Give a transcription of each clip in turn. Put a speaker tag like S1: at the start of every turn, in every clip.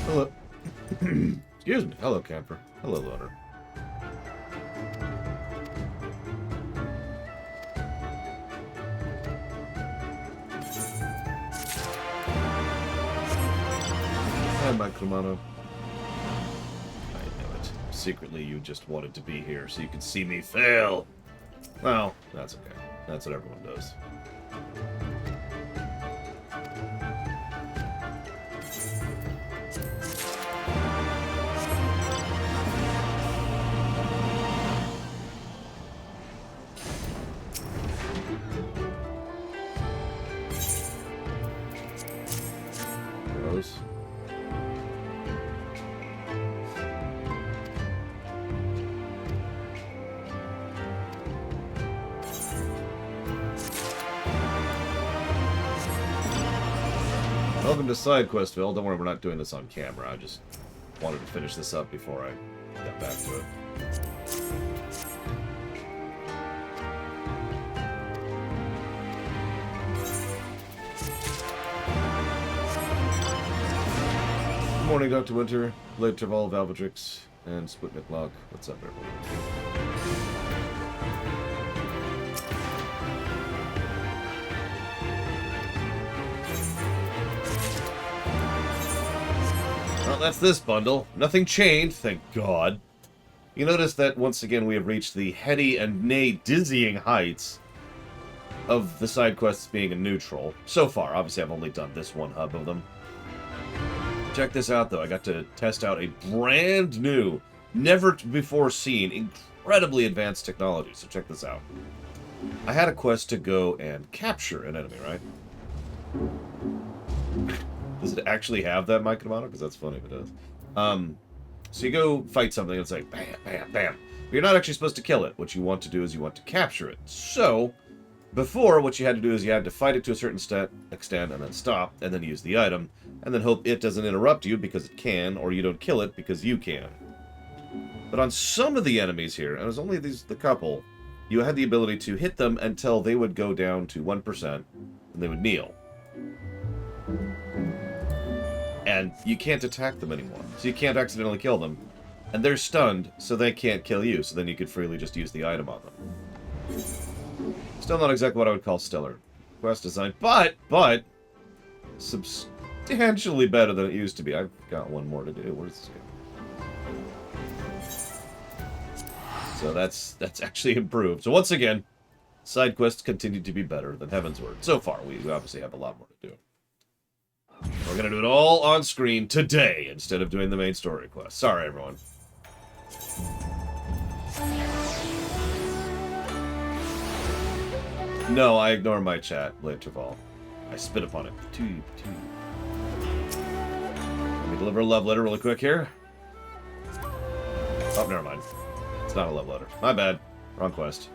S1: Hello. Excuse me. Hello, camper. Hello, loader. Hi, Mike Romano. I knew it. Secretly, you just wanted to be here so you could see me fail. Well, that's okay. That's what everyone does. Gross. Welcome to SideQuestville. Don't worry, we're not doing this on camera. I just wanted to finish this up before I got back to it. Good morning, Dr. Winter, Blade Traval, Valvatrix, and Sputnik Lock. What's up, everyone? Well, that's this bundle. Nothing changed, thank God. You notice that once again we have reached the heady and nay dizzying heights of the side quests being a neutral. So far, obviously I've only done this one hub of them. Check this out though, I got to test out a brand new, never before seen, incredibly advanced technology. So check this out. I had a quest to go and capture an enemy, right? Does it actually have that mic on it? Because that's funny if it does. So you go fight something, and it's like, bam, bam, bam. But you're not actually supposed to kill it. What you want to do is you want to capture it. So, before, what you had to do is you had to fight it to a certain extent, and then stop, and then use the item, and then hope it doesn't interrupt you, because it can, or you don't kill it, because you can. But on some of the enemies here, and it was only the couple, you had the ability to hit them until they would go down to 1%, and they would kneel. And you can't attack them anymore. So you can't accidentally kill them. And they're stunned, so they can't kill you. So then you could freely just use the item on them. Still not exactly what I would call stellar quest design, but substantially better than it used to be. I've got one more to do. Where's this go? So that's actually improved. So once again, side quests continue to be better than Heavensward. So far, we obviously have a lot more to do. We're going to do it all on screen today instead of doing the main story quest. Sorry, everyone. No, I ignore my chat, Blade Traval. I spit upon it. Let me deliver a love letter really quick here. Oh, never mind. It's not a love letter. My bad. Wrong quest.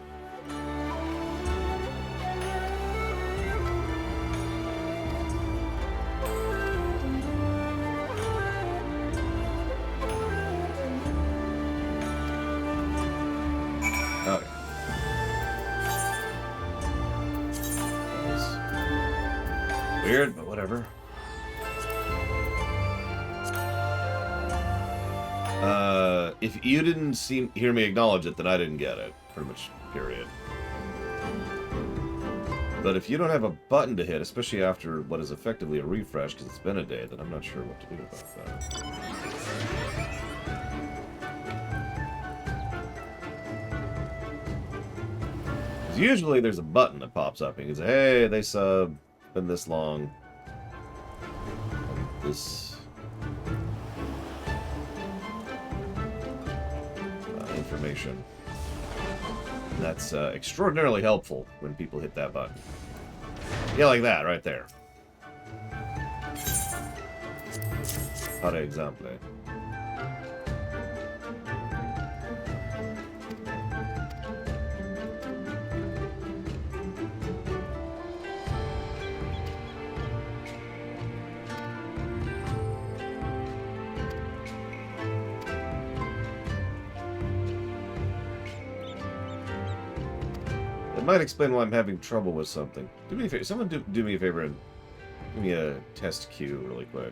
S1: Okay. Weird, but whatever. If you didn't hear me acknowledge it, then I didn't get it. Pretty much, period. But if you don't have a button to hit, especially after what is effectively a refresh, because it's been a day, then I'm not sure what to do about that. Usually there's a button that pops up and you can say, hey, they subbed, been this long. This information. And that's extraordinarily helpful when people hit that button. Yeah, like that, right there. Par exemple. It might explain why I'm having trouble with something. Do me a favor. Someone do me a favor and give me a test queue really quick.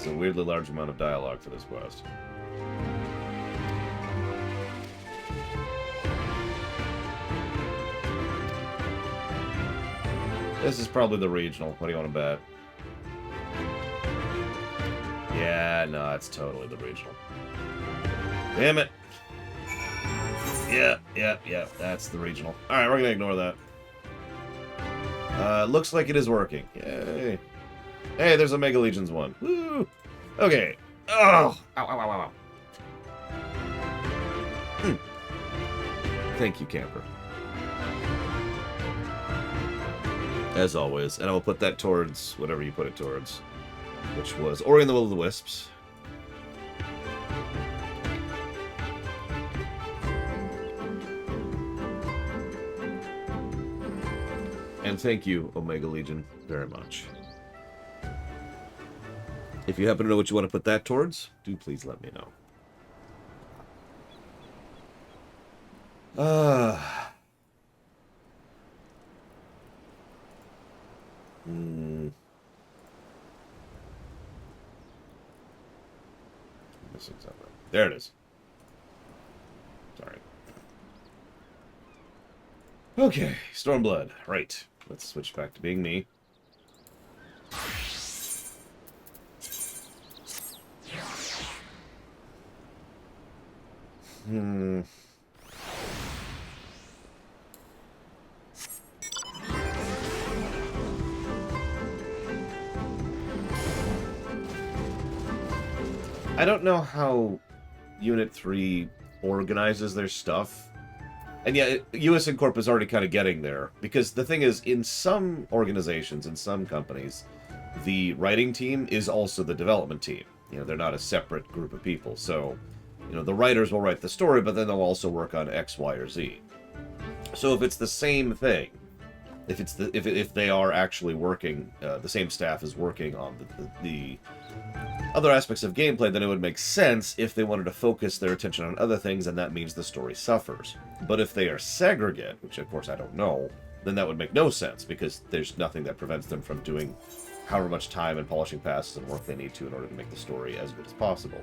S1: a weirdly large amount of dialogue for this quest. This is probably the regional. What do you want to bet? Yeah, no, it's totally the regional. Damn it. Yeah, that's the regional. Alright, we're gonna ignore that. Looks like it is working. Yay. Hey, there's Omega Legions 1. Woo! Okay. Oh! Ow, ow, ow, ow. Thank you, camper. As always. And I will put that towards whatever you put it towards. Which was Ori and the Will of the Wisps. And thank you, Omega Legion, very much. If you happen to know what you want to put that towards, do please let me know. Missing something. There it is. Sorry. Okay, Stormblood. Right. Let's switch back to being me. I don't know how Unit 3 organizes their stuff. And yeah, US Incorp is already kind of getting there. Because the thing is, in some organizations, in some companies, the writing team is also the development team. You know, they're not a separate group of people. So, you know, the writers will write the story, but then they'll also work on X, Y, or Z. So if it's the same thing, if they are actually working, the same staff is working on the other aspects of gameplay, then it would make sense if they wanted to focus their attention on other things, and that means the story suffers. But if they are segregate, which of course I don't know, then that would make no sense, because there's nothing that prevents them from doing however much time and polishing passes and work they need to in order to make the story as good as possible.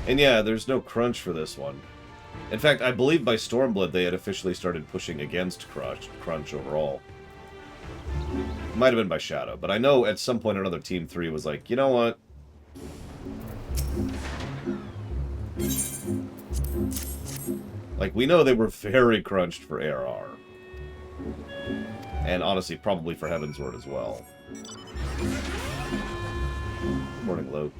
S1: And yeah, there's no crunch for this one. In fact, I believe by Stormblood they had officially started pushing against crunch overall. Might have been by Shadow, but I know at some point or another Team 3 was like, you know what? Like, we know they were very crunched for ARR. And honestly, probably for Heavensward as well. Good morning, Luke.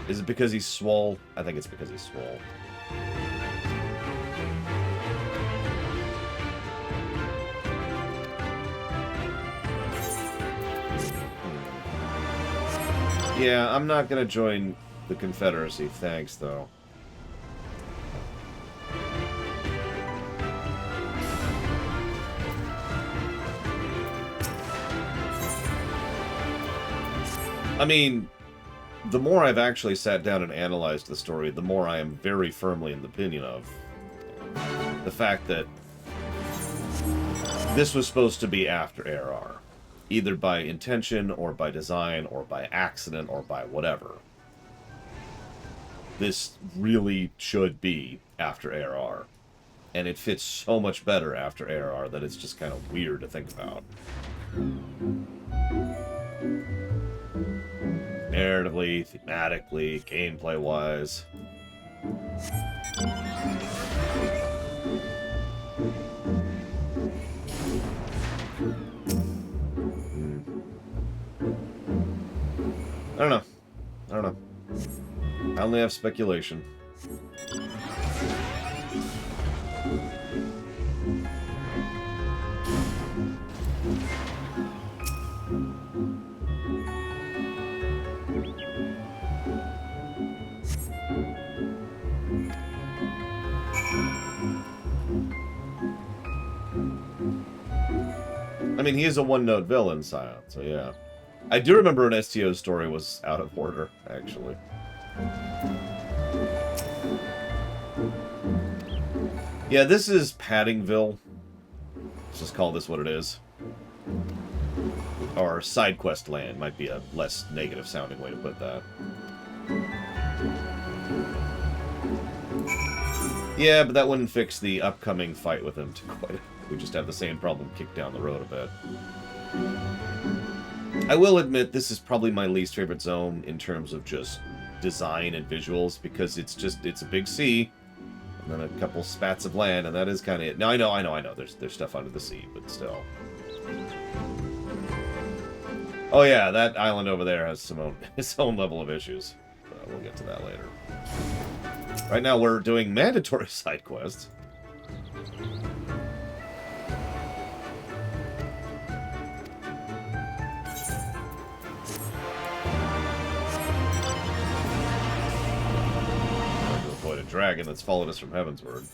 S1: Is it because he's swole? I think it's because he's swole. Yeah, I'm not gonna join the Confederacy, thanks, though. I mean, the more I've actually sat down and analyzed the story, the more I am very firmly in the opinion of the fact that this was supposed to be after ARR. Either by intention, or by design, or by accident, or by whatever. This really should be after ARR. And it fits so much better after ARR that it's just kind of weird to think about. Narratively, thematically, gameplay-wise. I don't know. I only have speculation. I mean, he is a one-note villain, Scion, so yeah. I do remember an STO story was out of order, actually. Yeah, this is Paddingville. Let's just call this what it is. Or side quest land might be a less negative sounding way to put that. Yeah, but that wouldn't fix the upcoming fight with him too quite. We just have the same problem kicked down the road a bit. I will admit this is probably my least favorite zone in terms of just design and visuals, because it's a big sea and then a couple spats of land, and that is kind of it. Now I know. There's stuff under the sea, but still. Oh yeah, that island over there has its own level of issues. We'll get to that later. Right now we're doing mandatory side quests. To avoid a dragon that's followed us from Heavensward.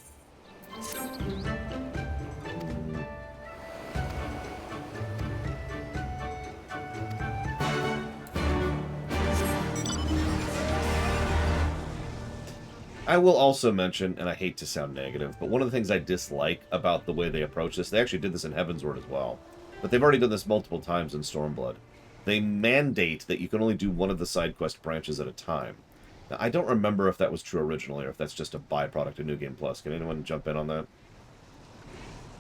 S1: I will also mention, and I hate to sound negative, but one of the things I dislike about the way they approach this, they actually did this in Heavensward as well, but they've already done this multiple times in Stormblood. They mandate that you can only do one of the side quest branches at a time. Now, I don't remember if that was true originally, or if that's just a byproduct of New Game Plus. Can anyone jump in on that?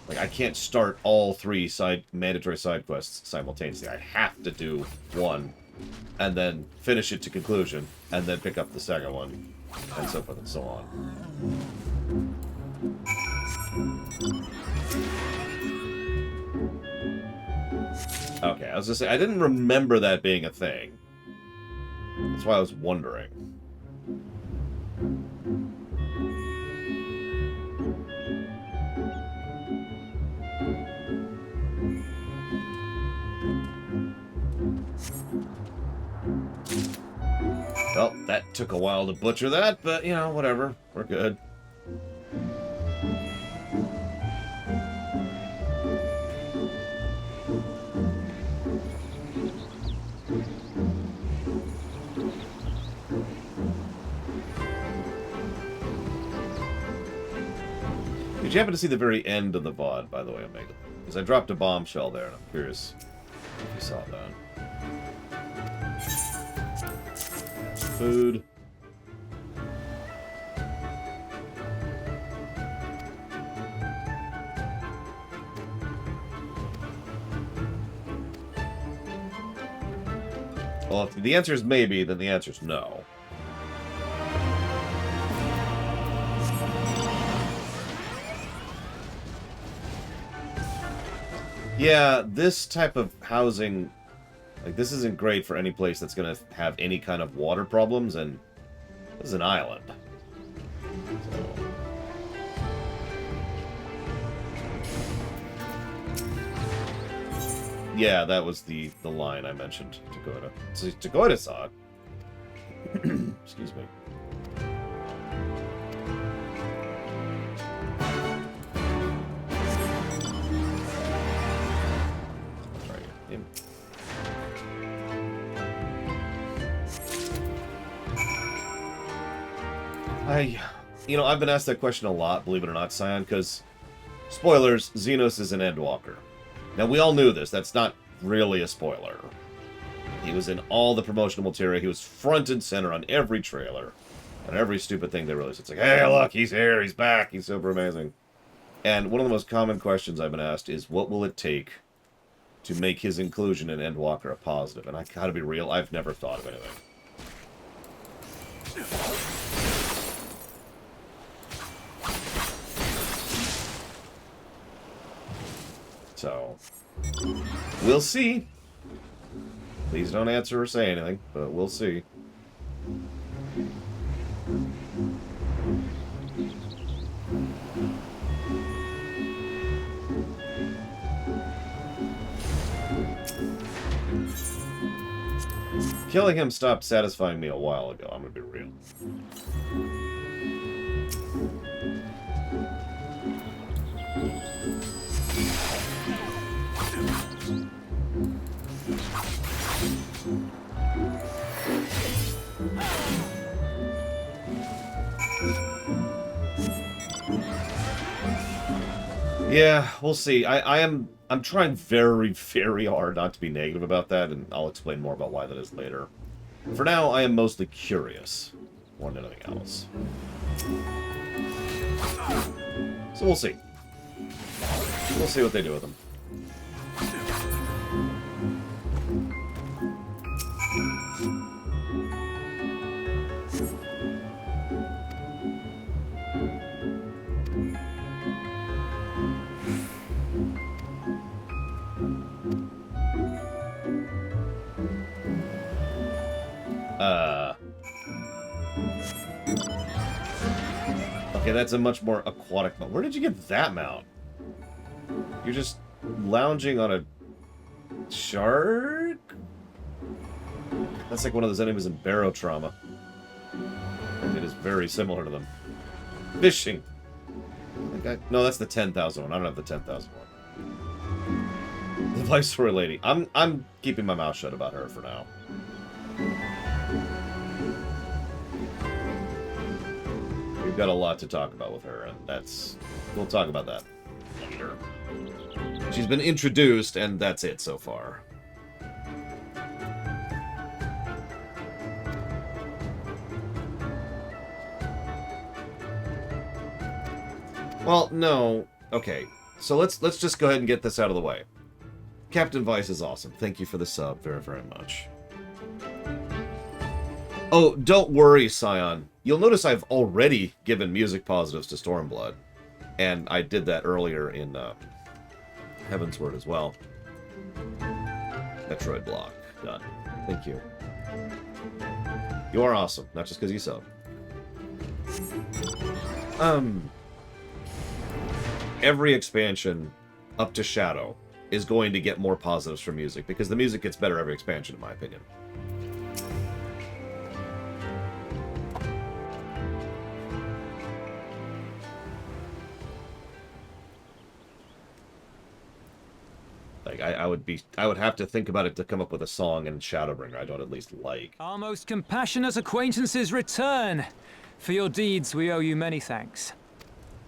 S1: Like, I can't start all 3 mandatory side quests simultaneously. I have to do one, and then finish it to conclusion, and then pick up the second one. And so forth and so on. Okay, I was gonna say, I didn't remember that being a thing. That's why I was wondering. Well, that took a while to butcher that, but, you know, whatever. We're good. Did you happen to see the very end of the VOD, by the way, Omega? Because I dropped a bombshell there, and I'm curious if you saw that. Food. Well, if the answer is maybe, then the answer is no. Yeah, this type of housing, like, this isn't great for any place that's going to have any kind of water problems, and this is an island. So. Yeah, that was the line I mentioned to Goida. So, to Goida saw it. Excuse me. I've been asked that question a lot, believe it or not, Scion, because, spoilers, Xenos is an Endwalker. Now, we all knew this. That's not really a spoiler. He was in all the promotional material. He was front and center on every trailer, and every stupid thing they released. It's like, hey, look, he's here, he's back, he's super amazing. And one of the most common questions I've been asked is, what will it take to make his inclusion in Endwalker a positive? And I gotta be real, I've never thought of anything. So, we'll see. Please don't answer or say anything, but we'll see. Killing him stopped satisfying me a while ago, I'm gonna be real. Yeah, we'll see. I'm trying very, very hard not to be negative about that, and I'll explain more about why that is later. For now, I am mostly curious more than anything else. So we'll see. We'll see what they do with them. Okay, that's a much more aquatic mount. Where did you get that mount? You're just lounging on a shark? That's like one of those enemies in Barotrauma. It is very similar to them. Fishing. No, that's the 10,000 one. I don't have the 10,000 one. The Viceroy Lady. I'm keeping my mouth shut about her for now. We've got a lot to talk about with her, and we'll talk about that later. She's been introduced, and that's it so far. Well, no. Okay, so let's just go ahead and get this out of the way. Captain Vice is awesome. Thank you for the sub very, very much. Oh, don't worry, Scion. You'll notice I've already given music positives to Stormblood. And I did that earlier in Heaven's Word as well. Metroid block. Done. Thank you. You are awesome, not just because you sub. Every expansion up to Shadow is going to get more positives from music, because the music gets better every expansion, in my opinion. Like, I would have to think about it to come up with a song in Shadowbringer I don't at least like.
S2: Our most compassionate acquaintances return. For your deeds we owe you many thanks.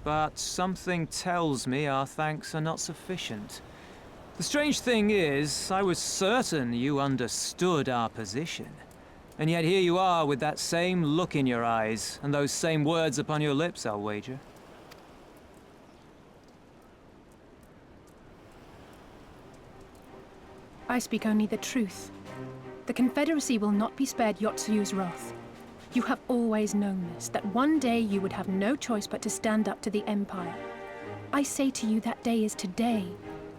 S2: But something tells me our thanks are not sufficient. The strange thing is, I was certain you understood our position. And yet here you are with that same look in your eyes, and those same words upon your lips, I'll wager.
S3: I speak only the truth. The Confederacy will not be spared Yotsuyu's wrath. You have always known this, that one day you would have no choice but to stand up to the Empire. I say to you that day is today,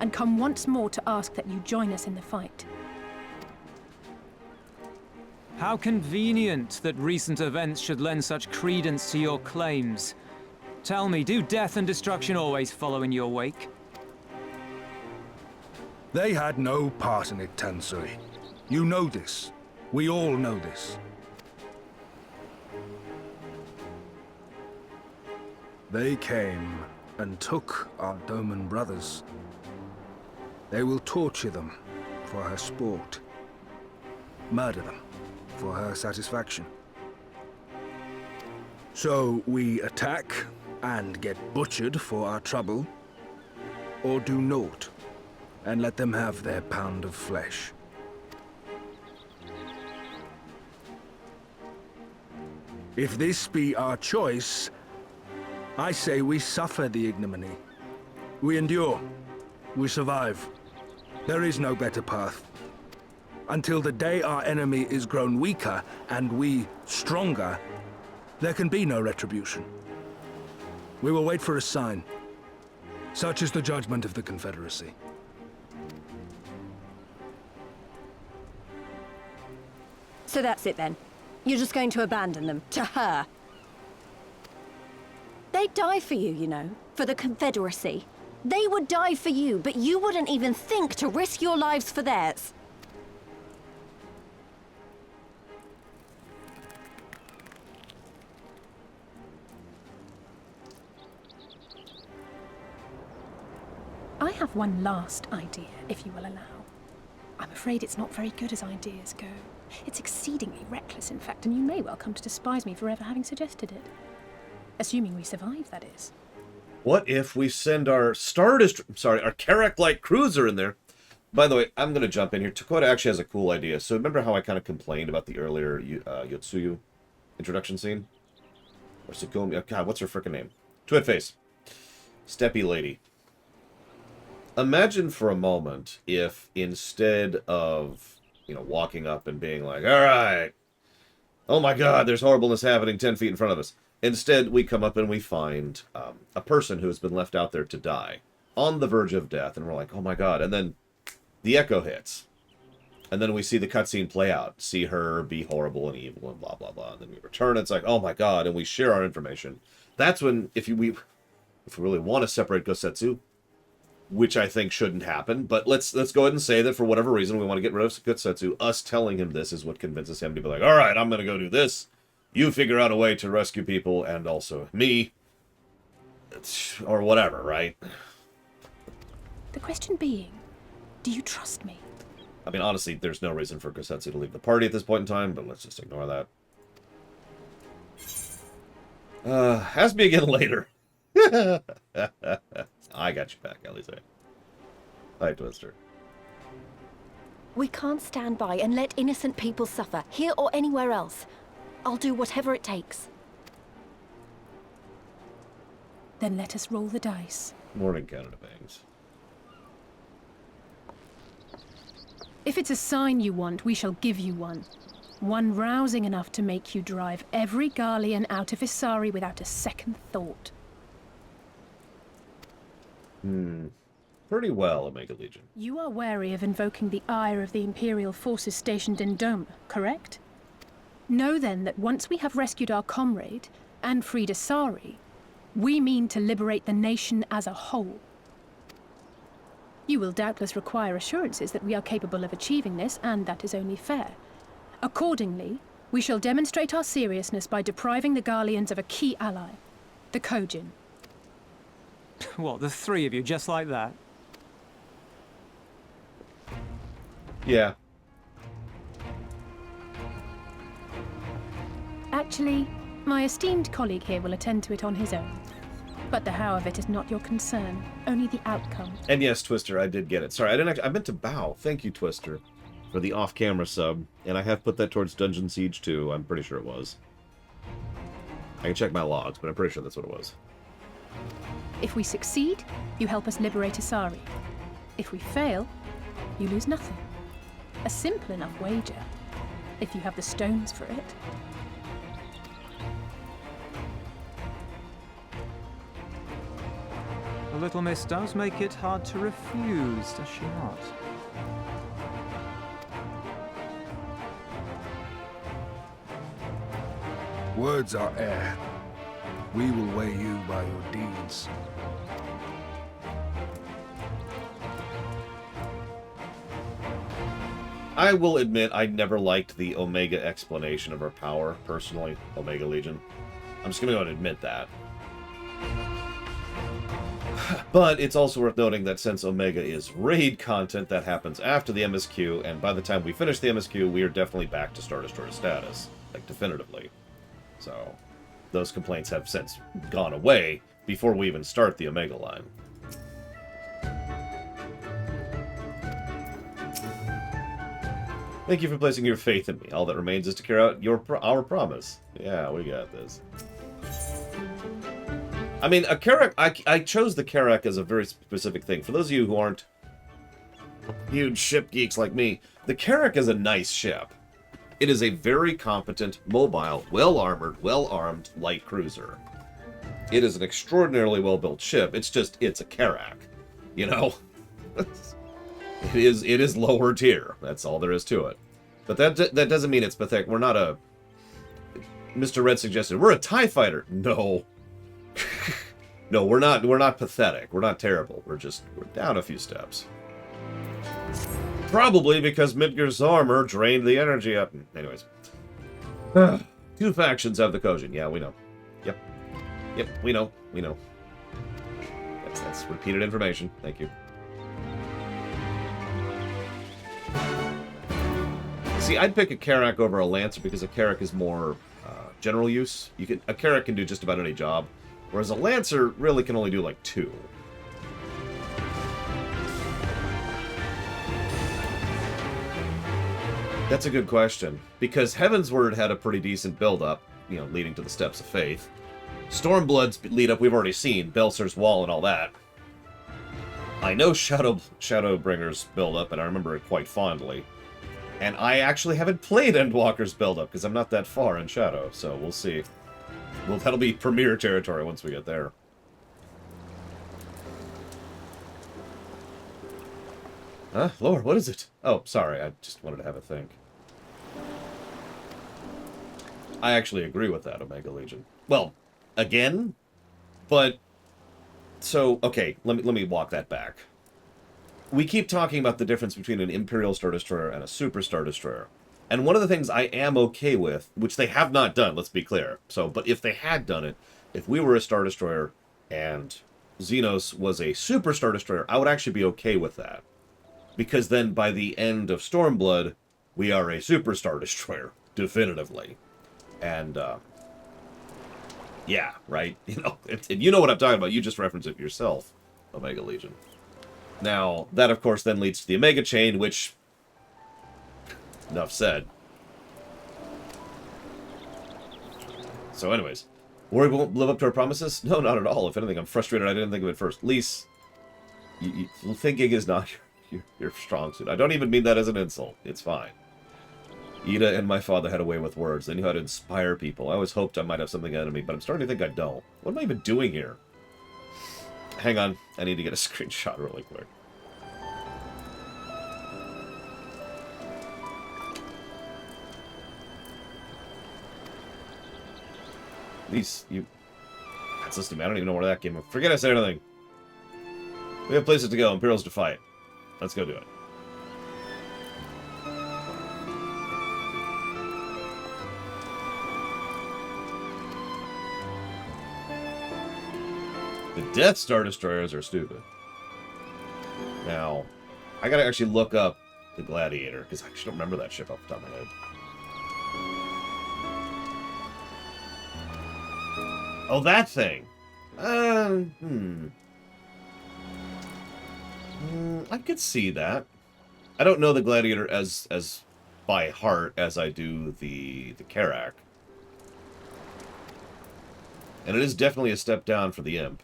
S3: and come once more to ask that you join us in the fight.
S2: How convenient that recent events should lend such credence to your claims. Tell me, do death and destruction always follow in your wake?
S4: They had no part in it, Tansui. You know this. We all know this. They came and took our Doman brothers. They will torture them for her sport. Murder them for her satisfaction. So we attack and get butchered for our trouble, or do naught and let them have their pound of flesh. If this be our choice, I say we suffer the ignominy. We endure. We survive. There is no better path. Until the day our enemy is grown weaker and we stronger, there can be no retribution. We will wait for a sign. Such is the judgment of the Confederacy.
S5: So that's it then. You're just going to abandon them to her. They'd die for you, you know, for the Confederacy. They would die for you, but you wouldn't even think to risk your lives for theirs.
S3: I have one last idea, if you will allow. I'm afraid it's not very good as ideas go. It's exceedingly reckless, in fact, and you may well come to despise me for ever having suggested it. Assuming we survive, that is.
S1: What if we send our our Carrack-like cruiser in there? By the way, I'm going to jump in here. Takota actually has a cool idea. So remember how I kind of complained about the earlier Yotsuyu introduction scene? Or Sukumi? Oh, God, what's her frickin' name? Twitface. Steppy lady. Imagine for a moment if instead of, walking up and being like, all right, oh my God, there's horribleness happening 10 feet in front of us. Instead, we come up and we find a person who has been left out there to die, on the verge of death, and we're like, oh my God. And then the echo hits. And then we see the cutscene play out, see her be horrible and evil and blah, blah, blah. And then we return, it's like, oh my God, and we share our information. That's when, if we really want to separate Gosetsu, which I think shouldn't happen, but let's go ahead and say that for whatever reason we want to get rid of Gosetsu, us telling him this is what convinces him to be like, all right, I'm going to go do this. You figure out a way to rescue people and also me. Or whatever, right?
S3: The question being, do you trust me?
S1: I mean, honestly, there's no reason for Gosetsu to leave the party at this point in time, but let's just ignore that. Ask me again later. I got you back, Elise. Hi, Twister.
S5: We can't stand by and let innocent people suffer, here or anywhere else. I'll do whatever it takes.
S3: Then let us roll the dice.
S1: Morning, Canada Bangs.
S3: If it's a sign you want, we shall give you one. One rousing enough to make you drive every Garlean out of Isari without a second thought.
S1: Pretty well, Omega Legion.
S3: You are wary of invoking the ire of the Imperial forces stationed in Doma, correct? Know then that once we have rescued our comrade, and freed Isari, we mean to liberate the nation as a whole. You will doubtless require assurances that we are capable of achieving this, and that is only fair. Accordingly, we shall demonstrate our seriousness by depriving the Garleans of a key ally, the Kojin.
S2: What, the three of you, just like that?
S1: Yeah.
S3: Actually, my esteemed colleague here will attend to it on his own. But the how of it is not your concern, only the outcome.
S1: And yes, Twister, I did get it. Sorry, I meant to bow. Thank you, Twister, for the off-camera sub. And I have put that towards Dungeon Siege 2. I'm pretty sure it was. I can check my logs, but I'm pretty sure that's what it was.
S3: If we succeed, you help us liberate Isari. If we fail, you lose nothing. A simple enough wager, if you have the stones for it.
S2: The little miss does make it hard to refuse, does she not?
S4: Words are air. We will weigh you by your deeds.
S1: I will admit I never liked the Omega explanation of her power, personally, Omega Legion. I'm just going to go and admit that. But it's also worth noting that since Omega is raid content, that happens after the MSQ, and by the time we finish the MSQ, we are definitely back to Star Destroyer status, like definitively. So, those complaints have since gone away before we even start the Omega line. Thank you for placing your faith in me. All that remains is to carry out our promise. Yeah, we got this. I mean, a Carrack, I chose the Carrack as a very specific thing. For those of you who aren't huge ship geeks like me, the Carrack is a nice ship. It is a very competent, mobile, well-armored, well-armed light cruiser. It is an extraordinarily well-built ship. It's a Carrack, you know? It is lower tier. That's all there is to it. But that doesn't mean it's pathetic. We're not a... Mr. Red suggested, we're a TIE fighter. No. No, we're not pathetic. We're not terrible. We're down a few steps. Probably because Midgar's armor drained the energy up. Anyways. Two factions have the Kojin. Yeah, we know. Yep, we know. That's repeated information. Thank you. See, I'd pick a Carrack over a Lancer because a Carrack is more general use. A Carrack can do just about any job, whereas a Lancer really can only do like 2. That's a good question, because Heavensward had a pretty decent build-up, you know, leading to the Steps of Faith. Stormblood's lead-up we've already seen, Belser's Wall and all that. I know Shadowbringer's build-up, and I remember it quite fondly. And I actually haven't played Endwalker's build-up, because I'm not that far in Shadow, so we'll see. Well, that'll be Premier territory once we get there. Huh? Lord, what is it? Oh, sorry, I just wanted to have a think. I actually agree with that, Omega Legion. Well, again, but... So, okay, let me walk that back. We keep talking about the difference between an Imperial Star Destroyer and a Super Star Destroyer. And one of the things I am okay with, which they have not done, let's be clear. So, but if they had done it, if we were a Star Destroyer and Xenos was a Super Star Destroyer, I would actually be okay with that. Because then by the end of Stormblood, we are a Super Star Destroyer, definitively. And, yeah, right? You know, if you know what I'm talking about, you just reference it yourself, Omega Legion. Now, that of course then leads to the Omega Chain, which... Enough said. So anyways, worry we won't live up to our promises? No, not at all. If anything, I'm frustrated I didn't think of it first. Lise, thinking is not your strong suit. I don't even mean that as an insult. It's fine. Ida and my father had a way with words. They knew how to inspire people. I always hoped I might have something out of me, but I'm starting to think I don't. What am I even doing here? Hang on. I need to get a screenshot really quick. These, you... That's listening to me. I don't even know where that came from. Forget I said anything. We have places to go. Imperials to fight. Let's go do it. The Death Star Destroyers are stupid. Now, I gotta actually look up the Gladiator, because I actually don't remember that ship off the top of my head. Oh, that thing! I could see that. I don't know the Gladiator as by heart as I do the Carrack. And it is definitely a step down for the Imp.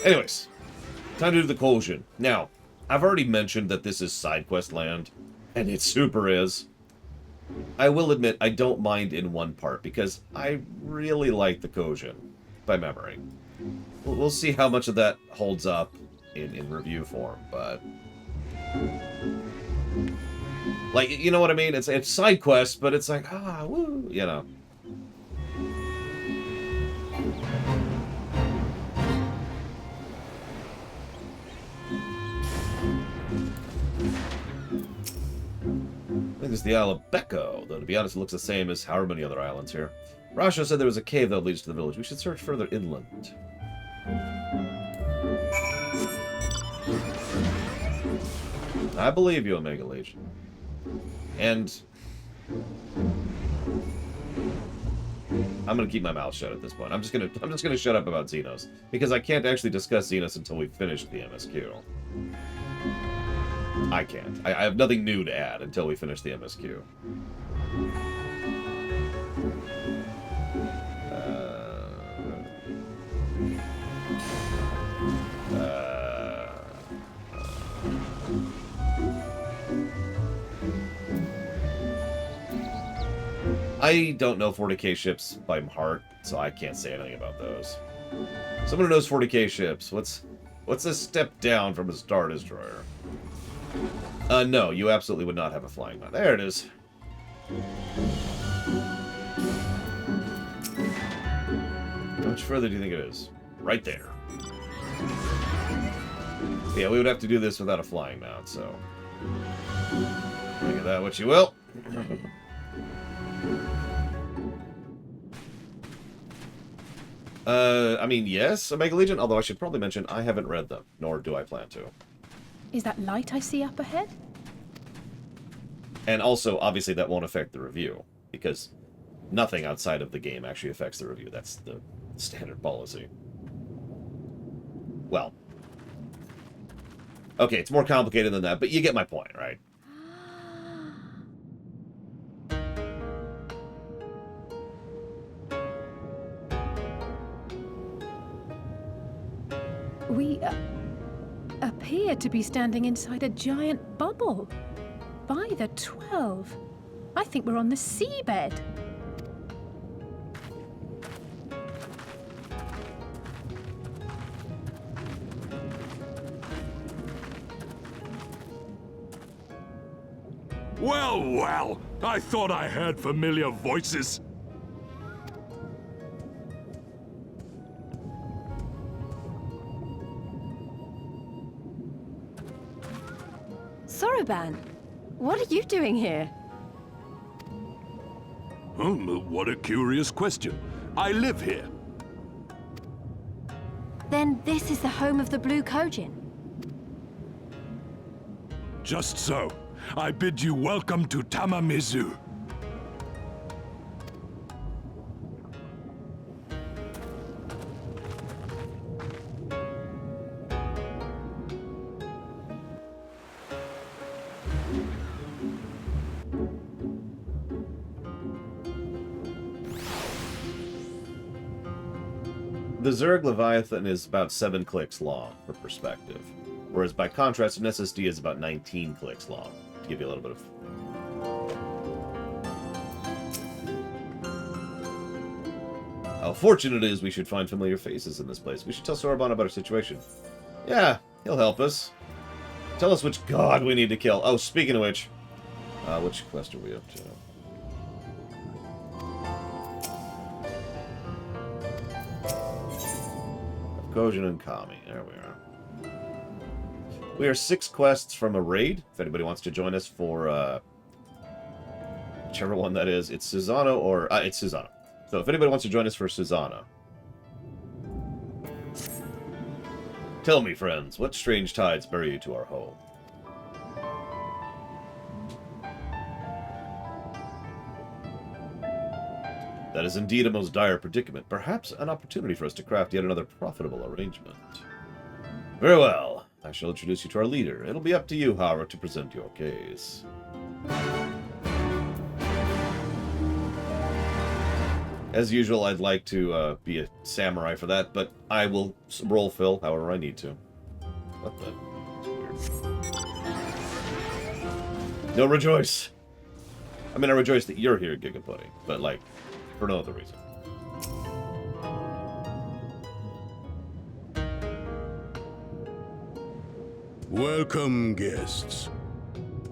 S1: Anyways, time to do the Collision. Now, I've already mentioned that this is side quest land, and it super is. I will admit, I don't mind in one part, because I really like the Collision, by memory. We'll see how much of that holds up in review form, but... Like, you know what I mean? It's side quest, but it's like, woo, you know. I think it's the Isle of Becco, though to be honest it looks the same as however many other islands here. Rasha said there was a cave that leads to the village. We should search further inland. I believe you, Omega Legion. And I'm gonna keep my mouth shut at this point. I'm just gonna shut up about Xenos, because I can't actually discuss Xenos until we finish the MSQ. I can't. I have nothing new to add until we finish the MSQ. I don't know 40k ships by heart, so I can't say anything about those. Someone who knows 40k ships, what's a step down from a Star Destroyer? No, you absolutely would not have a flying mine. There it is. How much further do you think it is? Right there. Yeah, we would have to do this without a flying mount, so... Look at that, what you will. I mean, yes, Omega Legion, although I should probably mention I haven't read them, nor do I plan to.
S3: Is that light I see up ahead?
S1: And also, obviously, that won't affect the review, because nothing outside of the game actually affects the review. That's the standard policy. Well, okay, it's more complicated than that, but you get my point, right?
S3: We appear to be standing inside a giant bubble. By the 12. I think we're on the seabed.
S6: Well, well, I thought I heard familiar voices.
S5: Soroban, what are you doing here?
S6: What a curious question. I live here.
S5: Then this is the home of the Blue Kojin.
S6: Just so. I bid you welcome to Tamamizu.
S1: The Zerg Leviathan is about 7 clicks long, for perspective. Whereas by contrast, an SSD is about 19 clicks long. To give you a little bit of... How fortunate it is we should find familiar faces in this place. We should tell Soroban about our situation. Yeah, he'll help us. Tell us which god we need to kill. Oh, speaking of which quest are we up to? Kojin and Kami. There we are. We are 6 quests from a raid. If anybody wants to join us for whichever one that is, it's Susanna or it's Susanna. So if anybody wants to join us for Susanna, tell me, friends, what strange tides bear you to our home? That is indeed a most dire predicament. Perhaps an opportunity for us to craft yet another profitable arrangement. Very well. I shall introduce you to our leader. It'll be up to you, however, to present your case. As usual, I'd like to be a samurai for that, but I will roll Phil however I need to. What the? That's weird. No rejoice. I mean, I rejoice that you're here, Gigaputty, but like, for no other reason.
S7: Welcome, guests.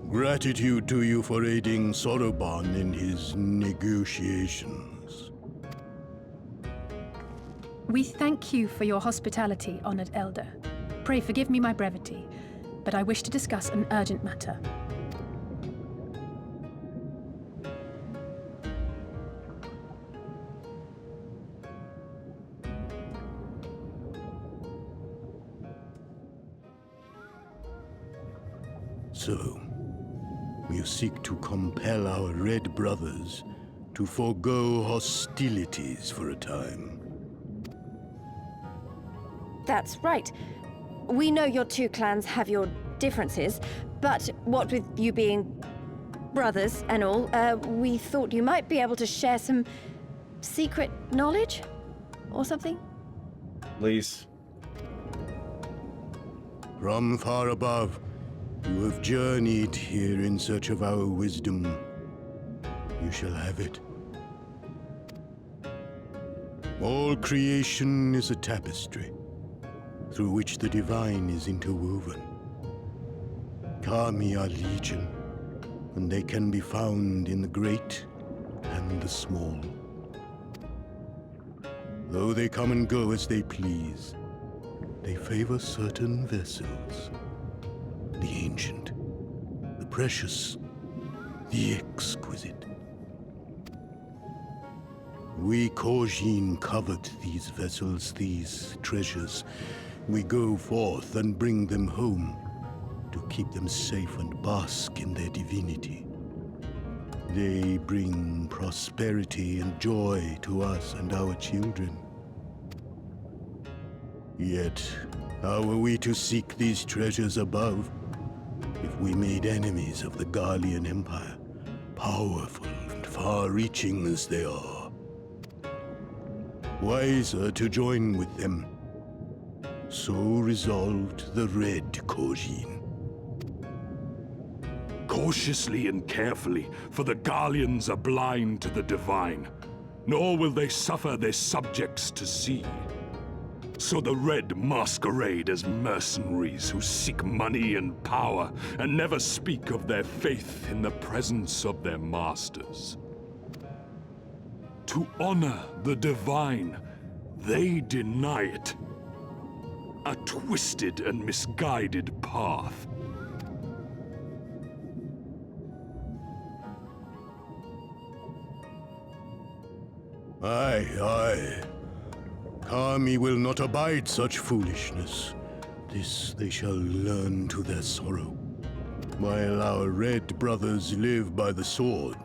S7: Gratitude to you for aiding Soroban in his negotiations.
S3: We thank you for your hospitality, honored elder. Pray forgive me my brevity, but I wish to discuss an urgent matter.
S7: So, you seek to compel our Red Brothers to forego hostilities for a time.
S5: That's right. We know your two clans have your differences, but what with you being brothers and all, we thought you might be able to share some secret knowledge or something?
S1: Please.
S7: From far above, you have journeyed here in search of our wisdom. You shall have it. All creation is a tapestry, through which the divine is interwoven. Kami are legion, and they can be found in the great and the small. Though they come and go as they please, they favor certain vessels. The ancient, the precious, the exquisite. We Kojin covet these vessels, these treasures. We go forth and bring them home to keep them safe and bask in their divinity. They bring prosperity and joy to us and our children. Yet, how are we to seek these treasures above if we made enemies of the Garlean Empire, powerful and far-reaching as they are? Wiser to join with them. So resolved the Red Kojin.
S6: Cautiously and carefully, for the Garleans are blind to the divine, nor will they suffer their subjects to see. So the Red masquerade as mercenaries who seek money and power, and never speak of their faith in the presence of their masters. To honor the divine, they deny it. A twisted and misguided path.
S7: Aye, aye. Kami will not abide such foolishness. This they shall learn to their sorrow. While our Red brothers live by the sword,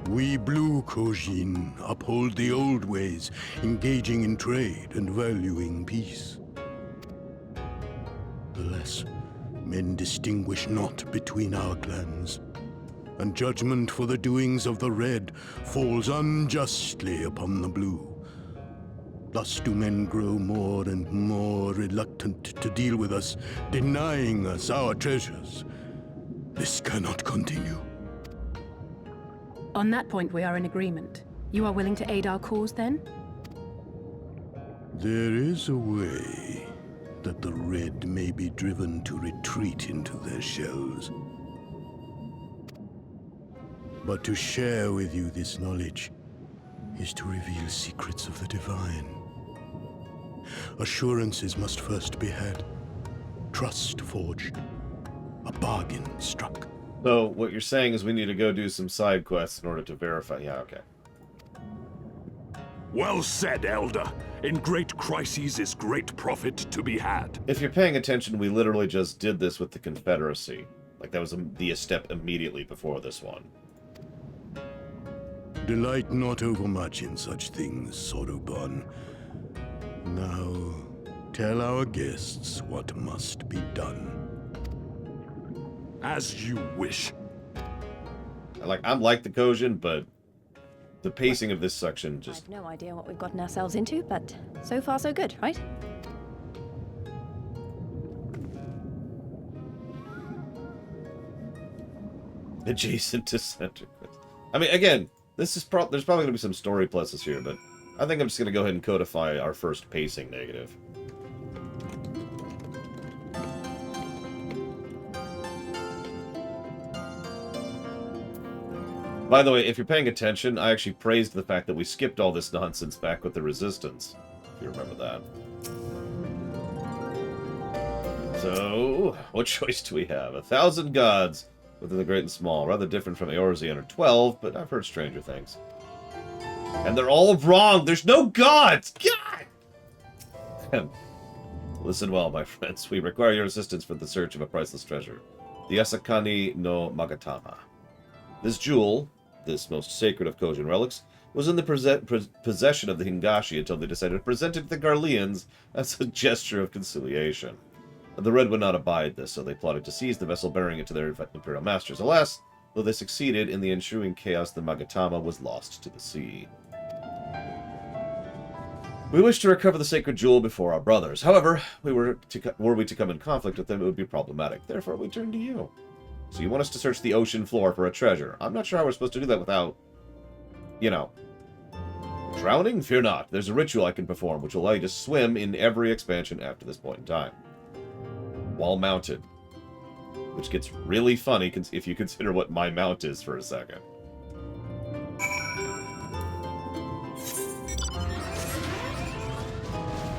S7: we Blue Kojin uphold the old ways, engaging in trade and valuing peace. Alas, men distinguish not between our clans, and judgment for the doings of the Red falls unjustly upon the Blue. Thus do men grow more and more reluctant to deal with us, denying us our treasures. This cannot continue.
S3: On that point, we are in agreement. You are willing to aid our cause, then?
S7: There is a way that the Red may be driven to retreat into their shells. But to share with you this knowledge is to reveal secrets of the divine. Assurances must first be had, trust forged, a bargain struck.
S1: So what you're saying is we need to go do some side quests in order to verify. Yeah, okay.
S6: Well said, Elder. In great crises is great profit to be had.
S1: If you're paying attention, we literally just did this with the Confederacy. Like, that was the step immediately before this one.
S7: Delight not overmuch in such things, Soruban. Now, tell our guests what must be done.
S6: As you wish.
S1: I'm like the Kojin, but the pacing of this section just...
S5: I've no idea what we've gotten ourselves into, but so far so good, right?
S1: Adjacent to center. I mean, again, this is there's probably going to be some story pluses here, but I think I'm just going to go ahead and codify our first pacing negative. By the way, if you're paying attention, I actually praised the fact that we skipped all this nonsense back with the Resistance, if you remember that. So, what choice do we have? 1,000 gods within the great and small. Rather different from Eorzean or 12, but I've heard stranger things. And they're all wrong! There's no gods! God! Listen well, my friends. We require your assistance for the search of a priceless treasure. The Asakani no Magatama. This jewel, this most sacred of Kojin relics, was in the possession of the Hingashi until they decided to present it to the Garleans as a gesture of conciliation. The Red would not abide this, so they plotted to seize the vessel, bearing it to their imperial masters. Alas, though they succeeded, in the ensuing chaos, the Magatama was lost to the sea. We wish to recover the sacred jewel before our brothers. However, were we to come in conflict with them, it would be problematic. Therefore, we turn to you. So you want us to search the ocean floor for a treasure. I'm not sure how we're supposed to do that without, you know, drowning? Fear not. There's a ritual I can perform, which will allow you to swim in every expansion after this point in time. While mounted. Which gets really funny if you consider what my mount is for a second.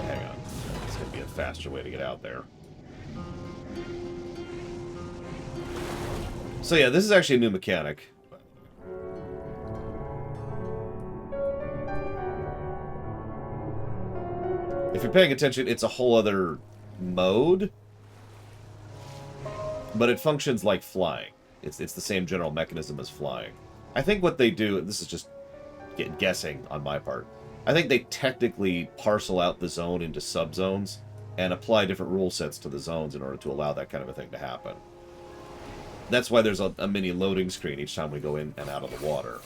S1: Hang on. There's going to be a faster way to get out there. So yeah, this is actually a new mechanic. If you're paying attention, it's a whole other mode, but it functions like flying. It's the same general mechanism as flying. I think what they do, this is just guessing on my part, I think they technically parcel out the zone into subzones and apply different rule sets to the zones in order to allow that kind of a thing to happen. That's why there's a mini loading screen each time we go in and out of the water.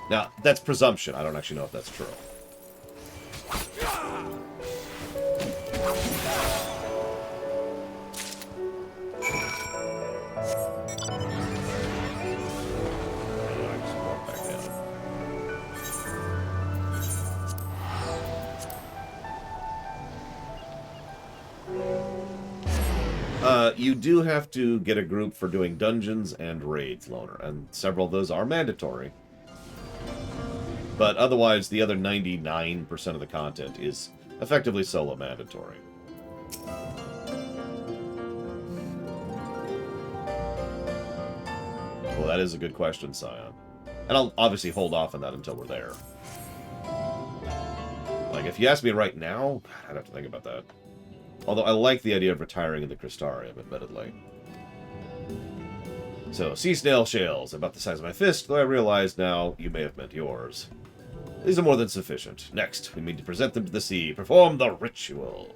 S1: Now, that's presumption. I don't actually know if that's true. You do have to get a group for doing dungeons and raids, Loner, and several of those are mandatory. But otherwise, the other 99% of the content is effectively solo mandatory. Well, that is a good question, Scion. And I'll obviously hold off on that until we're there. Like, if you ask me right now, I'd have to think about that. Although I like the idea of retiring in the Crystarium, admittedly. So, sea snail shells, about the size of my fist, though I realize now you may have meant yours. These are more than sufficient. Next, we need to present them to the sea. Perform the ritual.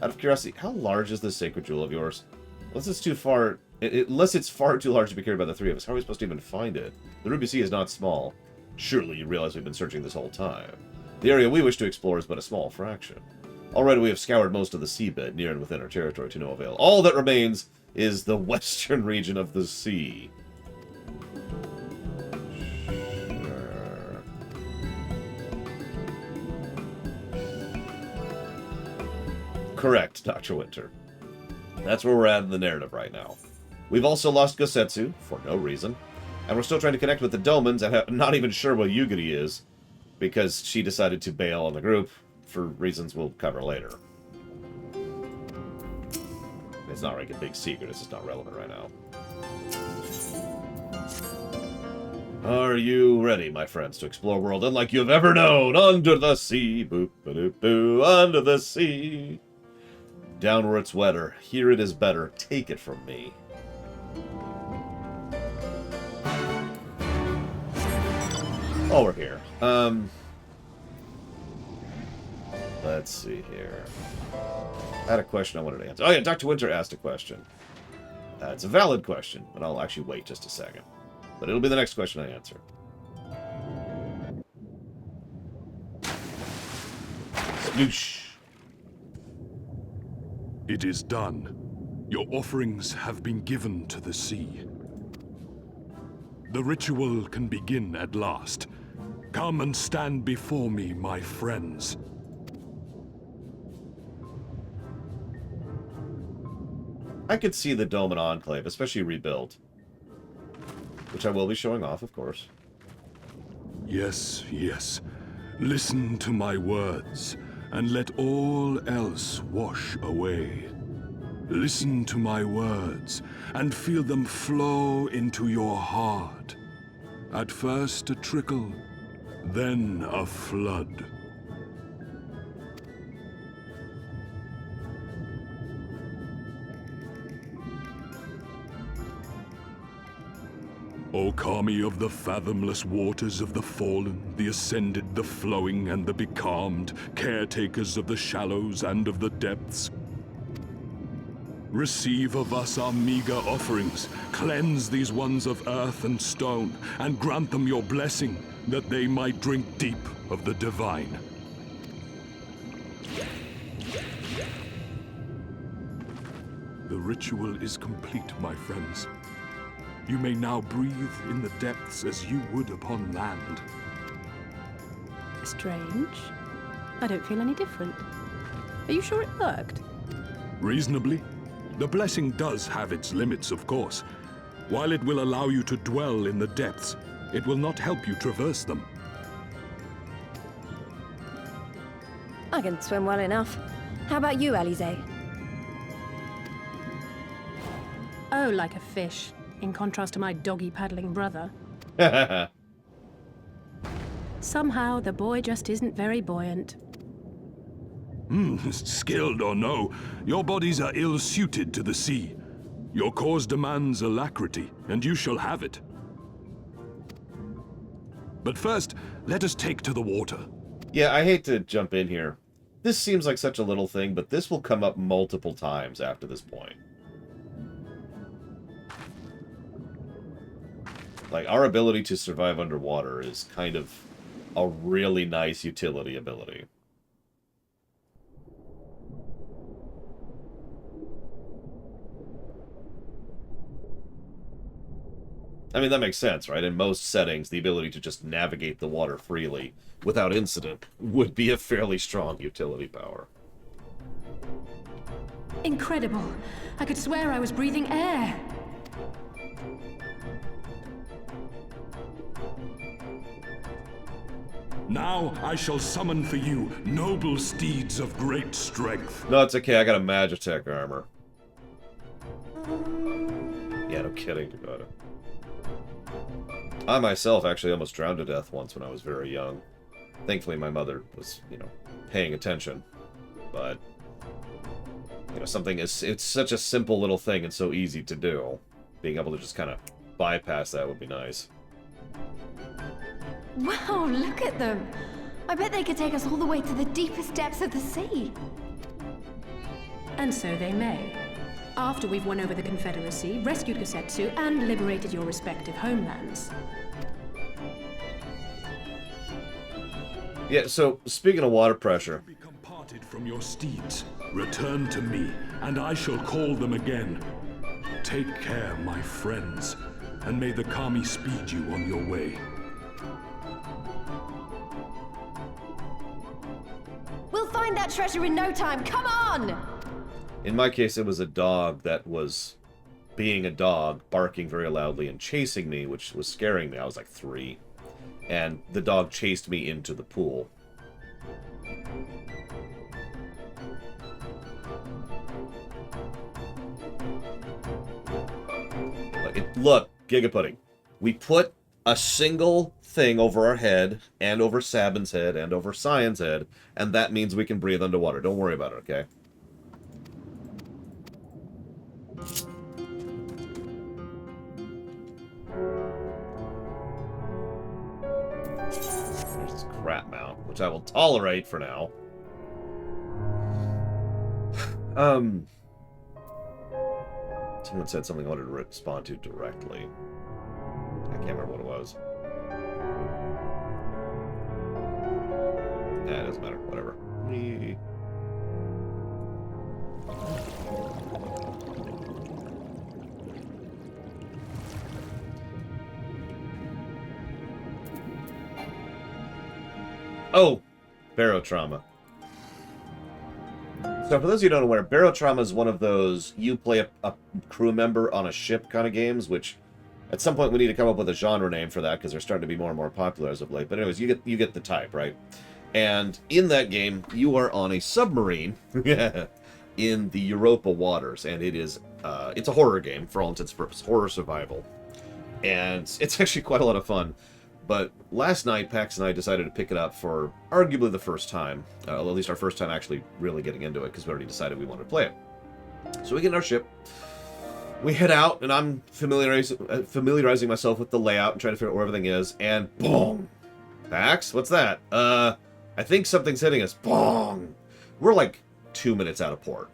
S1: Out of curiosity, how large is this sacred jewel of yours? Unless it's too far... Unless it's far too large to be carried by the three of us, how are we supposed to even find it? The Ruby Sea is not small. Surely you realize we've been searching this whole time. The area we wish to explore is but a small fraction. Already we have scoured most of the seabed, near and within our territory, to no avail. All that remains is the western region of the sea. Sure. Correct, Dr. Winter. That's where we're at in the narrative right now. We've also lost Gosetsu, for no reason, and we're still trying to connect with the Domans, and not even sure where Yugiri is, because she decided to bail on the group, for reasons we'll cover later. It's not like a big secret, it's just not relevant right now. Are you ready, my friends, to explore a world unlike you have ever known? Under the sea, boop-a-doop-boo, under the sea. Down where it's wetter, here it is better, take it from me. Oh, we're here. Let's see here. I had a question I wanted to answer. Oh yeah, Dr. Winter asked a question. It's a valid question, but I'll actually wait just a second. But it'll be the next question I answer. Sploosh.
S6: It is done. Your offerings have been given to the sea. The ritual can begin at last. Come and stand before me, my friends.
S1: I could see the Dome and Enclave, especially rebuilt. Which I will be showing off, of course.
S6: Yes, yes. Listen to my words, and let all else wash away. Listen to my words, and feel them flow into your heart. At first a trickle, then a flood. O Kami of the fathomless waters of the fallen, the ascended, the flowing, and the becalmed, caretakers of the shallows and of the depths. Receive of us our meager offerings, cleanse these ones of earth and stone, and grant them your blessing, that they might drink deep of the divine. The ritual is complete, my friends. You may now breathe in the depths as you would upon land.
S3: Strange. I don't feel any different. Are you sure it worked?
S6: Reasonably. The blessing does have its limits, of course. While it will allow you to dwell in the depths, it will not help you traverse them.
S5: I can swim well enough. How about you, Alize?
S3: Oh, like a fish, in contrast to my doggy-paddling brother. Somehow, the boy just isn't very buoyant.
S6: Skilled or no, your bodies are ill-suited to the sea. Your cause demands alacrity, and you shall have it. But first, let us take to the water.
S1: Yeah, I hate to jump in here. This seems like such a little thing, but this will come up multiple times after this point. Like, our ability to survive underwater is kind of a really nice utility ability. I mean, that makes sense, right? In most settings, the ability to just navigate the water freely without incident would be a fairly strong utility power.
S3: Incredible. I could swear I was breathing air.
S6: Now I shall summon for you noble steeds of great strength.
S1: No, it's okay. I got a Magitech armor. Yeah, no kidding about it. I myself actually almost drowned to death once when I was very young. Thankfully, my mother was, you know, paying attention. But, you know, it's such a simple little thing and so easy to do. Being able to just kind of bypass that would be nice.
S5: Wow, look at them! I bet they could take us all the way to the deepest depths of the sea.
S3: And so they may. After we've won over the Confederacy, rescued Kosetsu, and liberated your respective homelands.
S1: Yeah, so, speaking of water pressure...
S6: Become parted from your steeds. Return to me, and I shall call them again. Take care, my friends, and may the Kami speed you on your way.
S5: We'll find that treasure in no time, come on!
S1: In my case, it was a dog that was being a dog, barking very loudly and chasing me, which was scaring me. I was like 3. And the dog chased me into the pool. Look, Giga Pudding. We put a single thing over our head, and over Sabin's head, and over Cyan's head, and that means we can breathe underwater. Don't worry about it, okay? There's this crap mount, which I will tolerate for now. Someone said something I wanted to respond to directly. I can't remember what it was. Nah, it doesn't matter. Whatever. Oh! Barotrauma. So for those of you who don't know where, Barotrauma is one of those you play a crew member on a ship kind of games, which at some point we need to come up with a genre name for that because they're starting to be more and more popular as of late. But anyways, you get the type, right? And in that game, you are on a submarine in the Europa waters, and it's a horror game for all intents and purposes, horror survival. And it's actually quite a lot of fun. But last night, Pax and I decided to pick it up for arguably the first time, at least our first time actually really getting into it, because we already decided we wanted to play it. So we get in our ship, we head out, and I'm familiarizing myself with the layout and trying to figure out where everything is, and boom! Pax, what's that? I think something's hitting us. Boom! We're like 2 minutes out of port.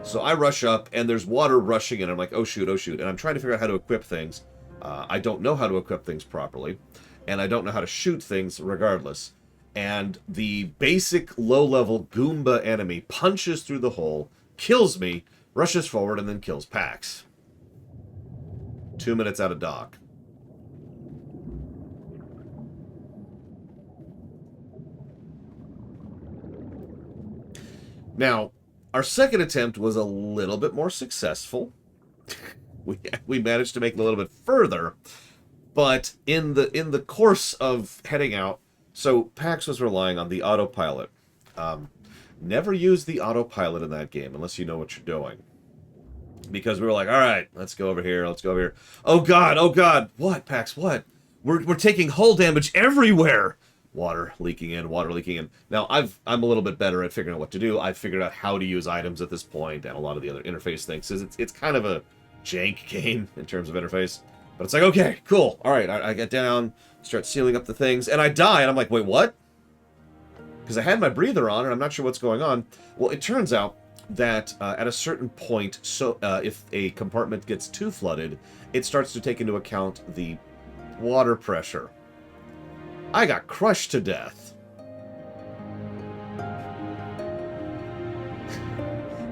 S1: So I rush up, and there's water rushing in. I'm like, oh shoot, and I'm trying to figure out how to equip things. I don't know how to equip things properly, and I don't know how to shoot things regardless. And the basic low-level Goomba enemy punches through the hole, kills me, rushes forward, and then kills Pax. 2 minutes out of dock. Now, our second attempt was a little bit more successful. We managed to make it a little bit further, but in the course of heading out, so Pax was relying on the autopilot. Never use the autopilot in that game unless you know what you're doing. Because we were like, all right, let's go over here, let's go over here. Oh god, what, Pax, what? We're taking hull damage everywhere. Water leaking in, water leaking in. Now, I'm a little bit better at figuring out what to do. I've figured out how to use items at this point, and a lot of the other interface things. It's kind of a jank game in terms of interface. But it's like, okay, cool. All right, I get down, start sealing up the things, and I die, and I'm like, wait, what? Because I had my breather on, and I'm not sure what's going on. Well, it turns out that at a certain point, if a compartment gets too flooded, it starts to take into account the water pressure. I got crushed to death.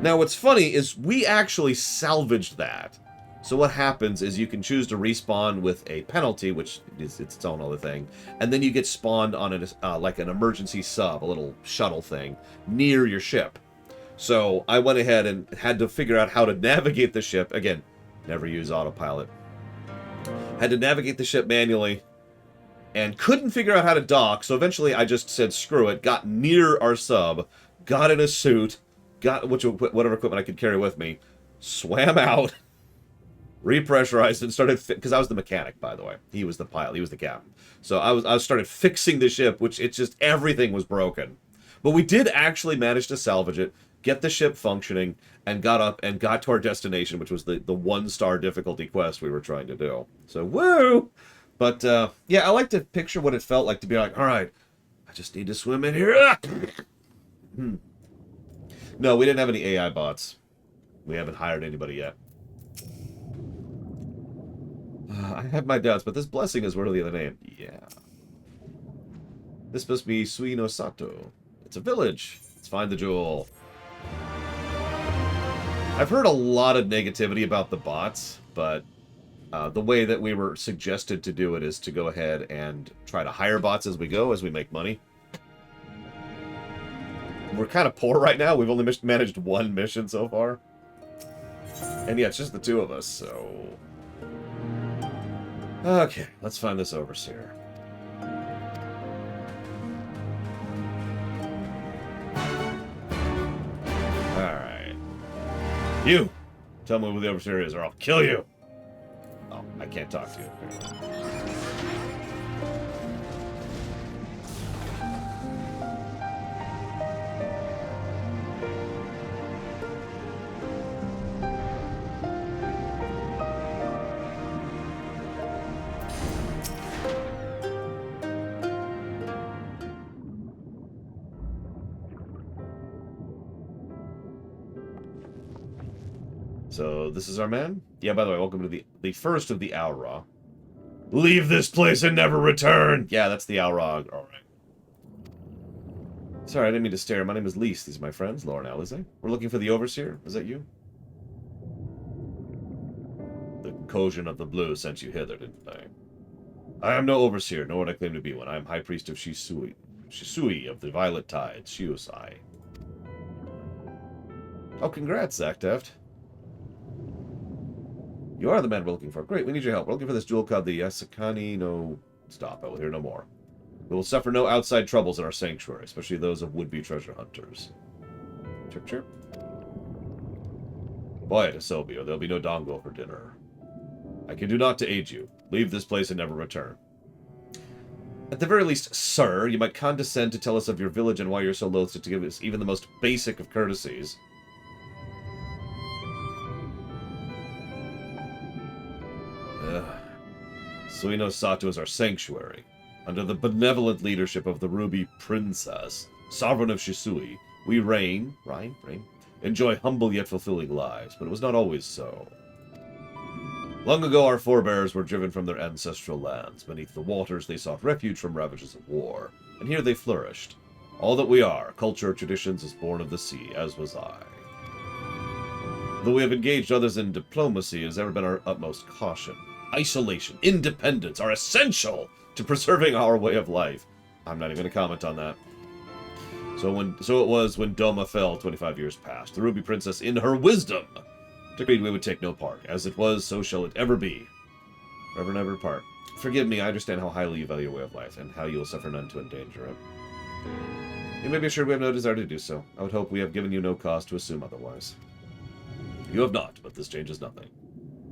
S1: Now, what's funny is we actually salvaged that. So what happens is you can choose to respawn with a penalty, which is its own other thing, and then you get spawned on like an emergency sub, a little shuttle thing, near your ship. So I went ahead and had to figure out how to navigate the ship. Again, never use autopilot. Had to navigate the ship manually, and couldn't figure out how to dock, so eventually I just said screw it, got near our sub, got in a suit, got whatever equipment I could carry with me, swam out, repressurized, and started, because I was the mechanic, by the way. He was the pilot, he was the captain. So I started fixing the ship, which it's just, everything was broken. But we did actually manage to salvage it, get the ship functioning, and got up and got to our destination, which was the 1-star difficulty quest we were trying to do. So, woo! But, yeah, I like to picture what it felt like to be like, all right, I just need to swim in here. No, we didn't have any AI bots. We haven't hired anybody yet. I have my doubts, but this blessing is worthy of the name. Yeah. This must be Sui no Sato. It's a village. Let's find the jewel. I've heard a lot of negativity about the bots, but the way that we were suggested to do it is to go ahead and try to hire bots as we go, as we make money. We're kind of poor right now. We've only managed one mission so far. And yeah, it's just the two of us, so... Okay, let's find this overseer. Alright. You! Tell me who the overseer is, or I'll kill you! Oh, I can't talk to you. So, this is our man? Yeah, by the way, welcome to the first of the Aura. Leave this place and never return! Yeah, that's the Aura. Alright. Sorry, I didn't mean to stare. My name is Lise. These are my friends, Laura and Alize. We're looking for the Overseer. Is that you? The Kojin of the Blue sent you hither, didn't they? I am no Overseer, nor would I claim to be one. I am High Priest of Shisui. Shisui of the Violet Tides, Shiosai. Oh, congrats, Zakdeft. You are the man we're looking for. Great, we need your help. We're looking for this jewel called the Yasakani no... Stop, I will hear no more. We will suffer no outside troubles in our sanctuary, especially those of would-be treasure hunters. Chirp, chirp. Quiet, Asobi, or there'll be no dongo for dinner. I can do naught to aid you. Leave this place and never return. At the very least, sir, you might condescend to tell us of your village and why you're so loath to give us even the most basic of courtesies. Sui no Sato is our sanctuary. Under the benevolent leadership of the Ruby Princess, sovereign of Shisui, we reign, enjoy humble yet fulfilling lives, but it was not always so. Long ago, our forebears were driven from their ancestral lands. Beneath the waters, they sought refuge from ravages of war, and here they flourished. All that we are, culture, traditions, is born of the sea, as was I. Though we have engaged others in diplomacy, it has ever been our utmost caution. Isolation, independence are essential to preserving our way of life. I'm not even going to comment on that. So it was when Doma fell 25 years past. The Ruby Princess, in her wisdom, decreed we would take no part. As it was, so shall it ever be. Forever and ever part. Forgive me, I understand how highly you value your way of life, and how you will suffer none to endanger it. You may be assured we have no desire to do so. I would hope we have given you no cause to assume otherwise. You have not, but this changes nothing.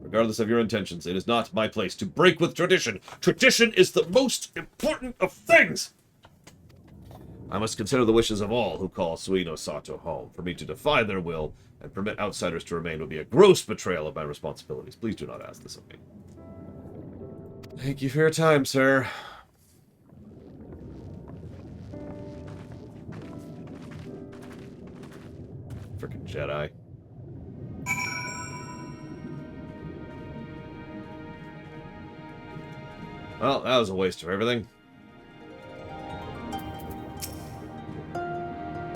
S1: Regardless of your intentions, it is not my place to break with tradition. Tradition is the most important of things! I must consider the wishes of all who call Suino Sato home. For me to defy their will and permit outsiders to remain would be a gross betrayal of my responsibilities. Please do not ask this of me. Thank you for your time, sir. Frickin' Jedi. Well, that was a waste of everything.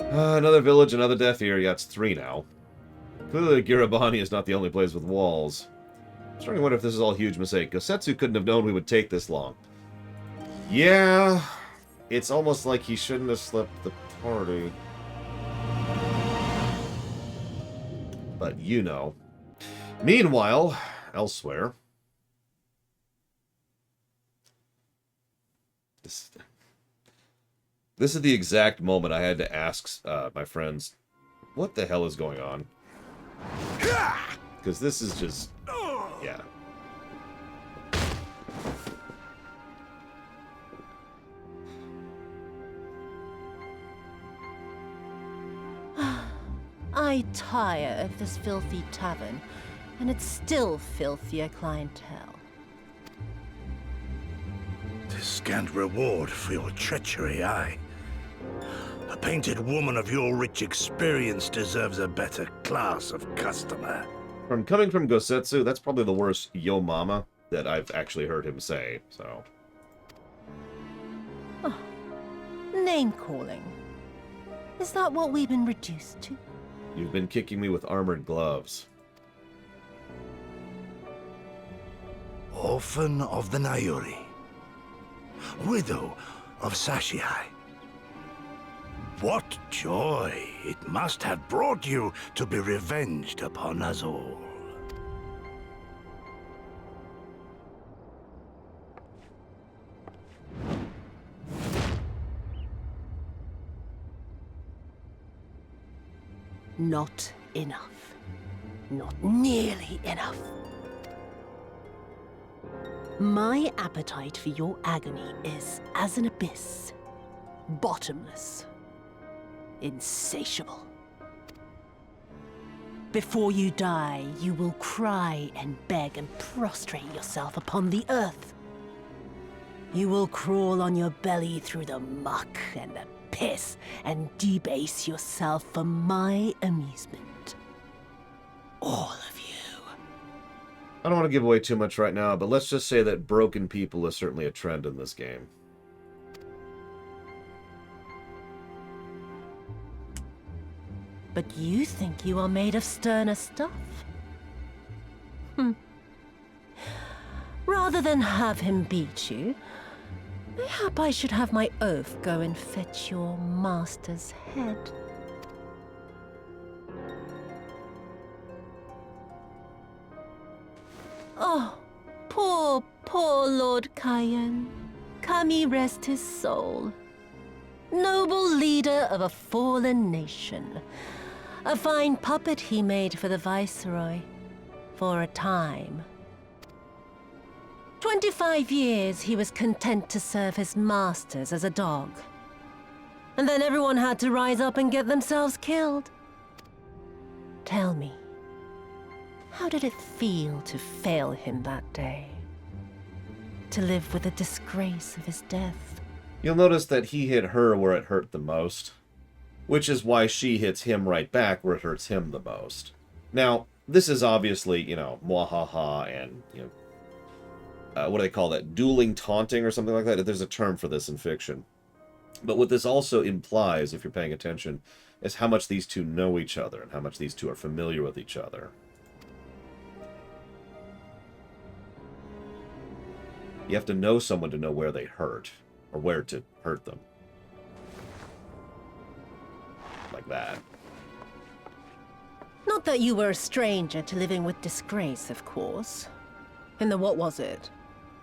S1: Another village, another death here. Yeah, it's 3 now. Clearly, Girabani is not the only place with walls. I'm starting to wonder if this is all a huge mistake. Gosetsu couldn't have known we would take this long. Yeah, it's almost like he shouldn't have slept the party. But you know. Meanwhile, elsewhere... This is the exact moment I had to ask my friends, what the hell is going on? Because this is just... yeah.
S8: I tire of this filthy tavern, and its still filthier clientele.
S9: Tis scant reward for your treachery, aye. A painted woman of your rich experience deserves a better class of customer.
S1: Coming from Gosetsu, that's probably the worst yo mama that I've actually heard him say, so...
S8: Oh. Name-calling. Is that what we've been reduced to?
S1: You've been kicking me with armored gloves.
S9: Orphan of the Nayuri. Widow of Sashihai. What joy it must have brought you to be revenged upon us all.
S8: Not enough. Not nearly enough. My appetite for your agony is as an abyss. Bottomless. Insatiable. Before you die, you will cry and beg and prostrate yourself upon the earth. You will crawl on your belly through the muck and the piss and debase yourself for my amusement. All of you.
S1: I don't want to give away too much right now, but let's just say that broken people is certainly a trend in this game.
S8: But you think you are made of sterner stuff? Rather than have him beat you, mayhap I should have my oaf go and fetch your master's head. Oh, poor Lord Cayenne. Kami rest his soul. Noble leader of a fallen nation. A fine puppet he made for the Viceroy. For a time. 25 years he was content to serve his masters as a dog. And then everyone had to rise up and get themselves killed. Tell me, how did it feel to fail him that day? To live with the disgrace of his death?
S1: You'll notice that he hit her where it hurt the most. Which is why she hits him right back where it hurts him the most. Now, this is obviously, you know, mwahaha and, you know, what do they call that? Dueling taunting or something like that? There's a term for this in fiction. But what this also implies, if you're paying attention, is how much these two know each other and how much these two are familiar with each other. You have to know someone to know where they hurt, or where to hurt them. Like that.
S8: Not that you were a stranger to living with disgrace, of course. In the what was it?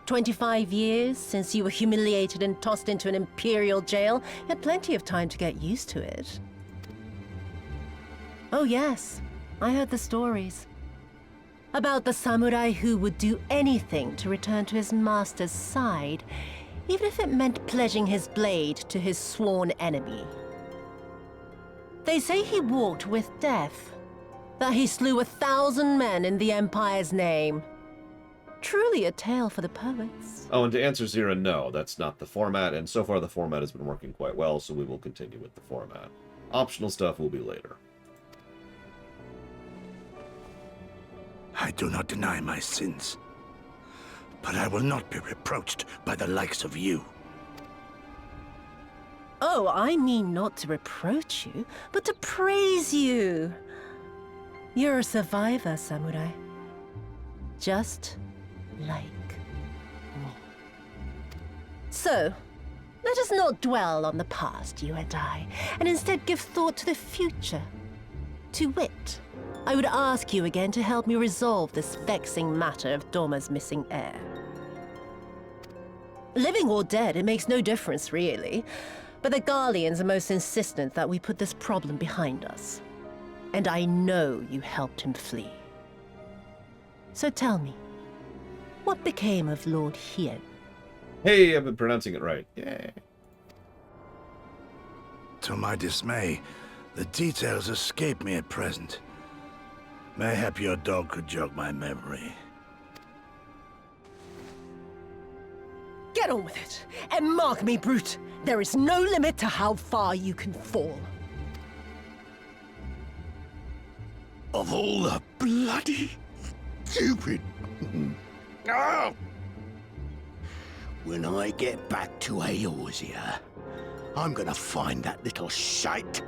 S8: 25 years since you were humiliated and tossed into an imperial jail? You had plenty of time to get used to it. Oh yes, I heard the stories. About the samurai who would do anything to return to his master's side, even if it meant pledging his blade to his sworn enemy. They say he walked with death, that he slew 1,000 men in the Empire's name. Truly a tale for the poets.
S1: Oh, and to answer Zira, no, that's not the format, and so far the format has been working quite well, so we will continue with the format. Optional stuff will be later.
S9: I do not deny my sins, but I will not be reproached by the likes of you.
S8: Oh, I mean not to reproach you, but to praise you. You're a survivor, Samurai. Just like me. So, let us not dwell on the past, you and I, and instead give thought to the future. To wit, I would ask you again to help me resolve this vexing matter of Doma's missing heir. Living or dead, it makes no difference, really. But the Garleans are most insistent that we put this problem behind us. And I know you helped him flee. So tell me, what became of Lord Hien?
S1: Hey, I've been pronouncing it right. Yay.
S9: To my dismay, the details escape me at present. Mayhap your dog could jog my memory.
S8: Get on with it, and mark me, Brute. There is no limit to how far you can fall.
S7: Of all the bloody stupid... Ah! When I get back to Eorzea, I'm gonna find that little shite,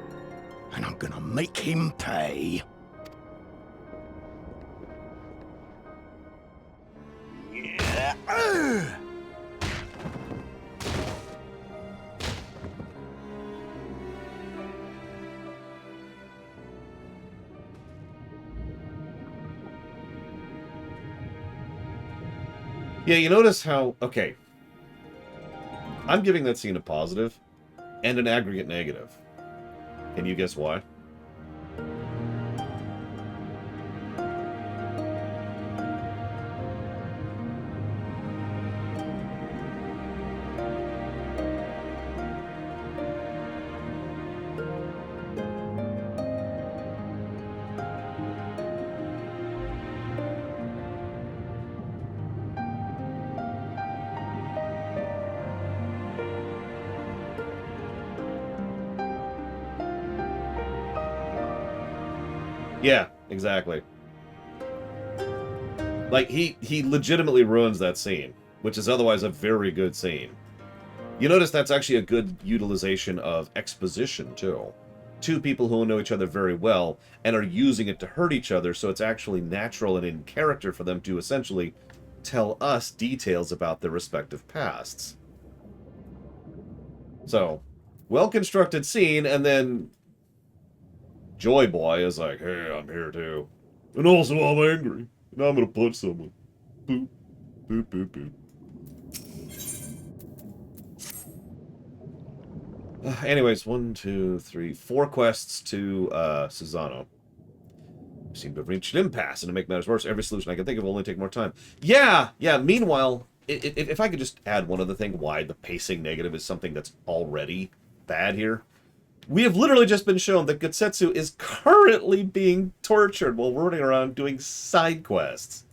S7: and I'm gonna make him pay. Yeah.
S1: Yeah, you notice how... Okay. I'm giving that scene a positive and an aggregate negative. Can you guess why? Yeah, exactly. Like, he legitimately ruins that scene, which is otherwise a very good scene. You notice that's actually a good utilization of exposition, too. Two people who know each other very well and are using it to hurt each other, so it's actually natural and in character for them to essentially tell us details about their respective pasts. So, well-constructed scene, and then Joy Boy is like, hey, I'm here too. And also I'm angry. And I'm gonna punch someone. Boop. Boop, boop, boop. Anyways, 1, 2, 3, 4 quests to Susano. Seem to have reached an impasse, and to make matters worse, every solution I can think of will only take more time. Yeah! Meanwhile, if I could just add one other thing, why the pacing negative is something that's already bad here. We have literally just been shown that Gutsetsu is currently being tortured while running around doing side quests.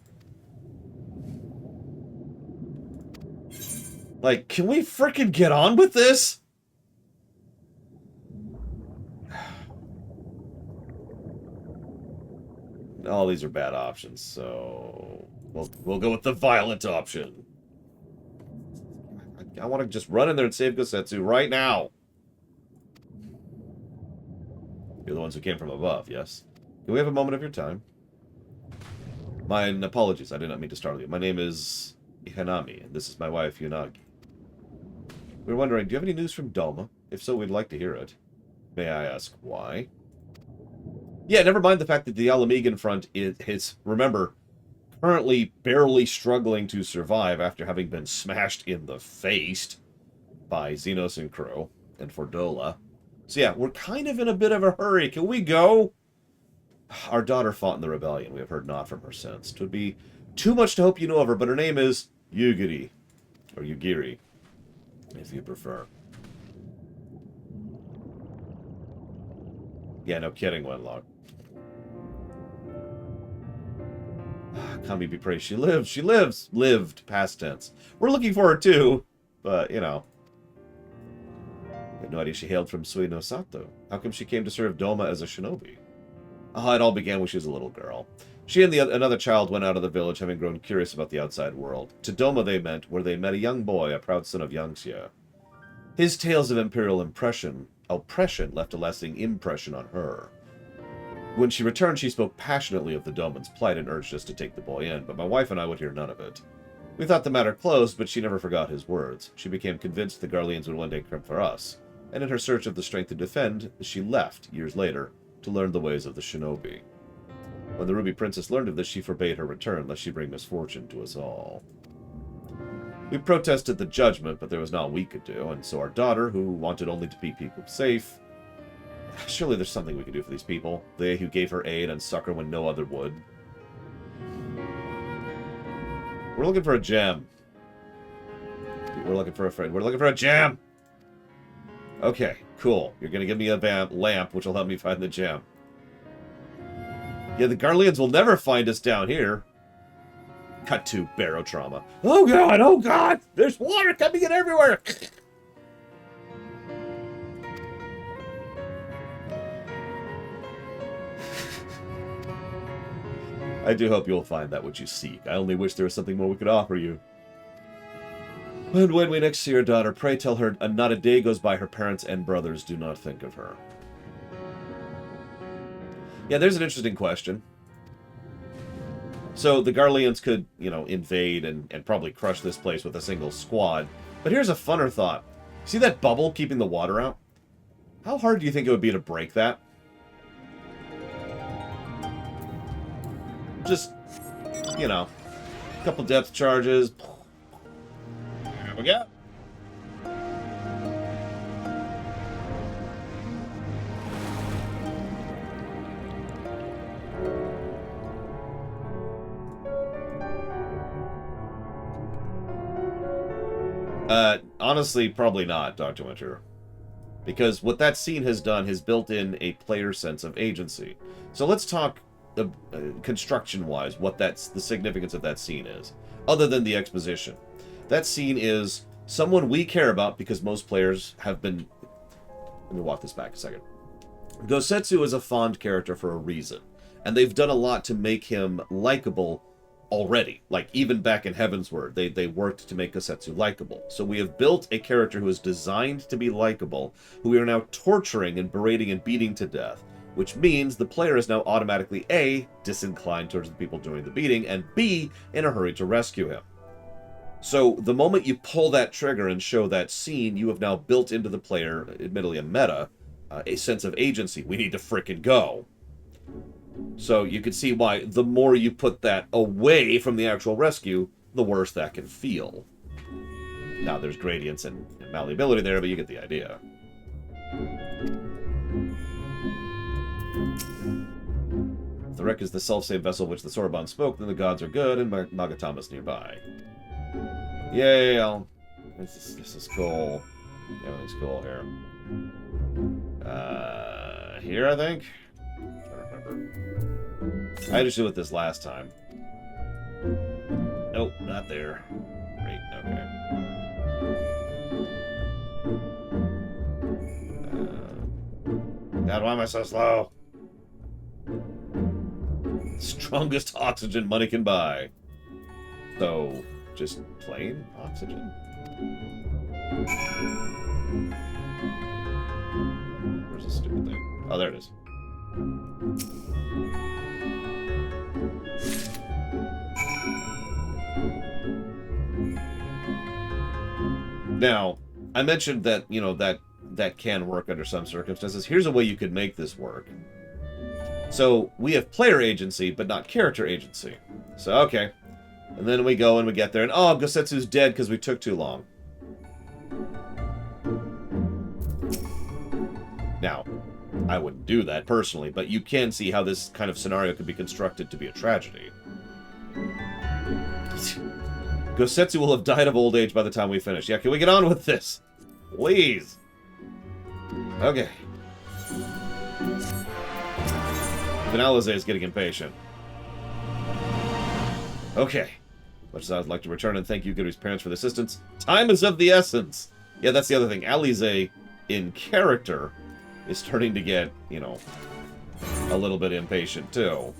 S1: Like, can we frickin' get on with this? All these are bad options, so we'll go with the violent option. I want to just run in there and save Gutsetsu right now. You're the ones who came from above, yes? Can we have a moment of your time? My apologies, I did not mean to startle you. My name is Ihanami, and this is my wife, Yunagi. We were wondering, do you have any news from Doma? If so, we'd like to hear it. May I ask why? Yeah, never mind the fact that the Alamegan front is, remember, currently barely struggling to survive after having been smashed in the face by Xenos and Crow and Fordola. So yeah, we're kind of in a bit of a hurry. Can we go? Our daughter fought in the rebellion. We have heard naught from her since. 'Twould be too much to hope you know of her, but her name is Yugiri. Or Yugiri. if you prefer. Yeah, no kidding, Wenlock. Kami be praised. She lives. She lives. Lived. Past tense. We're looking for her too, but, you know. I had no idea she hailed from Suino Sato. How come she came to serve Doma as a shinobi? Ah, it all began when she was a little girl. She and another child went out of the village, having grown curious about the outside world. To Doma they went, where they met a young boy, a proud son of Yangxia. His tales of imperial oppression left a lasting impression on her. When she returned, she spoke passionately of the Doman's plight and urged us to take the boy in, but my wife and I would hear none of it. We thought the matter closed, but she never forgot his words. She became convinced the Garleans would one day come for us, and in her search of the strength to defend, she left, years later, to learn the ways of the shinobi. When the Ruby Princess learned of this, she forbade her return, lest she bring misfortune to us all. We protested the judgment, but there was naught we could do, and so our daughter, who wanted only to keep people safe... Surely there's something we could do for these people. They who gave her aid and succor when no other would. We're looking for a gem. We're looking for a friend. We're looking for a gem! Okay, cool. You're gonna give me a lamp, which will help me find the gem. Yeah, the Garleans will never find us down here. Cut to barrow trauma. Oh god, oh god! There's water coming in everywhere! I do hope you'll find that which you seek. I only wish there was something more we could offer you. And when we next see your daughter, pray tell her not a day goes by her parents and brothers do not think of her. Yeah, there's an interesting question. So the Garleans could, you know, invade and probably crush this place with a single squad. But here's a funner thought. See that bubble keeping the water out? How hard do you think it would be to break that? Just, you know, a couple depth charges. There we go. Honestly, probably not, Dr. Winter. Because what that scene has done has built in a player sense of agency. So let's talk construction-wise, what the significance of that scene is, other than the exposition. That scene is someone we care about because most players have been... Let me walk this back a second. Gosetsu is a fond character for a reason, and they've done a lot to make him likable already. Like, even back in Heavensward, they worked to make Gosetsu likable. So we have built a character who is designed to be likable, who we are now torturing and berating and beating to death. Which means the player is now automatically A, disinclined towards the people doing the beating, and B, in a hurry to rescue him. So the moment you pull that trigger and show that scene, you have now built into the player, admittedly a meta, a sense of agency. We need to frickin' go. So you can see why the more you put that away from the actual rescue, the worse that can feel. Now there's gradients and malleability there, but you get the idea. If the wreck is the self-same vessel which the Sorbonne spoke, then the gods are good, and Magatama's nearby. Yay! This is cool. Everything's cool here. Here, I think? I'm trying to remember. I had to do with this last time. Nope, not there. Great, okay. God, why am I so slow? Strongest oxygen money can buy. So, just plain oxygen? Where's the stupid thing? Oh, there it is. Now, I mentioned that, you know, that can work under some circumstances. Here's a way you could make this work. So, we have player agency, but not character agency. So, okay. And then we go and we get there, and oh, Gosetsu's dead because we took too long. Now, I wouldn't do that personally, but you can see how this kind of scenario could be constructed to be a tragedy. Gosetsu will have died of old age by the time we finish. Yeah, can we get on with this? Please. Okay. Vanalize is getting impatient. Okay. Much as I would like to return and thank you, Goodry's parents, for the assistance, time is of the essence. Yeah, that's the other thing. Alize, in character, is starting to get, you know, a little bit impatient, too.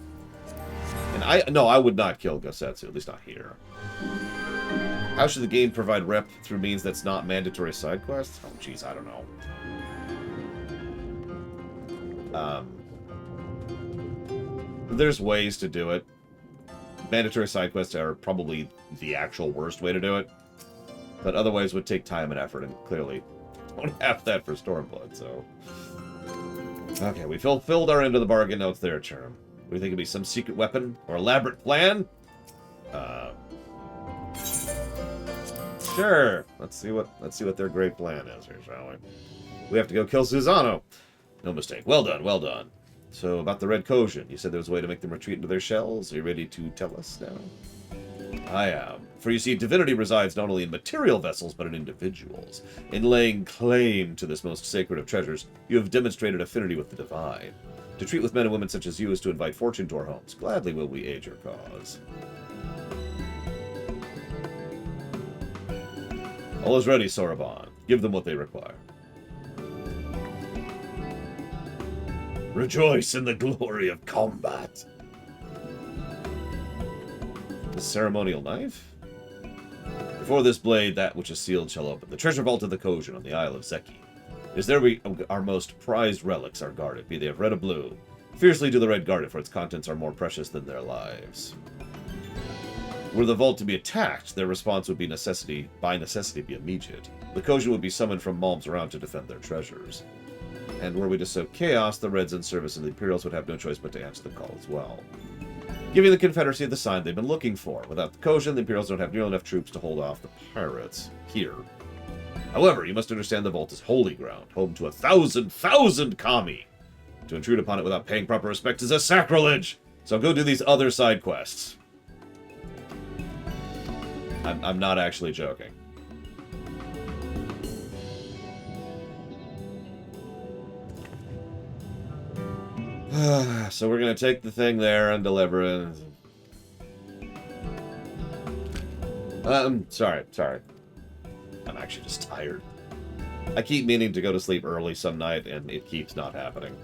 S1: And I would not kill Gosetsu, at least not here. How should the game provide rep through means that's not mandatory side quests? Oh, jeez, I don't know. There's ways to do it. Mandatory side quests are probably the actual worst way to do it. But other ways would take time and effort, and clearly don't have that for Stormblood, so... Okay, we fulfilled our end of the bargain. Now it's their turn. What do you think it'd be? Some secret weapon? Or elaborate plan? Sure. Let's see what their great plan is here, shall we? We have to go kill Susano. No mistake. Well done, well done. So, about the Red Kojin, you said there was a way to make them retreat into their shells. Are you ready to tell us now? I am. For you see, divinity resides not only in material vessels, but in individuals. In laying claim to this most sacred of treasures, you have demonstrated affinity with the divine. To treat with men and women such as you is to invite fortune to our homes. Gladly will we aid your cause. All is ready, Soroban. Give them what they require. Rejoice in the glory of combat. The ceremonial knife? Before this blade, that which is sealed shall open. The treasure vault of the Kojin on the Isle of Zeki. It is there our most prized relics are guarded, be they of red or blue. Fiercely do the red guard it, for its contents are more precious than their lives. Were the vault to be attacked, their response would be by necessity be immediate. The Kojin would be summoned from malms around to defend their treasures. And were we to sow chaos, the Reds in service of the Imperials would have no choice but to answer the call as well. Giving the Confederacy the sign they've been looking for. Without the Kojin, the Imperials don't have nearly enough troops to hold off the pirates here. However, you must understand the vault is holy ground, home to 1,000 kami. To intrude upon it without paying proper respect is a sacrilege! So go do these other side quests. I'm not actually joking. So we're going to take the thing there and deliver it. Sorry. I'm actually just tired. I keep meaning to go to sleep early some night, and it keeps not happening.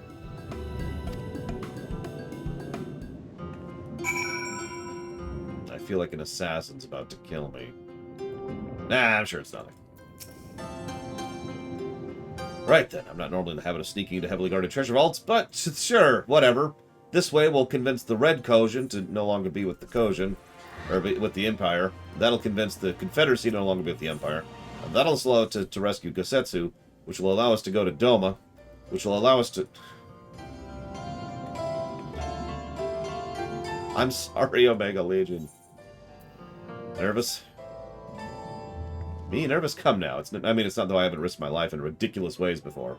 S1: I feel like an assassin's about to kill me. Nah, I'm sure it's nothing. Right then, I'm not normally in the habit of sneaking into heavily guarded treasure vaults, but sure, whatever. This way we'll convince the Red Kojin to no longer be with the Kojin, or with the Empire. That'll convince the Confederacy to no longer be with the Empire. And that'll allow us to rescue Gosetsu, which will allow us to go to Doma, which will allow us to... I'm sorry, Omega Legion. Nervous? Me? Nervous? Come now. It's not that I haven't risked my life in ridiculous ways before.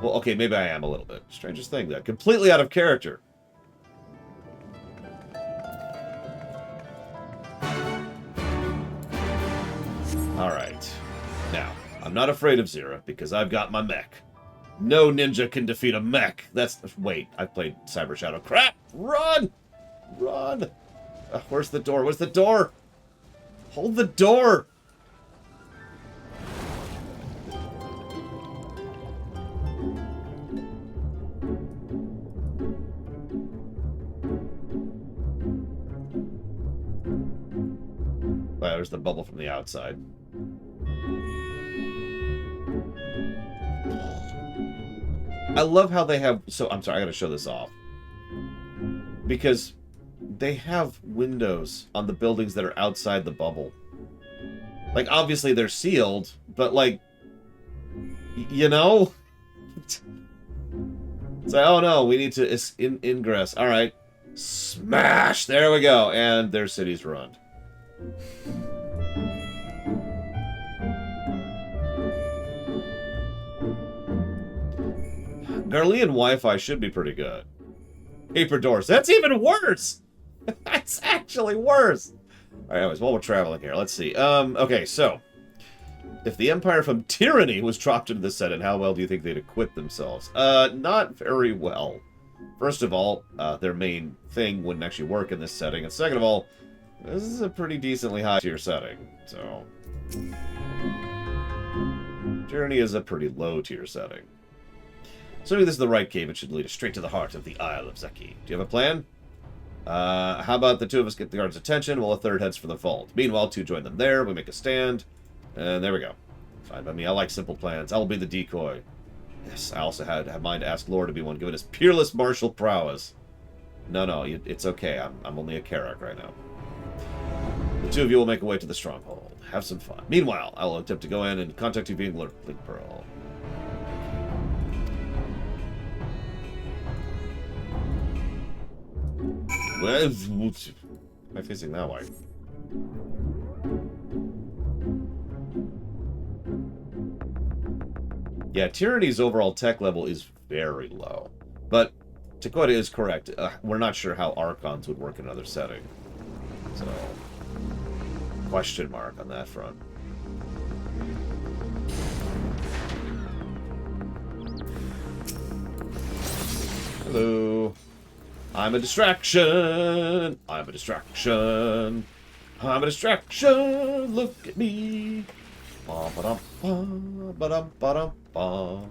S1: Well, okay, maybe I am a little bit. Strangest thing, that completely out of character. Alright. Now, I'm not afraid of Zira, because I've got my mech. No ninja can defeat a mech. Wait, I've played Cyber Shadow. Crap! Run! Run! Where's the door? Where's the door? Hold the door! There's the bubble from the outside. I love how they have... So, I'm sorry, I gotta show this off. Because they have windows on the buildings that are outside the bubble. Like, obviously they're sealed, but like... You know? It's like, oh no, we need to ingress. Alright. Smash! There we go. And their city's ruined. Garlean Wi-Fi should be pretty good. Paper doors. That's even worse! That's actually worse! Alright, anyways, while we're traveling here, let's see. Okay, so. If the Empire from Tyranny was dropped into the setting, how well do you think they'd acquit themselves? Not very well. First of all, their main thing wouldn't actually work in this setting. And second of all, this is a pretty decently high tier setting, so... Tyranny is a pretty low tier setting. Assuming this is the right cave, it should lead us straight to the heart of the Isle of Zeki. Do you have a plan? How about the two of us get the guards' attention while a third heads for the vault? Meanwhile, two join them there, we make a stand, and there we go. Fine by me, I like simple plans. I will be the decoy. Yes, I also have mind to ask Lore to be one, given his peerless martial prowess. No, it's okay. I'm only a Carrack right now. The two of you will make a way to the stronghold. Have some fun. Meanwhile, I will attempt to go in and contact you via Link Pearl. Where am I facing that way? Yeah, Tyranny's overall tech level is very low. But Dakota is correct. We're not sure how Archons would work in another setting. So, question mark on that front. Hello. I'm a distraction. I'm a distraction. I'm a distraction. Look at me. Ba-ba-dum-ba, ba-dum-ba-dum-ba.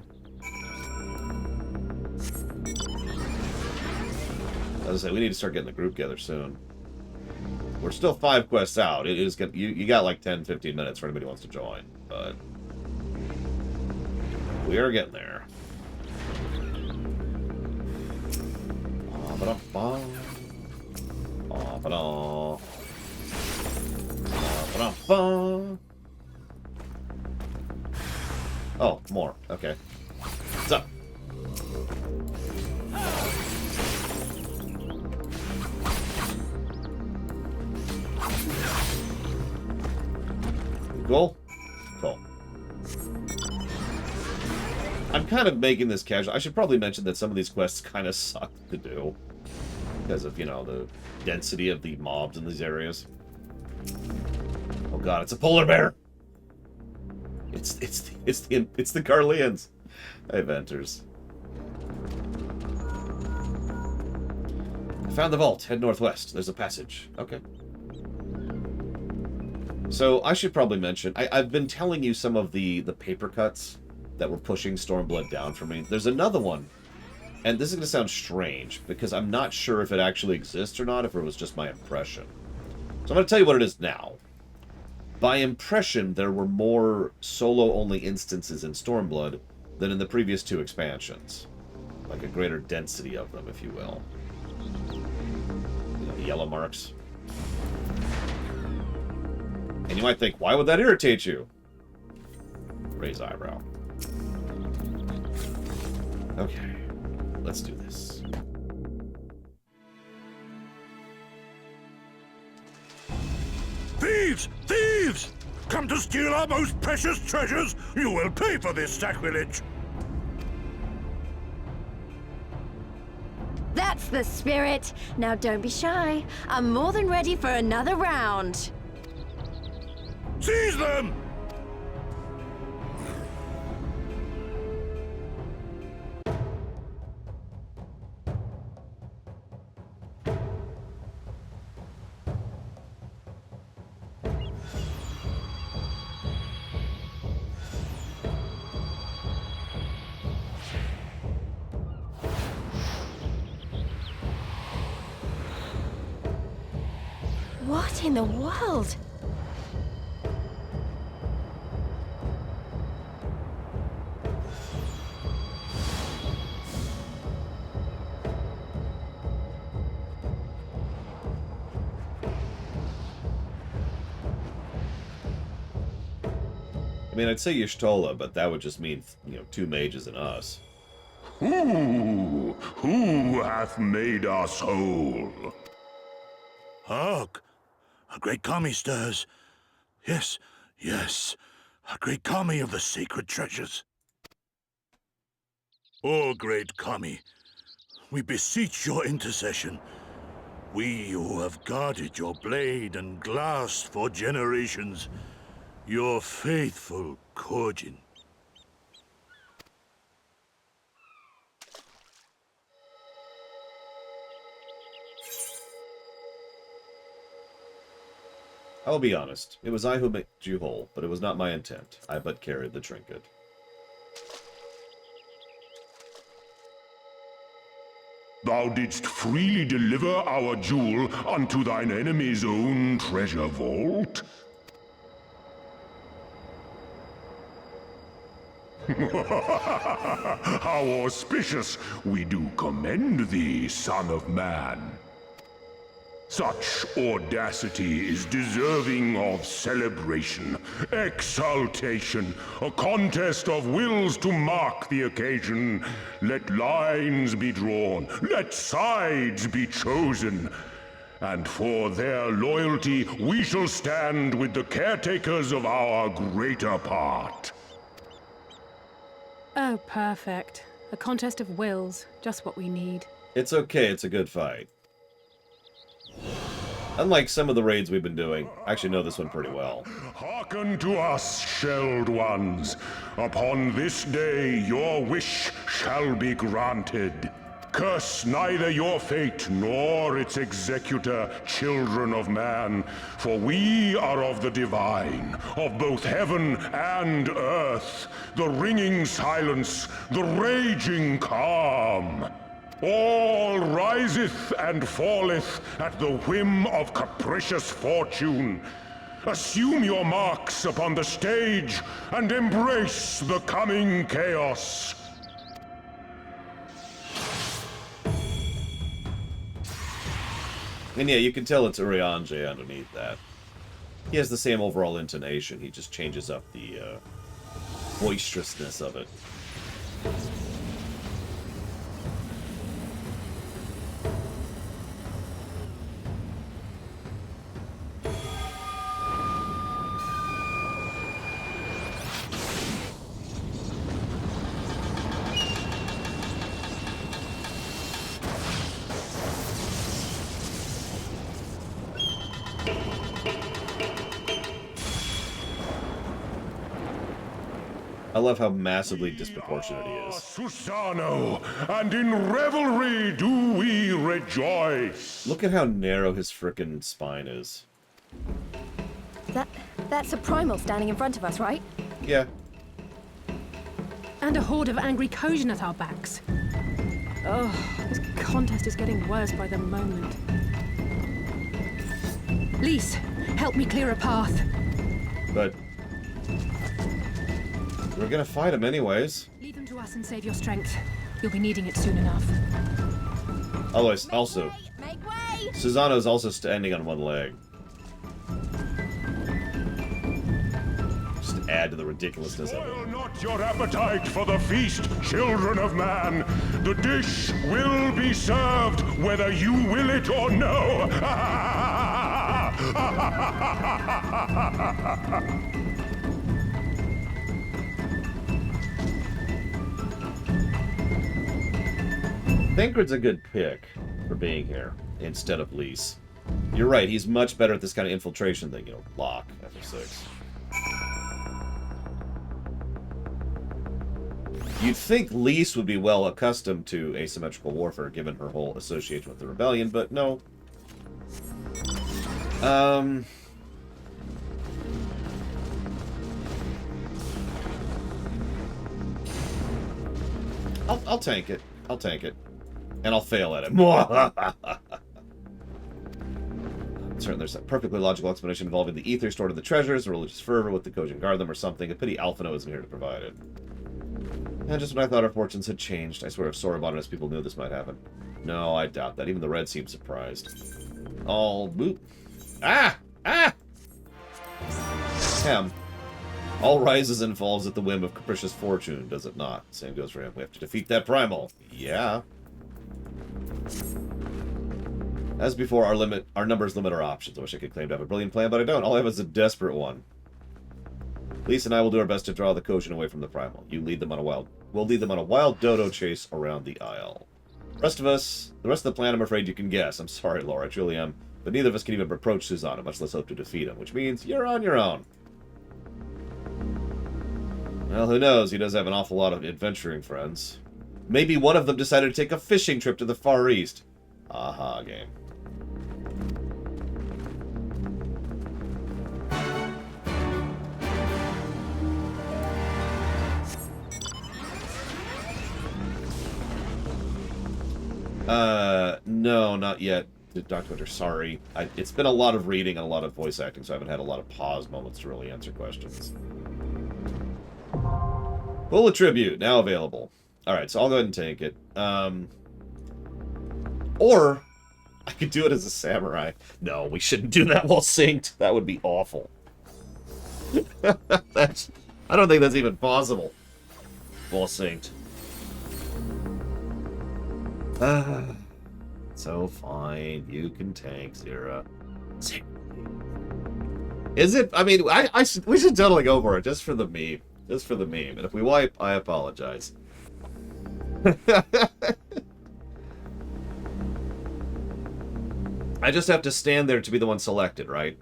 S1: As I say, we need to start getting the group together soon. We're still 5 quests out. It is gonna, you got like 10-15 minutes for anybody who wants to join, but we are getting there. Ba-ba-dum-ba. Ba-ba-dum. Ba-ba-dum-ba. Oh, more. Okay. What's up? Cool? Cool. I'm kind of making this casual. I should probably mention that some of these quests kind of suck to do. Because of, you know, the density of the mobs in these areas. Oh god, it's a polar bear! It's the Garleans. Hey, Venters. I found the vault. Head northwest. There's a passage. Okay. So, I should probably mention, I've been telling you some of the paper cuts that were pushing Stormblood down for me. There's another one, and this is going to sound strange, because I'm not sure if it actually exists or not, if it was just my impression. So I'm going to tell you what it is now. By impression, there were more solo-only instances in Stormblood than in the previous 2 expansions. Like a greater density of them, if you will. You know, the yellow marks. And you might think, why would that irritate you? Raise eyebrow. Okay, let's do this.
S9: Thieves! Thieves! Come to steal our most precious treasures? You will pay for this sacrilege!
S5: That's the spirit. Now don't be shy. I'm more than ready for another round.
S9: Seize them!
S5: What in the world?
S1: I mean, I'd say Y'shtola, but that would just mean, you know, 2 mages and us.
S6: Who hath made us whole?
S9: Hark! A great kami stirs. Yes, yes. A great kami of the sacred treasures. O great kami, we beseech your intercession. We who have guarded your blade and glass for generations, your faithful Korjin.
S1: I'll be honest. It was I who made you whole, but it was not my intent. I but carried the trinket.
S6: Thou didst freely deliver our jewel unto thine enemy's own treasure vault? How auspicious! We do commend thee, son of man. Such audacity is deserving of celebration, exaltation, a contest of wills to mark the occasion. Let lines be drawn, let sides be chosen, and for their loyalty we shall stand with the caretakers of our greater part.
S3: Oh, perfect. A contest of wills. Just what we need.
S1: It's okay, it's a good fight. Unlike some of the raids we've been doing, I actually know this one pretty well.
S6: Hearken to us, shelled ones. Upon this day your wish shall be granted. Curse neither your fate nor its executor, children of man, for we are of the divine, of both heaven and earth, the ringing silence, the raging calm. All riseth and falleth at the whim of capricious fortune. Assume your marks upon the stage and embrace the coming chaos.
S1: And yeah, you can tell it's Urianger underneath that. He has the same overall intonation, he just changes up the boisterousness of it. I love how massively disproportionate he is.
S6: Susano, and in revelry do we rejoice.
S1: Look at how narrow his frickin' spine is.
S5: That's a primal standing in front of us, right?
S1: Yeah.
S3: And a horde of angry Kojin at our backs. Oh, this contest is getting worse by the moment. Lise, help me clear a path.
S1: But we're gonna fight him anyways.
S3: Leave them to us and save your strength. You'll be needing it soon enough.
S1: Otherwise, also,
S5: Make way!
S1: Susano's also standing on one leg. Just add to the ridiculousness of
S6: Spoil
S1: it.
S6: not your appetite for the feast, children of man. The dish will be served whether you will it or no.
S1: Thancred's a good pick for being here instead of Lise. You're right, he's much better at this kind of infiltration thing, you know, lock after 6. You'd think Lise would be well accustomed to asymmetrical warfare given her whole association with the rebellion, but no. I'll tank it. I'll tank it. And I'll fail at it. Certainly there's a perfectly logical explanation involving the ether stored in the treasures, religious fervor with the Kojin guard them or something. A pity Alphino isn't here to provide it. And just when I thought our fortunes had changed, I swear if Soraban and his people knew this might happen. No, I doubt that. Even the Red seemed surprised. All boop. Ah! Ah! Ham. All rises and falls at the whim of capricious fortune, does it not? Same goes for him. We have to defeat that primal. Yeah. As before, our numbers limit our options. I wish I could claim to have a brilliant plan, but I don't. All I have is a desperate one. Lise and I will do our best to draw the Kojin away from the primal. We'll lead them on a wild dodo chase around the isle. The rest of the plan, I'm afraid you can guess. I'm sorry, Laura, I truly am. But neither of us can even approach Susanna, much less hope to defeat him, which means you're on your own. Well, who knows? He does have an awful lot of adventuring friends. Maybe one of them decided to take a fishing trip to the Far East. Aha, game. No, not yet, Dr. Winter, sorry. It's been a lot of reading and a lot of voice acting, so I haven't had a lot of pause moments to really answer questions. Bullet Tribute, now available. Alright, so I'll go ahead and take it. Or, I could do it as a samurai. No, we shouldn't do that while synced. That would be awful. I don't think that's even possible. While synced. So fine, you can tank Zira. Is it? I mean, we should totally go for it, just for the meme. Just for the meme. And if we wipe, I apologize. I just have to stand there to be the one selected, right?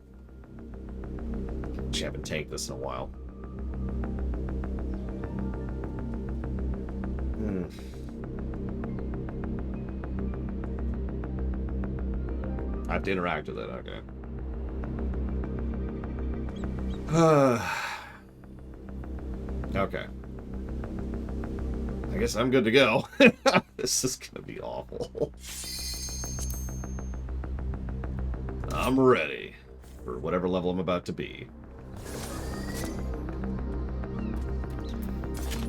S1: Actually, I haven't tanked this in a while. I have to interact with it, okay. Okay. I guess I'm good to go. This is gonna be awful. I'm ready for whatever level I'm about to be.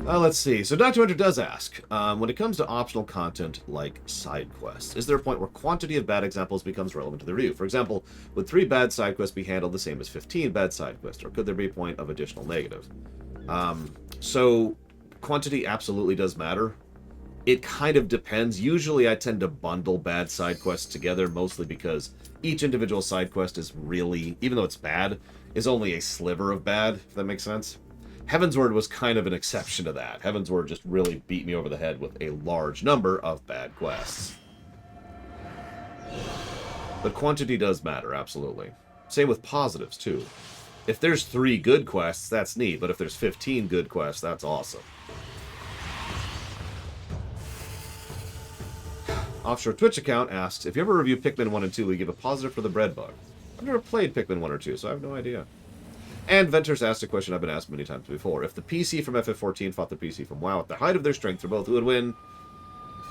S1: Let's see. So Dr. Winter does ask, when it comes to optional content like side quests, is there a point where quantity of bad examples becomes relevant to the review? For example, would 3 bad side quests be handled the same as 15 bad side quests, or could there be a point of additional negative? So quantity absolutely does matter. It kind of depends. Usually I tend to bundle bad side quests together, mostly because each individual side quest is really, even though it's bad, is only a sliver of bad, if that makes sense. Heavensward was kind of an exception to that. Heavensward just really beat me over the head with a large number of bad quests. But quantity does matter, absolutely. Same with positives, too. If there's 3 good quests, that's neat, but if there's 15 good quests, that's awesome. Offshore Twitch account asks, if you ever review Pikmin 1 and 2, will you give a positive for the bread bug? I've never played Pikmin 1 or 2, so I have no idea. And Venters asked a question I've been asked many times before. If the PC from FF14 fought the PC from WoW at the height of their strength for both, who would win?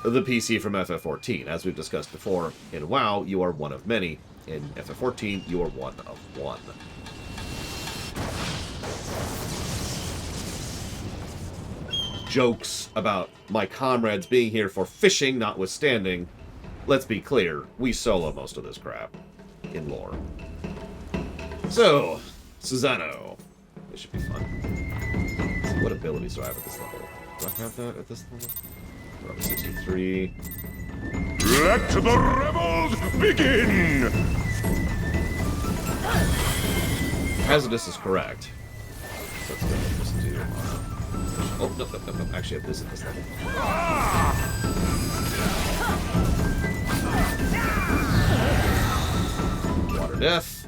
S1: The PC from FF14. As we've discussed before, in WoW, you are one of many. In FF14, you are one of one. Jokes about my comrades being here for fishing notwithstanding, let's be clear, we solo most of this crap in lore. So, Susano. This should be fun. So what abilities do I have at this level? Do I have that at this level? We're up to 63.
S6: Let the rebels begin!
S1: Hazardous is correct. So let's go just do... oh, no. Actually, I have this at this level. Water Death.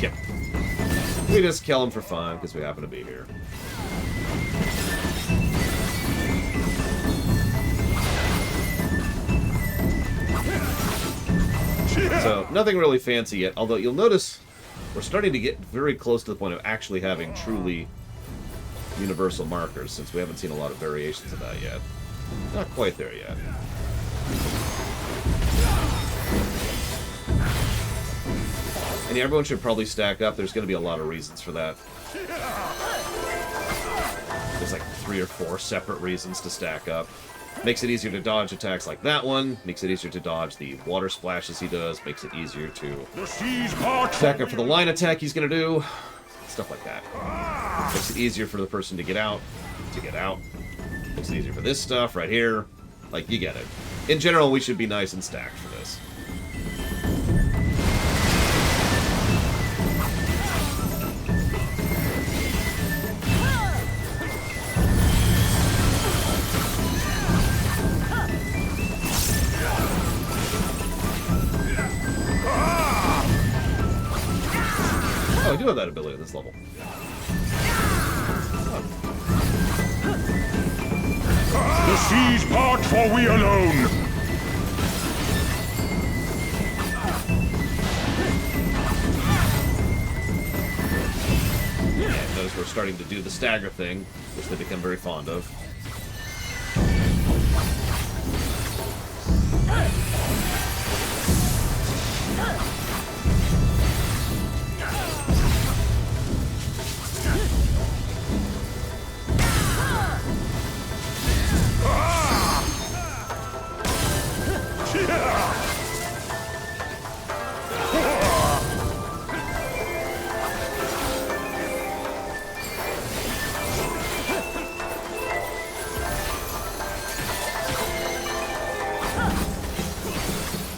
S1: Yep. We just kill him for fun, because we happen to be here. So, nothing really fancy yet, although you'll notice we're starting to get very close to the point of actually having truly universal markers, since we haven't seen a lot of variations of that yet. Not quite there yet. And yeah, everyone should probably stack up. There's going to be a lot of reasons for that. There's like 3 or 4 separate reasons to stack up. Makes it easier to dodge attacks like that one. Makes it easier to dodge the water splashes he does. Makes it easier to stack up for the line attack he's going to do. Stuff like that. Makes it easier for the person to get out. Makes it easier for this stuff right here. Like, you get it. In general, we should be nice and stacked for this. Oh, I do have that ability at this level.
S6: The seas part, for we alone.
S1: Yeah, notice we're starting to do the stagger thing, which they become very fond of.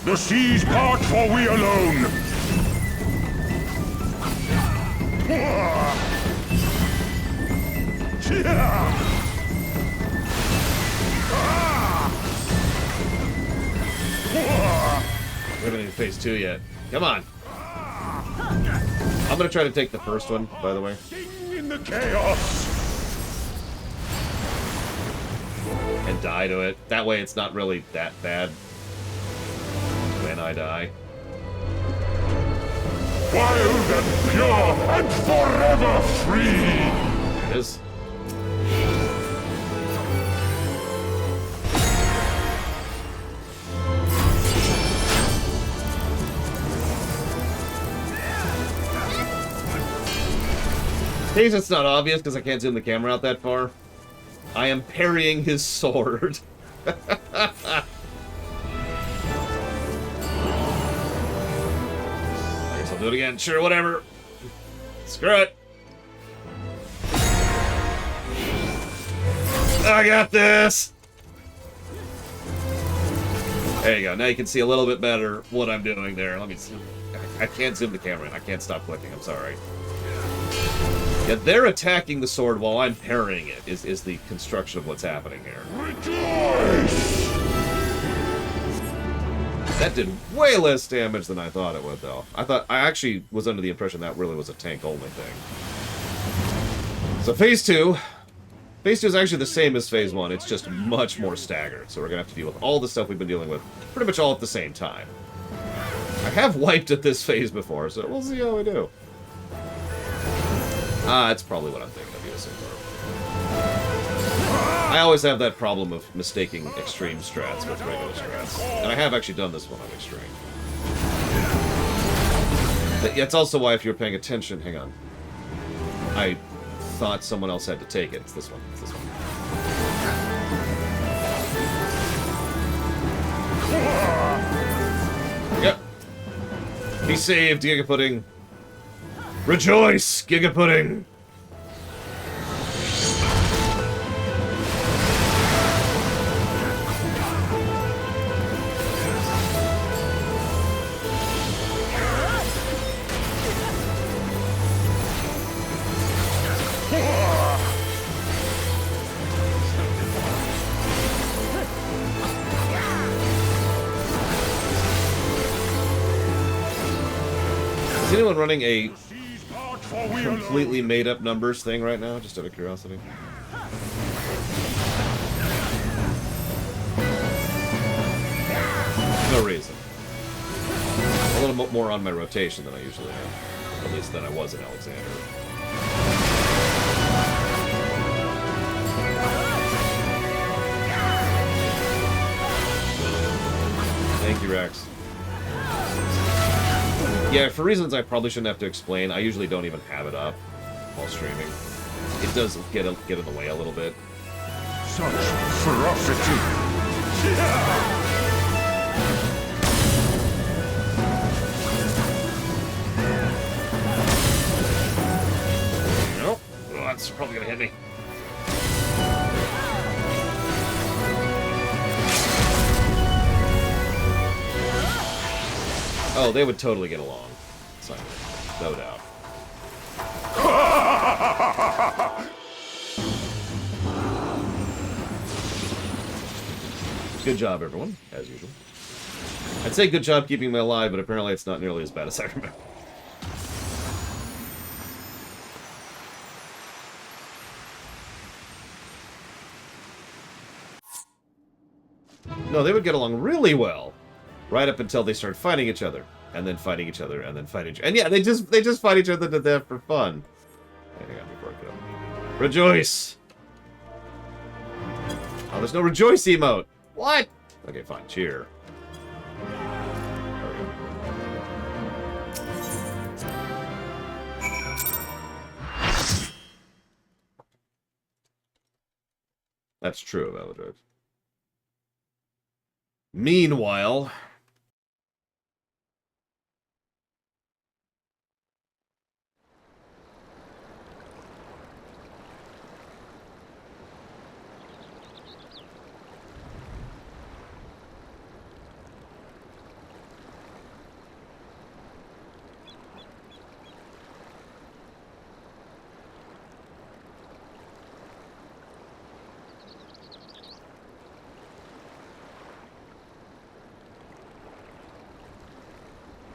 S6: The seas part, for we alone.
S1: We haven't even phase 2 yet. Come on. I'm gonna try to take the first one, by the way.
S6: In the chaos.
S1: And die to it. That way it's not really that bad when I die.
S6: Wild and pure and forever free.
S1: There it is. In case it's not obvious because I can't zoom the camera out that far, I am parrying his sword. I guess I'll do it again. Sure, whatever. Screw it. I got this. There you go. Now you can see a little bit better what I'm doing there. Let me see. I can't zoom the camera in. I can't stop clicking. I'm sorry. Yeah, they're attacking the sword while I'm parrying it, is the construction of what's happening here.
S6: Rejoice!
S1: That did way less damage than I thought it would, though. I actually was under the impression that really was a tank-only thing. So phase 2. Phase 2 is actually the same as phase 1. It's just much more staggered. So we're going to have to deal with all the stuff we've been dealing with pretty much all at the same time. I have wiped at this phase before, so we'll see how we do. That's probably what I'm thinking of using. I always have that problem of mistaking extreme strats with regular strats. And I have actually done this one on extreme. But yeah, it's also why, if you're paying attention, hang on. I thought someone else had to take it. It's this one. It's this one. Yep. He saved Giga Pudding. Rejoice, Giga Pudding! Is anyone running a completely made-up numbers thing right now, just out of curiosity? No reason. A little bit more on my rotation than I usually have. At least than I was in Alexander. Thank you, Rex. Yeah, for reasons I probably shouldn't have to explain, I usually don't even have it up while streaming. It does get in the way a little bit.
S6: Such ferocity!
S1: Nope. Oh, that's probably gonna hit me. Oh, they would totally get along. Simon. No doubt. Good job, everyone, as usual. I'd say good job keeping me alive, but apparently it's not nearly as bad as I remember. No, they would get along really well, right up until they started fighting each other, and then fighting each other, and then fighting each other. And yeah, they just fight each other to death for fun. Hang on before I go. Rejoice! Oh, there's no rejoice emote. What? Okay, fine. Cheer. There we go. That's true of Eldred. Meanwhile...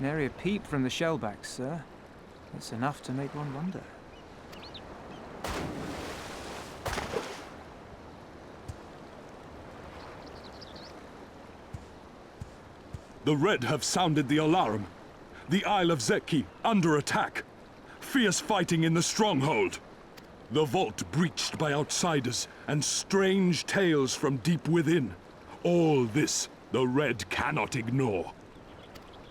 S2: Nary a peep from the shellbacks, sir. It's enough to make one wonder.
S6: The Red have sounded the alarm. The Isle of Zeki under attack. Fierce fighting in the stronghold. The vault breached by outsiders and strange tales from deep within. All this the Red cannot ignore.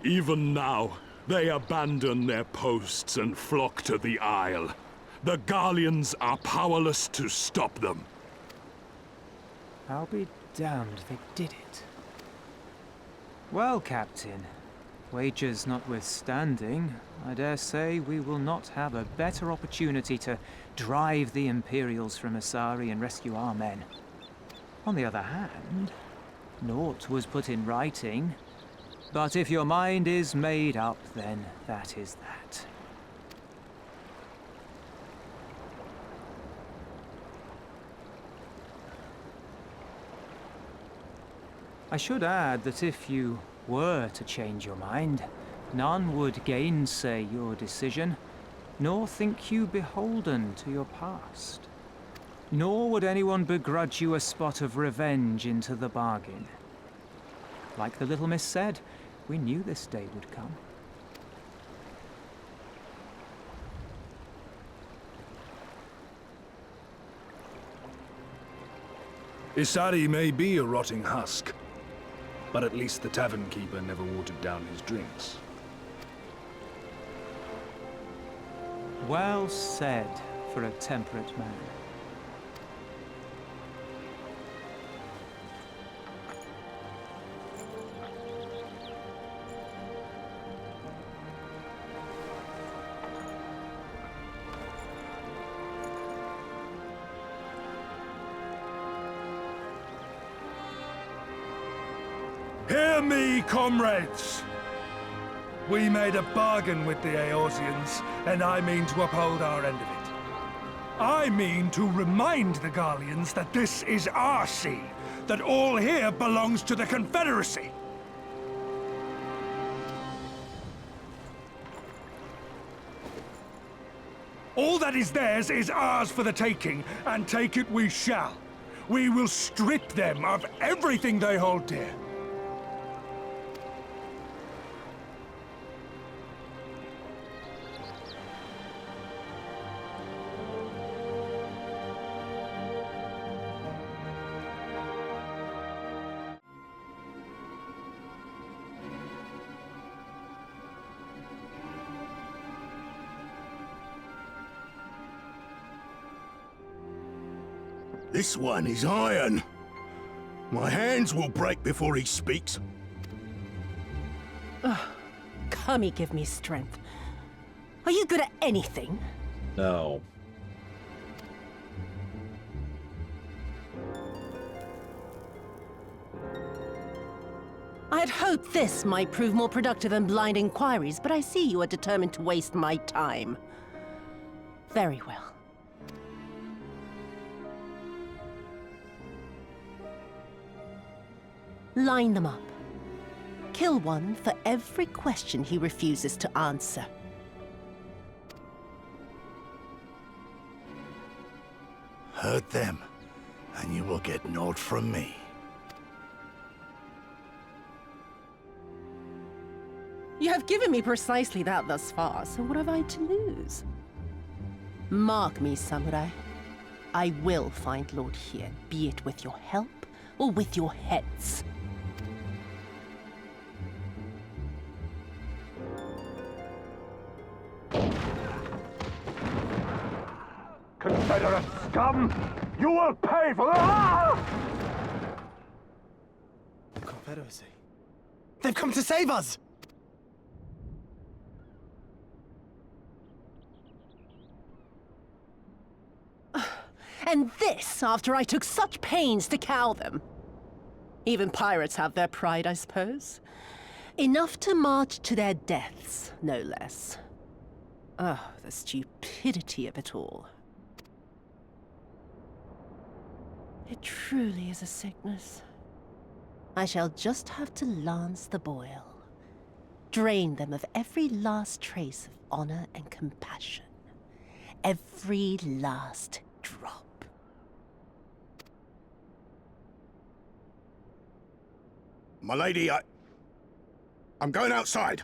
S6: Even now, they abandon their posts and flock to the Isle. The Garleans are powerless to stop them.
S2: I'll be damned they did it. Well, Captain, wagers notwithstanding, I dare say we will not have a better opportunity to drive the Imperials from Asari and rescue our men. On the other hand, naught was put in writing. But if your mind is made up, then that is that. I should add that if you were to change your mind, none would gainsay your decision, nor think you beholden to your past. Nor would anyone begrudge you a spot of revenge into the bargain. Like the little miss said, we knew this day would come.
S4: Isari may be a rotting husk, but at least the tavern keeper never watered down his drinks.
S2: Well said for a temperate man.
S4: Hear me, comrades! We made a bargain with the Eorzeans, and I mean to uphold our end of it. I mean to remind the Garleans that this is our sea, that all here belongs to the Confederacy. All that is theirs is ours for the taking, and take it we shall. We will strip them of everything they hold dear.
S7: This one is iron. My hands will break before he speaks.
S8: Come, give me strength. Are you good at anything?
S1: No.
S8: I had hoped this might prove more productive than blind inquiries, but I see you are determined to waste my time. Very well. Line them up. Kill one for every question he refuses to answer.
S9: Hurt them, and you will get naught from me.
S8: You have given me precisely that thus far, so what have I to lose? Mark me, samurai. I will find Lord Hien, be it with your help or with your heads.
S6: Confederate scum! You will pay for that!
S10: The Confederacy. They've come to save us!
S8: And this after I took such pains to cow them. Even pirates have their pride, I suppose. Enough to march to their deaths, no less. Oh, the stupidity of it all. It truly is a sickness. I shall just have to lance the boil. Drain them of every last trace of honor and compassion. Every last drop.
S7: My lady, I'm going outside.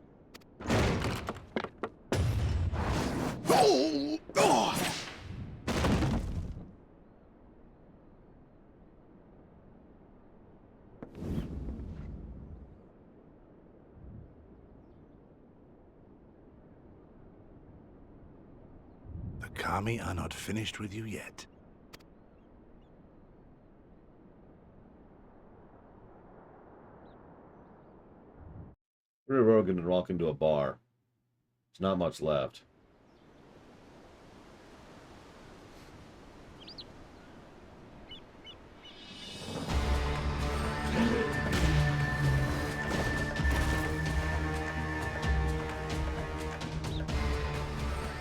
S7: Oh! Oh!
S9: The Kami are not finished with you yet.
S1: We're going to walk into a bar. There's not much left.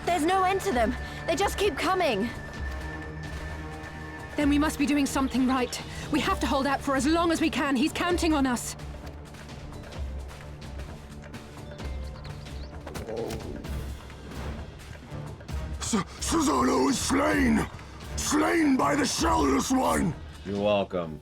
S5: There's no end to them. They just keep coming.
S3: Then we must be doing something right. We have to hold out for as long as we can. He's counting on us.
S7: Susanoo is slain! Slain by the Shellless One!
S1: You're welcome.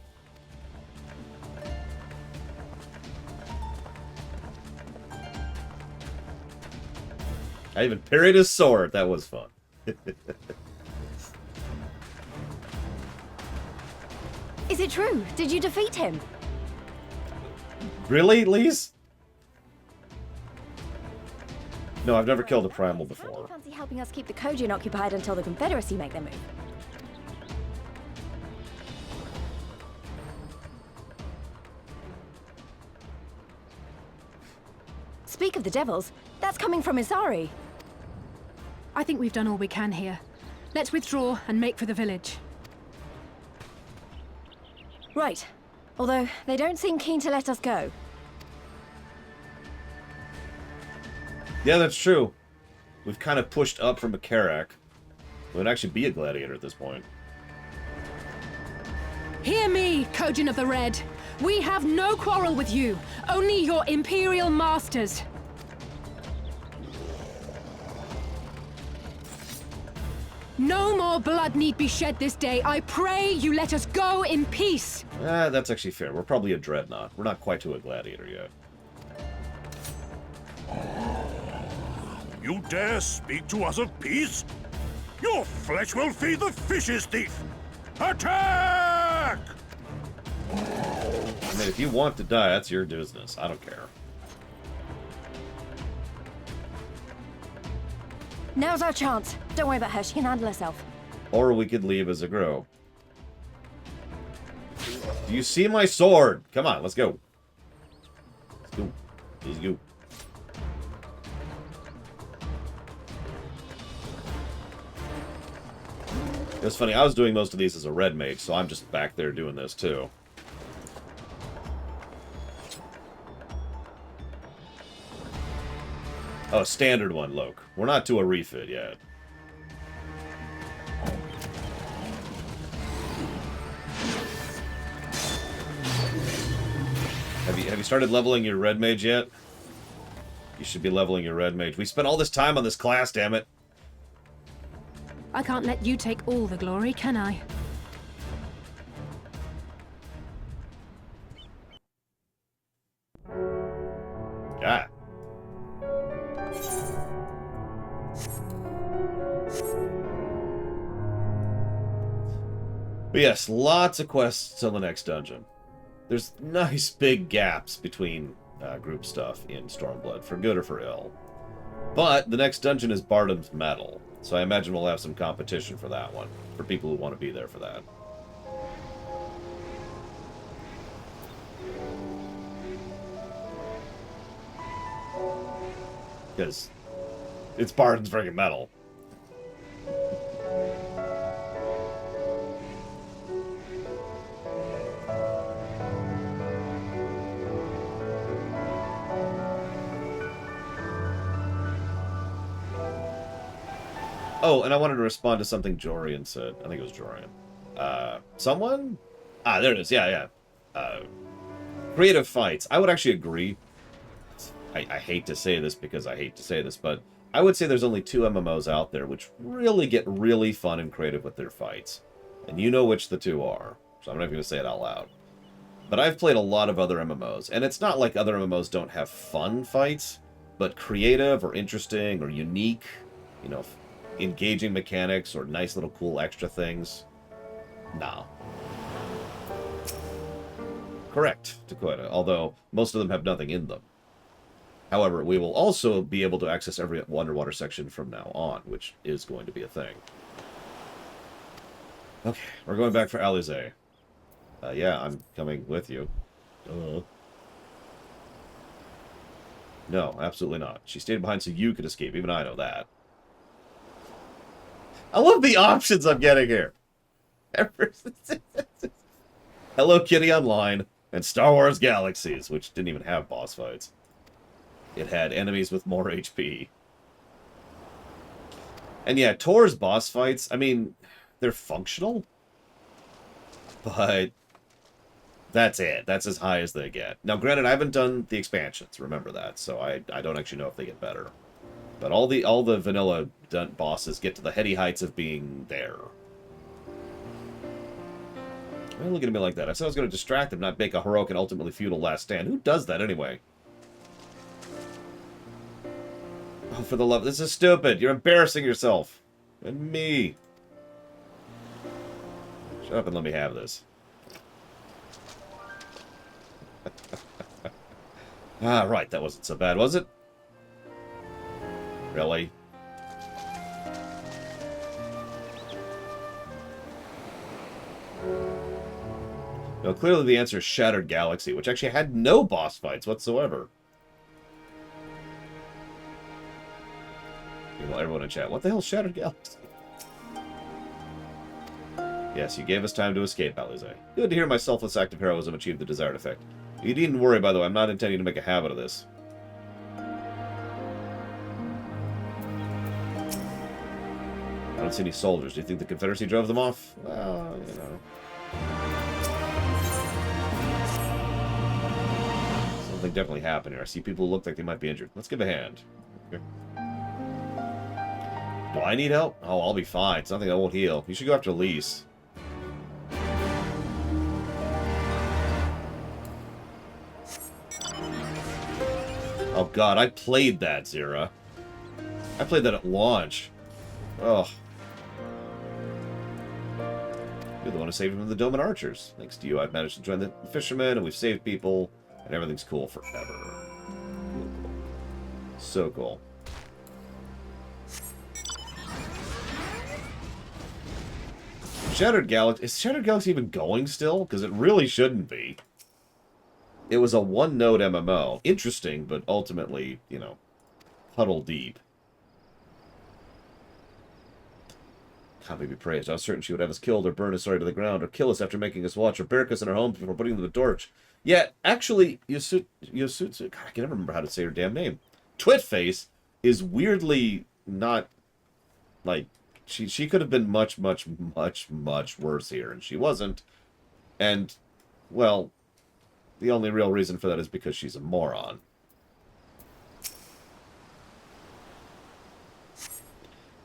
S1: I even parried his sword. That was fun.
S5: Is it true? Did you defeat him?
S1: Really, Lise? No, I've never killed a primal before.
S5: Fancy helping us keep the Kojin occupied until the Confederacy make their move. Speak of the devils, that's coming from Isari.
S3: I think we've done all we can here. Let's withdraw and make for the village.
S5: Right. Although, they don't seem keen to let us go.
S1: Yeah, that's true. We've kind of pushed up from a Karak. We would actually be a gladiator at this point.
S3: Hear me, Kojin of the Red. We have no quarrel with you. Only your Imperial masters. No more blood need be shed this day. I pray you let us go in peace.
S1: That's actually fair. We're probably a dreadnought. We're not quite to a gladiator yet.
S6: You dare speak to us of peace? Your flesh will feed the fishes, thief! Attack!
S1: I mean, if you want to die, that's your business. I don't care.
S5: Now's our chance. Don't worry about her, she can handle herself.
S1: Or we could leave as a grow. Do you see my sword? Come on, let's go. Let's go. Let's go. It's funny, I was doing most of these as a red mage, so I'm just back there doing this too. Oh, standard one, Loke. We're not to a refit yet. Have you started leveling your red mage yet? You should be leveling your red mage. We spent all this time on this class, damn it.
S3: I can't let you take all the glory, can I?
S1: Ah. But yes, lots of quests till the next dungeon. There's nice big gaps between group stuff in Stormblood, for good or for ill. But the next dungeon is Bardam's Metal, so I imagine we'll have some competition for that one, for people who want to be there for that. Because it's Bardam's freaking Metal. Oh, and I wanted to respond to something Jorian said. I think it was Jorian. Someone? Ah, there it is. Yeah. Creative fights. I would actually agree. I hate to say this because I hate to say this, but I would say there's only 2 MMOs out there which really get really fun and creative with their fights. And you know which the 2 are, so I'm not going to say it out loud. But I've played a lot of other MMOs, and it's not like other MMOs don't have fun fights, but creative or interesting or unique, you know, engaging mechanics or nice little cool extra things. Nah. Correct, Dakota, although most of them have nothing in them. However, we will also be able to access every underwater section from now on, which is going to be a thing. Okay, we're going back for Alize. Yeah, I'm coming with you. No, absolutely not. She stayed behind so you could escape. Even I know that. I love the options I'm getting here. Hello Kitty Online and Star Wars Galaxies, which didn't even have boss fights. It had enemies with more HP. And yeah, Tor's boss fights, I mean, they're functional. But that's it. That's as high as they get. Now, granted, I haven't done the expansions. Remember that. So I don't actually know if they get better. But all the vanilla bosses get to the heady heights of being there. Why are you looking at me like that? I said I was going to distract them, not make a heroic and ultimately futile last stand. Who does that anyway? Oh, for the love... This is stupid. You're embarrassing yourself. And me. Shut up and let me have this. Ah, right. That wasn't so bad, was it? Really? No, clearly the answer is Shattered Galaxy, which actually had no boss fights whatsoever. Well, everyone in chat, what the hell is Shattered Galaxy? Yes, you gave us time to escape, Alize. Good to hear my selfless act of heroism achieved the desired effect. You needn't worry, by the way, I'm not intending to make a habit of this. I don't see any soldiers. Do you think the Confederacy drove them off? Well, you know. Something definitely happened here. I see people who look like they might be injured. Let's give a hand. Okay. Do I need help? Oh, I'll be fine. It's nothing that won't heal. You should go after Lise. Oh god, I played that, Zira. I played that at launch. Ugh. You're the one who saved him from the Doman Archers. Thanks to you, I've managed to join the fishermen, and we've saved people, and everything's cool forever. So cool. Shattered Galaxy... Is Shattered Galaxy even going still? Because it really shouldn't be. It was a one-node MMO. Interesting, but ultimately, you know, puddle deep. Can't be praised. I was certain she would have us killed or burn us sorry to the ground or kill us after making us watch or barrack us in our homes before putting them to the torch. Yeah, actually, Yasutsu... God, I can never remember how to say her damn name. Twitface is weirdly not, like... She could have been much, much, much, much worse here, and she wasn't. And, well, the only real reason for that is because she's a moron.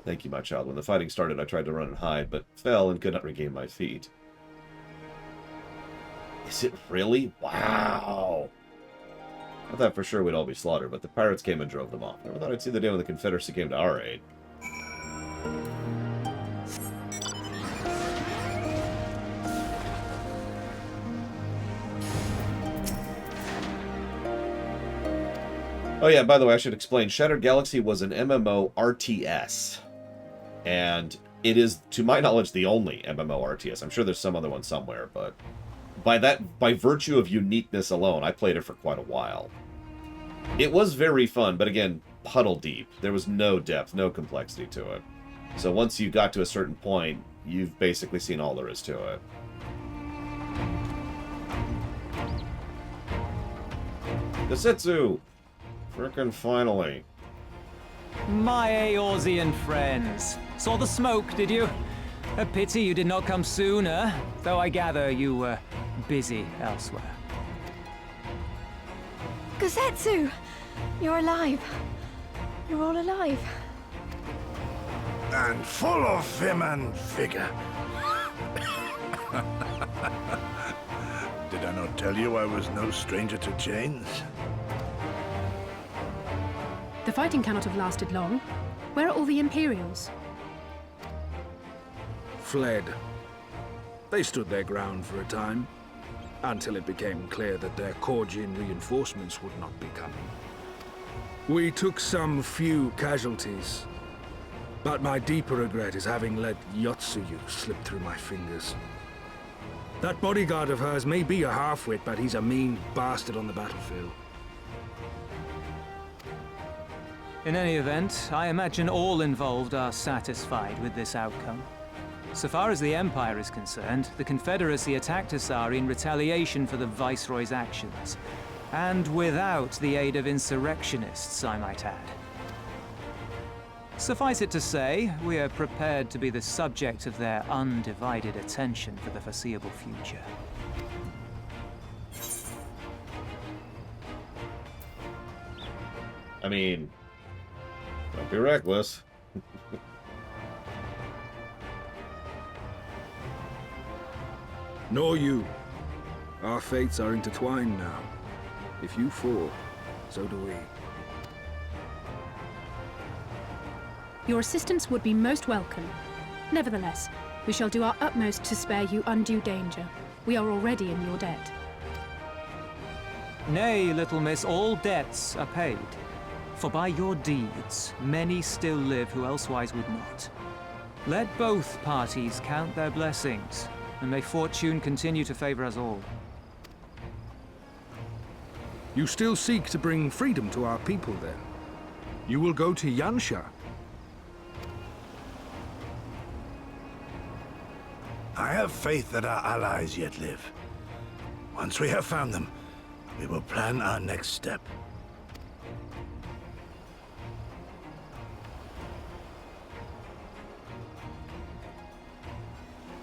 S1: Thank you, my child. When the fighting started, I tried to run and hide, but fell and could not regain my feet. Is it really? Wow! I thought for sure we'd all be slaughtered, but the pirates came and drove them off. Never thought I'd see the day when the Confederacy came to our aid. Oh yeah, by the way, I should explain. Shattered Galaxy was an MMO RTS. And it is, to my knowledge, the only MMO RTS. I'm sure there's some other one somewhere, but by virtue of uniqueness alone, I played it for quite a while. It was very fun, but again, puddle deep. There was no depth, no complexity to it. So once you got to a certain point, you've basically seen all there is to it. Desetsu! Frickin' finally.
S2: My Eorzean friends. Saw the smoke, did you? A pity you did not come sooner, though I gather you were busy elsewhere.
S5: Gosetsu! You're alive. You're all alive.
S9: And full of vim and vigor. Did I not tell you I was no stranger to chains?
S3: The fighting cannot have lasted long. Where are all the Imperials?
S4: Fled. They stood their ground for a time, until it became clear that their Korgian reinforcements would not be coming. We took some few casualties, but my deeper regret is having let Yotsuyu slip through my fingers. That bodyguard of hers may be a half-wit, but he's a mean bastard on the battlefield.
S2: In any event, I imagine all involved are satisfied with this outcome. So far as the Empire is concerned, the Confederacy attacked Asari in retaliation for the Viceroy's actions. And without the aid of insurrectionists, I might add. Suffice it to say, we are prepared to be the subject of their undivided attention for the foreseeable future.
S1: I mean, don't be reckless.
S4: Nor you. Our fates are intertwined now. If you fall, so do we.
S3: Your assistance would be most welcome. Nevertheless, we shall do our utmost to spare you undue danger. We are already in your debt.
S2: Nay, little miss, all debts are paid. For by your deeds, many still live who elsewise would not. Let both parties count their blessings, and may fortune continue to favor us all.
S4: You still seek to bring freedom to our people, then? You will go to Yansha.
S9: I have faith that our allies yet live. Once we have found them, we will plan our next step.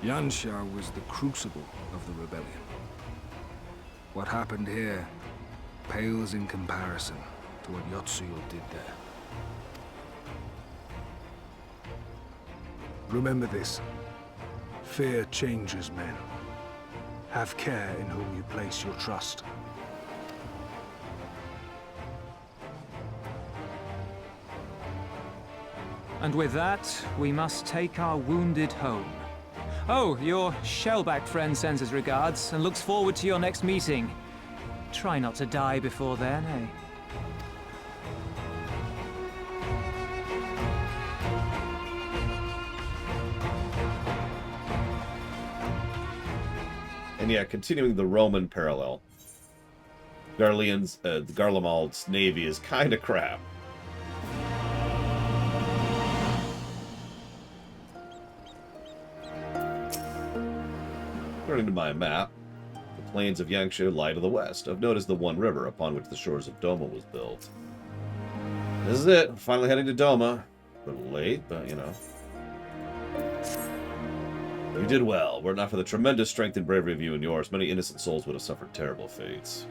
S4: Yansha was the crucible of the rebellion. What happened here pales in comparison to what Yotsuyu did there. Remember this. Fear changes men. Have care in whom you place your trust.
S2: And with that, we must take our wounded home. Oh, your Shellback friend sends his regards and looks forward to your next meeting. Try not to die before then, eh?
S1: And yeah, continuing the Roman parallel. The Garlemald's navy is kind of crap. According to my map, the plains of Yangshu lie to the west. Of note is the One River, upon which the shores of Doma was built. This is it. We're finally heading to Doma. A little late, but you know. You did well. Were it not for the tremendous strength and bravery of you and yours, many innocent souls would have suffered terrible fates.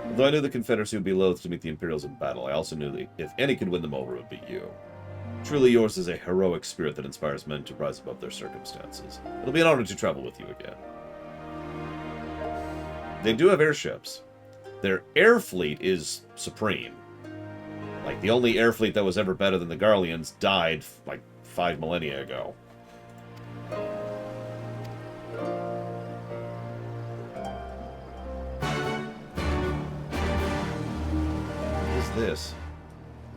S1: Although I knew the Confederacy would be loath to meet the Imperials in battle, I also knew that if any could win them over, it would be you. Truly yours is a heroic spirit that inspires men to rise above their circumstances. It'll be an honor to travel with you again. They do have airships. Their air fleet is supreme. Like, the only air fleet that was ever better than the Garleans died, like, 5 millennia ago. this.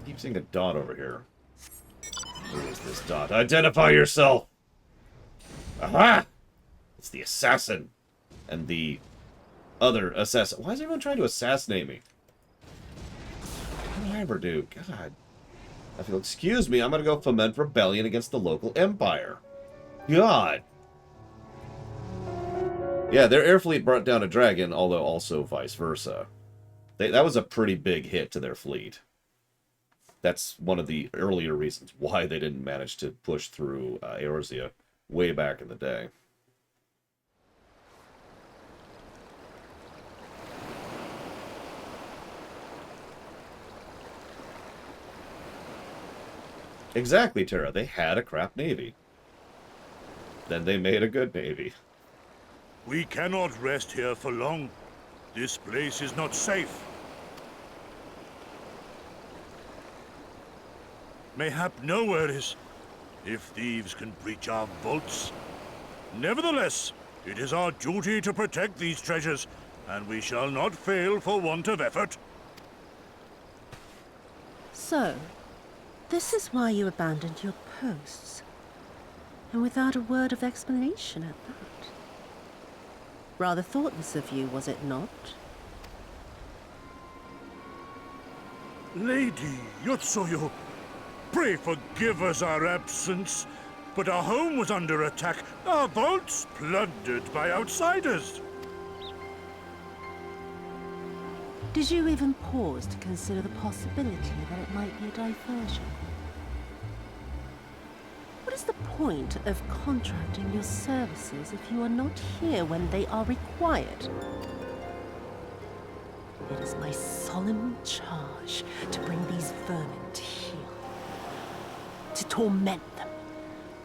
S1: I keep seeing a dot over here. Who is this dot? Identify yourself! Aha! It's the assassin. And the other assassin. Why is everyone trying to assassinate me? What did I ever do? God. I feel, excuse me, I'm gonna go foment rebellion against the local empire. God. Yeah, their air fleet brought down a dragon, although also vice versa. That was a pretty big hit to their fleet. That's one of the earlier reasons why they didn't manage to push through Eorzea way back in the day. Exactly, Terra. They had a crap navy. Then they made a good navy.
S9: We cannot rest here for long. This place is not safe. Mayhap nowhere is, if thieves can breach our vaults. Nevertheless, it is our duty to protect these treasures, and we shall not fail for want of effort.
S8: So, this is why you abandoned your posts. And without a word of explanation at that. Rather thoughtless of you, was it not?
S9: Lady Yotsuyo, pray forgive us our absence, but our home was under attack, our vaults plundered by outsiders.
S8: Did you even pause to consider the possibility that it might be a diversion? What is the point of contracting your services if you are not here when they are required? It is my solemn charge to bring these vermin to heel, to torment them,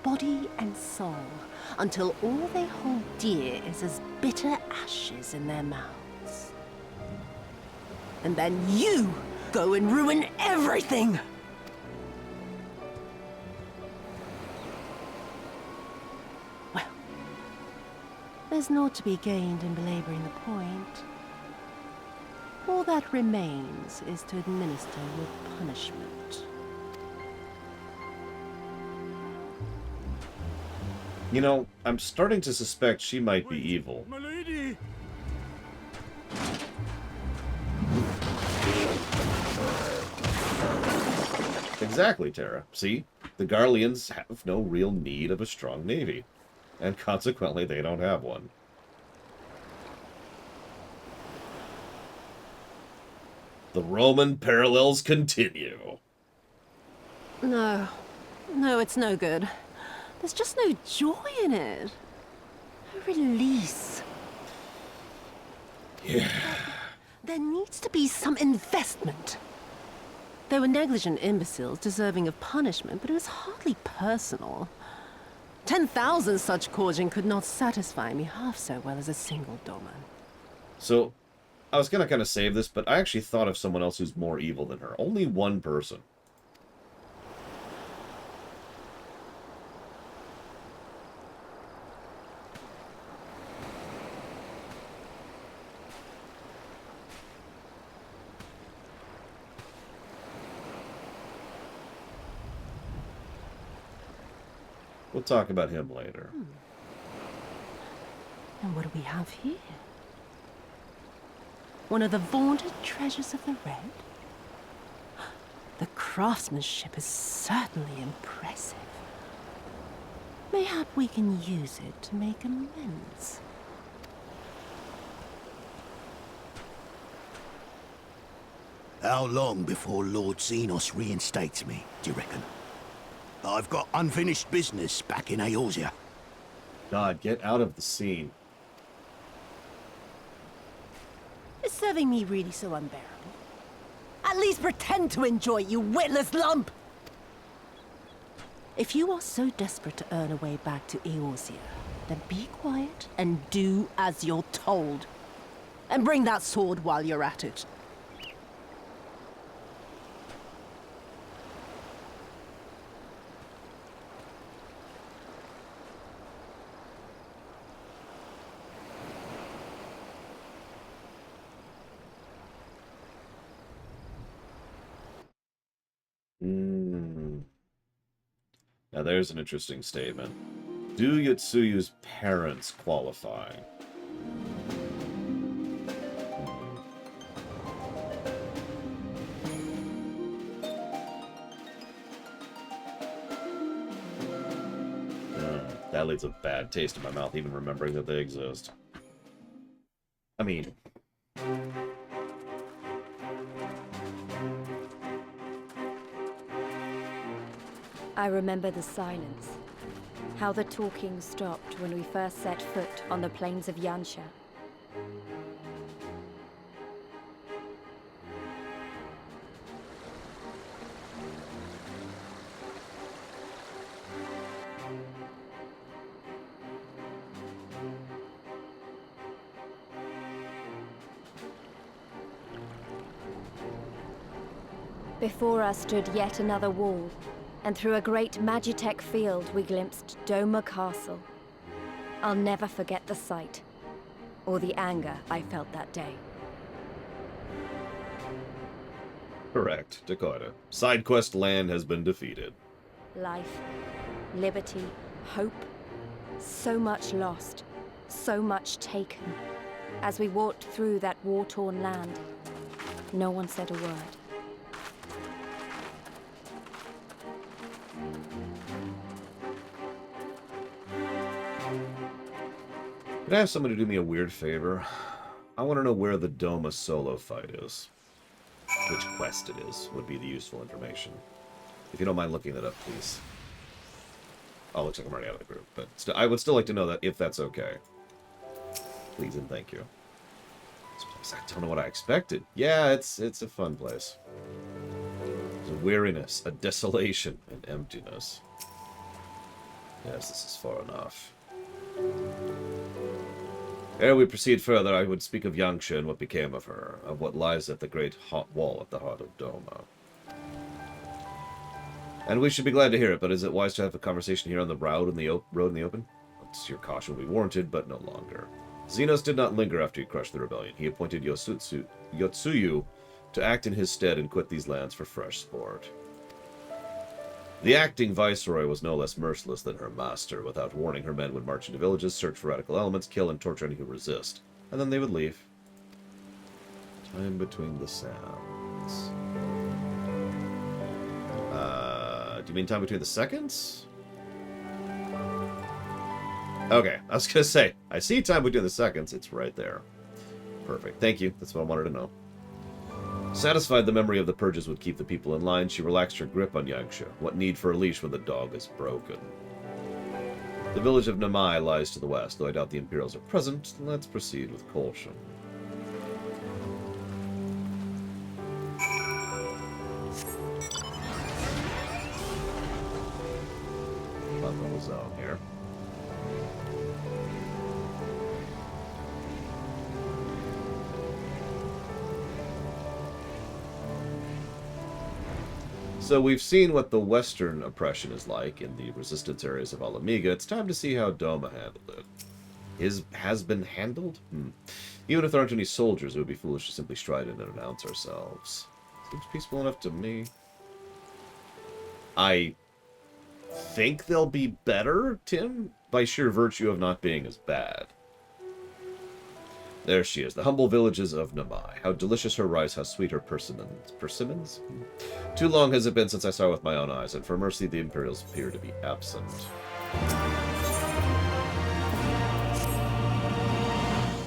S8: body and soul, until all they hold dear is as bitter ashes in their mouths. And then you go and ruin everything! Well, there's naught to be gained in belaboring the point. All that remains is to administer your punishment.
S1: You know, I'm starting to suspect she might be evil.
S9: My lady!
S1: Exactly, Terra. See? The Garleans have no real need of a strong navy. And consequently, they don't have one. The Roman parallels continue.
S8: No. No, it's no good. There's just no joy in it. No release.
S1: Yeah.
S8: There needs to be some investment. They were negligent imbeciles deserving of punishment, but it was hardly personal. 10,000 such courting could not satisfy me half so well as a single doman.
S1: So, I was gonna kind of save this, but I actually thought of someone else who's more evil than her. Only one person. We'll talk about him later.
S8: And what do we have here? One of the vaunted treasures of the Red? The craftsmanship is certainly impressive. Mayhap we can use it to make amends.
S7: How long before Lord Xenos reinstates me, do you reckon? I've got unfinished business back in Eorzea.
S1: God, get out of the scene.
S8: Is serving me really so unbearable? At least pretend to enjoy it, you witless lump! If you are so desperate to earn a way back to Eorzea, then be quiet and do as you're told. And bring that sword while you're at it.
S1: Now there's an interesting statement. Do Yotsuyu's parents qualify? That leaves a bad taste in my mouth, even remembering that they exist. I mean...
S5: I remember the silence. How the talking stopped when we first set foot on the plains of Yansha. Before us stood yet another wall, and through a great Magitech field we glimpsed Doma Castle. I'll never forget the sight, or the anger I felt that day.
S1: Correct, Dakota. Side quest land has been defeated.
S5: Life, liberty, hope, so much lost, so much taken. As we walked through that war-torn land, no one said a word.
S1: Could I have somebody do me a weird favor? I want to know where the Doma solo fight is. Which quest it is would be the useful information. If you don't mind looking that up, please. Oh, looks like I'm already out of the group, but I would still like to know that if that's okay. Please and thank you. I don't know what I expected. Yeah, it's a fun place. There's a weariness, a desolation, and emptiness. Yes, this is far enough. Ere we proceed further, I would speak of Yangsha and what became of her, of what lies at the great hot wall at the heart of Doma. And we should be glad to hear it, but is it wise to have a conversation here on the road in the open? Your caution will be warranted, but no longer. Xenos did not linger after he crushed the rebellion. He appointed Yotsuyu to act in his stead and quit these lands for fresh sport. The acting viceroy was no less merciless than her master. Without warning, her men would march into villages, search for radical elements, kill and torture any who resist. And then they would leave. Time between the sounds. Do you mean time between the seconds? Okay, I was gonna say, I see time between the seconds. It's right there. Perfect. Thank you. That's what I wanted to know. Satisfied the memory of the purges would keep the people in line, she relaxed her grip on Yangsha. What need for a leash when the dog is broken? The village of Namai lies to the west, though I doubt the Imperials are present. Let's proceed with caution. Fun little zone here. So we've seen what the Western oppression is like in the resistance areas of Alamiga. It's time to see how Doma handled it. Has been handled? Even if there aren't any soldiers, it would be foolish to simply stride in and announce ourselves. Seems peaceful enough to me. I think they'll be better, Tim, by sheer virtue of not being as bad. There she is, the humble villages of Namai. How delicious her rice, how sweet her persimmons. Persimmons? Too long has it been since I saw with my own eyes, and for mercy the Imperials appear to be absent.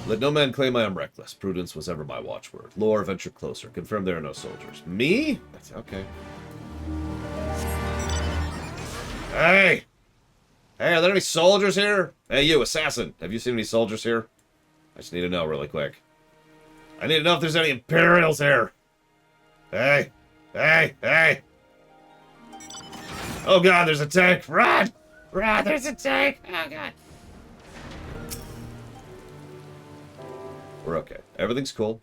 S1: Let no man claim I am reckless. Prudence was ever my watchword. Lore, venture closer. Confirm there are no soldiers. Me? That's okay. Hey! Hey, are there any soldiers here? Hey, you, assassin. Have you seen any soldiers here? I just need to know really quick. I need to know if there's any Imperials here. Hey! Hey! Hey! Oh god, there's a tank! Run! Run! There's a tank! Oh god! We're okay. Everything's cool.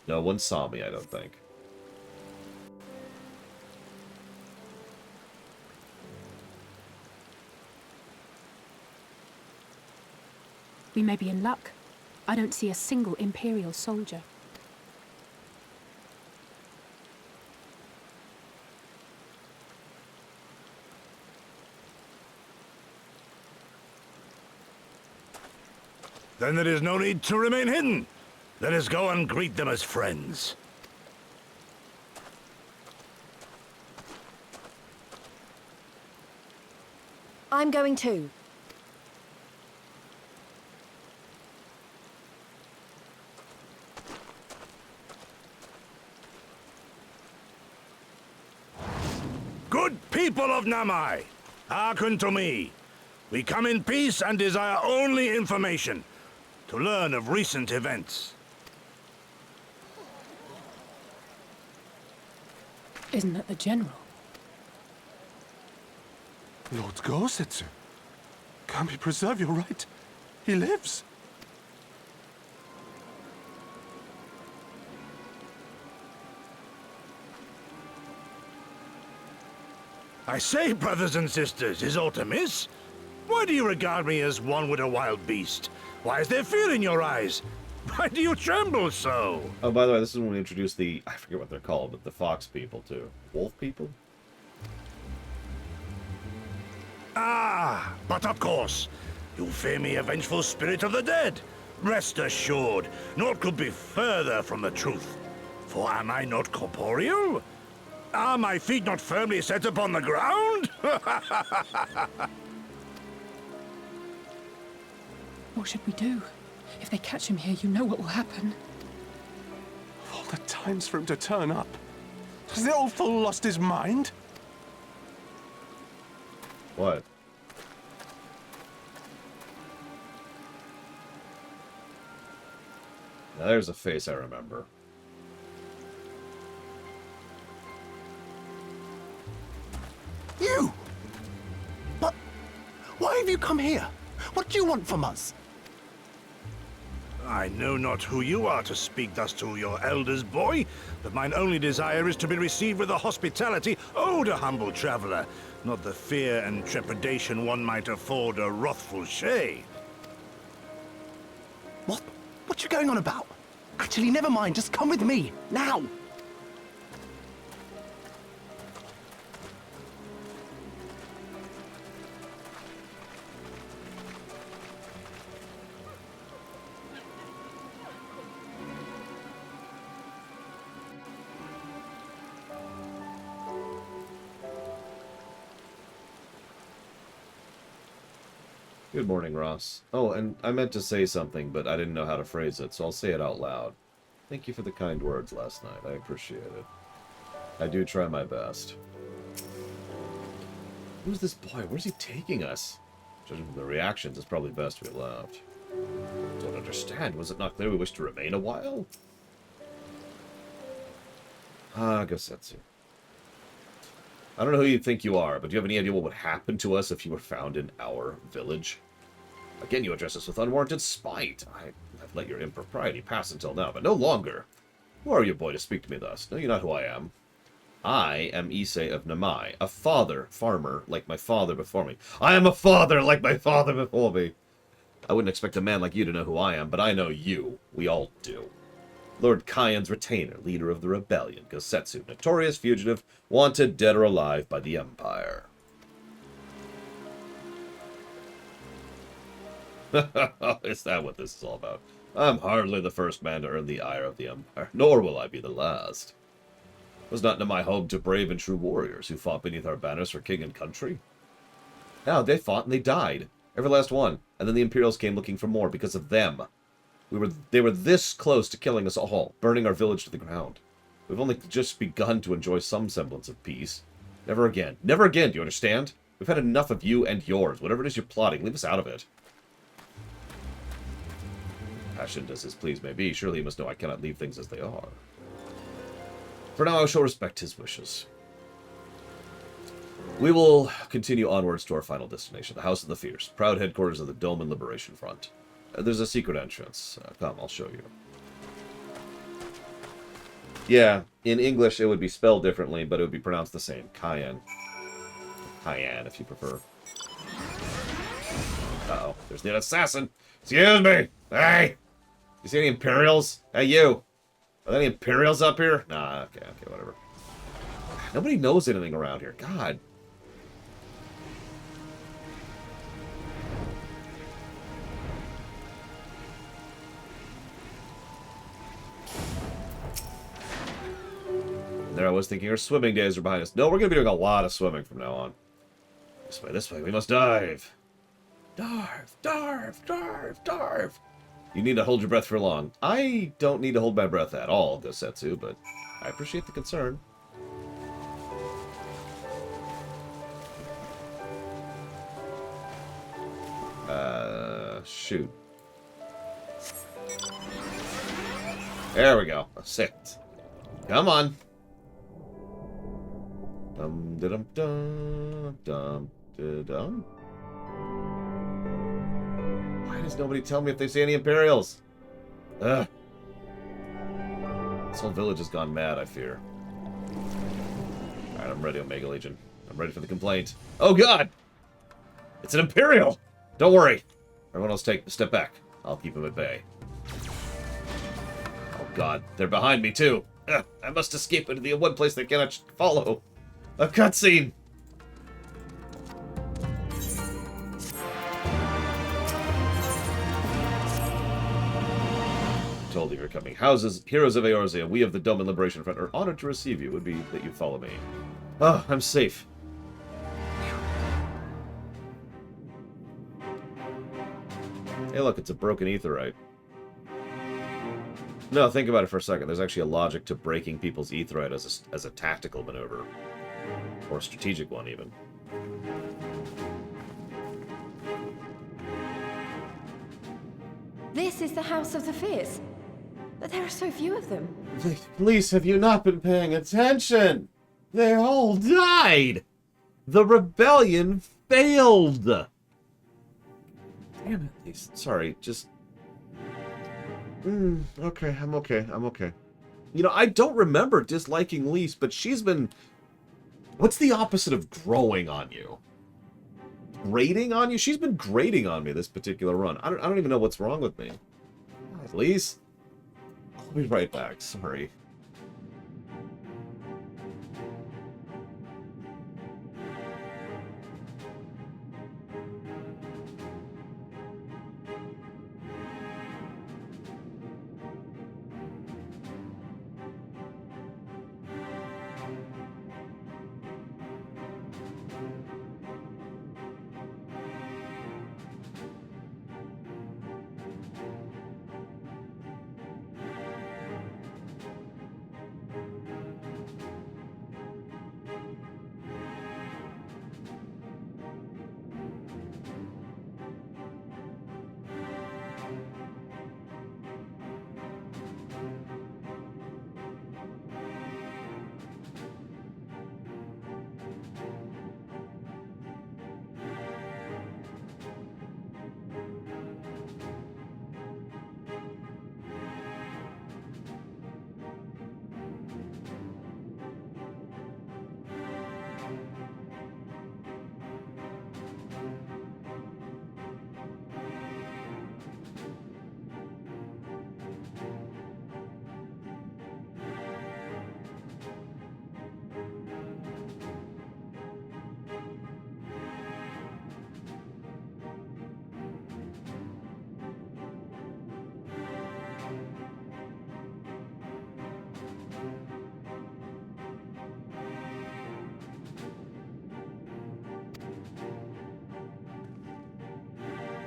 S1: No one saw me, I don't think.
S3: We may be in luck. I don't see a single Imperial soldier.
S9: Then there is no need to remain hidden. Let us go and greet them as friends.
S5: I'm going too.
S9: Good people of Namai, hearken to me. We come in peace and desire only information, to learn of recent events.
S3: Isn't that the general?
S10: Lord Gosetsu. Kami, preserve your right. He lives.
S9: I say, brothers and sisters, is aught amiss? Why do you regard me as one with a wild beast? Why is there fear in your eyes? Why do you tremble so?
S1: Oh, by the way, this is when we introduce the, I forget what they're called, but the fox people too. Wolf people?
S9: Ah, but of course, you fear me, a vengeful spirit of the dead. Rest assured, naught could be further from the truth. For am I not corporeal? Are my feet not firmly set upon the ground?
S3: What should we do? If they catch him here, you know what will happen.
S10: Of all the times for him to turn up. Has the old fool lost his mind?
S1: What? Now there's a face I remember.
S10: You! But why have you come here? What do you want from us?
S9: I know not who you are to speak thus to your elders, boy, but mine only desire is to be received with the hospitality owed a humble traveler, not the fear and trepidation one might afford a wrathful shay.
S10: What you going on about? Actually, never mind. Just come with me, now!
S1: Good morning, Ross. Oh, and I meant to say something, but I didn't know how to phrase it, so I'll say it out loud. Thank you for the kind words last night. I appreciate it. I do try my best. Who's this boy? Where's he taking us? Judging from the reactions, it's probably best we left. Don't understand. Was it not clear we wished to remain a while? Ah, Gosetsu. I don't know who you think you are, but do you have any idea what would happen to us if you were found in our village? Again, you address us with unwarranted spite. I've let your impropriety pass until now, but no longer. Who are you, boy, to speak to me thus? Know you not who I am? I am Issei of Namai, a farmer like my father before me. I am a father like my father before me. I wouldn't expect a man like you to know who I am, but I know you. We all do. Lord Kyan's retainer, leader of the rebellion, Gosetsu, notorious fugitive, wanted dead or alive by the Empire. Is that what this is all about? I'm hardly the first man to earn the ire of the Empire, nor will I be the last. Was not Namai home to brave and true warriors who fought beneath our banners for king and country? Now, they fought and they died. Every last one. And then the Imperials came looking for more because of them. They were this close to killing us all, burning our village to the ground. We've only just begun to enjoy some semblance of peace. Never again. Never again, do you understand? We've had enough of you and yours. Whatever it is you're plotting, leave us out of it. Passionate as his pleas may be, surely he must know I cannot leave things as they are. For now, I shall respect his wishes. We will continue onwards to our final destination, the House of the Fierce, proud headquarters of the Dome and Liberation Front. There's a secret entrance. Come, I'll show you. Yeah, in English it would be spelled differently, but it would be pronounced the same. Cayenne. Cayenne, if you prefer. Uh-oh, there's the assassin. Excuse me. Hey! You see any Imperials? Hey, you! Are there any Imperials up here? Nah, okay, whatever. Nobody knows anything around here. God. There I was thinking our swimming days are behind us. No, we're going to be doing a lot of swimming from now on. This way, we must dive. Dive, dive, dive, dive. You need to hold your breath for long. I don't need to hold my breath at all, Gosetsu, but I appreciate the concern. Shoot. There we go. 6. Come on. Dum dum dum dum dum. Why does nobody tell me if they see any Imperials? Ugh. This whole village has gone mad, I fear. Alright, I'm ready, Omega Legion. I'm ready for the complaint. Oh god! It's an Imperial! Don't worry. Everyone else take a step back. I'll keep them at bay. Oh god, they're behind me too. Ugh, I must escape into the one place they cannot follow. A cutscene! Told you you're coming. Houses, heroes of Eorzea, we of the Dome and Liberation Front are honored to receive you. It would be that you follow me. Oh, I'm safe. Hey, look, it's a broken aetherite. No, think about it for a second. There's actually a logic to breaking people's aetherite as a tactical maneuver. Or a strategic one, even.
S5: This is the House of the Fierce. But there are so few of them.
S1: Please, have you not been paying attention? They all died! The rebellion failed! Damn it, Lise. Sorry, just... okay, I'm okay, I'm okay. You know, I don't remember disliking Lise, but she's been... What's the opposite of growing on you? Grating on you? She's been grating on me this particular run. I don't even know what's wrong with me. Lise? I'll be right back, sorry.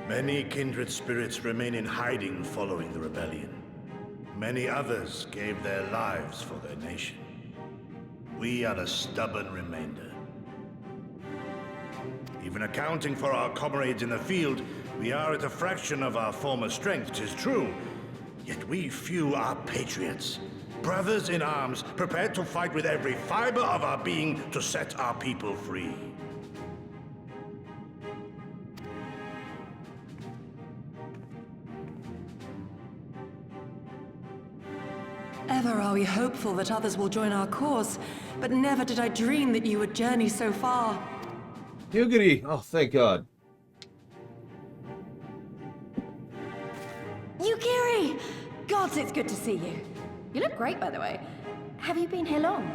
S9: Many kindred spirits remain in hiding following the rebellion. Many others gave their lives for their nation. We are the stubborn remainder. Even accounting for our comrades in the field, we are at a fraction of our former strength, 'tis true. Yet we few are patriots. Brothers in arms, prepared to fight with every fiber of our being to set our people free.
S11: Ever are we hopeful that others will join our cause, but never did I dream that you would journey so far.
S1: Hugity! Oh, thank God.
S5: Yukiri! Gods, it's good to see you. You look great, by the way. Have you been here long?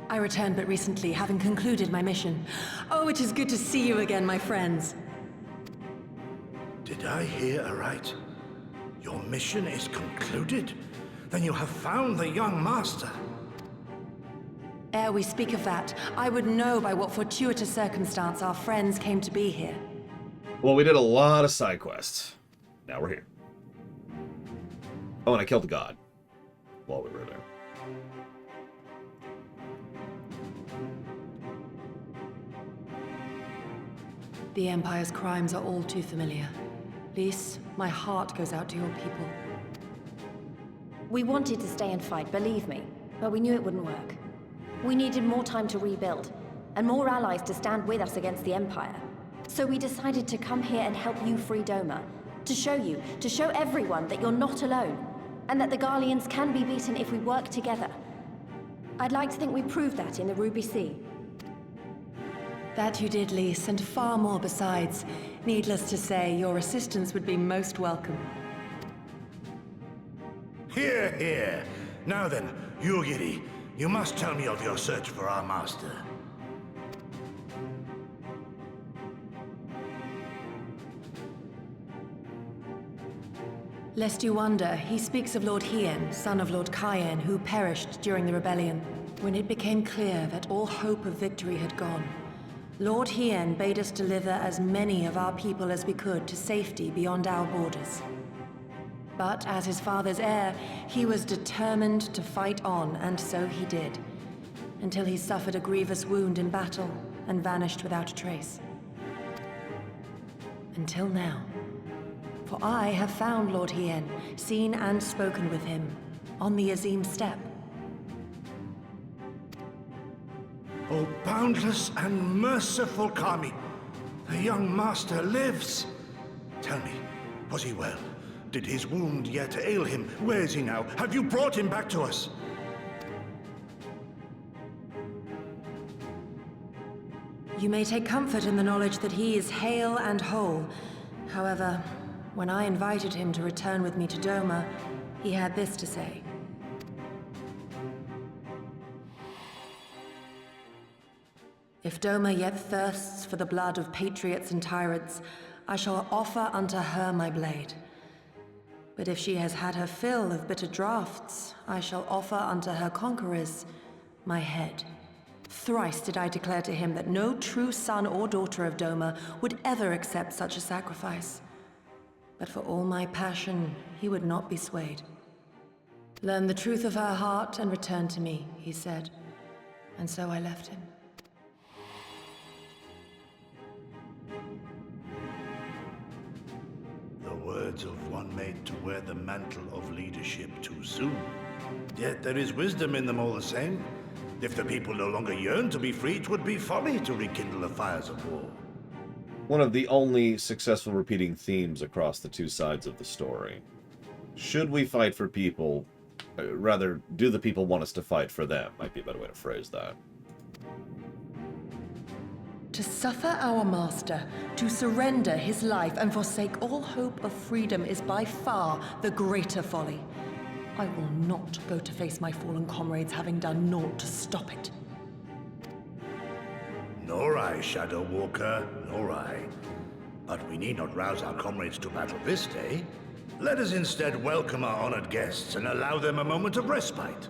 S11: I returned but recently, having concluded my mission. Oh, it is good to see you again, my friends.
S9: Did I hear aright? Your mission is concluded? Then you have found the young master.
S11: Ere we speak of that, I would know by what fortuitous circumstance our friends came to be here.
S1: Well, we did a lot of side quests. Now we're here. Oh, and I killed the god while we were there.
S11: The Empire's crimes are all too familiar. Lys, my heart goes out to your people.
S5: We wanted to stay and fight, believe me, but we knew it wouldn't work. We needed more time to rebuild, and more allies to stand with us against the Empire. So we decided to come here and help you free Doma. To show everyone that you're not alone, and that the Garleans can be beaten if we work together. I'd like to think we proved that in the Ruby Sea.
S11: That you did, Lys, and far more besides. Needless to say, your assistance would be most welcome.
S12: Hear, hear. Now then, Yugiri, you must tell me of your search for our master.
S11: Lest you wonder, he speaks of Lord Hien, son of Lord Cayenne, who perished during the rebellion. When it became clear that all hope of victory had gone, Lord Hien bade us deliver as many of our people as we could to safety beyond our borders. But as his father's heir, he was determined to fight on, and so he did, until he suffered a grievous wound in battle and vanished without a trace. Until now. For I have found Lord Hien, seen and spoken with him, on the Azim steppe.
S12: Oh, boundless and merciful Kami, the young master lives. Tell me, was he well? Did his wound yet ail him? Where is he now? Have you brought him back to us?
S11: You may take comfort in the knowledge that he is hale and whole. However, when I invited him to return with me to Doma, he had this to say. If Doma yet thirsts for the blood of patriots and tyrants, I shall offer unto her my blade. But if she has had her fill of bitter draughts, I shall offer unto her conquerors my head. Thrice did I declare to him that no true son or daughter of Doma would ever accept such a sacrifice. But for all my passion, he would not be swayed. Learn the truth of her heart and return to me, he said. And so I left him.
S12: The words of one made to wear the mantle of leadership too soon. Yet there is wisdom in them all the same. If the people no longer yearn to be free, 'twould be folly to rekindle the fires of war.
S1: One of the only successful repeating themes across the two sides of the story. Should we fight for people? Rather, do the people want us to fight for them? Might be a better way to phrase that.
S11: To suffer our master, to surrender his life and forsake all hope of freedom is by far the greater folly. I will not go to face my fallen comrades having done naught to stop it.
S12: Nor I, Shadow Walker, nor I. But we need not rouse our comrades to battle this day. Let us instead welcome our honored guests and allow them a moment of respite.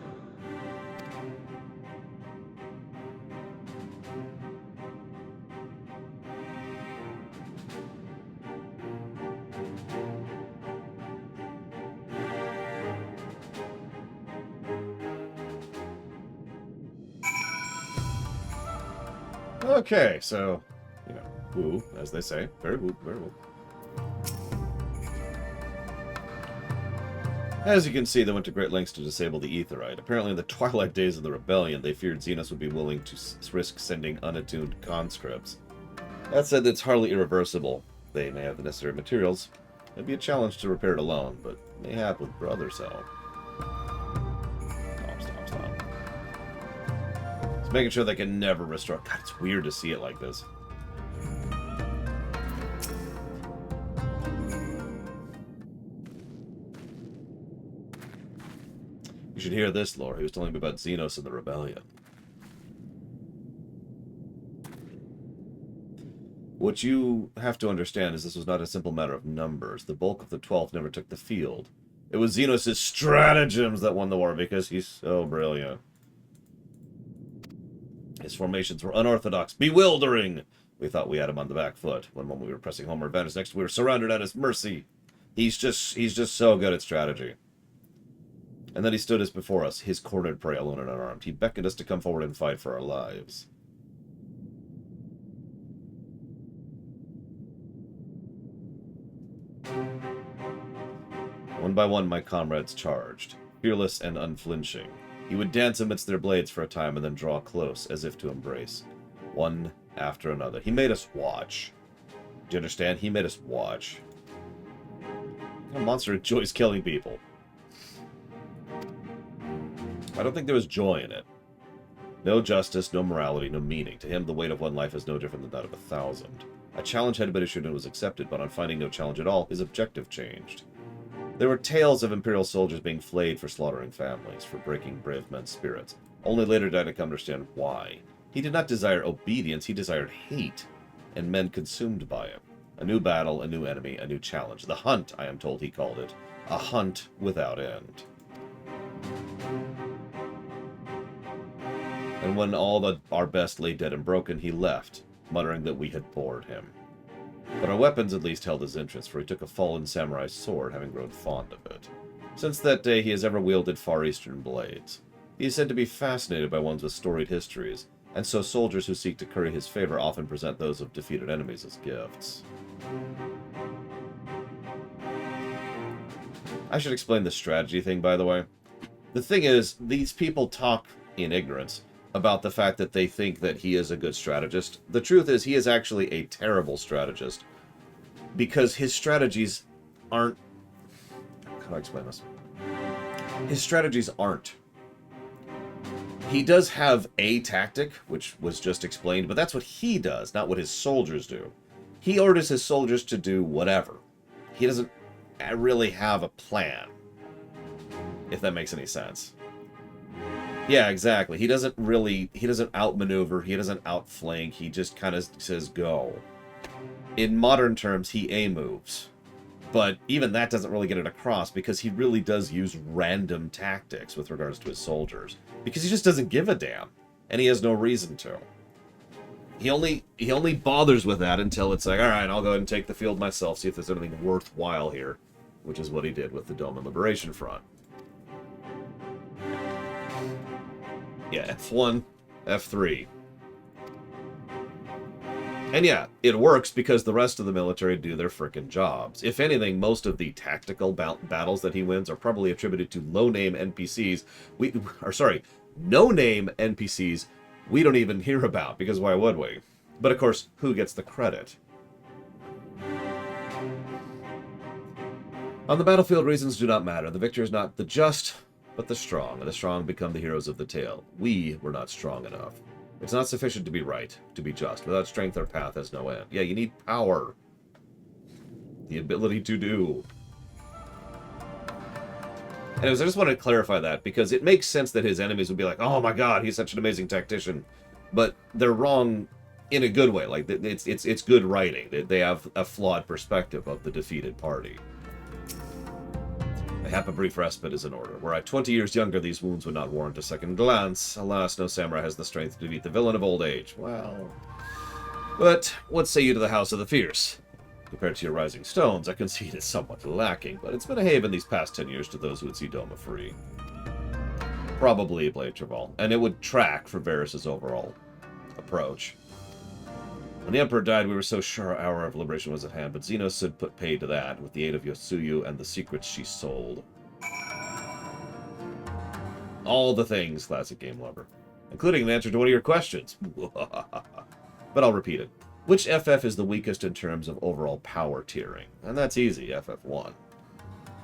S1: Okay, so, you know, woo, as they say. Very woo, very woo. As you can see, they went to great lengths to disable the Aetheryte. Apparently in the twilight days of the rebellion, they feared Xenos would be willing to risk sending unattuned conscripts. That said, it's hardly irreversible. They may have the necessary materials. It'd be a challenge to repair it alone, but mayhap with brothers' help. Stop. It's making sure they can never restore. God, it's weird to see it like this. You should hear this, lore. He was telling me about Xenos and the rebellion. What you have to understand is this was not a simple matter of numbers. The bulk of the 12th never took the field. It was Xenos' stratagems that won the war because he's so brilliant. His formations were unorthodox, bewildering. We thought we had him on the back foot. One moment we were pressing homeward advantage, next we were surrounded at his mercy. He's just so good at strategy. And then he stood as before us, his cornered prey alone and unarmed. He beckoned us to come forward and fight for our lives. One by one, my comrades charged, fearless and unflinching. He would dance amidst their blades for a time and then draw close, as if to embrace. One after another. He made us watch. Do you understand? He made us watch. What kind of monster enjoys killing people? I don't think there was joy in it. No justice, no morality, no meaning. To him, the weight of one life is no different than that of 1,000. A challenge had been issued and was accepted, but on finding no challenge at all, his objective changed. There were tales of Imperial soldiers being flayed for slaughtering families, for breaking brave men's spirits. Only later did I come to understand why. He did not desire obedience, he desired hate, and men consumed by him. A new battle, a new enemy, a new challenge. The hunt, I am told he called it. A hunt without end. And when all our best lay dead and broken, he left, muttering that we had bored him. But our weapons at least held his interest, for he took a fallen samurai's sword, having grown fond of it. Since that day, he has ever wielded Far Eastern blades. He is said to be fascinated by ones with storied histories, and so soldiers who seek to curry his favor often present those of defeated enemies as gifts. I should explain the strategy thing, by the way. The thing is, these people talk in ignorance about the fact that they think that he is a good strategist. The truth is, he is actually a terrible strategist, because his strategies aren't... How do I explain this? His strategies aren't. He does have a tactic, which was just explained, but that's what he does, not what his soldiers do. He orders his soldiers to do whatever. He doesn't really have a plan, if that makes any sense. Yeah, exactly. He doesn't outmaneuver, he doesn't outflank, he just kind of says go. In modern terms, he A-moves. But even that doesn't really get it across, because he really does use random tactics with regards to his soldiers. Because he just doesn't give a damn. And he has no reason to. He only bothers with that until it's like, alright, I'll go ahead and take the field myself, see if there's anything worthwhile here. Which is what he did with the Dome and Liberation Front. Yeah, F1, F3. And yeah, it works because the rest of the military do their frickin' jobs. If anything, most of the tactical battles that he wins are probably attributed to low-name NPCs. No-name NPCs we don't even hear about, because why would we? But of course, who gets the credit? On the battlefield, reasons do not matter. The victor is not the just, but the strong, and the strong become the heroes of the tale. We were not strong enough. It's not sufficient to be right, to be just. Without strength, our path has no end. Yeah, you need power. The ability to do. Anyways, I just wanted to clarify that, because it makes sense that his enemies would be like, oh my god, he's such an amazing tactician. But they're wrong in a good way. Like, it's good writing. They have a flawed perspective of the defeated party. A half a brief respite is in order. Were I 20 years younger, these wounds would not warrant a second glance. Alas, no samurai has the strength to defeat the villain of old age. Well... But what say you to the House of the Fierce? Compared to your Rising Stones, I concede it's somewhat lacking, but it's been a haven these past 10 years to those who would see Doma free. Probably Blade Traval, and it would track for Varys' overall approach. When the Emperor died, we were so sure our hour of liberation was at hand, but Xenos had put paid to that, with the aid of Yosuyu and the secrets she sold. All the things, classic game lover. Including an answer to one of your questions. But I'll repeat it. Which FF is the weakest in terms of overall power tiering? And that's easy, FF1.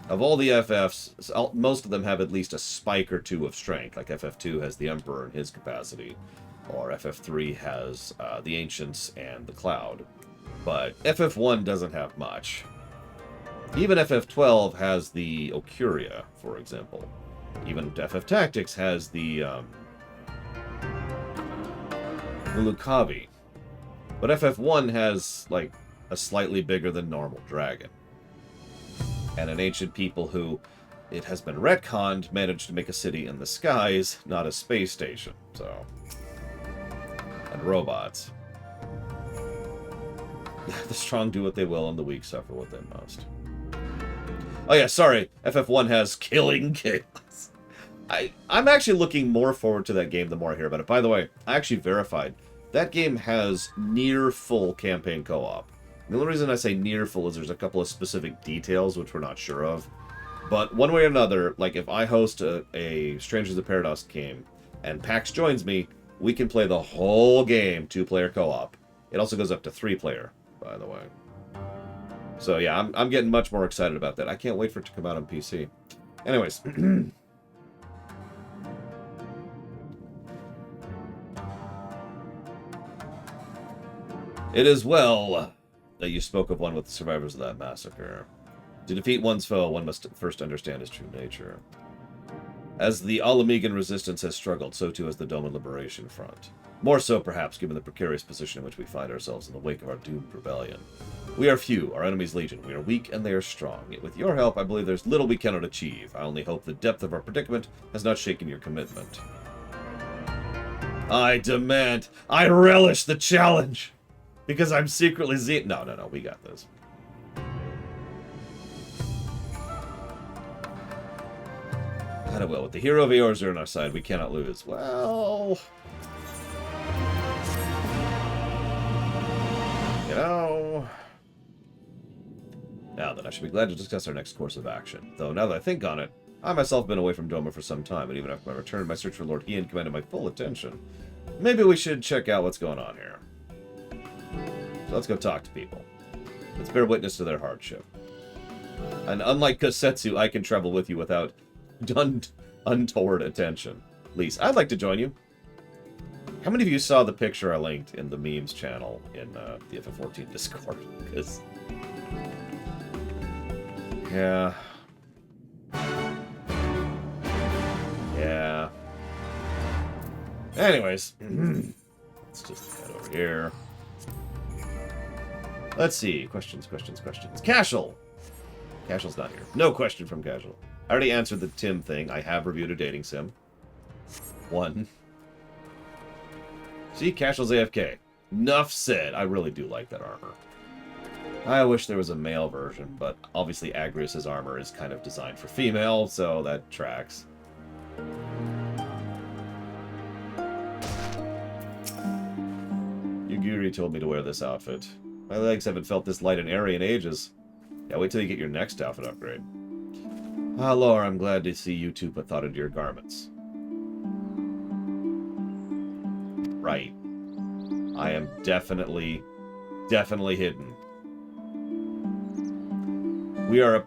S1: Of all the FFs, most of them have at least a spike or two of strength, like FF2 has the Emperor in his capacity, or FF3 has the Ancients and the Cloud. But FF1 doesn't have much. Even FF12 has the Ocuria, for example. Even FF Tactics has the Lucavi. But FF1 has, like, a slightly bigger than normal dragon. And an ancient people who, it has been retconned, managed to make a city in the skies, not a space station, so... And robots. The strong do what they will, and the weak suffer what they must. Oh yeah, sorry. FF1 has Killing Chaos. I'm actually looking more forward to that game the more I hear about it. By the way, I actually verified. That game has near full campaign co-op. The only reason I say near full is there's a couple of specific details which we're not sure of. But one way or another, like if I host a Strangers of Paradise game and PAX joins me, we can play the whole game 2-player co-op. It also goes up to 3-player, by the way. So yeah, I'm getting much more excited about that. I can't wait for it to come out on PC. Anyways. It is well that you spoke of one with the survivors of that massacre. To defeat one's foe, one must first understand his true nature. As the Alamegan resistance has struggled, so too has the Doman Liberation Front. More so, perhaps, given the precarious position in which we find ourselves in the wake of our doomed rebellion. We are few, our enemies legion. We are weak, and they are strong. Yet with your help, I believe there's little we cannot achieve. I only hope the depth of our predicament has not shaken your commitment. I demand, I relish the challenge! Because I'm secretly No, we got this. Kinda well, with the hero of Eorzer on our side, we cannot lose. Well... You know... Now then, I should be glad to discuss our next course of action. Though, now that I think on it, I myself have been away from Doma for some time, and even after my return, my search for Lord Ian commanded my full attention. Maybe we should check out what's going on here. So let's go talk to people. Let's bear witness to their hardship. And unlike Kosetsu, I can travel with you without untoward attention. Lise, I'd like to join you. How many of you saw the picture I linked in the memes channel in the FF14 Discord? Because... Yeah. Yeah. Anyways. Let's just head over here. Let's see. Questions. Cashel! Cashel's not here. No question from Cashel. I already answered the Tim thing. I have reviewed a dating sim. 1. See, Cashel's AFK. Nuff said. I really do like that armor. I wish there was a male version, but obviously Agrius' armor is kind of designed for female, so that tracks. Yugiri told me to wear this outfit. My legs haven't felt this light and airy in ages. Yeah, wait till you get your next outfit upgrade. Ah, Laura, I'm glad to see you two put thought into your garments. Right. I am definitely hidden.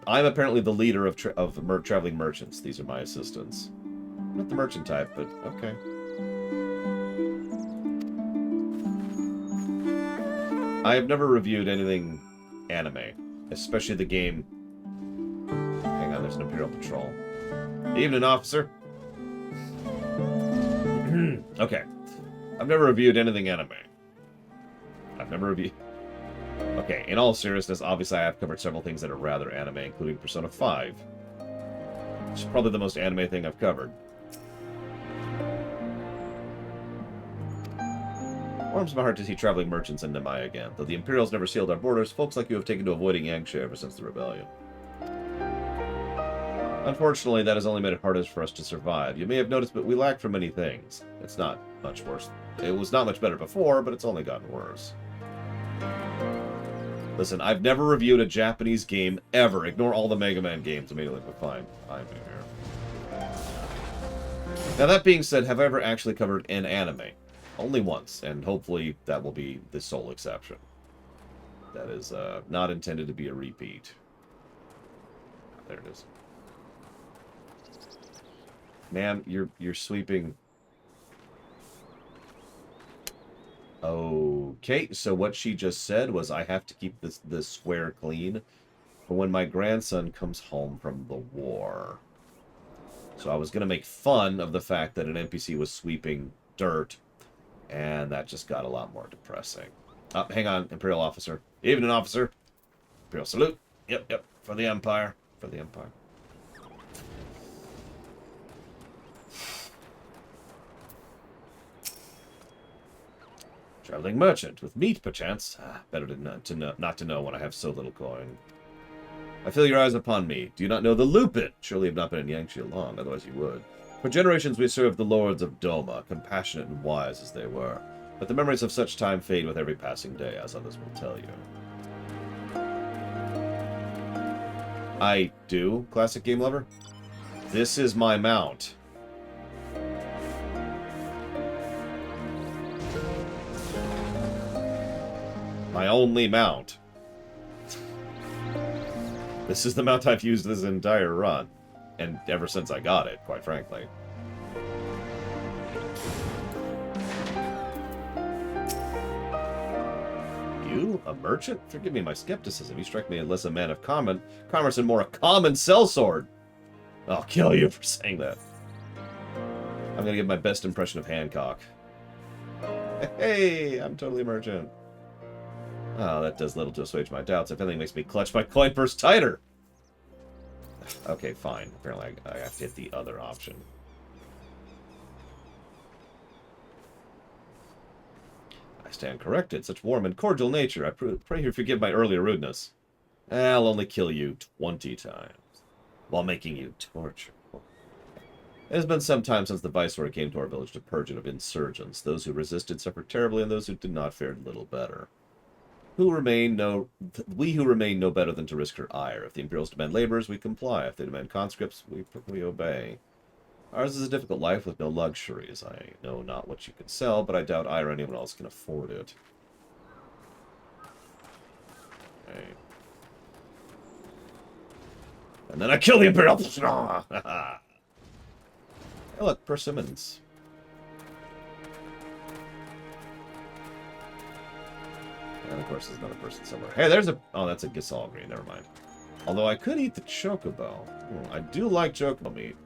S1: I'm apparently the leader of traveling merchants. These are my assistants. I'm not the merchant type, but okay. I have never reviewed anything anime, especially the game. Hang on, there's an Imperial Patrol. Evening, officer. Okay. I've never reviewed anything anime. I've never reviewed... Okay, in all seriousness, obviously I have covered several things that are rather anime, including Persona 5. Which is probably the most anime thing I've covered. Warms my heart to see traveling merchants in Nemai again. Though the Imperials never sealed our borders, folks like you have taken to avoiding Yangsha ever since the rebellion. Unfortunately, that has only made it harder for us to survive. You may have noticed, but we lack for many things. It's not much worse. It was not much better before, but it's only gotten worse. Listen, I've never reviewed a Japanese game ever. Ignore all the Mega Man games immediately, but fine. I'm here. Now, that being said, have I ever actually covered an anime? Only once, and hopefully that will be the sole exception. That is not intended to be a repeat. There it is. Ma'am, you're sweeping. Okay, so what she just said was I have to keep this square clean for when my grandson comes home from the war. So I was going to make fun of the fact that an NPC was sweeping dirt, and that just got a lot more depressing. Hang on, Imperial officer. Evening, officer. Imperial salute. Yep. For the Empire. For the Empire. Traveling merchant, with meat perchance. Better not to know when I have so little coin. I feel your eyes upon me. Do you not know the Lupin? Surely you have not been in Yangtze long, otherwise you would. For generations we served the lords of Doma, compassionate and wise as they were. But the memories of such time fade with every passing day, as others will tell you. I do, classic game lover. This is my mount. My only mount. This is the mount I've used this entire run. And ever since I got it, quite frankly. You? A merchant? Forgive me my skepticism. You strike me as less a man of commerce and more a common sellsword. I'll kill you for saying that. I'm gonna give my best impression of Hancock. Hey, I'm totally a merchant. Oh, that does little to assuage my doubts. If anything, makes me clutch my coin purse tighter. Okay, fine. Apparently I have to hit the other option. I stand corrected. Such warm and cordial nature. I pray you forgive my earlier rudeness. I'll only kill you 20 times, while making you torturable. It has been some time since the Viceroy came to our village to purge it of insurgents. Those who resisted suffered terribly, and those who did not fared little better. We who remain know better than to risk her ire. If the Imperials demand laborers, we comply. If they demand conscripts, we obey. Ours is a difficult life with no luxuries. I know not what you can sell, but I doubt I or anyone else can afford it. Okay. And then I kill the Imperial! Hey, look, persimmons. And of course, there's another person somewhere. Hey, there's a... Oh, that's a Gisal green. Never mind. Although I could eat the chocobo. I do like chocobo meat.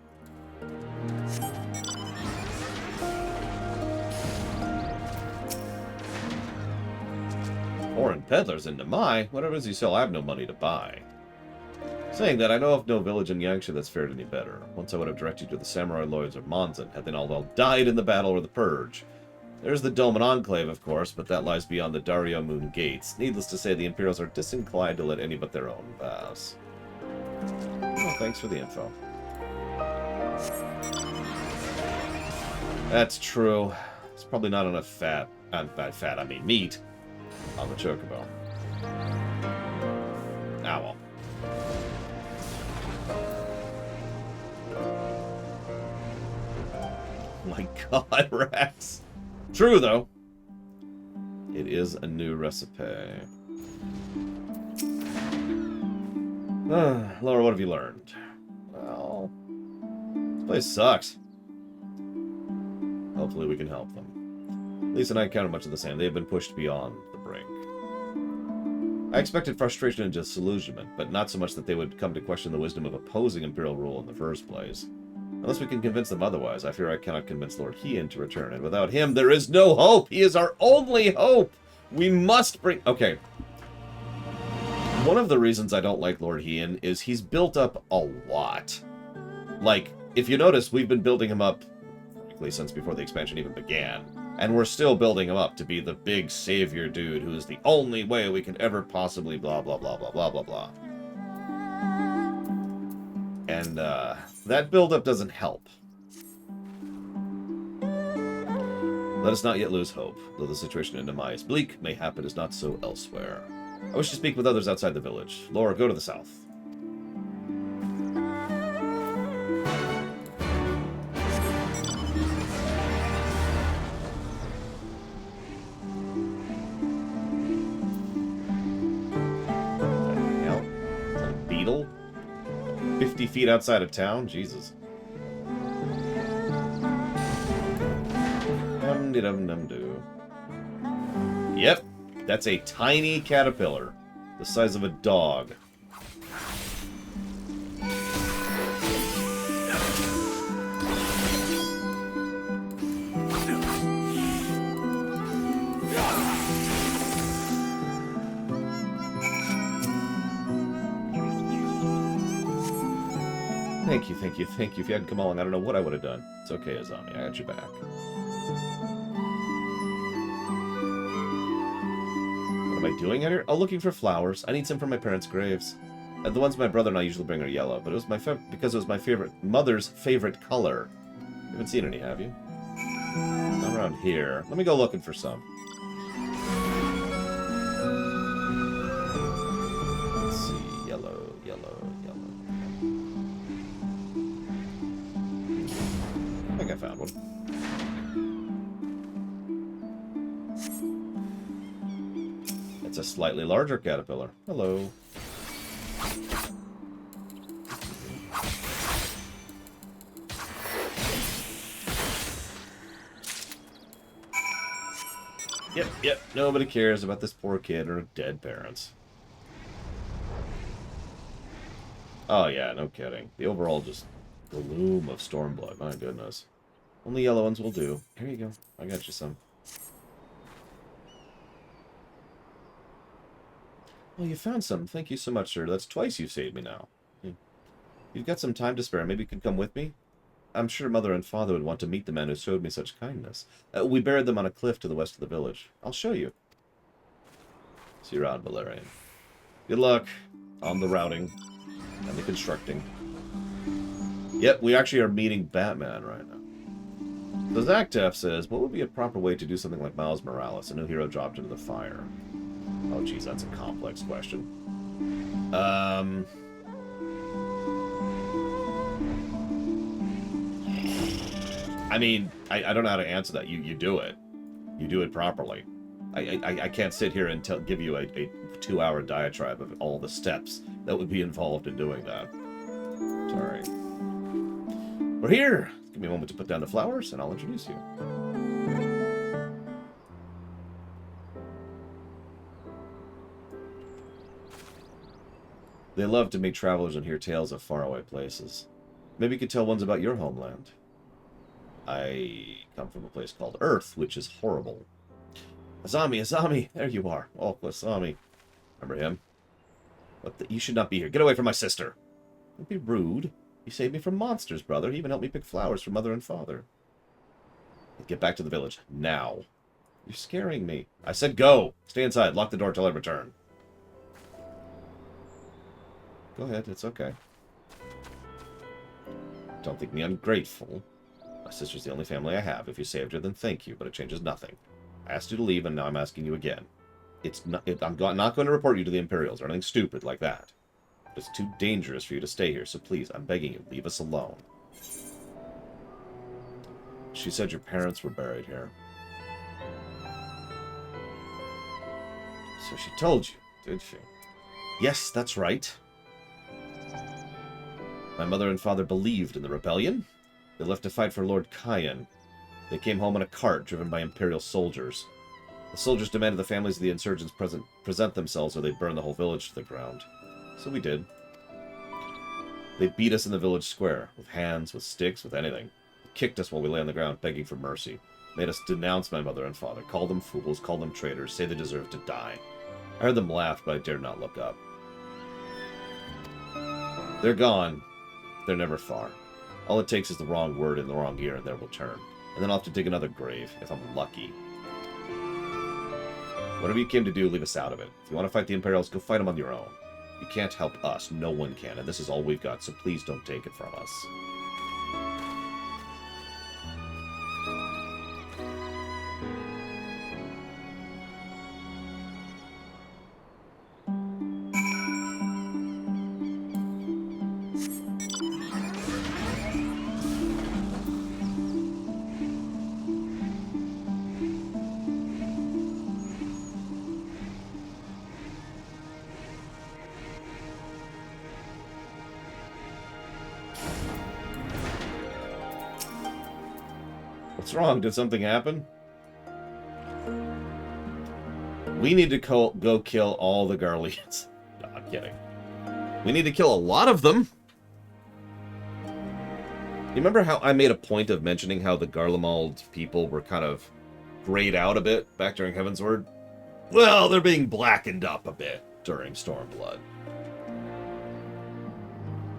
S1: Foreign peddlers into my... Whatever it is you sell, I have no money to buy. Saying that, I know of no village in Yangsha that's fared any better. Once I would have directed you to the samurai lords of Monzan, had they not all died in the battle or the purge. There's the Doman Enclave, of course, but that lies beyond the Dario Moon Gates. Needless to say, the Imperials are disinclined to let any but their own pass. Well, thanks for the info. That's true. It's probably not enough fat. By fat, I mean meat. On the chocobo. Owl. My god, Rex. True, though. It is a new recipe. Laura, what have you learned? Well, this place sucks. Hopefully we can help them. Lisa and I encountered much of the same. They have been pushed beyond the brink. I expected frustration and disillusionment, but not so much that they would come to question the wisdom of opposing Imperial rule in the first place. Unless we can convince them otherwise, I fear I cannot convince Lord Hien to return, and without him, there is no hope! He is our only hope! We must bring... Okay. One of the reasons I don't like Lord Hien is he's built up a lot. Like, if you notice, we've been building him up, frankly, since before the expansion even began. And we're still building him up to be the big savior dude who is the only way we can ever possibly blah, blah, blah, blah, blah, blah, blah. And, that build-up doesn't help. Let us not yet lose hope. Though the situation in Namai is bleak, mayhap it is not so elsewhere. I wish to speak with others outside the village. Laura, go to the south. What the hell? Is that a beetle? 50 feet outside of town? Jesus. Dum-de-dum-dum-doo. Yep, that's a tiny caterpillar. The size of a dog. Thank you, thank you, thank you. If you hadn't come along, I don't know what I would have done. It's okay, Azami. I got your back. What am I doing out here? Oh, looking for flowers. I need some for my parents' graves. The ones my brother and I usually bring are yellow, but it was because it was my mother's favorite color. You haven't seen any, have you? Not around here. Let me go looking for some. Let's see. Yellow, yellow, yellow. I think I found one. It's a slightly larger caterpillar. Hello. Yep. Nobody cares about this poor kid or dead parents. Oh yeah, no kidding. The overall just gloom of Stormblood. My goodness. Only yellow ones will do. Here you go. I got you some. Well, you found some. Thank you so much, sir. That's twice you've saved me now. You've got some time to spare. Maybe you could come with me? I'm sure Mother and Father would want to meet the man who showed me such kindness. We buried them on a cliff to the west of the village. I'll show you. See you around, Valerian. Good luck on the routing and the constructing. Yep, we actually are meeting Batman right now. So Zactef says, what would be a proper way to do something like Miles Morales, a new hero dropped into the fire? Oh, geez, that's a complex question. I mean, I don't know how to answer that. You do it. You do it properly. I can't sit here and give you a 2-hour diatribe of all the steps that would be involved in doing that. Sorry. We're here. Give me a moment to put down the flowers, and I'll introduce you. They love to meet travelers and hear tales of faraway places. Maybe you could tell ones about your homeland. I come from a place called Earth, which is horrible. Azami, there you are. Oh, Azami. Remember him? You should not be here. Get away from my sister. Don't be rude. You saved me from monsters, brother. He even helped me pick flowers for Mother and Father. Get back to the village. Now. You're scaring me. I said go. Stay inside. Lock the door till I return. Go ahead. It's okay. Don't think me ungrateful. My sister's the only family I have. If you saved her, then thank you, but it changes nothing. I asked you to leave, and now I'm asking you again. I'm not going to report you to the Imperials or anything stupid like that. It's too dangerous for you to stay here, so please, I'm begging you, leave us alone. She said your parents were buried here. So she told you, did she? Yes, that's right. My mother and father believed in the rebellion. They left to fight for Lord Kyan. They came home in a cart driven by Imperial soldiers. The soldiers demanded the families of the insurgents present themselves or they'd burn the whole village to the ground. So we did. They beat us in the village square, with hands, with sticks, with anything. They kicked us while we lay on the ground begging for mercy. Made us denounce my mother and father, call them fools, call them traitors, say they deserve to die. I heard them laugh, but I dared not look up. They're gone. They're never far. All it takes is the wrong word in the wrong ear, and they will turn. And then I'll have to dig another grave, if I'm lucky. Whatever you came to do, leave us out of it. If you want to fight the Imperials, go fight them on your own. You can't help us. No one can, and this is all we've got, so please don't take it from us. What's wrong? Did something happen? We need to go kill all the Garleans. No, I'm kidding. We need to kill a lot of them. You remember how I made a point of mentioning how the Garlemald people were kind of grayed out a bit back during Heavensward? Well, they're being blackened up a bit during Stormblood.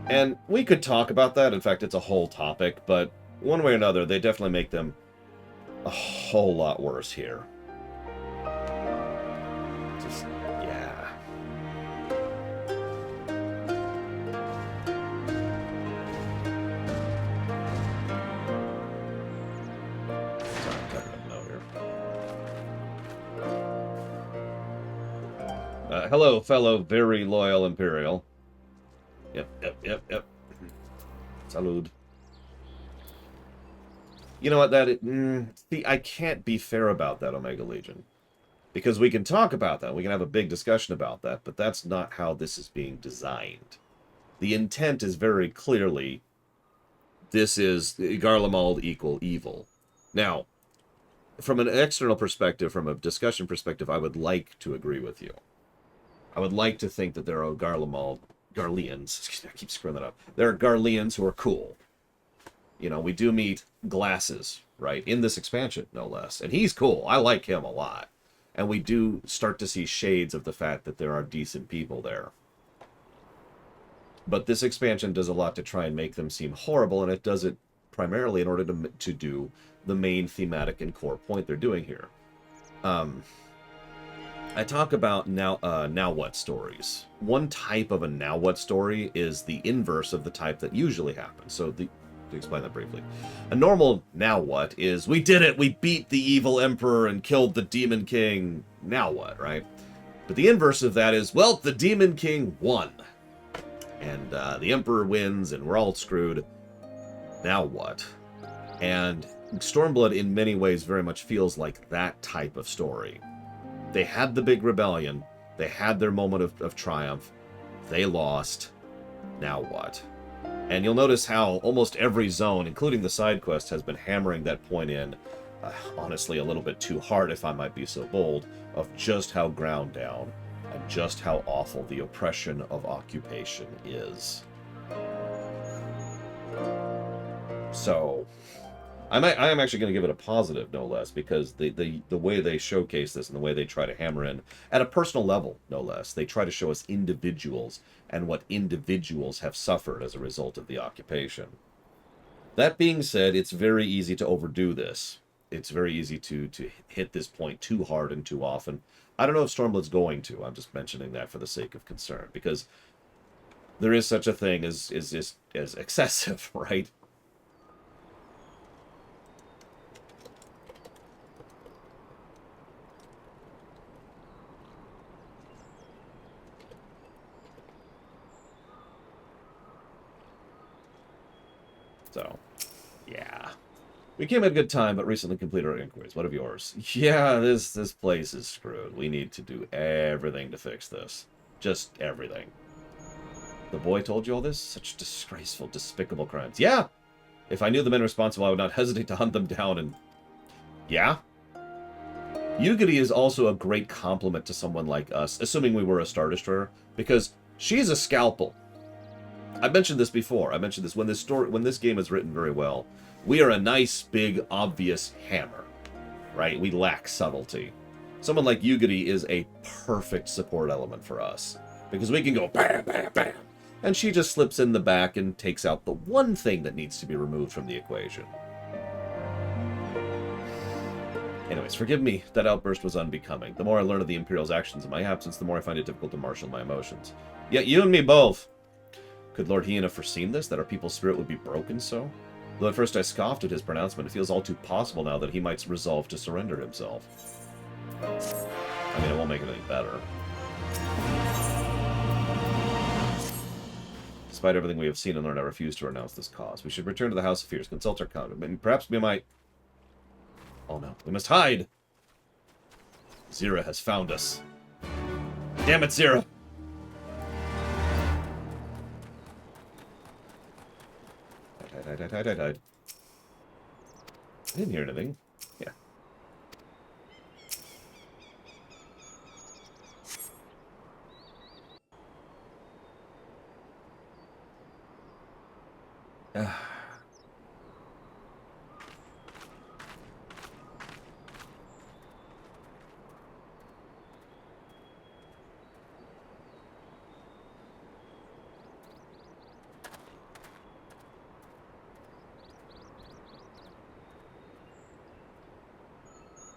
S1: And we could talk about that. In fact, it's a whole topic, but one way or another, they definitely make them a whole lot worse here. Just Hello, fellow very loyal Imperial. Yep. Salud. You know what, see, I can't be fair about that, Omega Legion. Because we can talk about that, we can have a big discussion about that, but that's not how this is being designed. The intent is very clearly, this is Garlemald equal evil. Now, from an external perspective, from a discussion perspective, I would like to agree with you. I would like to think that there are Garleans, I keep screwing that up. There are Garleans who are cool. You know, we do meet Glasses, right? In this expansion, no less. And he's cool. I like him a lot. And we do start to see shades of the fact that there are decent people there. But this expansion does a lot to try and make them seem horrible, and it does it primarily in order to do the main thematic and core point they're doing here. I talk about now what stories. One type of a now what story is the inverse of the type that usually happens. So to explain that briefly. A normal now what is, we did it, we beat the evil emperor and killed the demon king. Now what, right? But the inverse of that is, well, the demon king won. And the emperor wins and we're all screwed. Now what? And Stormblood in many ways very much feels like that type of story. They had the big rebellion. They had their moment of triumph. They lost. Now what? And you'll notice how almost every zone, including the side quest, has been hammering that point in, honestly, a little bit too hard, if I might be so bold, of just how ground down and just how awful the oppression of occupation is. So, I am actually going to give it a positive, no less, because the way they showcase this and the way they try to hammer in, at a personal level, no less, they try to show us individuals and what individuals have suffered as a result of the occupation. That being said, it's very easy to overdo this. It's very easy to hit this point too hard and too often. I don't know if Stormblood's going to. I'm just mentioning that for the sake of concern, because there is such a thing as excessive, right? So, yeah. We came at a good time, but recently completed our inquiries. What of yours? Yeah, this place is screwed. We need to do everything to fix this. Just everything. The boy told you all this? Such disgraceful, despicable crimes. Yeah! If I knew the men responsible, I would not hesitate to hunt them down and... Yeah? Yugiri is also a great compliment to someone like us, assuming we were a Star Destroyer, because she's a scalpel. I've mentioned this before. I mentioned this when this game is written very well. We are a nice, big, obvious hammer, right? We lack subtlety. Someone like Yugiri is a perfect support element for us, because we can go bam, bam, bam, and she just slips in the back and takes out the one thing that needs to be removed from the equation. Anyways, forgive me, that outburst was unbecoming. The more I learn of the Imperial's actions in my absence, the more I find it difficult to marshal my emotions. Yet you and me both. Could Lord Hien have foreseen this, that our people's spirit would be broken so? Though at first I scoffed at his pronouncement, it feels all too possible now that he might resolve to surrender himself. I mean, it won't make it any better. Despite everything we have seen and learned, I refuse to renounce this cause. We should return to the House of Fears, consult our conduct, and perhaps we might... Oh no, we must hide! Zira has found us. Damn it, Zira! I didn't hear anything. Yeah.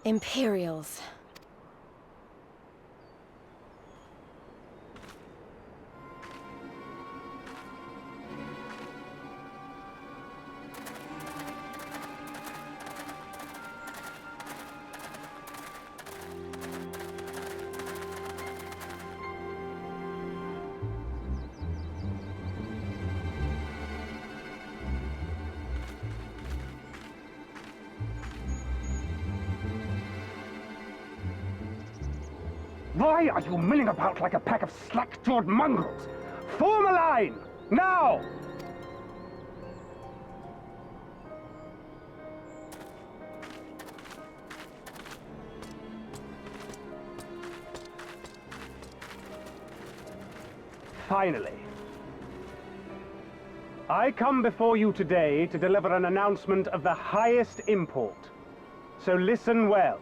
S5: Imperials.
S13: Why are you milling about like a pack of slack-jawed mongrels? Form a line! Now! Finally. I come before you today to deliver an announcement of the highest import. So listen well.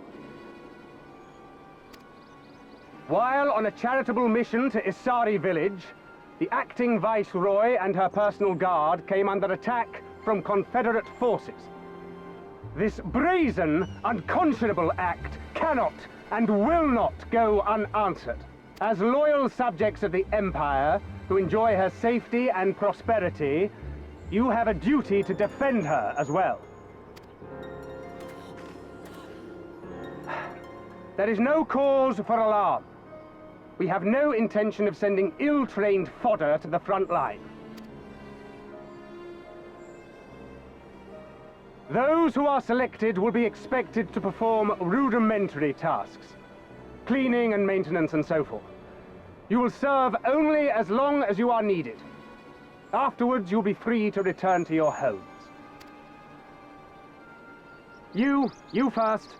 S13: While on a charitable mission to Isari village, the acting viceroy and her personal guard came under attack from Confederate forces. This brazen, unconscionable act cannot and will not go unanswered. As loyal subjects of the Empire, who enjoy her safety and prosperity, you have a duty to defend her as well. There is no cause for alarm. We have no intention of sending ill-trained fodder to the front line. Those who are selected will be expected to perform rudimentary tasks, cleaning and maintenance and so forth. You will serve only as long as you are needed. Afterwards, you'll be free to return to your homes. You first.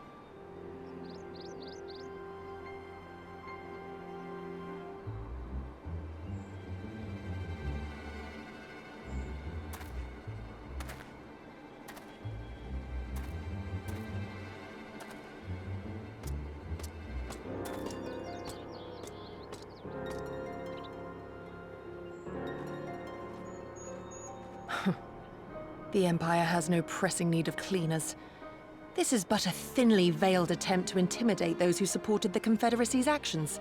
S11: The Empire has no pressing need of cleaners. This is but a thinly veiled attempt to intimidate those who supported the Confederacy's actions,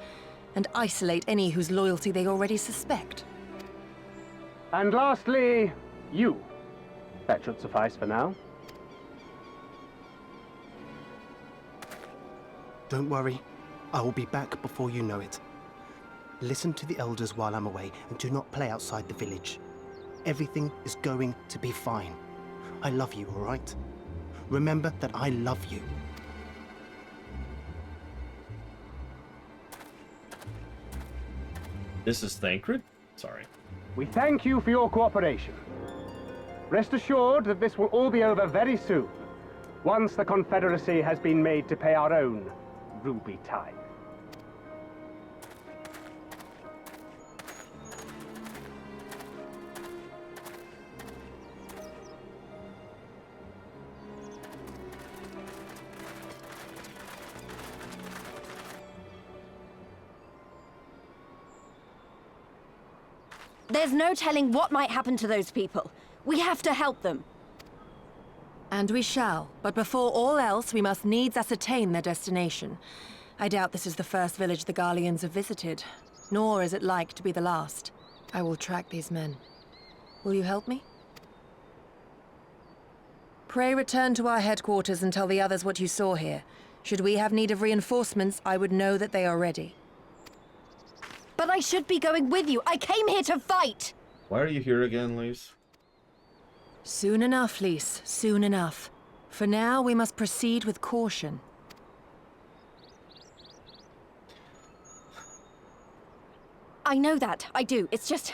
S11: and isolate any whose loyalty they already suspect.
S13: And lastly, you. That should suffice for now.
S14: Don't worry. I will be back before you know it. Listen to the elders while I'm away, and do not play outside the village. Everything is going to be fine. I love you, all right? Remember that I love you.
S1: This is Thancred? Sorry.
S13: We thank you for your cooperation. Rest assured that this will all be over very soon, once the Confederacy has been made to pay our own ruby tithe.
S5: There's no telling what might happen to those people. We have to help them.
S11: And we shall, but before all else, we must needs ascertain their destination. I doubt this is the first village the Garleans have visited, nor is it like to be the last. I will track these men. Will you help me? Pray return to our headquarters and tell the others what you saw here. Should we have need of reinforcements, I would know that they are ready.
S5: But I should be going with you. I came here to fight!
S1: Why are you here again, Lise?
S11: Soon enough, Lise. Soon enough. For now, we must proceed with caution.
S5: I know that. I do. It's just...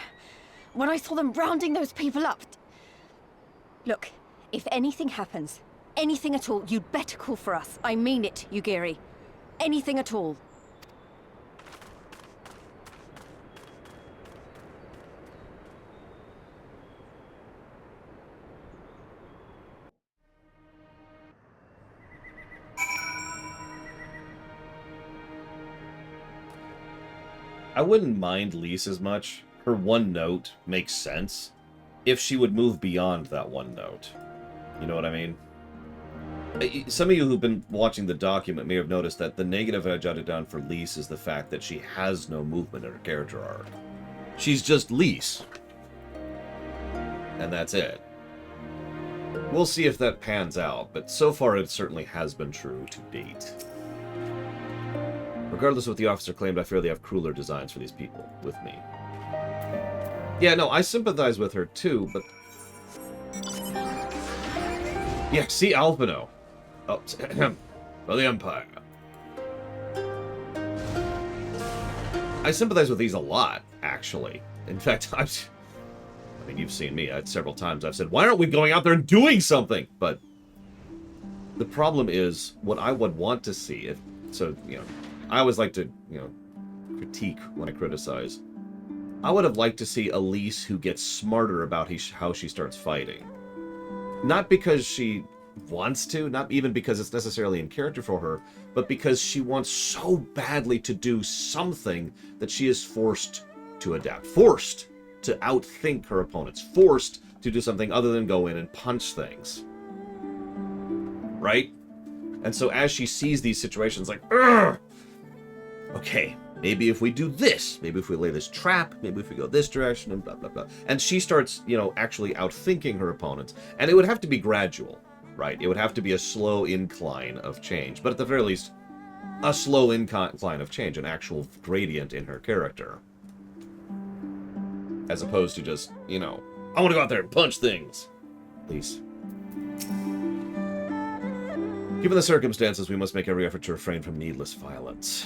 S5: when I saw them rounding those people up... Look, if anything happens, anything at all, you'd better call for us. I mean it, Yugiri. Anything at all.
S1: I wouldn't mind Lise as much. Her one note makes sense if she would move beyond that one note. You know what I mean? Some of you who've been watching the document may have noticed that the negative I jotted down for Lise is the fact that she has no movement in her character arc. She's just Lise. And that's it. We'll see if that pans out, but so far it certainly has been true to date. Regardless of what the officer claimed, I fear they have crueler designs for these people with me. Yeah, no, I sympathize with her too, but... yeah, see Alpino. Oh, for the Empire. I sympathize with these a lot, actually. In fact, I mean, you've seen me several times. I've said, why aren't we going out there and doing something? But the problem is, what I would want to see, I always like to, critique when I criticize. I would have liked to see Elise who gets smarter about how she starts fighting. Not because she wants to, not even because it's necessarily in character for her, but because she wants so badly to do something that she is forced to adapt. Forced to outthink her opponents. Forced to do something other than go in and punch things. Right? And so as she sees these situations like, ugh! Okay, maybe if we do this, maybe if we lay this trap, maybe if we go this direction, and blah, blah, blah. And she starts, actually outthinking her opponents. And it would have to be gradual, right? It would have to be a slow incline of change. But at the very least, a slow incline of change, an actual gradient in her character. As opposed to just, I want to go out there and punch things. Please. Given the circumstances, we must make every effort to refrain from needless violence.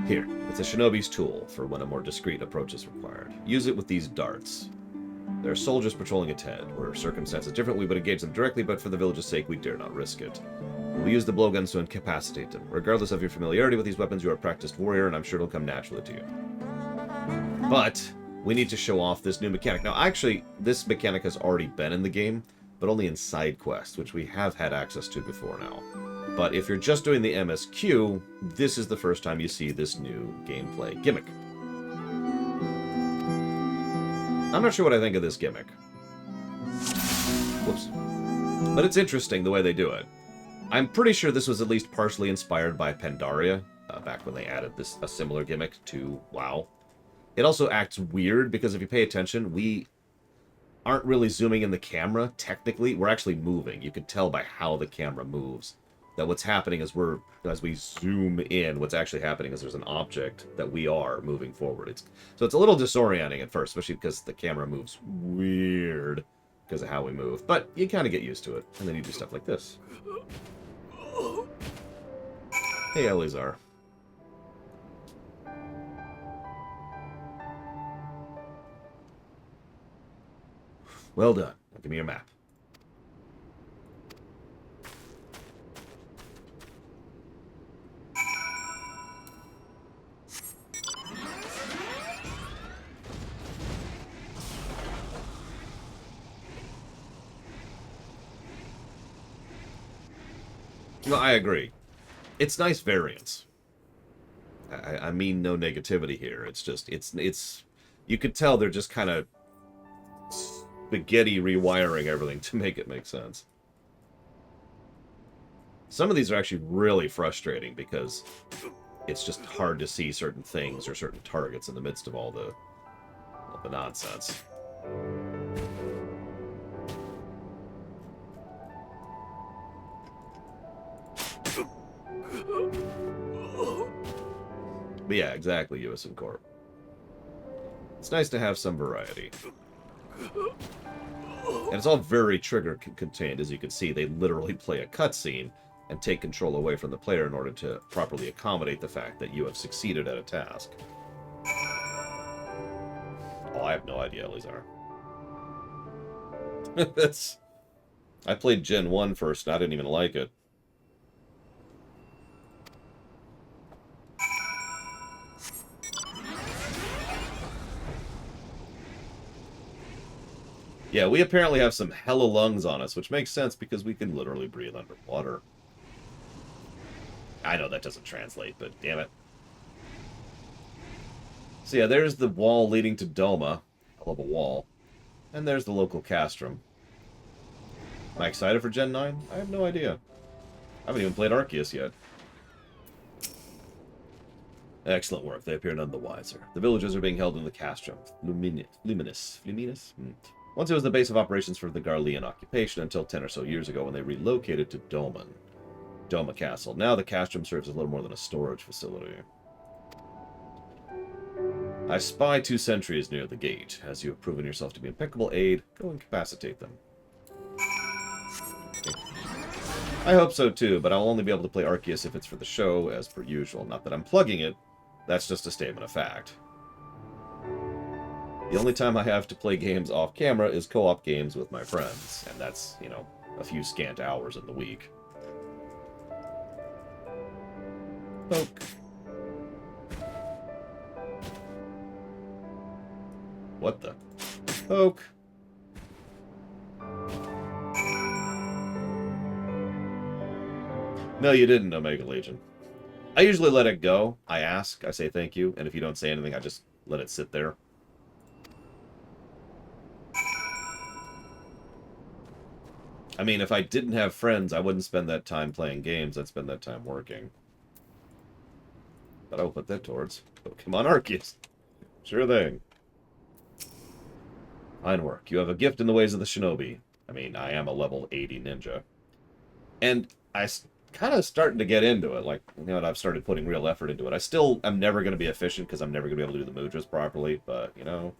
S1: Here, it's a shinobi's tool for when a more discreet approach is required. Use it with these darts. There are soldiers patrolling ahead. Were circumstances different, we would engage them directly, but for the village's sake, we dare not risk it. We'll use the blowguns to incapacitate them. Regardless of your familiarity with these weapons, you are a practiced warrior, and I'm sure it'll come naturally to you. But we need to show off this new mechanic. Now, actually, this mechanic has already been in the game, but only in side quests, which we have had access to before now. But if you're just doing the MSQ, this is the first time you see this new gameplay gimmick. I'm not sure what I think of this gimmick. Whoops. But it's interesting the way they do it. I'm pretty sure this was at least partially inspired by Pandaria, back when they added a similar gimmick to WoW. It also acts weird, because if you pay attention, we aren't really zooming in the camera, technically. We're actually moving. You can tell by how the camera moves that what's happening is as we zoom in, what's actually happening is there's an object that we are moving forward. So it's a little disorienting at first, especially because the camera moves weird because of how we move. But you kind of get used to it, and then you do stuff like this. Hey, Elizar. Well done. Now give me your map. No, I agree. It's nice variance. I mean no negativity here. It's just, it's you could tell they're just kind of spaghetti rewiring everything to make it make sense. Some of these are actually really frustrating because it's just hard to see certain things or certain targets in the midst of all the nonsense. But yeah, exactly, USM Corp. It's nice to have some variety. And it's all very trigger contained, as you can see. They literally play a cutscene and take control away from the player in order to properly accommodate the fact that you have succeeded at a task. Oh, I have no idea, Elizar. I played Gen 1 first, and I didn't even like it. Yeah, we apparently have some hella lungs on us, which makes sense because we can literally breathe underwater. I know that doesn't translate, but damn it. So yeah, there's the wall leading to Doma. I love a wall. And there's the local castrum. Am I excited for Gen 9? I have no idea. I haven't even played Arceus yet. Excellent work. They appear none the wiser. The villagers are being held in the castrum. Luminous? Once it was the base of operations for the Garlean occupation until 10 or so years ago when they relocated to Doma Castle. Now the castrum serves as little more than a storage facility. I spy 2 sentries near the gate. As you have proven yourself to be impeccable aid, go incapacitate them. Okay. I hope so too, but I'll only be able to play Arceus if it's for the show, as per usual. Not that I'm plugging it, that's just a statement of fact. The only time I have to play games off camera is co-op games with my friends, and that's, you know, a few scant hours in the week. Poke. What the? Poke. No, you didn't, Omega Legion. I usually let it go. I ask, I say thank you, and if you don't say anything, I just let it sit there. I mean, if I didn't have friends, I wouldn't spend that time playing games. I'd spend that time working. But I will put that towards Pokemon Arceus. Sure thing. Fine work. You have a gift in the ways of the shinobi. I mean, I am a level 80 ninja. And I kind of starting to get into it. Like, you know, I've started putting real effort into it. I still am never going to be efficient because I'm never going to be able to do the mudras properly. But, you know,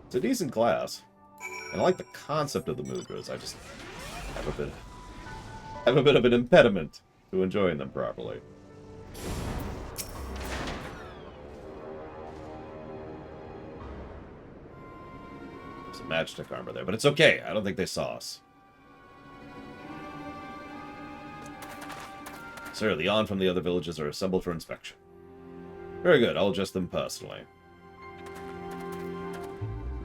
S1: it's a decent class. And I like the concept of the mudras. I just have a bit of an impediment to enjoying them properly. Some Magitek armor there, but it's okay. I don't think they saw us. Sir, the On from the other villages are assembled for inspection. Very good. I'll adjust them personally.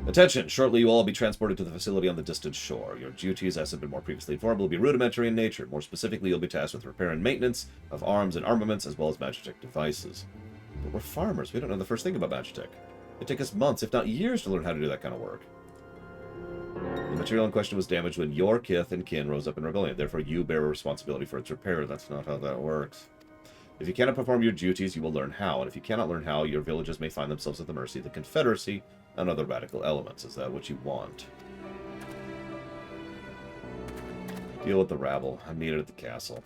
S1: Attention! Shortly you will all be transported to the facility on the distant shore. Your duties, as have been more previously informed, will be rudimentary in nature. More specifically, you'll be tasked with repair and maintenance of arms and armaments, as well as Magitek devices. But we're farmers. We don't know the first thing about Magitek. It'd take us months, if not years, to learn how to do that kind of work. The material in question was damaged when your kith and kin rose up in rebellion. Therefore, you bear responsibility for its repair. That's not how that works. If you cannot perform your duties, you will learn how. And if you cannot learn how, your villages may find themselves at the mercy of the Confederacy and other radical elements. Is that what you want? Deal with the rabble. I'm needed at the castle.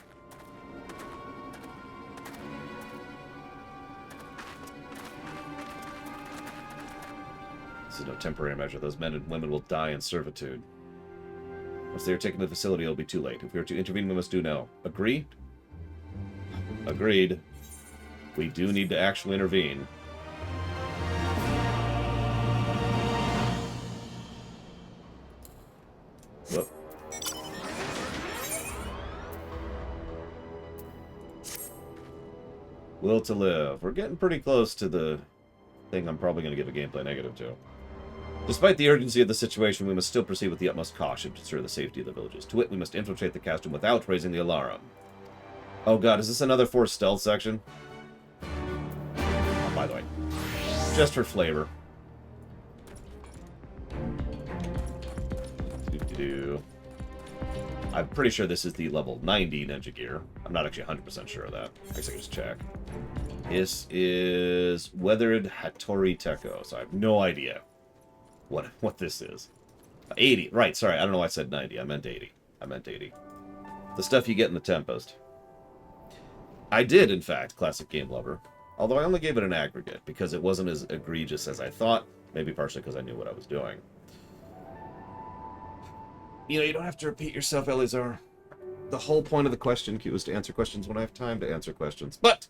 S1: This is no temporary measure. Those men and women will die in servitude. Once they are taken to the facility, it'll be too late. If we are to intervene, we must do now. Agree? Agreed. We do need to actually intervene. Whoop. Will to live. We're getting pretty close to the thing I'm probably going to give a gameplay negative to. Despite the urgency of the situation, we must still proceed with the utmost caution to ensure the safety of the villages. To wit, we must infiltrate the castrum without raising the alarm. Oh god, is this another forced stealth section? Oh, by the way. Just for flavor. I'm pretty sure this is the level 90 ninja gear. I'm not actually 100% sure of that. I guess I can just check. This is Weathered Hattori Teko, so I have no idea what this is. 80. Right, sorry, I don't know why I said 90. I meant 80. I meant 80. The stuff you get in the Tempest. I did, in fact, Classic Game Lover. Although I only gave it an aggregate, because it wasn't as egregious as I thought. Maybe partially because I knew what I was doing. You know, you don't have to repeat yourself, Eleazar. The whole point of the question queue is to answer questions when I have time to answer questions. But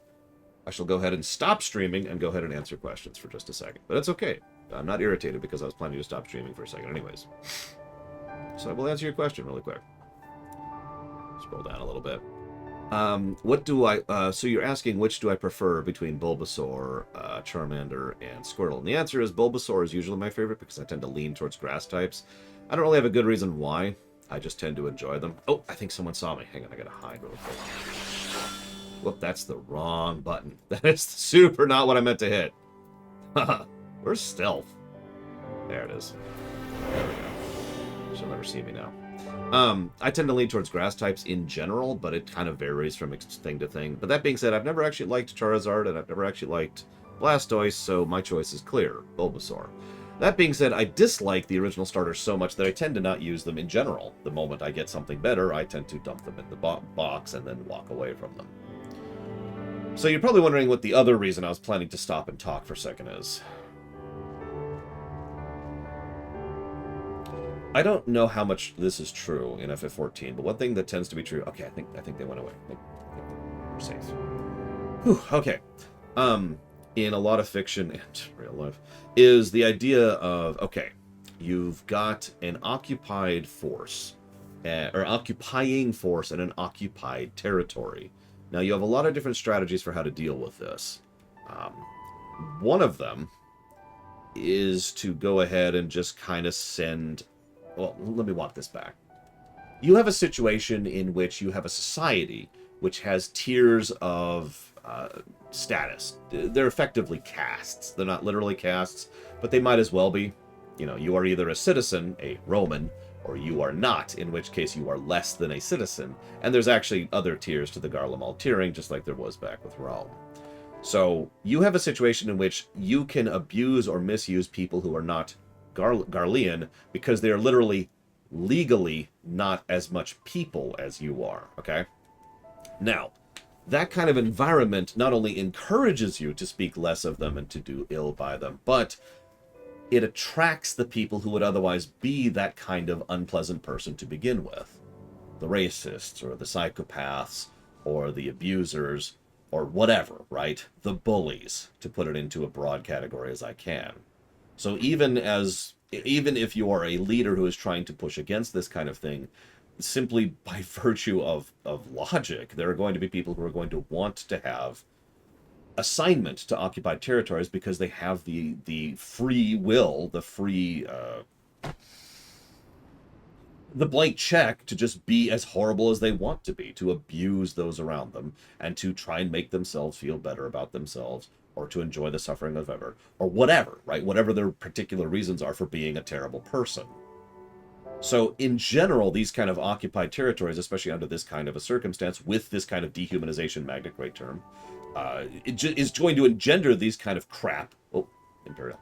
S1: I shall go ahead and stop streaming and go ahead and answer questions for just a second. But it's okay. I'm not irritated because I was planning to stop streaming for a second anyways. So I will answer your question really quick. Scroll down a little bit. What do I... so you're asking which do I prefer between Bulbasaur, Charmander, and Squirtle. And the answer is Bulbasaur is usually my favorite because I tend to lean towards grass types. I don't really have a good reason why. I just tend to enjoy them. Oh, I think someone saw me. Hang on, I gotta hide real quick. Whoop, that's the wrong button. That is super not what I meant to hit. Haha. Where's stealth? There it is. There we go. She'll never see me now. I tend to lean towards grass types in general, but it kind of varies from thing to thing. But that being said, I've never actually liked Charizard, and I've never actually liked Blastoise, so my choice is clear. Bulbasaur. That being said, I dislike the original starters so much that I tend to not use them in general. The moment I get something better, I tend to dump them in the box and then walk away from them. So you're probably wondering what the other reason I was planning to stop and talk for a second is. I don't know how much this is true in FF14, but one thing that tends to be true... Okay, I think they went away. I think we're safe. Whew, okay. In a lot of fiction and real life, is the idea of, okay, you've got an occupied force, or occupying force in an occupied territory. Now, you have a lot of different strategies for how to deal with this. One of them is to go ahead and just kind of send... Well, let me walk this back. You have a situation in which you have a society which has tiers of status. They're effectively castes. They're not literally castes, but they might as well be. You know, you are either a citizen, a Roman, or you are not, in which case you are less than a citizen. And there's actually other tiers to the Garlemald tiering, just like there was back with Rome. So you have a situation in which you can abuse or misuse people who are not Garlean because they are literally, legally, not as much people as you are, okay? Now, that kind of environment not only encourages you to speak less of them and to do ill by them, but it attracts the people who would otherwise be that kind of unpleasant person to begin with. The racists, or the psychopaths, or the abusers, or whatever, right? The bullies, to put it into a broad category as I can. So even if you are a leader who is trying to push against this kind of thing, simply by virtue of logic, there are going to be people who are going to want to have assignment to occupied territories because they have the free will, the blank check to just be as horrible as they want to be, to abuse those around them, and to try and make themselves feel better about themselves, or to enjoy the suffering of ever, or whatever, right? Whatever their particular reasons are for being a terrible person. So, in general, these kind of occupied territories, especially under this kind of a circumstance, with this kind of dehumanization, magna great term, is going to engender these kind of crap. Oh, Imperial.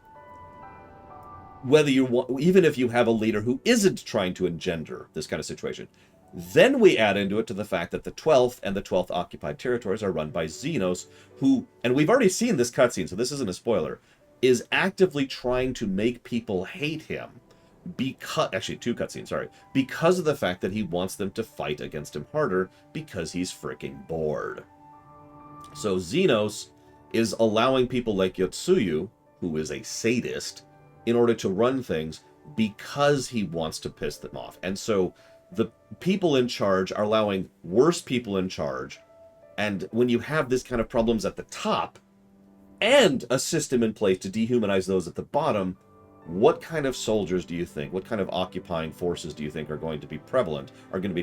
S1: Whether you want, even if you have a leader who isn't trying to engender this kind of situation. Then we add into it to the fact that the 12th and the 12th occupied territories are run by Xenos, who, and we've already seen this cutscene, so this isn't a spoiler, is actively trying to make people hate him. Because, actually, two cutscenes, sorry. Because of the fact that he wants them to fight against him harder because he's freaking bored. So Xenos is allowing people like Yotsuyu, who is a sadist, in order to run things because he wants to piss them off. And so the people in charge are allowing worse people in charge. And when you have this kind of problems at the top and a system in place to dehumanize those at the bottom, what kind of soldiers do you think, what kind of occupying forces do you think are going to be prevalent, are going to be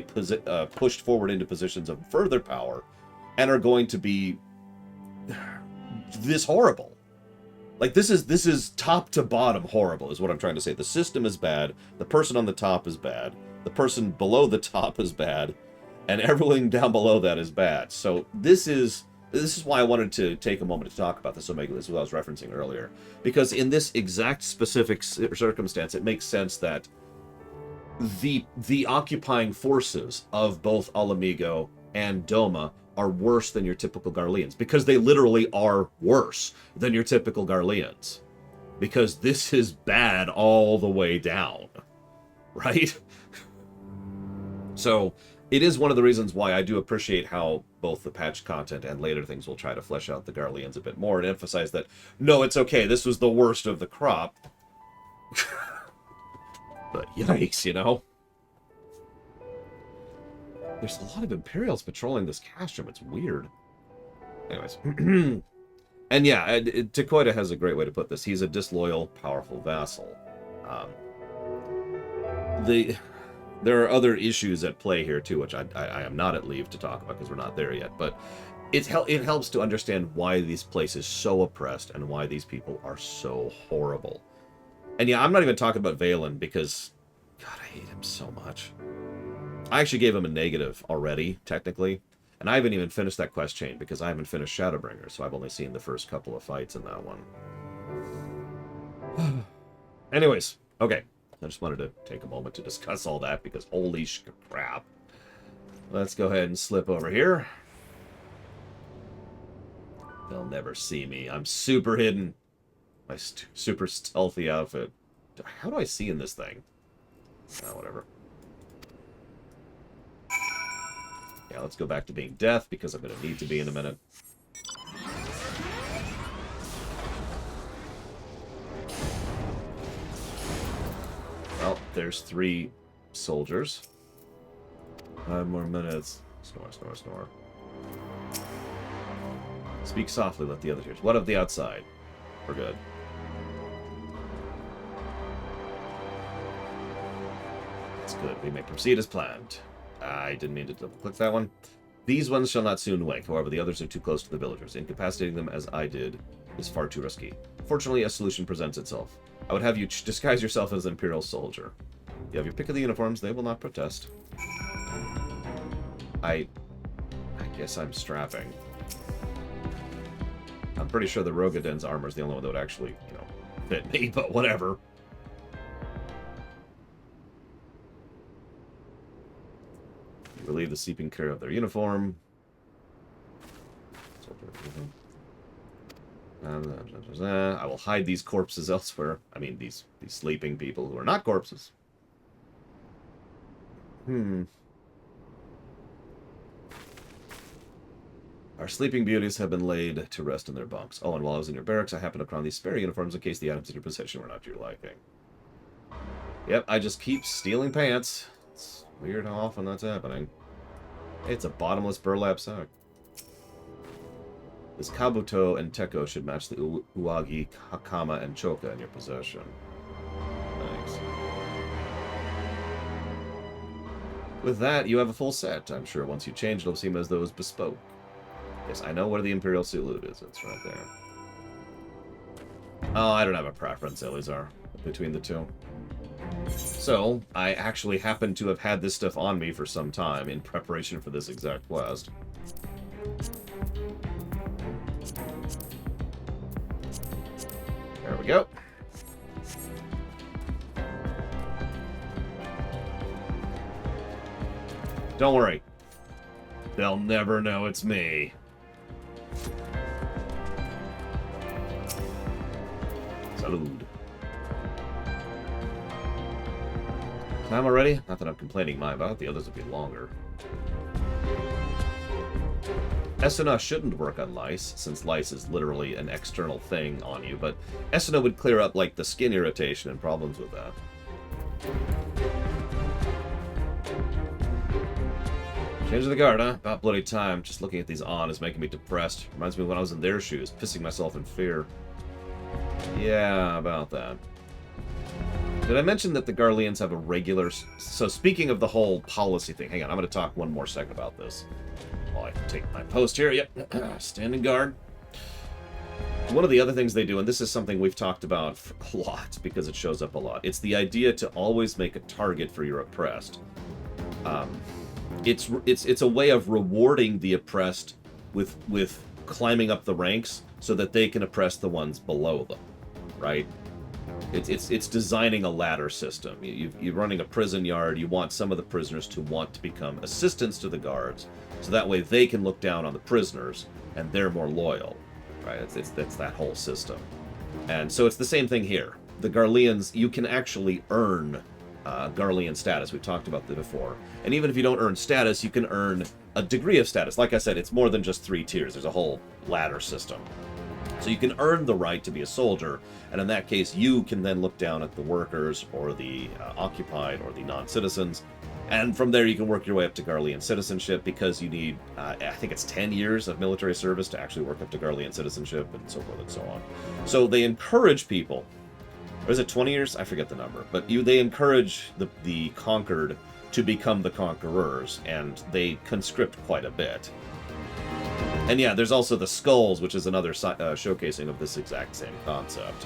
S1: pushed forward into positions of further power, and are going to be this horrible? Like, this is top to bottom horrible, is what I'm trying to say. The system is bad, the person on the top is bad, the person below the top is bad, and everything down below that is bad. So this is why I wanted to take a moment to talk about this Omega. This is what I was referencing earlier. Because in this exact specific circumstance, it makes sense that the occupying forces of both Alamigo and Doma are worse than your typical Garleans. Because they literally are worse than your typical Garleans. Because this is bad all the way down. Right? So it is one of the reasons why I do appreciate how both the patch content and later things will try to flesh out the Garleans a bit more and emphasize that, no, it's okay, this was the worst of the crop. But yikes, you know? There's a lot of Imperials patrolling this castrum, it's weird. Anyways. And yeah, Tekoida has a great way to put this. He's a disloyal, powerful vassal. There are other issues at play here, too, which I am not at leave to talk about because we're not there yet. But it helps to understand why this place is so oppressed and why these people are so horrible. And yeah, I'm not even talking about Valen because, God, I hate him so much. I actually gave him a negative already, technically. And I haven't even finished that quest chain because I haven't finished Shadowbringer, so I've only seen the first couple of fights in that one. Anyways, okay. I just wanted to take a moment to discuss all that because holy crap. Let's go ahead and slip over here. They'll never see me. I'm super hidden. My super stealthy outfit. How do I see in this thing? Whatever. Yeah, let's go back to being death, because I'm going to need to be in a minute. Well, there's 3 soldiers. 5 more minutes. Snore, snore, snore. Speak softly, let the others hear. What of the outside? We're good. That's good. We may proceed as planned. I didn't mean to double-click that one. These ones shall not soon wake. However, the others are too close to the villagers. Incapacitating them, as I did, is far too risky. Fortunately, a solution presents itself. I would have you disguise yourself as an Imperial soldier. You have your pick of the uniforms. They will not protest. I guess I'm strapping. I'm pretty sure the Rogadin's armor is the only one that would actually, you know, fit me, but whatever. You relieve the sleeping care of their uniform. I will hide these corpses elsewhere. I mean, these sleeping people who are not corpses. Our sleeping beauties have been laid to rest in their bunks. Oh, and while I was in your barracks, I happened to crown these spare uniforms in case the items in your possession were not to your liking. Yep, I just keep stealing pants. It's weird how often that's happening. It's a bottomless burlap sack. This Kabuto and Teko should match the Uwagi, Hakama, and Choka in your possession. Thanks. With that, you have a full set. I'm sure once you change, it'll seem as though it's bespoke. Yes, I know where the Imperial salute is. It's right there. Oh, I don't have a preference, Eleazar, between the two. So, I actually happen to have had this stuff on me for some time in preparation for this exact quest. There we go. Don't worry. They'll never know it's me. Salud. Time already? Not that I'm complaining my about, the others will be longer. Esuna shouldn't work on lice, since lice is literally an external thing on you, but Esuna would clear up, like, the skin irritation and problems with that. Change of the guard, huh? About bloody time. Just looking at these on is making me depressed. Reminds me of when I was in their shoes, pissing myself in fear. Yeah, about that. Did I mention that the Garleans have a regular... So speaking of the whole policy thing, hang on, I'm going to talk one more second about this. While I take my post here, yep, standing guard. One of the other things they do, and this is something we've talked about a lot, because it shows up a lot, it's the idea to always make a target for your oppressed. It's a way of rewarding the oppressed with climbing up the ranks so that they can oppress the ones below them, right? It's designing a ladder system. You're running a prison yard. You want some of the prisoners to want to become assistants to the guards, so that way they can look down on the prisoners and they're more loyal, right? It's that whole system. And so it's the same thing here. The Garleans, you can actually earn Garlean status. We've talked about that before. And even if you don't earn status, you can earn a degree of status. Like I said, it's more than just 3 tiers. There's a whole ladder system. So you can earn the right to be a soldier, and in that case, you can then look down at the workers, or the occupied, or the non-citizens, and from there you can work your way up to Garlean citizenship, because you need, I think it's 10 years of military service to actually work up to Garlean citizenship, and so forth and so on. So they encourage people, or is it 20 years? I forget the number, but they encourage the conquered to become the conquerors, and they conscript quite a bit. And yeah, there's also the skulls, which is another showcasing of this exact same concept.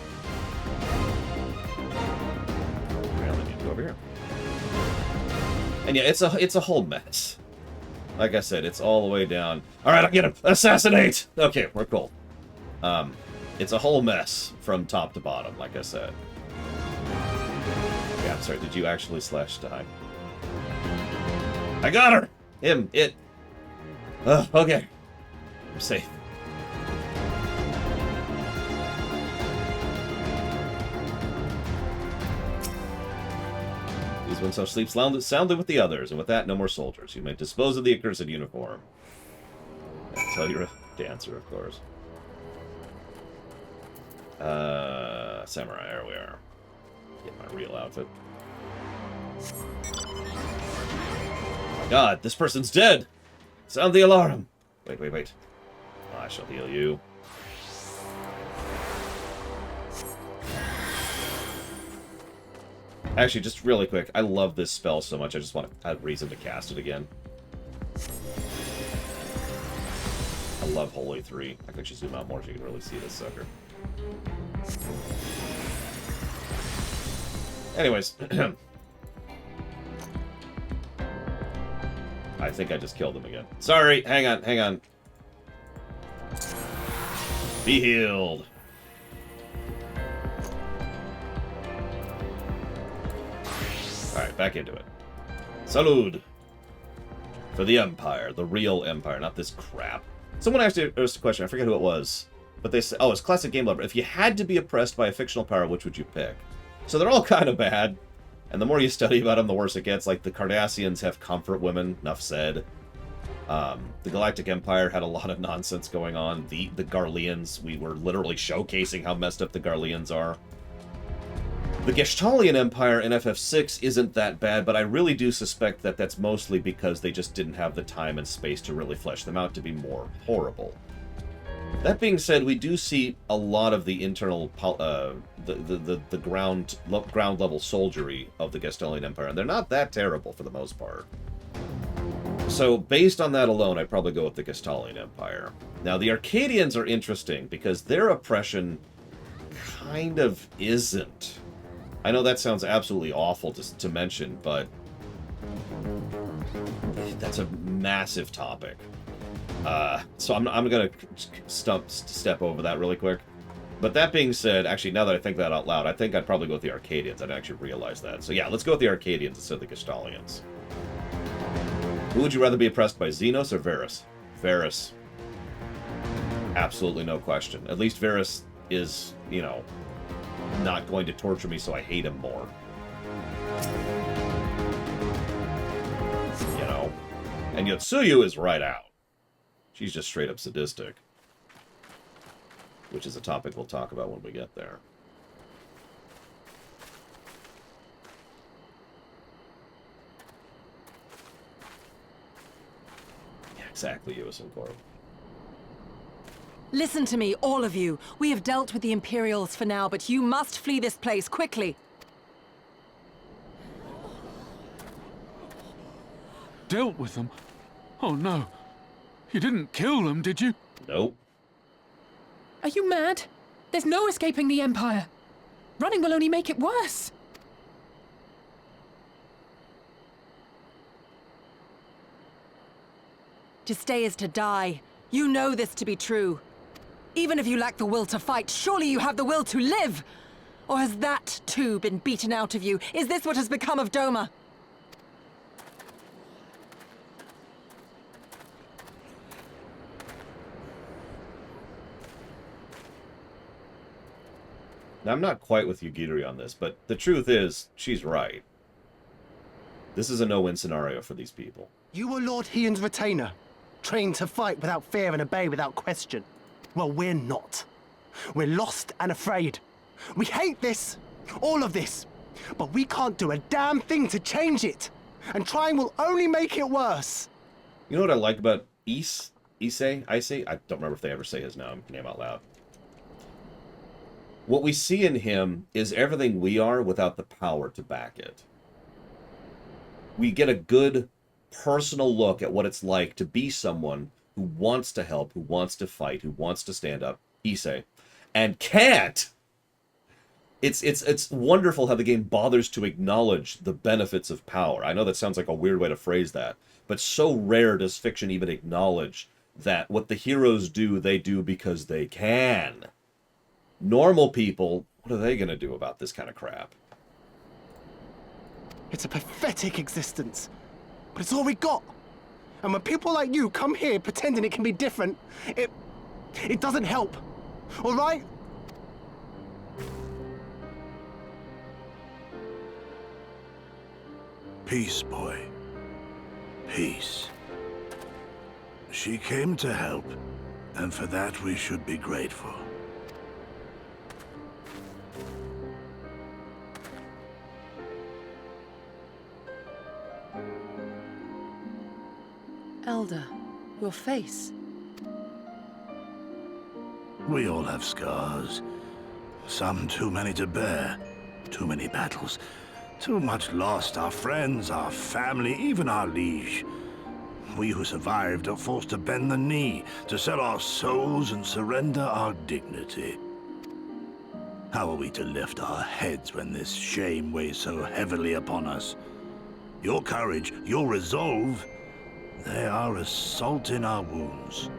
S1: Well, I need to go over here. And yeah, it's a whole mess. Like I said, it's all the way down. All right, I'll get him. Assassinate. Okay, we're cool. It's a whole mess from top to bottom, like I said. Yeah, I'm sorry. Did you actually /die? I got her. Him. It. Okay. I'm safe. These ones shall sleep soundly with the others, and with that, no more soldiers. You may dispose of the accursed uniform. Until you're a dancer, of course. Samurai, there we are. Get my real outfit. Oh my god, this person's dead! Sound the alarm! Wait, wait, wait. I shall heal you. Actually, just really quick, I love this spell so much, I just want a reason to cast it again. I love Holy 3. I can actually zoom out more so you can really see this sucker. Anyways. I think I just killed him again. Sorry, hang on, hang on. Be healed. Alright, back into it. Salud! For the Empire, the real Empire, not this crap. Someone asked us a question, I forget who it was. But they said, oh, it's classic game lover. If you had to be oppressed by a fictional power, which would you pick? So they're all kind of bad. And the more you study about them, the worse it gets. Like, the Cardassians have comfort women, enough said. The Galactic Empire had a lot of nonsense going on. The Garleans, we were literally showcasing how messed up the Garleans are. The Gestalian Empire in FF6 isn't that bad, but I really do suspect that that's mostly because they just didn't have the time and space to really flesh them out to be more horrible. That being said, we do see a lot of the internal, the ground level soldiery of the Gestalian Empire, and they're not that terrible for the most part. So, based on that alone, I'd probably go with the Gestalian Empire. Now, the Arcadians are interesting, because their oppression kind of isn't. I know that sounds absolutely awful to mention, but that's a massive topic. So I'm going to step over that really quick. But that being said, actually, now that I think that out loud, I think I'd probably go with the Arcadians. I didn't actually realize that. So yeah, let's go with the Arcadians instead of the Gestalians. Who would you rather be oppressed by, Xenos or Varys? Varys. Absolutely no question. At least Varys is, you know, not going to torture me, so I hate him more. You know? And Yotsuyu is right out. She's just straight up sadistic. Which is a topic we'll talk about when we get there. Yeah, exactly, Ewison Corp.
S11: Listen to me, all of you. We have dealt with the Imperials for now, but you must flee this place quickly.
S6: Dealt with them? Oh no. You didn't kill them, did you?
S1: Nope.
S3: Are you mad? There's no escaping the Empire. Running will only make it worse.
S11: To stay is to die. You know this to be true. Even if you lack the will to fight, surely you have the will to live! Or has that, too, been beaten out of you? Is this what has become of Doma?
S1: Now, I'm not quite with Yugiri on this, but the truth is, she's right. This is a no-win scenario for these people.
S14: You were Lord Hien's retainer, trained to fight without fear and obey without question. Well, we're not. We're lost and afraid. We hate this, all of this, but we can't do a damn thing to change it. And trying will only make it worse.
S1: You know what I like about Issei? I don't remember if they ever say his name out loud. What we see in him is everything we are without the power to back it. We get a good personal look at what it's like to be someone who wants to help, who wants to fight, who wants to stand up, Issei, and can't. It's wonderful how the game bothers to acknowledge the benefits of power. I know that sounds like a weird way to phrase that, but so rare does fiction even acknowledge that what the heroes do, they do because they can. Normal people, what are they going to do about this kind of crap?
S14: It's a pathetic existence, but it's all we got. And when people like you come here pretending it can be different, it doesn't help. All right?
S12: Peace, boy. Peace. She came to help, and for that we should be grateful.
S11: Elder, your face.
S12: We all have scars. Some too many to bear. Too many battles. Too much lost. Our friends, our family, even our liege. We who survived are forced to bend the knee, to sell our souls and surrender our dignity. How are we to lift our heads when this shame weighs so heavily upon us? Your courage, your resolve, they are as salt in our wounds.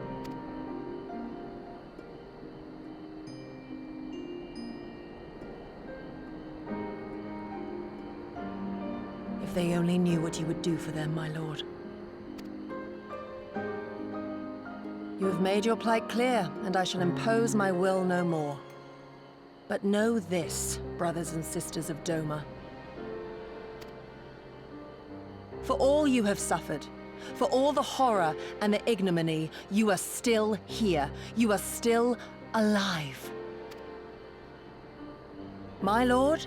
S11: If they only knew what you would do for them, my lord. You have made your plight clear, and I shall impose my will no more. But know this, brothers and sisters of Doma. For all you have suffered, for all the horror and the ignominy, you are still here. You are still alive. My lord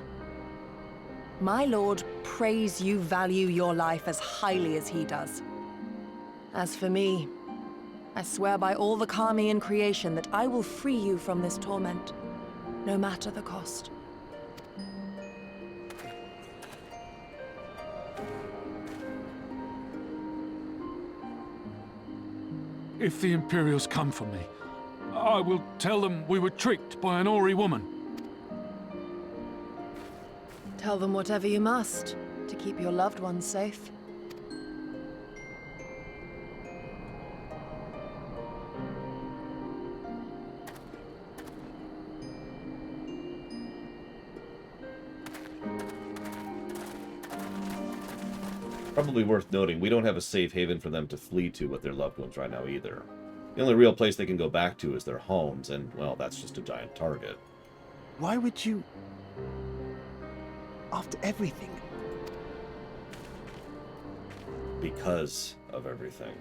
S11: prays you value your life as highly as he does. As for me, I swear by all the Kami in creation that I will free you from this torment, no matter the cost.
S6: If the Imperials come for me, I will tell them we were tricked by an Ori woman.
S11: Tell them whatever you must, to keep your loved ones safe.
S1: Probably worth noting, we don't have a safe haven for them to flee to with their loved ones right now either. The only real place they can go back to is their homes, and, well, that's just a giant target.
S14: Why would you... After everything?
S1: Because of everything.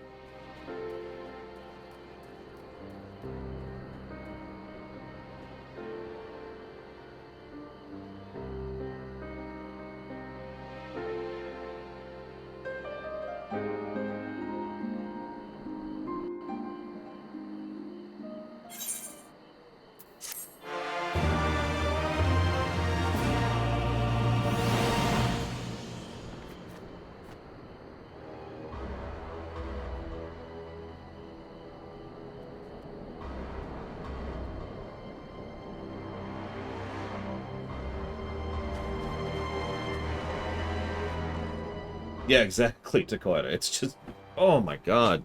S1: Yeah, exactly, Takoida. It's just... Oh my god.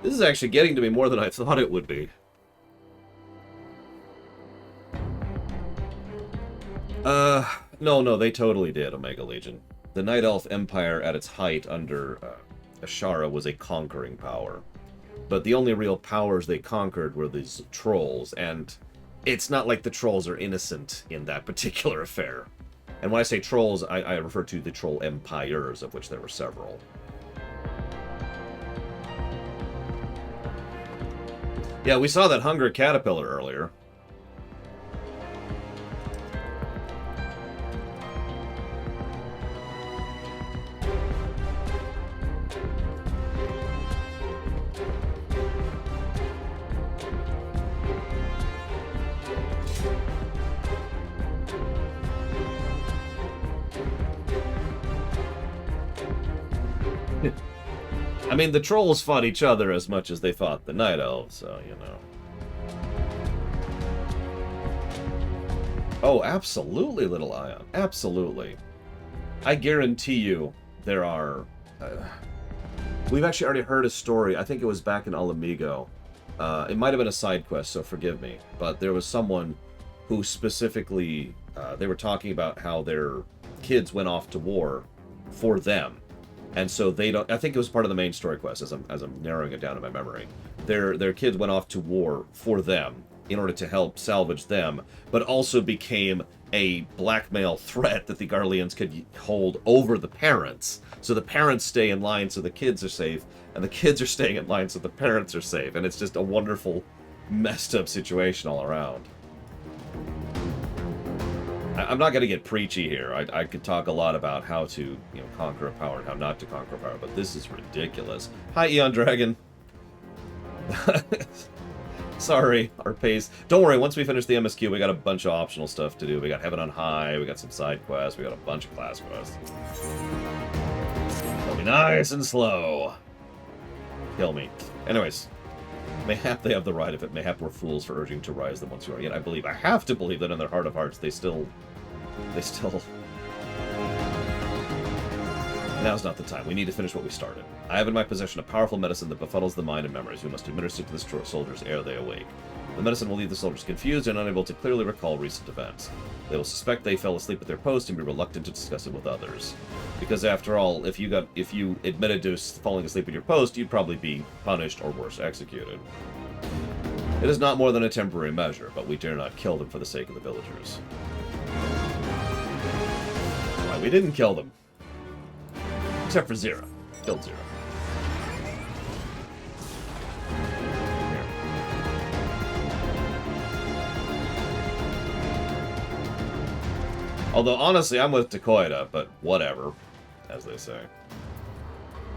S1: This is actually getting to me more than I thought it would be. No, they totally did, Omega Legion. The Night Elf Empire at its height under Ashara was a conquering power. But the only real powers they conquered were these trolls, and it's not like the trolls are innocent in that particular affair. And when I say trolls, I refer to the troll empires, of which there were several. Yeah, we saw that Hunger Caterpillar earlier. I mean, the trolls fought each other as much as they fought the Night Elves, so, you know. Oh, absolutely, Little Ion. Absolutely. I guarantee you there are... we've actually already heard a story. I think it was back in Alamigo. It might have been a side quest, so forgive me. But there was someone who specifically... they were talking about how their kids went off to war for them. And so they don't... I think it was part of the main story quest, as I'm narrowing it down in my memory. Their kids went off to war for them in order to help salvage them, but also became a blackmail threat that the Garleans could hold over the parents. So the parents stay in line so the kids are safe, and the kids are staying in line so the parents are safe. And it's just a wonderful, messed up situation all around. I'm not going to get preachy here. I could talk a lot about how to, conquer a power and how not to conquer a power, but this is ridiculous. Hi, Eon Dragon. Sorry, our pace. Don't worry, once we finish the MSQ, we got a bunch of optional stuff to do. We got Heaven on High, we got some side quests, we got a bunch of class quests. It'll be nice and slow. Kill me. Anyways, mayhap they have the right of it. Mayhap we're fools for urging to rise them once you are. Yet I have to believe that in their heart of hearts, they still... Now's not the time. We need to finish what we started. I have in my possession a powerful medicine that befuddles the mind and memories. We must administer to the soldiers ere they awake. The medicine will leave the soldiers confused and unable to clearly recall recent events. They will suspect they fell asleep at their post and be reluctant to discuss it with others. Because after all, if you admitted to falling asleep at your post, you'd probably be punished or worse, executed. It is not more than a temporary measure, but we dare not kill them for the sake of the villagers. Why, we didn't kill them. Except for Zero. Killed Zero. Here. Although, honestly, I'm with Dakoita, but whatever, as they say.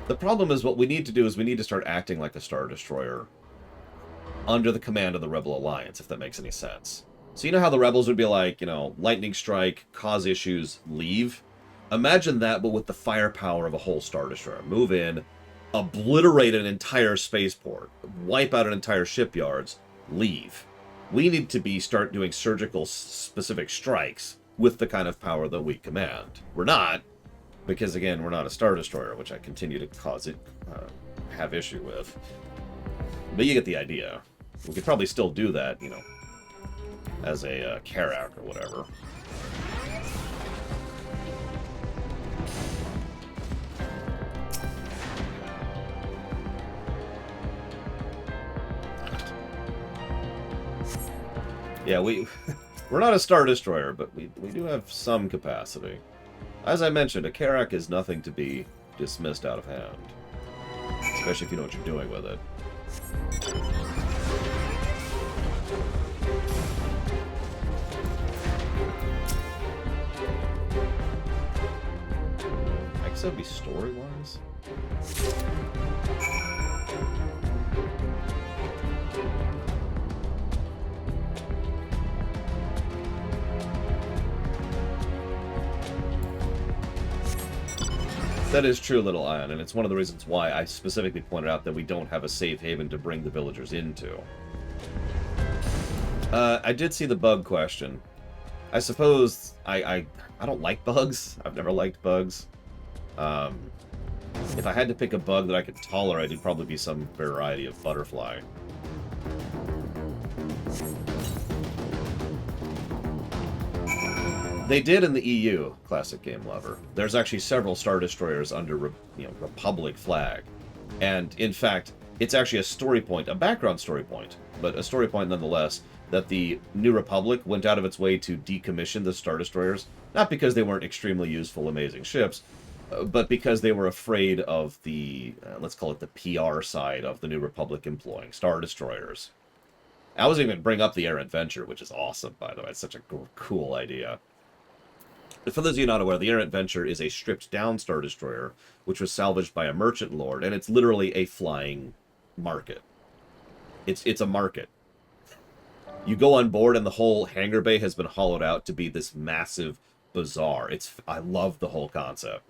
S1: The problem is what we need to do is we need to start acting like a Star Destroyer under the command of the Rebel Alliance, if that makes any sense. So you know how the Rebels would be like, lightning strike, cause issues, leave? Imagine that, but with the firepower of a whole Star Destroyer. Move in, obliterate an entire spaceport, wipe out an entire shipyards, leave. We need to start doing surgical specific strikes with the kind of power that we command. We're not, because again, we're not a Star Destroyer, which I continue to have issue with. But you get the idea. We could probably still do that, as a Karak or whatever. Yeah, we're not a Star Destroyer, but we do have some capacity. As I mentioned, a Karak is nothing to be dismissed out of hand. Especially if you know what you're doing with it. I guess that would be story-wise. That is true, Little Ion, and it's one of the reasons why I specifically pointed out that we don't have a safe haven to bring the villagers into. I did see the bug question. I suppose I don't like bugs. I've never liked bugs. If I had to pick a bug that I could tolerate, it'd probably be some variety of butterfly. They did in the EU, Classic Game Lover. There's actually several Star Destroyers under, Republic flag. And, in fact, it's actually a story point, a background story point, but a story point nonetheless, that the New Republic went out of its way to decommission the Star Destroyers, not because they weren't extremely useful, amazing ships, but because they were afraid of the, let's call it the PR side of the New Republic employing Star Destroyers. I wasn't even bring up the Errant Venture, which is awesome, by the way. It's such a cool idea. For those of you not aware, the Errant Venture is a stripped-down Star Destroyer, which was salvaged by a merchant lord, and it's literally a flying market. It's a market. You go on board, and the whole hangar bay has been hollowed out to be this massive bazaar. I love the whole concept.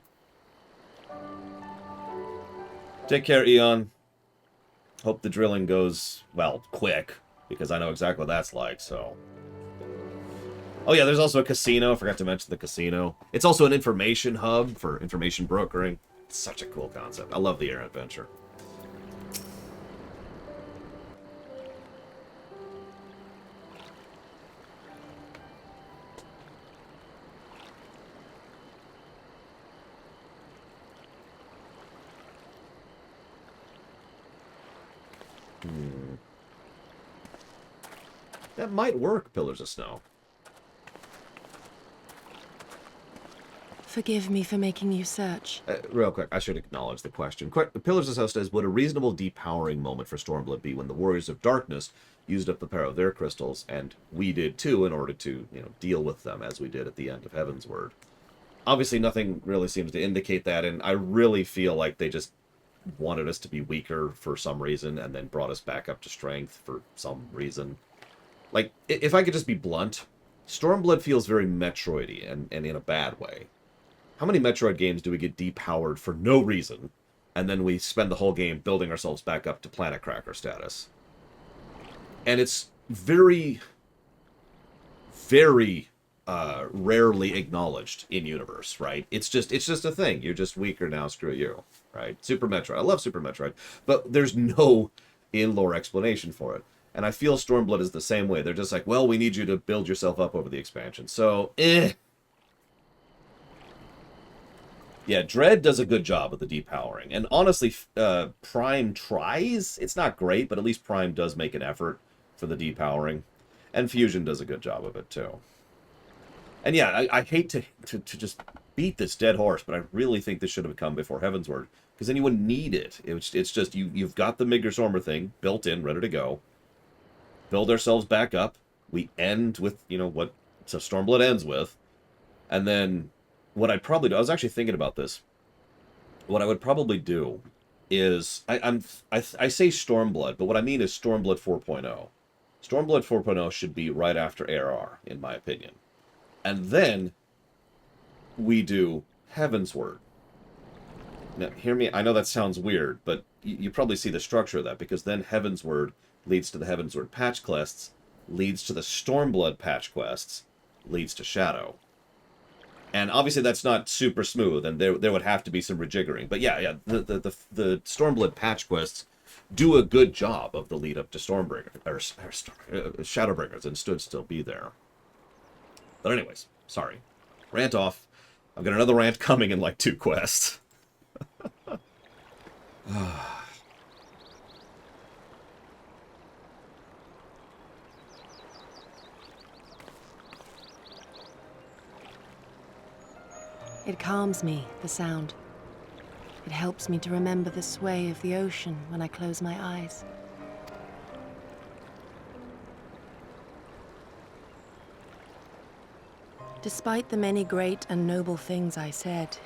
S1: Take care, Eon. Hope the drilling goes, well, quick, because I know exactly what that's like, so... Oh yeah, there's also a casino. I forgot to mention the casino. It's also an information hub for information brokering. It's such a cool concept. I love the Errant Venture. That might work, Pillars of Snow.
S11: Forgive me for making you search.
S1: Real quick, I should acknowledge the question. The Pillars of South says, would a reasonable depowering moment for Stormblood be when the Warriors of Darkness used up the power of their crystals, and we did too, in order to, deal with them as we did at the end of Heaven's Word? Obviously, nothing really seems to indicate that, and I really feel like they just wanted us to be weaker for some reason, and then brought us back up to strength for some reason. Like, if I could just be blunt, Stormblood feels very Metroid-y, and in a bad way. How many Metroid games do we get depowered for no reason, and then we spend the whole game building ourselves back up to Planet Cracker status? And it's very, very rarely acknowledged in universe, right? It's just a thing. You're just weaker now, screw you, right? Super Metroid. I love Super Metroid, but there's no in-lore explanation for it. And I feel Stormblood is the same way. They're just like, well, we need you to build yourself up over the expansion. So, Yeah, Dread does a good job of the depowering. And honestly, Prime tries. It's not great, but at least Prime does make an effort for the depowering. And Fusion does a good job of it, too. And yeah, I hate to just beat this dead horse, but I really think this should have come before Heaven's Word. Because then you wouldn't need it. It's just, you've got the Miggerstormer thing built in, ready to go. Build ourselves back up. We end with, what Stormblood ends with. And then what I'd probably do, I was actually thinking about this. What I would probably do is, I say Stormblood, but what I mean is Stormblood 4.0. Stormblood 4.0 should be right after ARR, in my opinion. And then we do Heaven's Word. Now, hear me, I know that sounds weird, but you probably see the structure of that, because then Heaven's Word leads to the Heaven's Word patch quests, leads to the Stormblood patch quests, leads to Shadow. And obviously that's not super smooth, and there would have to be some rejiggering. But yeah, the Stormblood patch quests do a good job of the lead up to Shadowbringers, and should still be there. But anyways, sorry. Rant off. I've got another rant coming in like 2 quests.
S11: It calms me, the sound. It helps me to remember the sway of the ocean when I close my eyes. Despite the many great and noble things I said,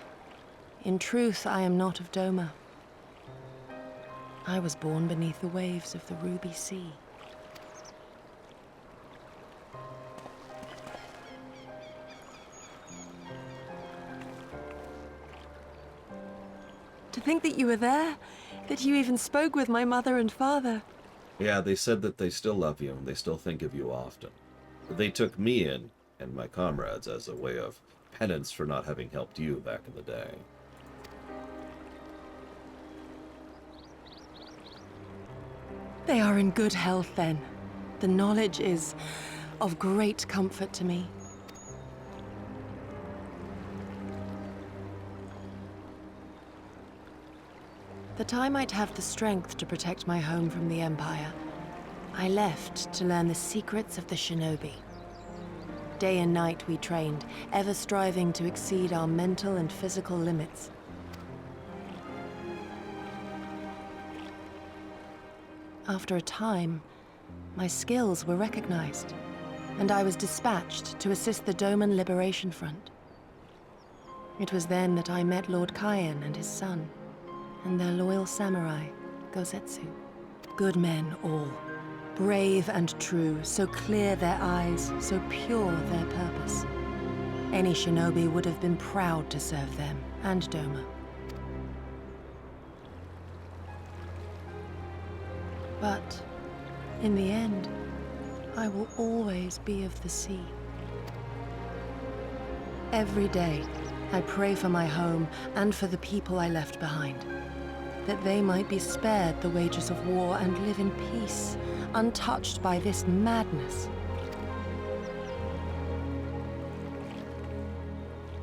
S11: in truth I am not of Doma. I was born beneath the waves of the Ruby Sea. To think that you were there, that you even spoke with my mother and father.
S1: Yeah, they said that they still love you, and they still think of you often. They took me in, and my comrades, as a way of penance for not having helped you back in the day.
S11: They are in good health, then. The knowledge is of great comfort to me. That I might have the strength to protect my home from the Empire, I left to learn the secrets of the shinobi. Day and night we trained, ever striving to exceed our mental and physical limits. After a time, my skills were recognized, and I was dispatched to assist the Doman Liberation Front. It was then that I met Lord Kaien and his son, and their loyal samurai, Gosetsu. Good men all, brave and true, so clear their eyes, so pure their purpose. Any shinobi would have been proud to serve them and Doma. But in the end, I will always be of the sea. Every day, I pray for my home and for the people I left behind, that they might be spared the wages of war and live in peace, untouched by this madness.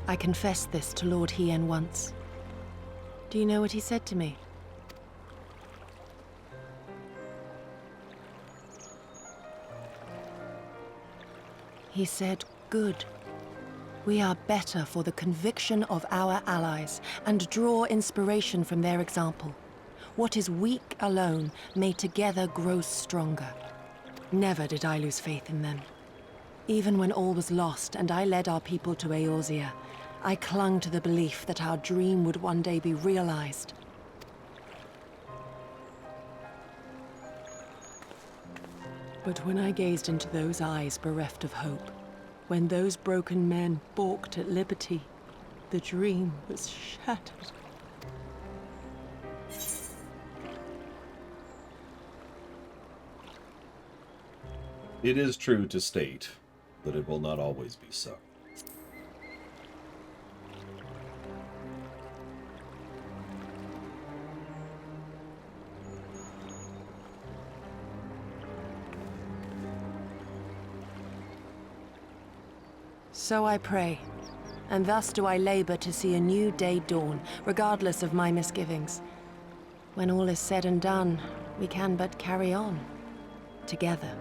S11: I confessed this to Lord Hien once. Do you know what he said to me? He said, "Good. We are better for the conviction of our allies and draw inspiration from their example. What is weak alone may together grow stronger. Never did I lose faith in them. Even when all was lost and I led our people to Eorzea, I clung to the belief that our dream would one day be realized. But when I gazed into those eyes bereft of hope, when those broken men balked at liberty, the dream was shattered.
S1: It is true to state that it will not always be so.
S11: So I pray, and thus do I labor to see a new day dawn, regardless of my misgivings. When all is said and done, we can but carry on, together.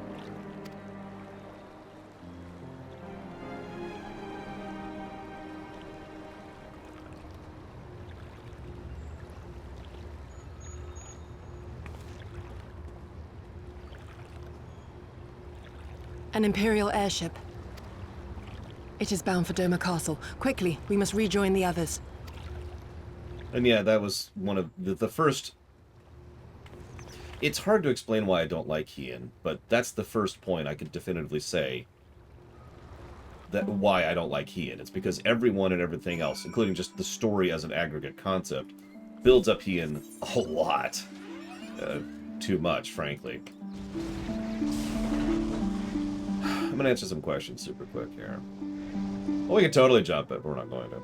S11: An Imperial airship. It is bound for Doma Castle. Quickly, we must rejoin the others.
S1: And yeah, that was one of the first... It's hard to explain why I don't like Hien, but that's the first point I could definitively say that why I don't like Hien. It's because everyone and everything else, including just the story as an aggregate concept, builds up Hien a lot. Too much, frankly. I'm going to answer some questions super quick here. Well, we can totally jump it, but we're not going to.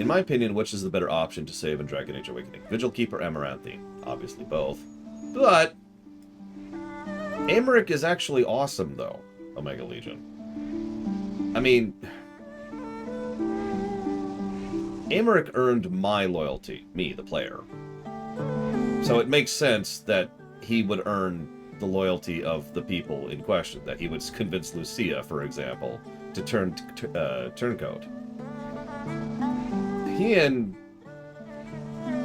S1: In my opinion, which is the better option to save in Dragon Age Awakening? Vigil Keep or Amaranthi? Obviously both. But Aymeric is actually awesome, though, Omega Legion. I mean, Aymeric earned my loyalty, me, the player. So it makes sense that he would earn the loyalty of the people in question, that he would convince Lucia, for example, to turn turncoat. Hien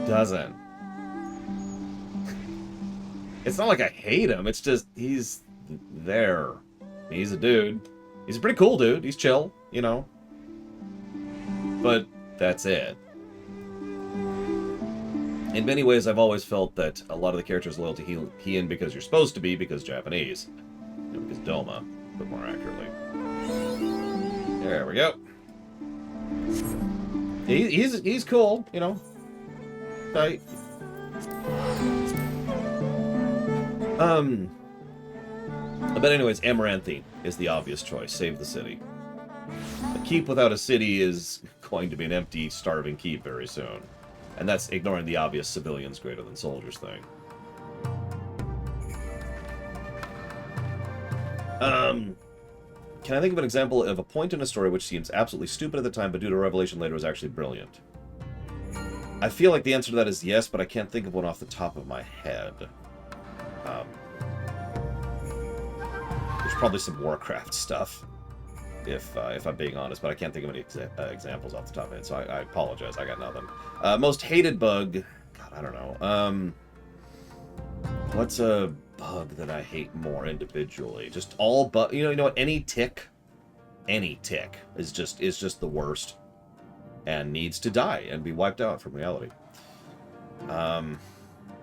S1: doesn't. It's not like I hate him, it's just he's there. He's a dude. He's a pretty cool dude. He's chill, you know. But that's it. In many ways, I've always felt that a lot of the characters loyal to Hien because you're supposed to be, because Japanese. Because Doma, but more accurately. There we go. He's cool, you know. Tight. But anyways, Amaranthi is the obvious choice. Save the city. A keep without a city is going to be an empty, starving keep very soon. And that's ignoring the obvious civilians greater than soldiers thing. Can I think of an example of a point in a story which seems absolutely stupid at the time, but due to revelation later was actually brilliant? I feel like the answer to that is yes, but I can't think of one off the top of my head. There's probably some Warcraft stuff, if I'm being honest, but I can't think of any examples off the top of my head, so I apologize, I got nothing. Most hated bug, God, I don't know. What's a bug that I hate more individually? Just all bug, you know what? Any tick is just the worst, and needs to die and be wiped out from reality. Oh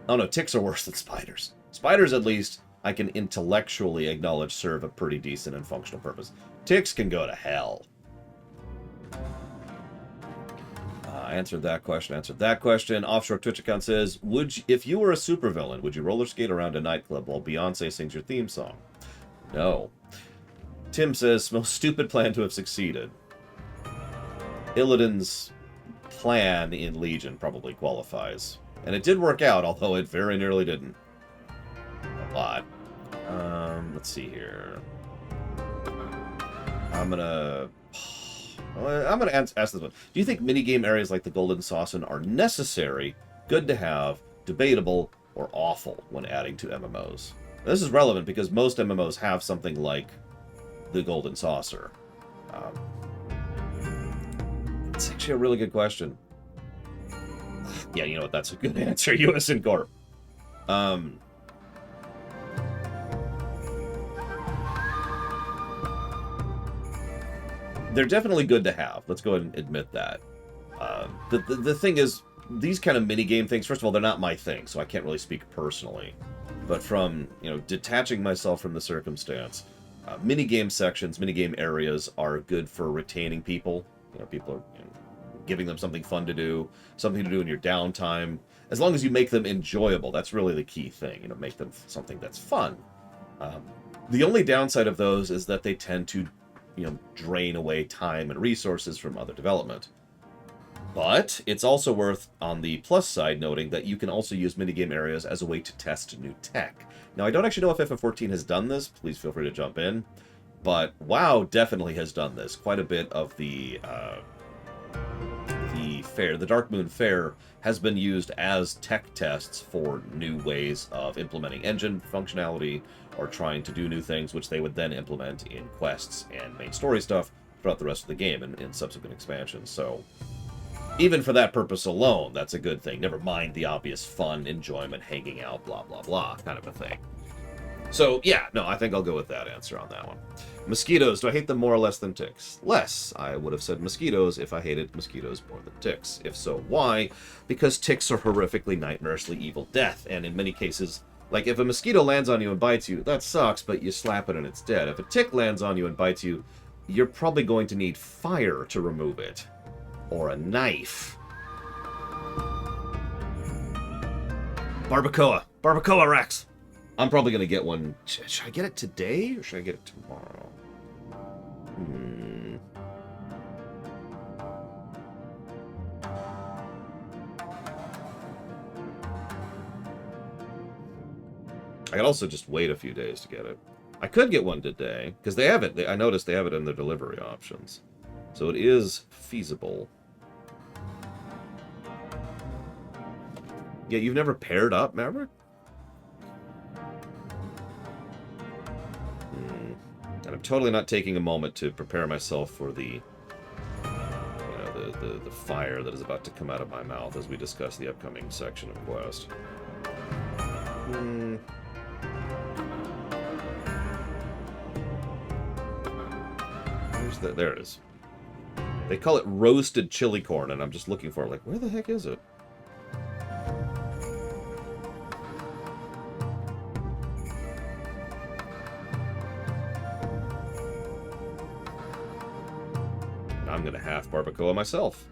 S1: no, ticks are worse than spiders. Spiders, at least, I can intellectually acknowledge serve a pretty decent and functional purpose. Ticks can go to hell. Answered that question. Offshore Twitch account says, if you were a supervillain, would you roller skate around a nightclub while Beyonce sings your theme song? No. Tim says, most stupid plan to have succeeded. Illidan's plan in Legion probably qualifies. And it did work out, although it very nearly didn't. A lot. Let's see here. I'm gonna ask this one. Do you think minigame areas like the Golden Saucer are necessary, good to have, debatable, or awful when adding to MMOs? This is relevant because most MMOs have something like the Golden Saucer. It's actually a really good question. Yeah, you know what? That's a good answer. U.S. and Corp. They're definitely good to have. Let's go ahead and admit that. The thing is, these kind of mini-game things, first of all, they're not my thing, so I can't really speak personally. But from, you know, detaching myself from the circumstance, mini-game sections, mini-game areas are good for retaining people. You know, people are, you know, giving them something fun to do, something to do in your downtime. As long as you make them enjoyable, that's really the key thing. You know, make them something that's fun. The only downside of those is that they tend to, you know, drain away time and resources from other development. But it's also worth, on the plus side, noting that you can also use minigame areas as a way to test new tech. Now, I don't actually know if FF14 has done this. Please feel free to jump in. But WoW definitely has done this. Quite a bit of the fair, the Dark Moon Fair, has been used as tech tests for new ways of implementing engine functionality or trying to do new things, which they would then implement in quests and main story stuff throughout the rest of the game and in subsequent expansions. So even for that purpose alone, that's a good thing. Never mind the obvious fun, enjoyment, hanging out, blah, blah, blah, kind of a thing. So, yeah, no, I think I'll go with that answer on that one. Mosquitoes, do I hate them more or less than ticks? Less. I would have said mosquitoes if I hated mosquitoes more than ticks. If so, why? Because ticks are horrifically, nightmarishly evil death, and in many cases, like, if a mosquito lands on you and bites you, that sucks, but you slap it and it's dead. If a tick lands on you and bites you, you're probably going to need fire to remove it. Or a knife. Barbacoa. Barbacoa, Rex! I'm probably going to get one. Should I get it today or should I get it tomorrow? I could also just wait a few days to get it. I could get one today, because they have it. I noticed they have it in their delivery options. So it is feasible. Yeah, you've never paired up, Maverick? And I'm totally not taking a moment to prepare myself for the, you know, the fire that is about to come out of my mouth as we discuss the upcoming section of Quest. Where's that? There it is. They call it roasted chili corn, and I'm just looking for it. Like, where the heck is it? I'm gonna half barbacoa myself.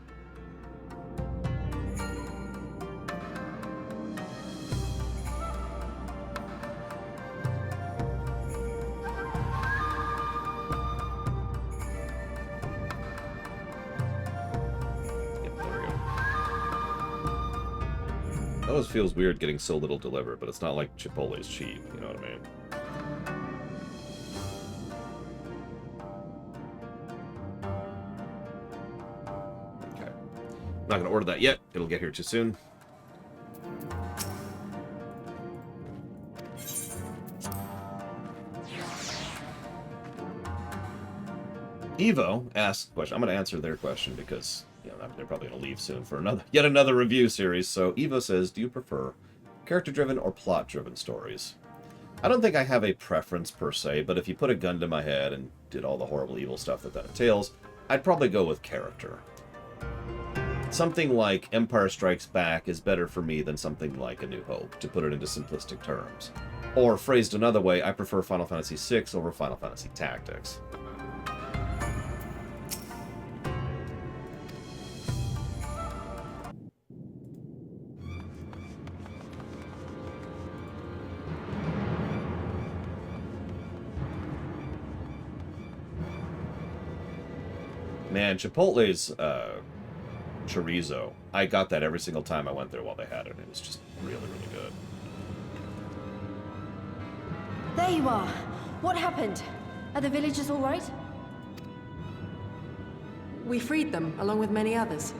S1: It always feels weird getting so little delivered, but it's not like Chipotle's cheap, you know what I mean? Okay. I'm not going to order that yet. It'll get here too soon. Evo asks a question. I'm going to answer their question because, you know, they're probably going to leave soon for yet another review series. So Evo says, do you prefer character-driven or plot-driven stories? I don't think I have a preference per se, but if you put a gun to my head and did all the horrible evil stuff that entails, I'd probably go with character. Something like Empire Strikes Back is better for me than something like A New Hope, to put it into simplistic terms. Or phrased another way, I prefer Final Fantasy VI over Final Fantasy Tactics. Man, Chipotle's chorizo, I got that every single time I went there while they had it. It was just really, really good.
S5: There you are. What happened? Are the villagers all right?
S11: We freed them, along with many others.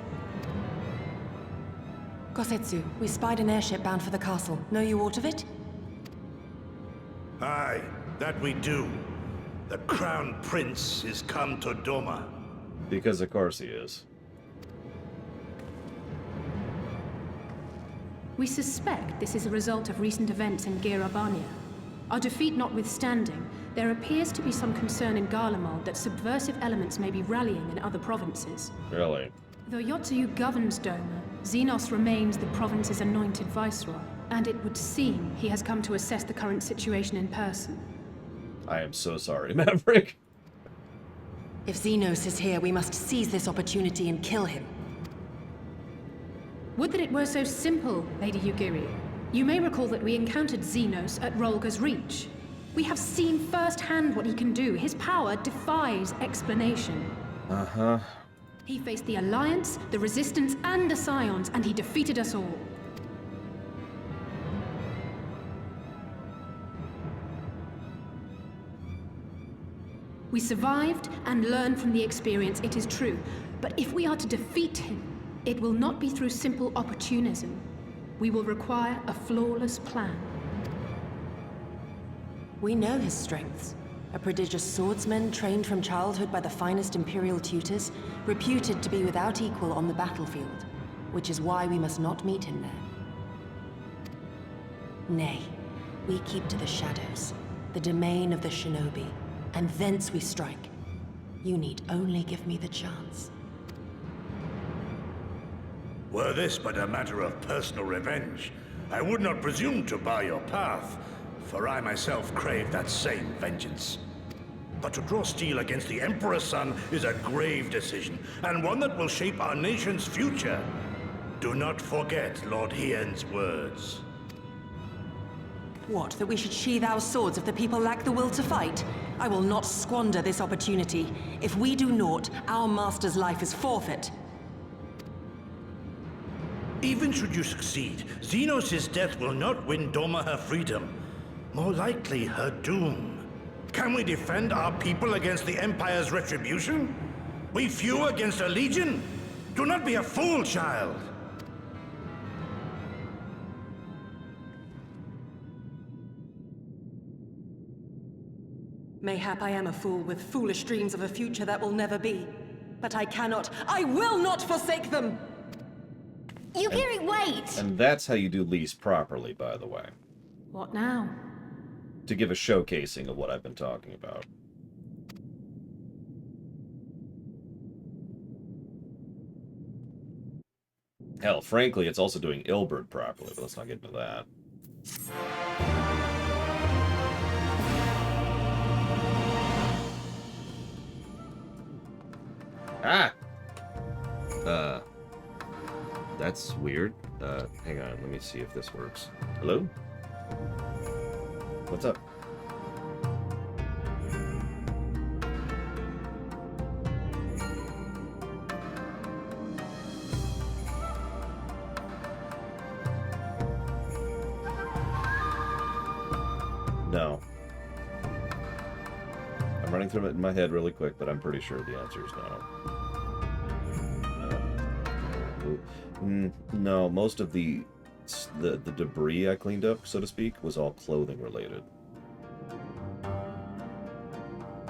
S11: Gosetsu, we spied an airship bound for the castle. Know you aught of it?
S12: Aye, that we do. The Crown Prince is come to Doma.
S1: Because of course he is.
S3: We suspect this is a result of recent events in Girabania. Our defeat notwithstanding, there appears to be some concern in Garlemald that subversive elements may be rallying in other provinces.
S1: Really?
S3: Though Yotsuyu governs Doma, Xenos remains the province's anointed viceroy, and it would seem he has come to assess the current situation in person.
S1: I am so sorry, Maverick.
S11: If Xenos is here, we must seize this opportunity and kill him.
S3: Would that it were so simple, Lady Yugiri. You may recall that we encountered Xenos at Rolga's Reach. We have seen firsthand what he can do. His power defies explanation.
S1: Uh-huh.
S3: He faced the Alliance, the Resistance, and the Scions, and he defeated us all. We survived and learned from the experience, it is true. But if we are to defeat him, it will not be through simple opportunism. We will require a flawless plan.
S11: We know his strengths. A prodigious swordsman trained from childhood by the finest Imperial tutors, reputed to be without equal on the battlefield, which is why we must not meet him there. Nay, we keep to the shadows, the domain of the shinobi, and thence we strike. You need only give me the chance.
S12: Were this but a matter of personal revenge, I would not presume to bar your path, for I myself crave that same vengeance. But to draw steel against the Emperor's son is a grave decision, and one that will shape our nation's future. Do not forget Lord Hien's words.
S11: What, that we should sheathe our swords if the people lack the will to fight? I will not squander this opportunity. If we do naught, our master's life is forfeit.
S12: Even should you succeed, Xenos' death will not win Doma her freedom. More likely, her doom. Can we defend our people against the Empire's retribution? We few against a legion? Do not be a fool, child!
S11: Mayhap I am a fool with foolish dreams of a future that will never be. But I will not forsake them!
S5: Yugiri, wait!
S1: And that's how you do lease properly, by the way.
S3: What now?
S1: To give a showcasing of what I've been talking about. Hell, frankly, it's also doing Ilberd properly, but let's not get into that. Ah! That's weird. Hang on, let me see if this works. Hello? What's up? No. I'm running through it in my head really quick, but I'm pretty sure the answer is no. No, most of the debris I cleaned up, so to speak, was all clothing related.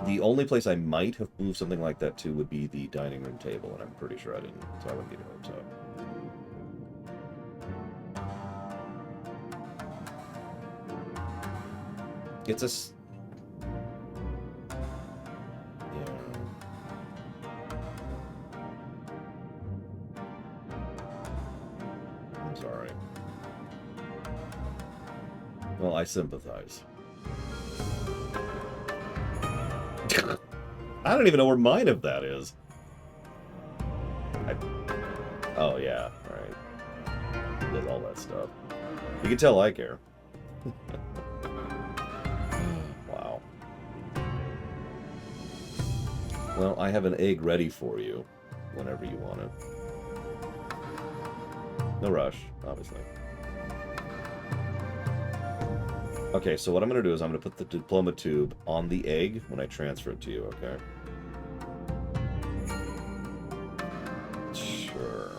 S1: The only place I might have moved something like that to would be the dining room table, and I'm pretty sure I didn't, so I wouldn't get your hopes up. It's a... Sorry. Well, I sympathize. I don't even know where mine of that is. Oh, yeah. Alright. Does all that stuff. You can tell I care. Wow. Well, I have an egg ready for you whenever you want it. No rush, obviously. Okay, so what I'm going to do is I'm going to put the diploma tube on the egg when I transfer it to you, okay? Sure.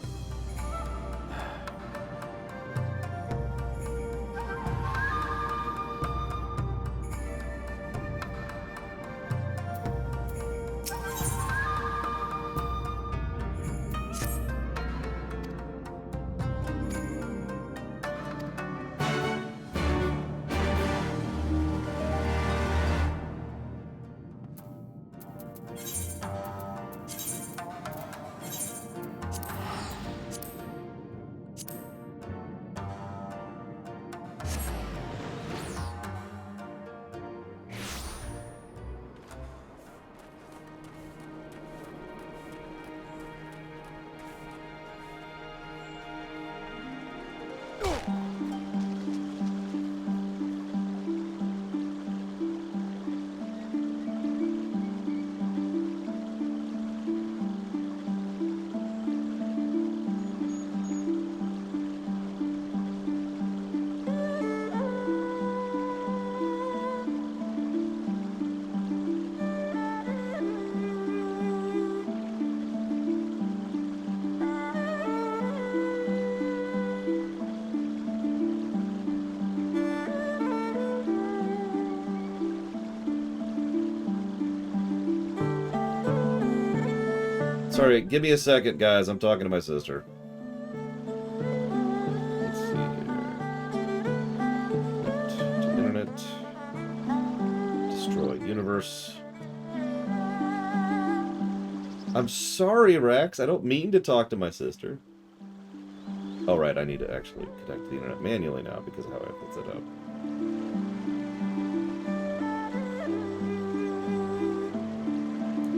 S1: Sorry, give me a second, guys. I'm talking to my sister. Let's see here. Internet. Destroy universe. I'm sorry, Rex. I don't mean to talk to my sister. Oh, right. I need to actually connect to the internet manually now because of how I put that up.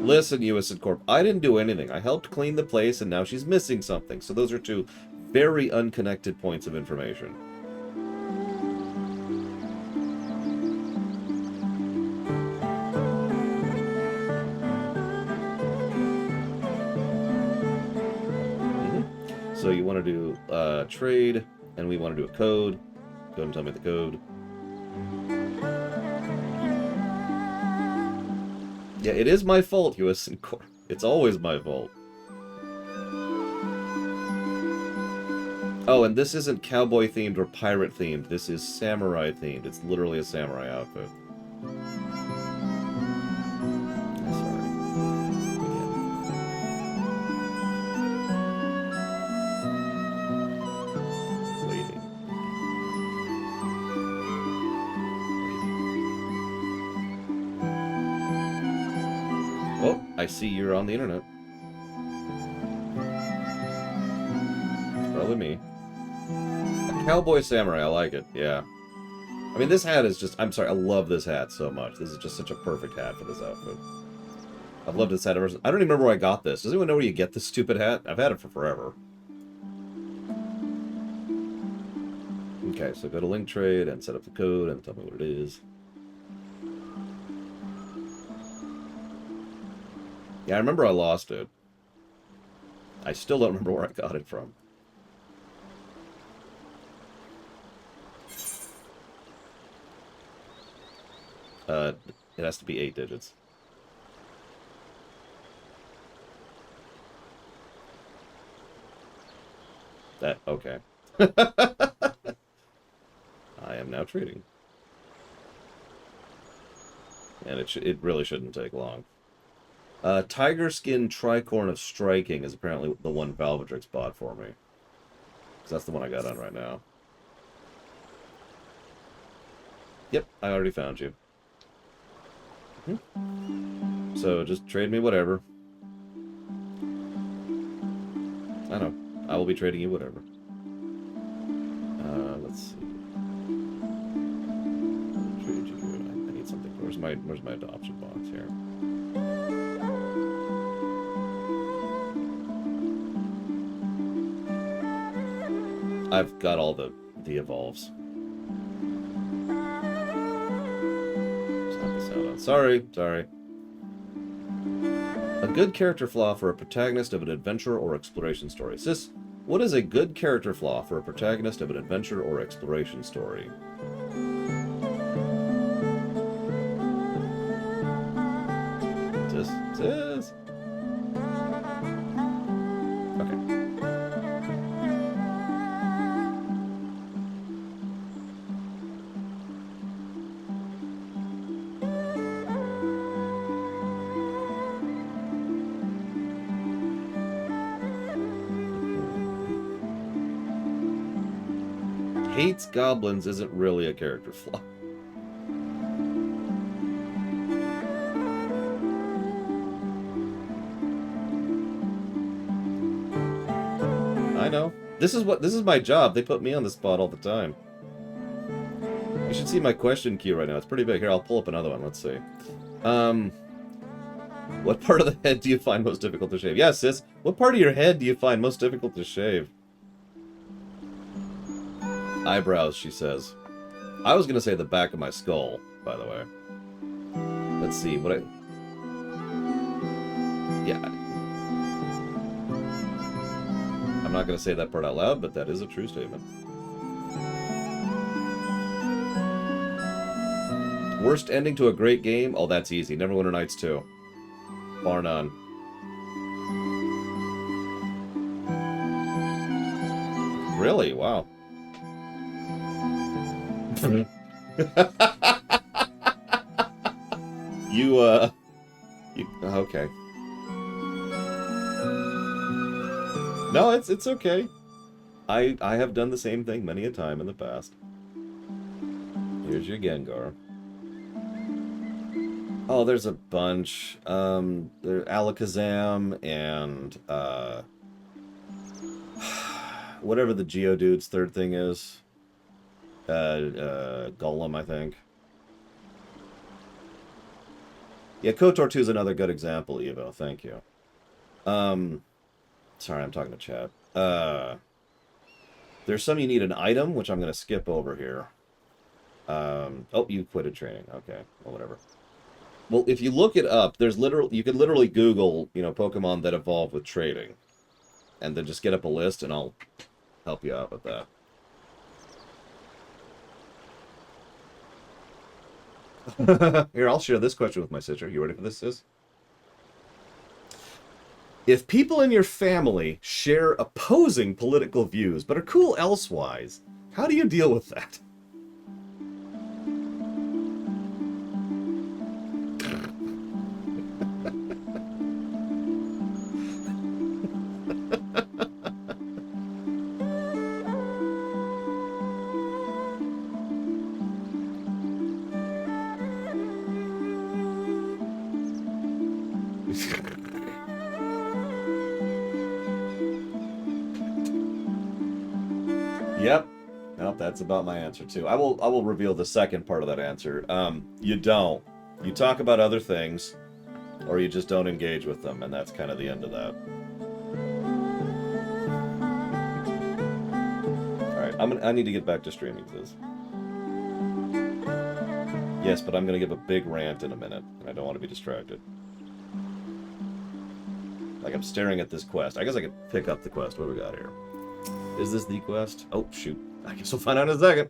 S1: Listen, USN Corp, I didn't do anything. I helped clean the place, and now she's missing something. So those are two very unconnected points of information. So you want to do trade, and we want to do a code. Go ahead and tell me the code. Yeah, it is my fault, USN Corp. It's always my fault. Oh, and this isn't cowboy themed or pirate themed. This is samurai themed. It's literally a samurai outfit. I see you're on the internet. It's probably me. A cowboy samurai, I like it, yeah. I mean, this hat is just... I'm sorry, I love this hat so much. This is just such a perfect hat for this outfit. I've loved this hat ever since... I don't even remember where I got this. Does anyone know where you get this stupid hat? I've had it for forever. Okay, so go to link trade and set up the code and tell me what it is. Yeah, I remember I lost it. I still don't remember where I got it from. It has to be 8 digits. That, okay. I am now trading. And it really shouldn't take long. Tiger Skin Tricorn of Striking is apparently the one Valvatrix bought for me. Because that's the one I got on right now. Yep, I already found you. So just trade me whatever. I know. I will be trading you whatever. Let's see. Trade you. I need something. Where's my adoption box here? I've got all the evolves. Just have the sound on. Sorry. A good character flaw for a protagonist of an adventure or exploration story. Sis, what is a good character flaw for a protagonist of an adventure or exploration story? Sis. Okay. Hates goblins isn't really a character flaw. I know. This is my job. They put me on the spot all the time. You should see my question queue right now. It's pretty big. Here, I'll pull up another one. Let's see. What part of the head do you find most difficult to shave? Yeah, sis. What part of your head do you find most difficult to shave? Eyebrows, she says. I was gonna say the back of my skull, by the way. Let's see, what yeah. I'm not gonna say that part out loud, but that is a true statement. Worst ending to a great game? Oh, that's easy. Neverwinter Nights 2. Bar none. Really? Wow. you, okay. No, it's okay. I have done the same thing many a time in the past. Here's your Gengar. Oh, there's a bunch. There Alakazam and whatever the Geodude's third thing is. Golem, I think. Yeah, KOTOR 2 is another good example, Evo. Thank you. Sorry, I'm talking to chat. There's some you need an item, which I'm going to skip over here. Oh, you quitted training. Okay, well, whatever. Well, if you look it up, there's you could literally Google, you know, Pokemon that evolve with trading. And then just get up a list, and I'll help you out with that. Here, I'll share this question with my sister. You ready for this, sis? If people in your family share opposing political views, but are cool elsewise, how do you deal with that? Yep. Nope, that's about my answer too. I will reveal the second part of that answer. You don't. You talk about other things, or you just don't engage with them, and that's kind of the end of that. Alright, I need to get back to streaming this. Yes, but I'm gonna give a big rant in a minute, and I don't want to be distracted. Like, I'm staring at this quest. I guess I could pick up the quest. What do we got here? Is this the quest? Oh, shoot. I guess we'll find out in a second.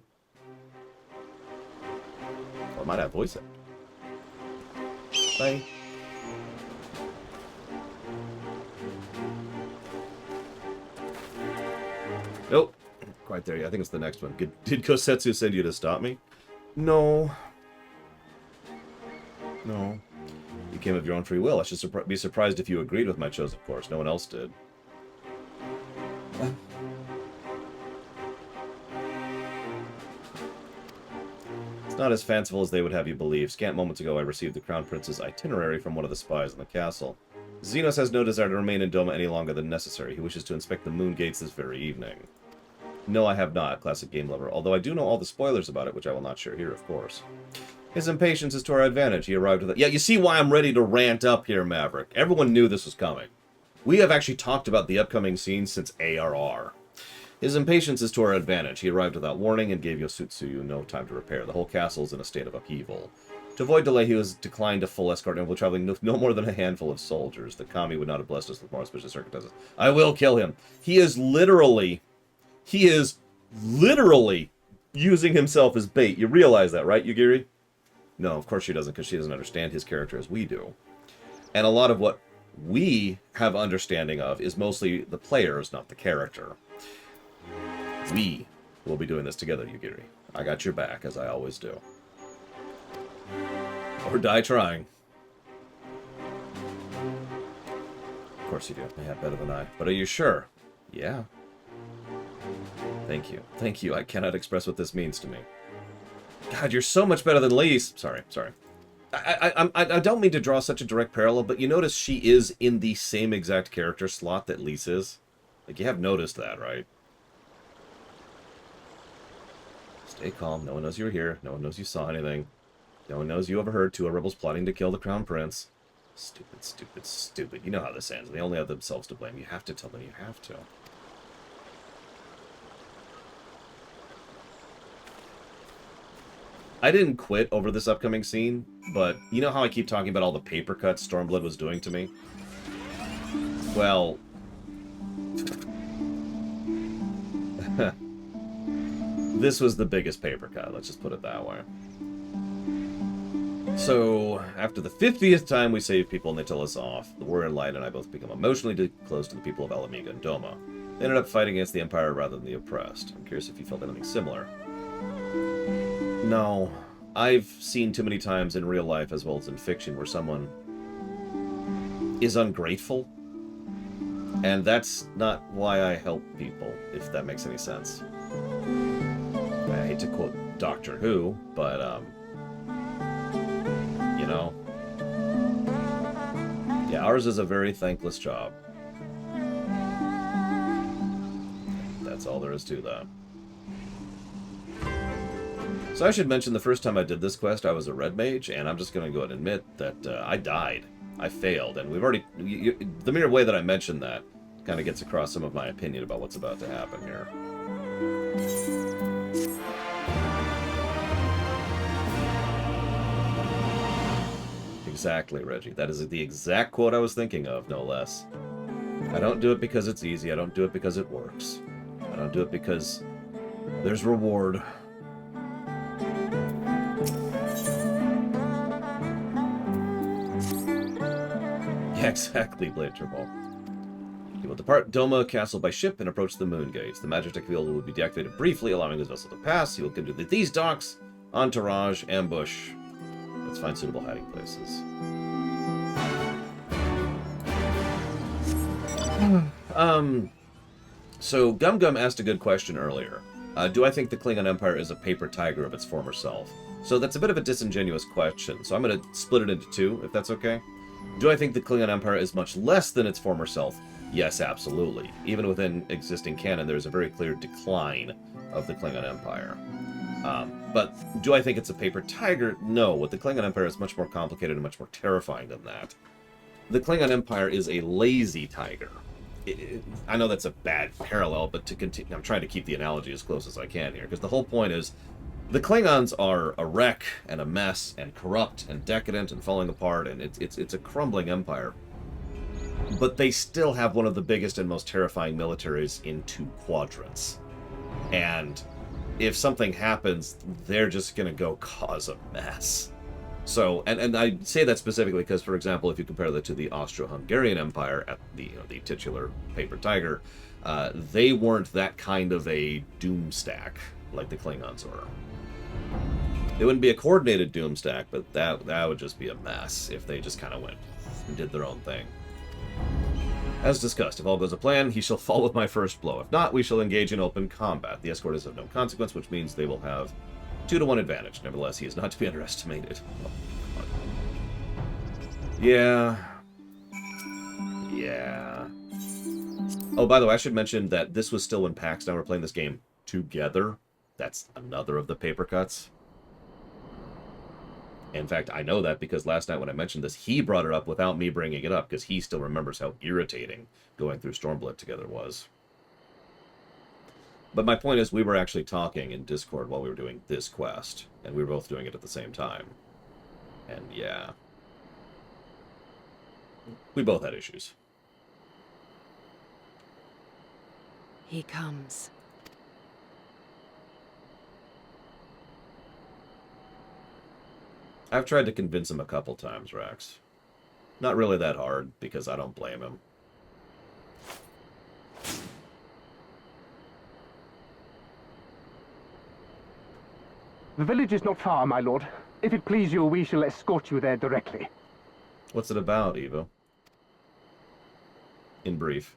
S1: Oh, I might have voice act. Bye. Nope. Quite there yet. I think it's the next one. Did Kosetsu send you to stop me? No. No. You came of your own free will. I should be surprised if you agreed with my chosen course. No one else did. It's not as fanciful as they would have you believe. Scant moments ago, I received the Crown Prince's itinerary from one of the spies in the castle. Xenos has no desire to remain in Doma any longer than necessary. He wishes to inspect the moon gates this very evening. No, I have not, classic game lover, although I do know all the spoilers about it, which I will not share here, of course. His impatience is to our advantage. He arrived with it. Yeah, you see why I'm ready to rant up here, Maverick. Everyone knew this was coming. We have actually talked about the upcoming scenes since ARR. His impatience is to our advantage. He arrived without warning and gave Yosutsuyu no time to repair. The whole castle is in a state of upheaval. To avoid delay, he was declined a full escort and will traveling no more than a handful of soldiers. The kami would not have blessed us with more auspicious circumstances. I will kill him. He is literally using himself as bait. You realize that, right, Yugiri? No, of course she doesn't, because she doesn't understand his character as we do. And a lot of what we have understanding of is mostly the players, not the character. We will be doing this together, Yugiri. I got your back, as I always do. Or die trying. Of course you do. Yeah, better than I. But are you sure? Yeah. Thank you. Thank you. I cannot express what this means to me. God, you're so much better than Lise. Sorry. I don't mean to draw such a direct parallel, but you notice she is in the same exact character slot that Lise is? Like, you have noticed that, right? Stay calm. No one knows you were here. No one knows you saw anything. No one knows you overheard two rebels plotting to kill the Crown Prince. Stupid, stupid, stupid. You know how this ends. They only have themselves to blame. You have to tell them you have to. I didn't quit over this upcoming scene, but you know how I keep talking about all the paper cuts Stormblood was doing to me? Well... this was the biggest paper cut, let's just put it that way. So, after the 50th time we save people and they tell us off, the Warrior Light and I both become emotionally close to the people of Alamiga and Doma. They ended up fighting against the Empire rather than the oppressed. I'm curious if you felt anything similar. No. I've seen too many times in real life as well as in fiction where someone is ungrateful And that's not why I help people, if that makes any sense. I hate to quote Doctor Who, but, you know. Yeah, ours is a very thankless job. That's all there is to that. So I should mention the first time I did this quest, I was a red mage, and I'm just going to go ahead and admit that I died. I failed, and we've already... the mere way that I mentioned that kind of gets across some of my opinion about what's about to happen here. Exactly, Reggie. That is the exact quote I was thinking of, no less. I don't do it because it's easy. I don't do it because it works. I don't do it because there's reward. Yeah, exactly, Blade Turball. He will depart Doma Castle by ship and approach the moon gates. The Magitek field will be deactivated briefly, allowing his vessel to pass. He will come to these docks, entourage, ambush. Let's find suitable hiding places. So Gum Gum asked a good question earlier. Do I think the Klingon Empire is a paper tiger of its former self? So that's a bit of a disingenuous question, so I'm going to split it into two, if that's okay. Do I think the Klingon Empire is much less than its former self? Yes, absolutely. Even within existing canon, there's a very clear decline of the Klingon Empire. But do I think it's a paper tiger? No. What the Klingon Empire is much more complicated and much more terrifying than that. The Klingon Empire is a lazy tiger. I know that's a bad parallel, but to continue, I'm trying to keep the analogy as close as I can here, because the whole point is the Klingons are a wreck and a mess and corrupt and decadent and falling apart, and it's a crumbling empire. But they still have one of the biggest and most terrifying militaries in 2 quadrants. And if something happens, they're just going to go cause a mess. So, and I say that specifically because, for example, if you compare that to the Austro-Hungarian Empire at the titular paper tiger, they weren't that kind of a doom stack like the Klingons were. It wouldn't be a coordinated doom stack, but that would just be a mess if they just kind of went and did their own thing. As discussed, if all goes to plan, he shall fall with my first blow. If not, we shall engage in open combat. The escort is of no consequence, which means they will have 2-to-1 advantage. Nevertheless, he is not to be underestimated. Oh, God. Yeah. Yeah. Oh, by the way, I should mention that this was still when PAX. Now we're playing this game together. That's another of the paper cuts. In fact, I know that because last night when I mentioned this, he brought it up without me bringing it up, because he still remembers how irritating going through Stormblood together was. But my point is, we were actually talking in Discord while we were doing this quest, and we were both doing it at the same time. And yeah. We both had issues.
S11: He comes.
S1: I've tried to convince him a couple times, Rax. Not really that hard, because I don't blame him.
S13: The village is not far, my lord. If it please you, we shall escort you there directly.
S1: What's it about, Evo? In brief.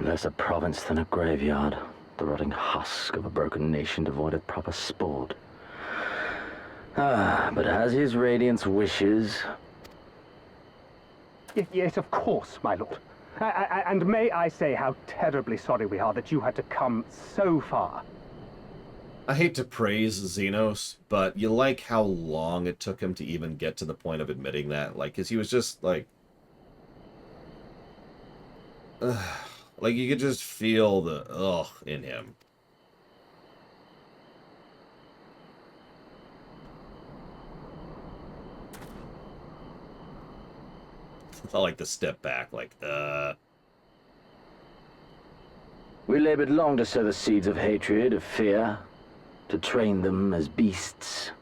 S15: Less a province than a graveyard. The rotting husk of a broken nation devoid of proper sport. But as his radiance wishes...
S13: Yes, of course, my lord. And may I say how terribly sorry we are that you had to come so far.
S1: I hate to praise Xenos, but you like how long it took him to even get to the point of admitting that? Like, because he was just, like... like, you could just feel the ugh in him. I like the step back, like,
S15: We labored long to sow the seeds of hatred, of fear, to train them as beasts.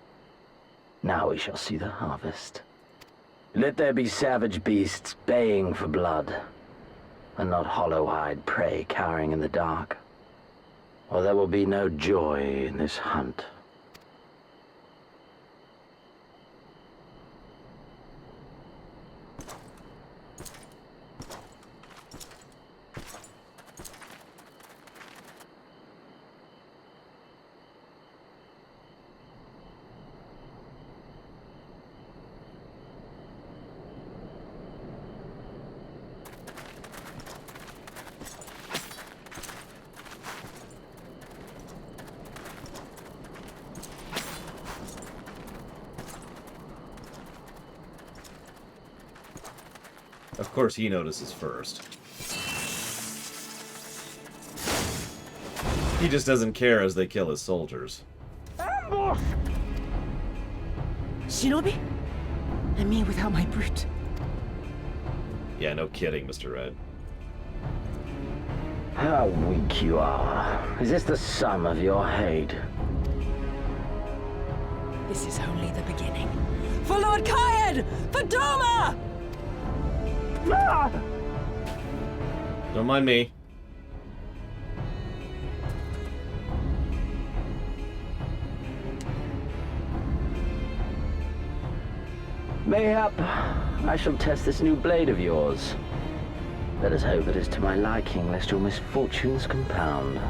S15: Now we shall see the harvest. Let there be savage beasts baying for blood. and not hollow-eyed prey cowering in the dark, or there will be no joy in this hunt.
S1: Of course he notices first. He just doesn't care as they kill his soldiers.
S13: Ambush!
S16: Shinobi? And me without my brute.
S1: Yeah, no kidding, Mr. Red.
S15: How weak you are. Is this the sum of your hate?
S16: This is only the beginning. For Lord Kyan! For Doma!
S13: Ah!
S1: Don't mind me.
S15: Mayhap I shall test this new blade of yours. Let us hope it is to my liking, lest your misfortunes compound.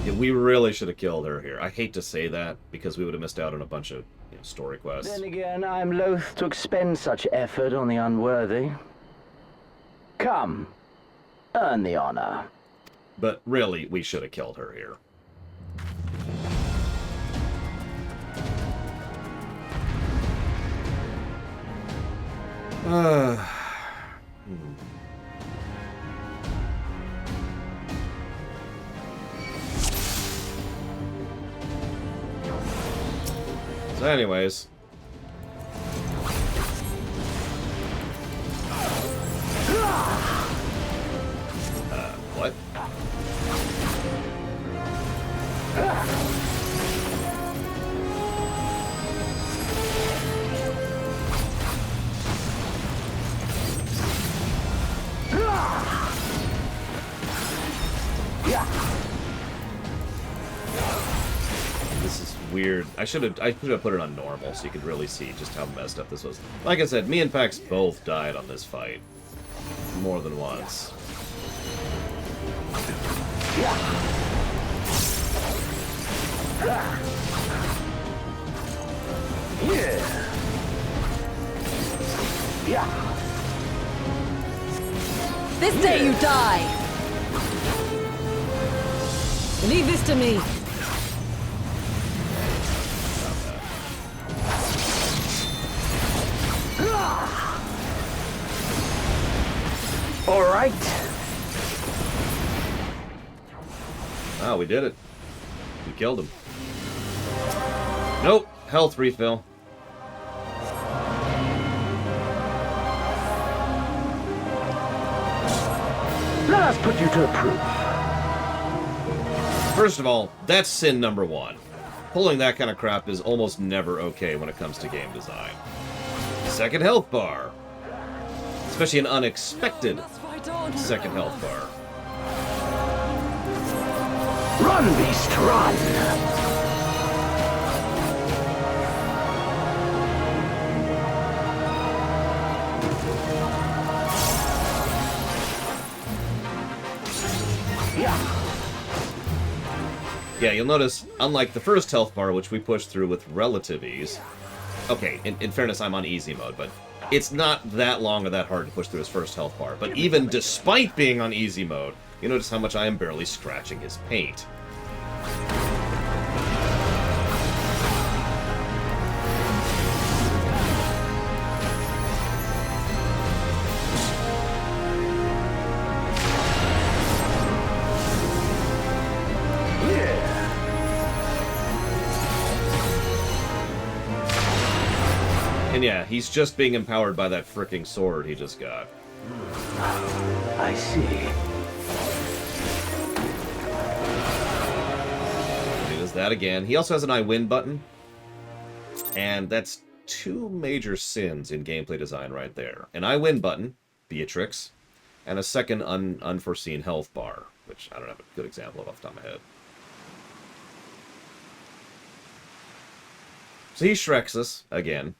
S1: Yeah, we really should have killed her here. I hate to say that, because we would have missed out on a bunch of story quests.
S15: Then again, I am loath to expend such effort on the unworthy. Come, earn the honor.
S1: But really, we should have killed her here. So anyways. What? This is weird. I should have put it on normal so you could really see just how messed up this was. Like I said, me and Pax both died on this fight. More than once.
S16: This day you die! Leave this to me.
S15: All right.
S1: Ah, we did it. We killed him. Nope. Health refill.
S15: Let us put you to the proof.
S1: First of all, that's sin number one. Pulling that kind of crap is almost never okay when it comes to game design. Second health bar. Especially an unexpected second health bar.
S15: Run, beast, run!
S1: Yeah, you'll notice, unlike the first health bar, which we pushed through with relative ease... Okay, in fairness, I'm on easy mode, but it's not that long or that hard to push through his first health bar. But even despite being on easy mode, you notice how much I am barely scratching his paint. And yeah, he's just being empowered by that fricking sword he just got.
S15: I see.
S1: What is that again. He also has an I win button. And that's 2 major sins in gameplay design right there. An I win button, Beatrix, and a second unforeseen health bar, which I don't have a good example of off the top of my head. So he Shreks us again.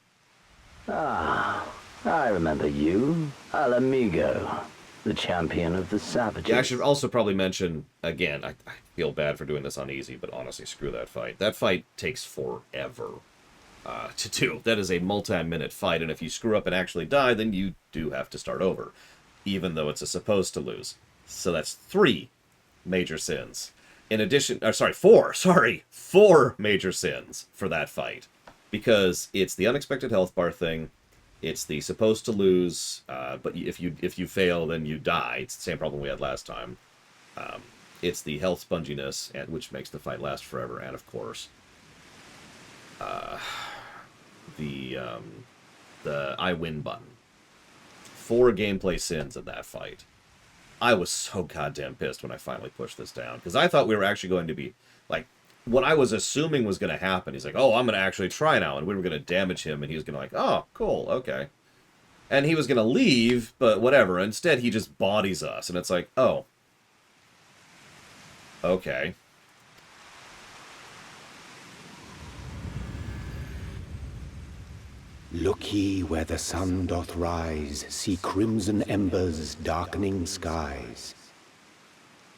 S15: Ah, I remember you. Al Amigo, the champion of the savages.
S1: Yeah, I should also probably mention, again, I feel bad for doing this on easy, but honestly, screw that fight. That fight takes forever to do. That is a multi-minute fight, and if you screw up and actually die, then you do have to start over, even though it's a supposed to lose. So that's 3 major sins. In addition, four major sins for that fight. Because it's the unexpected health bar thing, it's the supposed to lose, but if you fail, then you die. It's the same problem we had last time. It's the health sponginess, which makes the fight last forever, and of course, the I win button. 4 gameplay sins in that fight. I was so goddamn pissed when I finally pushed this down, because I thought we were actually going to be, like, what I was assuming was going to happen. He's like, oh, I'm going to actually try now, and we were going to damage him, and he was going to like, oh, cool, okay. And he was going to leave, but whatever. Instead, he just bodies us, and it's like, oh. Okay.
S17: Look ye where the sun doth rise, see crimson embers darkening skies.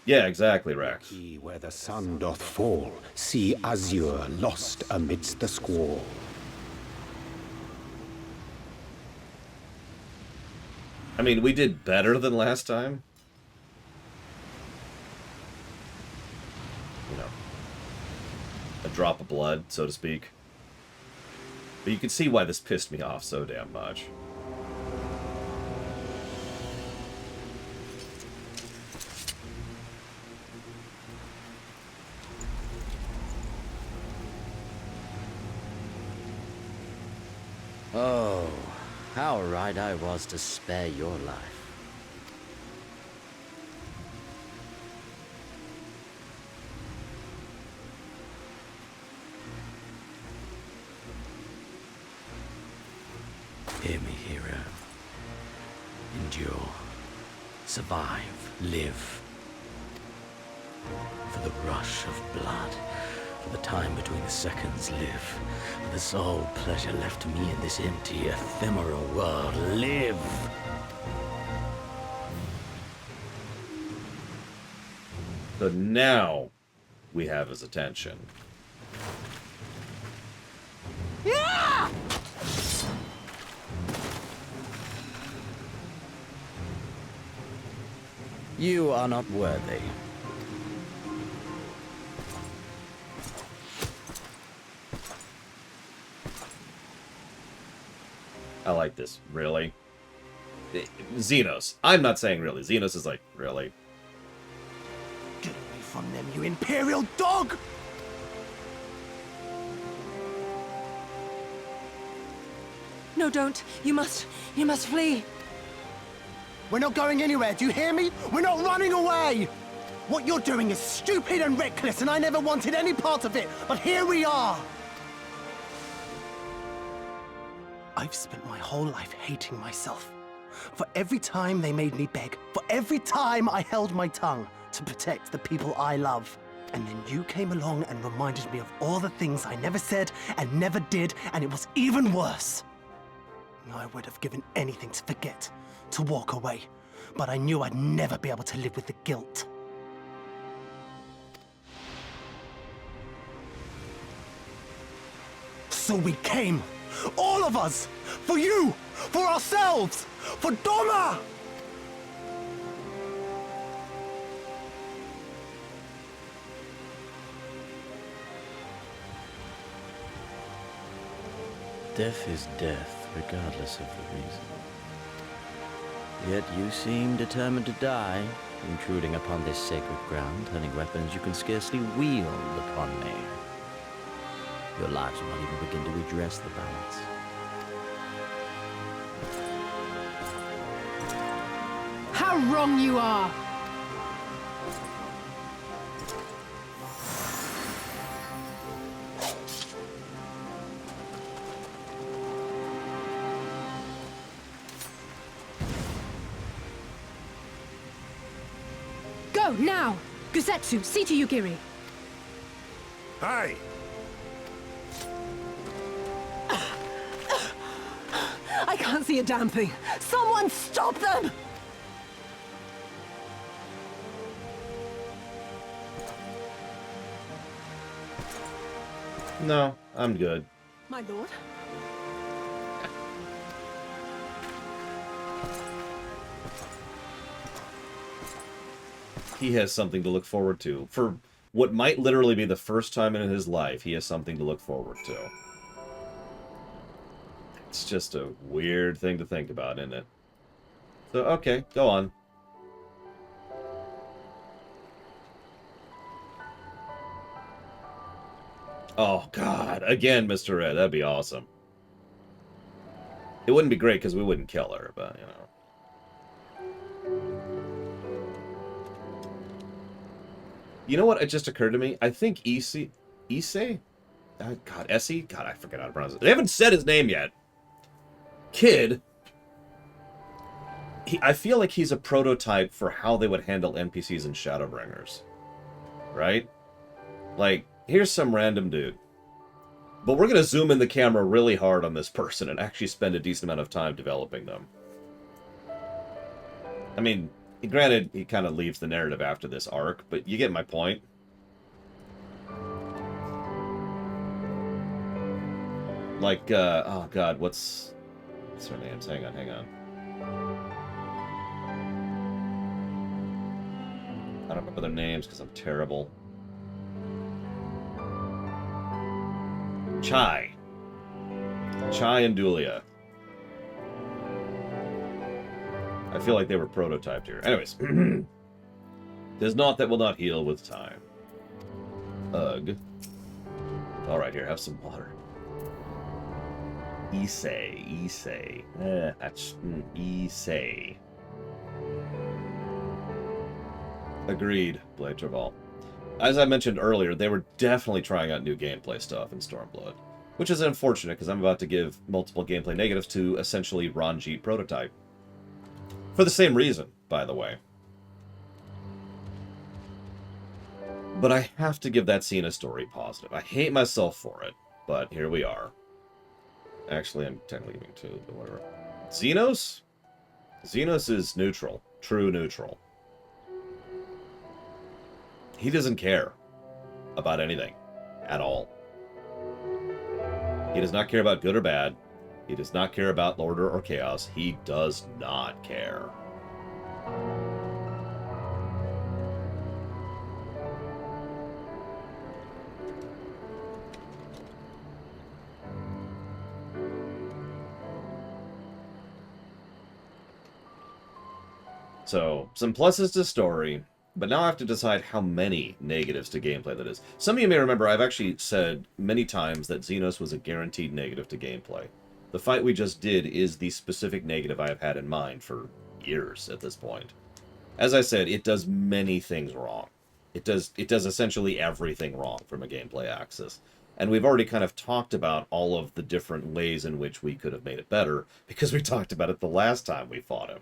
S1: Yeah, exactly, Rex.
S17: Look ye where the sun doth fall, see azure lost amidst the squall.
S1: I mean, we did better than last time. You know, a drop of blood, so to speak. But you can see why this pissed me off so damn much.
S18: Oh, how right I was to spare your life. Hear me, hero. Endure. Survive. Live. For the rush of blood. For the time between the seconds, live. For the sole pleasure left to me in this empty, ephemeral world, live!
S1: So now we have his attention.
S16: Yeah!
S18: You are not worthy.
S1: I like this. Really? Xenos. I'm not saying really. Xenos is like, really?
S14: Get away from them, you imperial dog!
S16: No, don't. You must flee.
S14: We're not going anywhere, do you hear me? We're not running away! What you're doing is stupid and reckless, and I never wanted any part of it, but here we are! I've spent my whole life hating myself. For every time they made me beg, for every time I held my tongue to protect the people I love. And then you came along and reminded me of all the things I never said and never did, and it was even worse. I would have given anything to forget, to walk away, but I knew I'd never be able to live with the guilt. So we came, all of us, for you, for ourselves, for Doma!
S18: Death is death, regardless of the reason. Yet you seem determined to die, intruding upon this sacred ground, turning weapons you can scarcely wield upon me. Your lives will not even begin to redress the balance.
S3: How wrong you are! Go, now! Guzetsu, see to Yugiri.
S12: Aye.
S16: I can't see a damn thing. Someone stop them!
S1: No, I'm good.
S16: My lord?
S1: He has something to look forward to. For what might literally be the first time in his life, he has something to look forward to. It's just a weird thing to think about, isn't it? So, okay, go on. Oh, God. Again, Mr. Red. That'd be awesome. It wouldn't be great because we wouldn't kill her, but, you know. You know what? It just occurred to me. I think Issei? God, Essie? God, I forget how to pronounce it. They haven't said his name yet. Kid. I feel like he's a prototype for how they would handle NPCs in Shadowbringers. Right? Like, here's some random dude. But we're going to zoom in the camera really hard on this person and actually spend a decent amount of time developing them. I mean, granted, he kind of leaves the narrative after this arc, but you get my point. Like, oh god, what's her name? Hang on. I don't remember their names because I'm terrible. Chai and Dulia. I feel like they were prototyped here. Anyways. There's naught that will not heal with time. Ugh. Alright, here, have some water. Issei. That's Issei. Agreed, Blade Traval. As I mentioned earlier, they were definitely trying out new gameplay stuff in Stormblood. Which is unfortunate, because I'm about to give multiple gameplay negatives to essentially Ranjit prototype. For the same reason, by the way. But I have to give that scene a story positive. I hate myself for it, but here we are. Actually, I'm technically giving two, but whatever. Xenos? Xenos is neutral. True neutral. He doesn't care about anything. At all. He does not care about good or bad. He does not care about order or chaos. He does not care. So, some pluses to story, but now I have to decide how many negatives to gameplay that is. Some of you may remember I've actually said many times that Xenos was a guaranteed negative to gameplay. The fight we just did is the specific negative I have had in mind for years at this point. As I said, it does many things wrong. It does essentially everything wrong from a gameplay axis. And we've already kind of talked about all of the different ways in which we could have made it better, because we talked about it the last time we fought him.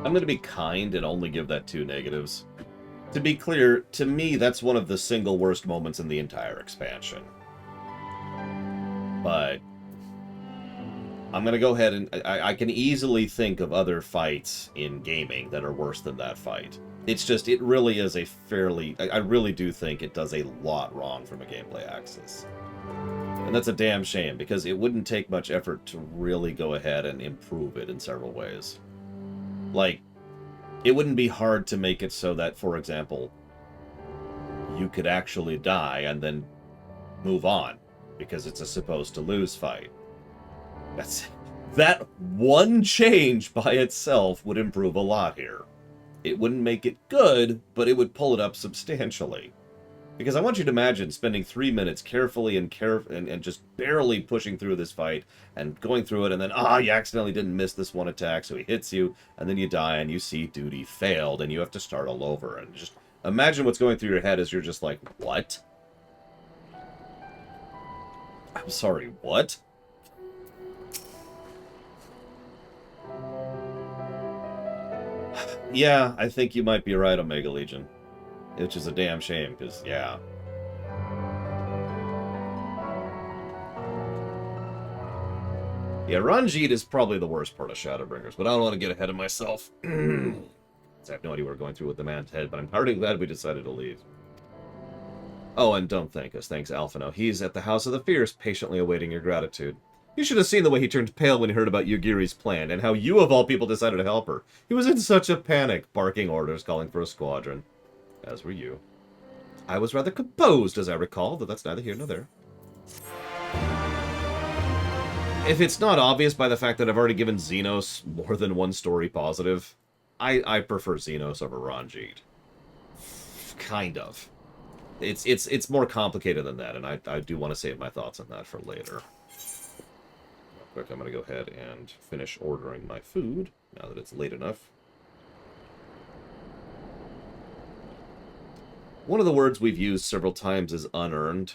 S1: I'm going to be kind and only give that 2 negatives. To be clear, to me, that's one of the single worst moments in the entire expansion. But I'm going to go ahead and... I can easily think of other fights in gaming that are worse than that fight. It's just, it really is a fairly... I really do think it does a lot wrong from a gameplay axis. And that's a damn shame, because it wouldn't take much effort to really go ahead and improve it in several ways. Like, it wouldn't be hard to make it so that, for example, you could actually die and then move on, because it's a supposed-to-lose fight. That one change by itself would improve a lot here. It wouldn't make it good, but it would pull it up substantially. Because I want you to imagine spending 3 minutes carefully and just barely pushing through this fight and going through it, and then, you accidentally didn't miss this one attack, so he hits you, and then you die, and you see duty failed, and you have to start all over. And just imagine what's going through your head as you're just like, what? I'm sorry, what? Yeah, I think you might be right, Omega Legion. Which is a damn shame, because, yeah. Yeah, Ranjit is probably the worst part of Shadowbringers, but I don't want to get ahead of myself. I have no idea what we're going through with the man's head, but I'm heartily glad we decided to leave. Oh, and don't thank us. Thanks, Alphino. He's at the House of the Fierce, patiently awaiting your gratitude. You should have seen the way he turned pale when he heard about Yugiri's plan, and how you, of all people, decided to help her. He was in such a panic, barking orders, calling for a squadron. As were you. I was rather composed, as I recall, though that's neither here nor there. If it's not obvious by the fact that I've already given Xenos more than one story positive, I prefer Xenos over Ranjit. Kind of. It's more complicated than that, and I do want to save my thoughts on that for later. Real quick, I'm going to go ahead and finish ordering my food, now that it's late enough. One of the words we've used several times is unearned.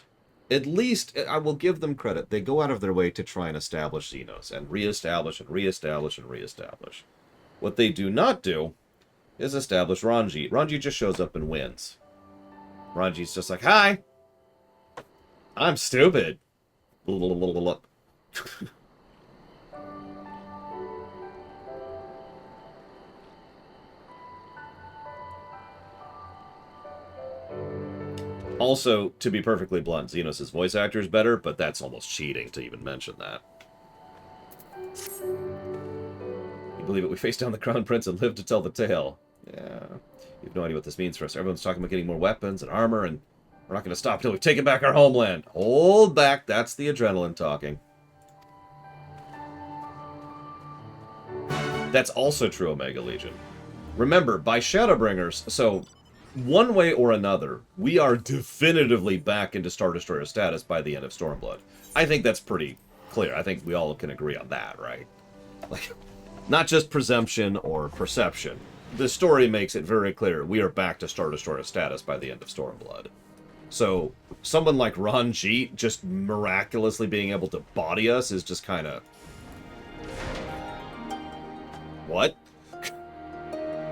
S1: At least, I will give them credit. They go out of their way to try and establish Xenos, and reestablish, and reestablish, and reestablish. What they do not do is establish Ranjit. Ranjit just shows up and wins. Ranjit's just like, hi! I'm stupid. Also, to be perfectly blunt, Xenos' voice actor is better, but that's almost cheating to even mention that. You believe it? We faced down the Crown Prince and lived to tell the tale. Yeah. You have no idea what this means for us. Everyone's talking about getting more weapons and armor, and we're not going to stop until we've taken back our homeland. Hold back. That's the adrenaline talking. That's also true, Omega Legion. Remember, by Shadowbringers, so... one way or another, we are definitively back into Star Destroyer status by the end of Stormblood. I think that's pretty clear. I think we all can agree on that, right? Like, not just presumption or perception. The story makes it very clear we are back to Star Destroyer status by the end of Stormblood. So, someone like Ranjit just miraculously being able to body us is just kind of... what?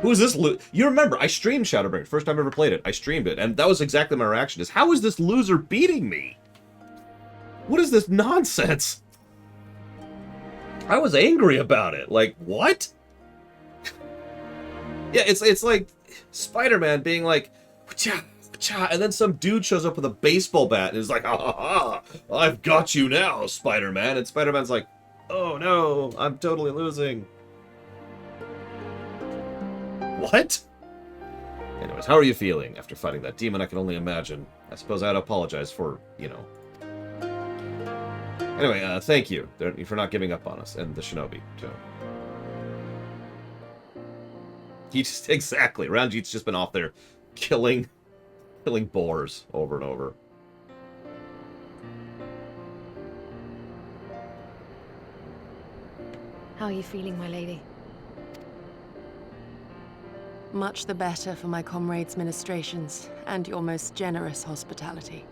S1: Who is this You remember, I streamed Shadowbringers. First time I ever played it. I streamed it, and that was exactly my reaction, is, how is this loser beating me? What is this nonsense? I was angry about it. Like, what? Yeah, it's like Spider-Man being like, "Cha, cha," and then some dude shows up with a baseball bat and is like, "Ha ha ha, I've got you now, Spider-Man." And Spider-Man's like, "Oh no, I'm totally losing." What? Anyways, how are you feeling after fighting that demon? I can only imagine. I suppose I'd apologize for, you know. Anyway, thank you for not giving up on us, and the shinobi, too. He just, exactly, Ranjit's just been off there killing boars over and over.
S5: How are you feeling, my lady?
S11: Much the better for my comrades' ministrations and your most generous hospitality.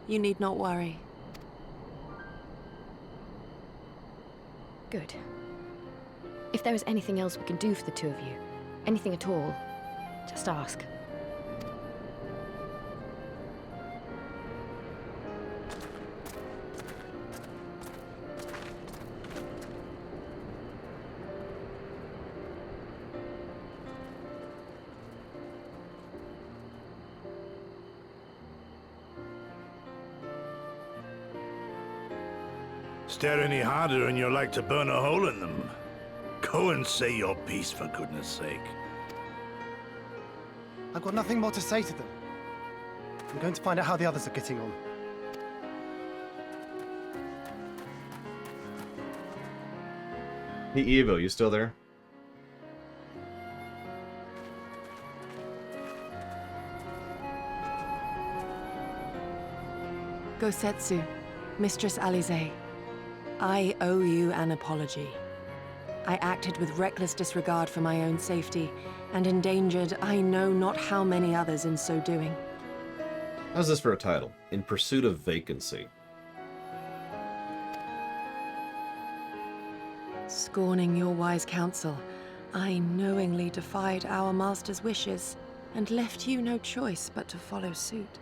S11: You need not worry.
S19: Good. If there is anything else we can do for the two of you,
S5: Anything at all. Just ask.
S12: Stare any harder and you're like to burn a hole in them. Go and say your piece, for goodness sake.
S14: I've got nothing more to say to them. I'm going to find out how the others are getting on.
S1: Hey, Evo, you still there?
S11: Gosetsu, Mistress Alize, I owe you an apology. I acted with reckless disregard for my own safety, and endangered I know not how many others in so doing.
S1: How's this for a title? In Pursuit of Vacancy.
S11: Scorning your wise counsel, I knowingly defied our master's wishes, and left you no choice but to follow suit.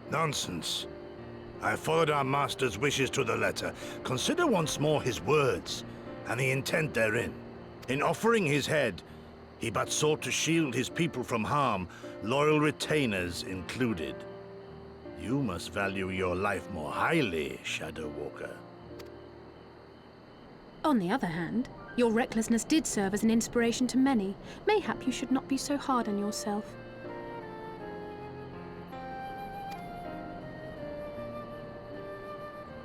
S12: Nonsense. I followed our master's wishes to the letter. Consider once more his words, and the intent therein. In offering his head, he but sought to shield his people from harm, loyal retainers included. You must value your life more highly, Shadow Walker.
S3: On the other hand, your recklessness did serve as an inspiration to many. Mayhap you should not be so hard on yourself.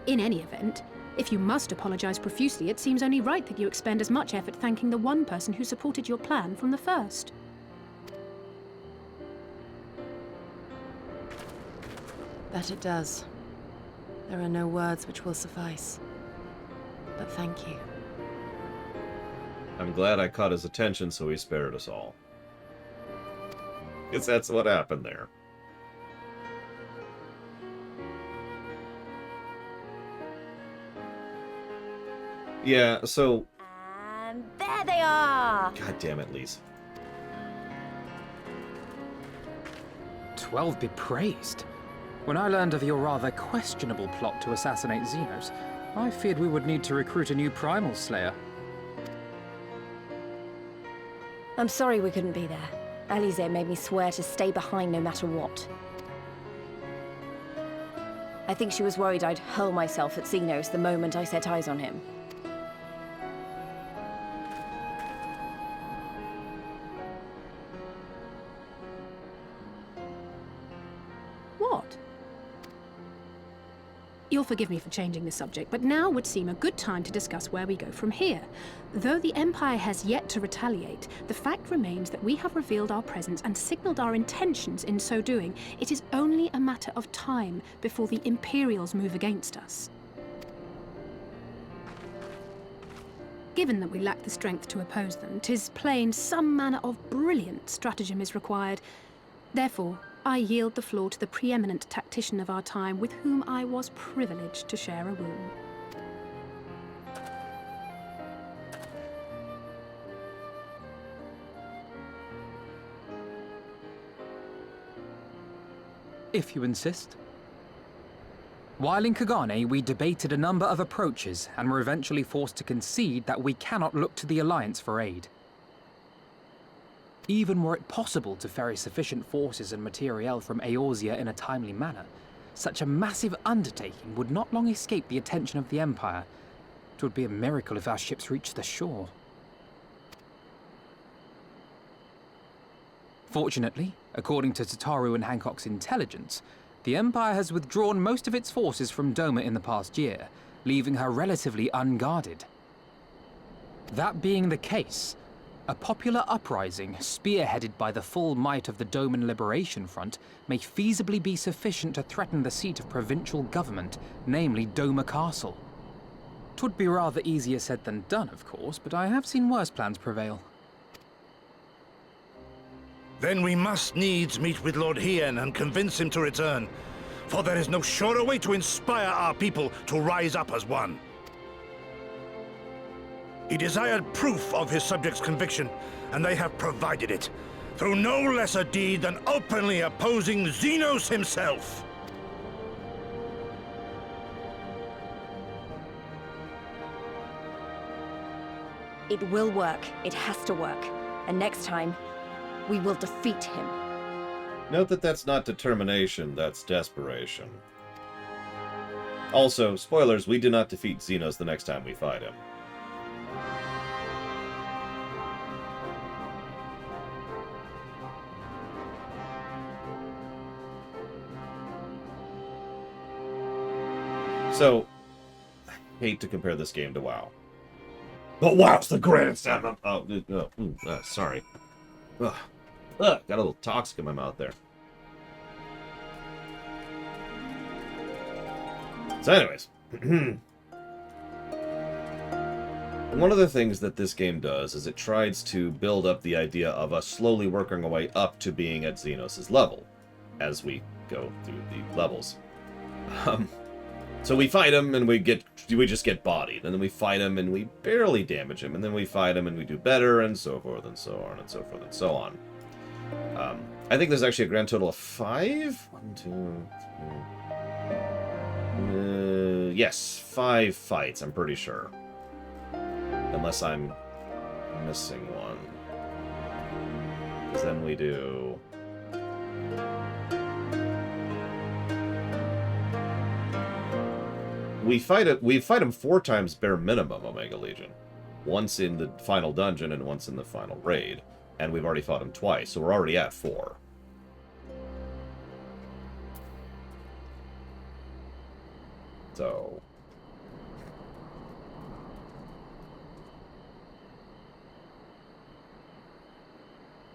S3: In any event, if you must apologize profusely, it seems only right that you expend as much effort thanking the one person who supported your plan from the first.
S11: That it does. There are no words which will suffice. But thank you.
S1: I'm glad I caught his attention, so he spared us all. Because that's what happened there. Yeah, so...
S5: And there they are!
S1: God damn it, Lise.
S2: 12 be praised. When I learned of your rather questionable plot to assassinate Xenos, I feared we would need to recruit a new Primal Slayer.
S5: I'm sorry we couldn't be there. Alize made me swear to stay behind no matter what. I think she was worried I'd hurl myself at Xenos the moment I set eyes on him.
S3: What? You'll forgive me for changing the subject, but now would seem a good time to discuss where we go from here. Though the Empire has yet to retaliate, the fact remains that we have revealed our presence and signaled our intentions in so doing. It is only a matter of time before the Imperials move against us. Given that we lack the strength to oppose them, 'tis plain some manner of brilliant stratagem is required. Therefore, I yield the floor to the preeminent tactician of our time, with whom I was privileged to share a room.
S2: If you insist. While in Kagane, we debated a number of approaches and were eventually forced to concede that we cannot look to the Alliance for aid. Even were it possible to ferry sufficient forces and materiel from Eorzea in a timely manner, such a massive undertaking would not long escape the attention of the Empire. It would be a miracle if our ships reached the shore. Fortunately, according to Tataru and Hancock's intelligence, the Empire has withdrawn most of its forces from Doma in the past year, leaving her relatively unguarded. That being the case, a popular uprising, spearheaded by the full might of the Doman Liberation Front, may feasibly be sufficient to threaten the seat of provincial government, namely Doma Castle. 'Twould be rather easier said than done, of course, but I have seen worse plans prevail.
S12: Then we must needs meet with Lord Hien and convince him to return, for there is no surer way to inspire our people to rise up as one. He desired proof of his subjects' conviction, and they have provided it, through no less a deed than openly opposing Xenos himself.
S5: It will work. It has to work. And next time, we will defeat him.
S1: Note that that's not determination, that's desperation. Also, spoilers, we do not defeat Xenos the next time we fight him. So, I hate to compare this game to WoW. But WoW's the greatest ever! Sorry. Ugh. Got a little toxic in my mouth there. So anyways, one of the things that this game does is it tries to build up the idea of us slowly working our way up to being at Xenos' level as we go through the levels. So we fight him and we just get bodied, and then we fight him and we barely damage him, and then we fight him and we do better, and so forth and so on and so forth and so on. I think there's actually a grand total of 5? 1, 2, 3. Yes, 5 fights, I'm pretty sure. Unless I'm missing one. Because then we do... We fight him 4 times bare minimum, Omega Legion. Once in the final dungeon and once in the final raid. And we've already fought him twice, so we're already at 4. So...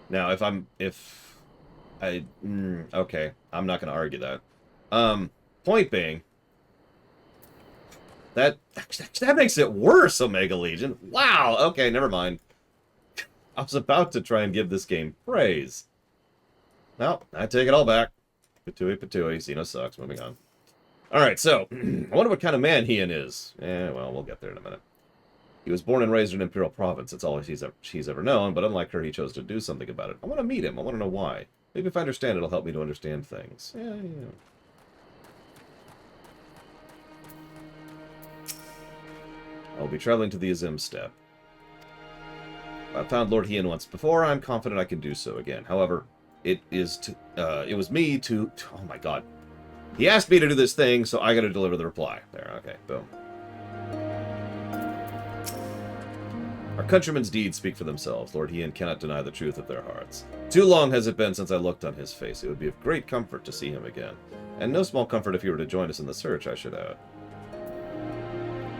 S1: Now, okay, I'm not going to argue that. Point being, that makes it worse, Omega Legion. Wow, okay, never mind. I was about to try and give this game praise. Well, I take it all back. Patooey, Xeno sucks, moving on. Alright, so, I wonder what kind of man Ian is. Well, we'll get there in a minute. He was born and raised in Imperial Province. It's all she's ever known, but unlike her, he chose to do something about it. I want to meet him. I want to know why. Maybe if I understand, it'll help me to understand things. Yeah. I'll be traveling to the Azim Steppe. I found Lord Hien once before. I'm confident I can do so again. However, it was me to... Oh my god. He asked me to do this thing, so I gotta deliver the reply. There, okay, boom. Our countrymen's deeds speak for themselves. Lord Hien cannot deny the truth of their hearts. Too long has it been since I looked on his face. It would be of great comfort to see him again. And no small comfort if he were to join us in the search, I should add.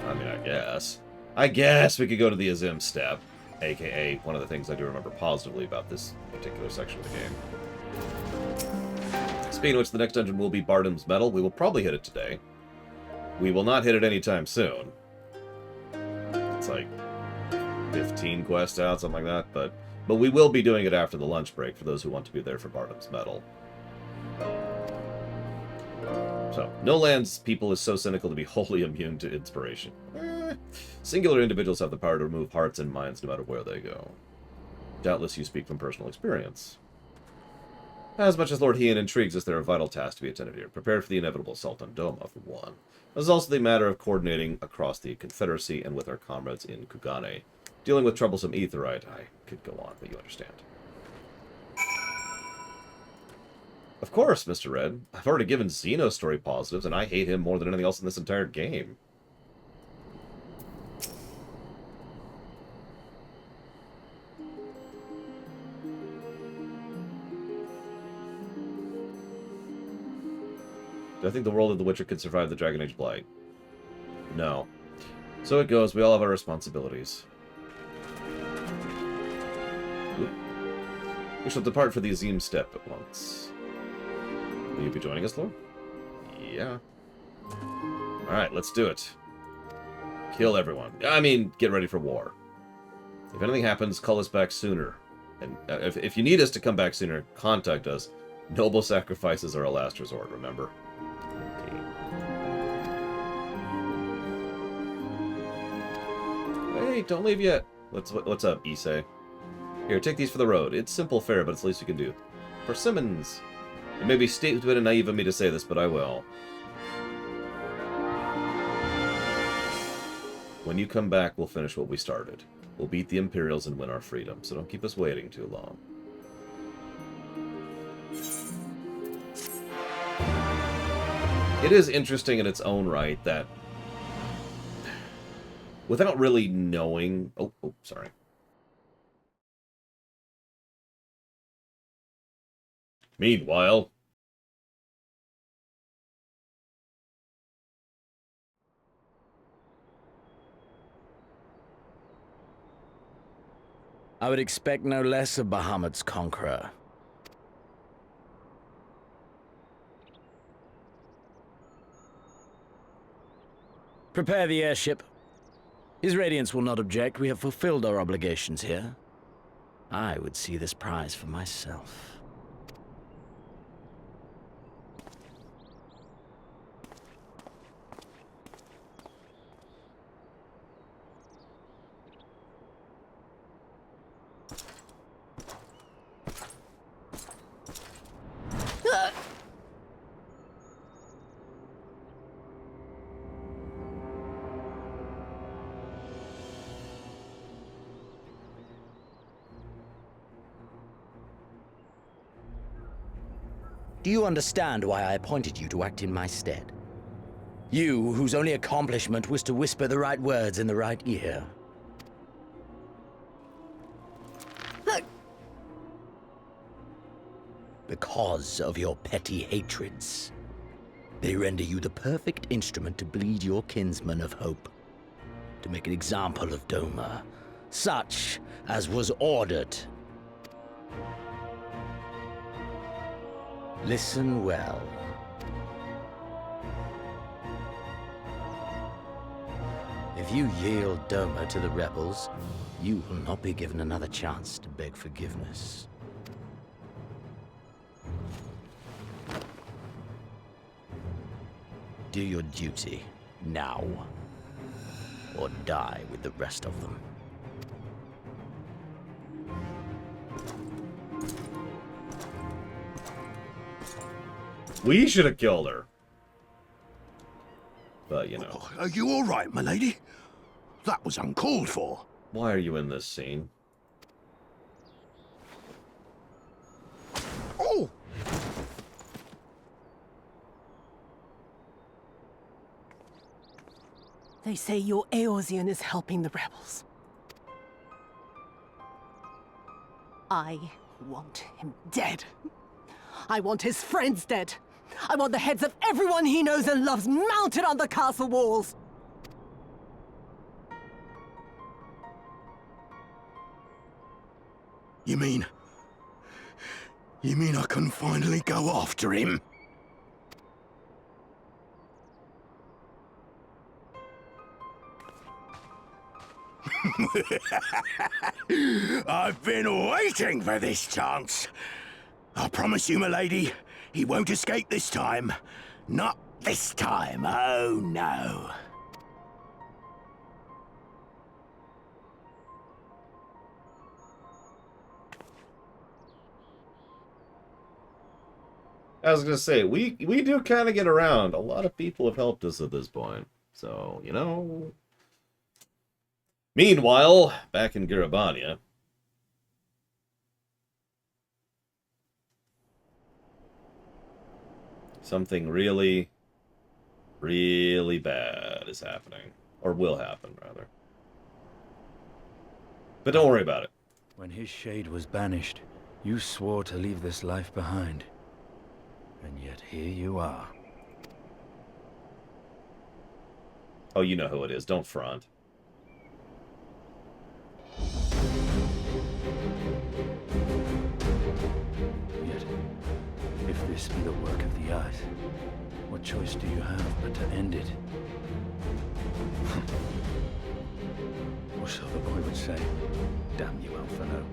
S1: I mean, I guess. I guess we could go to the Azim Steppe. A.k.a. one of the things I do remember positively about this particular section of the game. Speaking of which, the next dungeon will be Bardam's Medal. We will probably hit it today. We will not hit it anytime soon. It's like 15 quests out, something like that. But we will be doing it after the lunch break for those who want to be there for Bardam's Medal. So, no land's people is so cynical to be wholly immune to inspiration. Singular individuals have the power to remove hearts and minds no matter where they go. Doubtless you speak from personal experience. As much as Lord Hien intrigues us, there are vital tasks to be attended here. Prepared for the inevitable assault on Doma, for one. There's also the matter of coordinating across the Confederacy and with our comrades in Kugane. Dealing with troublesome Aetherite. I could go on, but you understand. Of course, Mr. Red. I've already given Xeno story positives, and I hate him more than anything else in this entire game. Do I think the world of The Witcher could survive the Dragon Age Blight? No. So it goes, we all have our responsibilities. Oop. We shall depart for the Azim Steppe at once. Will you be joining us, Lord? Yeah. Alright, let's do it. Kill everyone. I mean, get ready for war. If anything happens, call us back sooner. And if you need us to come back sooner, contact us. Noble sacrifices are a last resort, remember? Wait, don't leave yet. What's up, Issei? Here, take these for the road. It's simple fare, but it's the least we can do. Persimmons. It may be stupid and naive of me to say this, but I will. When you come back, we'll finish what we started. We'll beat the Imperials and win our freedom, so don't keep us waiting too long. It is interesting in its own right that, without really knowing... Oh, sorry. Meanwhile...
S18: I would expect no less of Bahamut's conqueror. Prepare the airship. His Radiance will not object. We have fulfilled our obligations here. I would see this prize for myself. Do you understand why I appointed you to act in my stead? You, whose only accomplishment was to whisper the right words in the right ear. Because of your petty hatreds, they render you the perfect instrument to bleed your kinsman of hope, to make an example of Doma, such as was ordered. Listen well. If you yield Doma to the rebels, you will not be given another chance to beg forgiveness. Do your duty now, or die with the rest of them.
S1: We should have killed her. But, you know.
S7: Are you all right, milady? That was uncalled for.
S1: Why are you in this scene?
S7: Oh!
S16: They say your Eorzean is helping the rebels. I want him dead. I want his friends dead. I want the heads of everyone he knows and loves mounted on the castle walls.
S7: You mean I can finally go after him? I've been waiting for this chance. I promise you, milady, he won't escape this time. Not this time, oh no.
S1: I was gonna say, we do kind of get around. A lot of people have helped us at this point. So, you know. Meanwhile, back in Garabania. Something really, really bad is happening. Or will happen, rather. But don't worry about it.
S19: When his shade was banished, you swore to leave this life behind. And yet here you are.
S1: Oh, you know who it is. Don't front.
S19: Yet, if this be the work of the Eyes, what choice do you have but to end it? Or so the boy would say. Damn you, Alphano.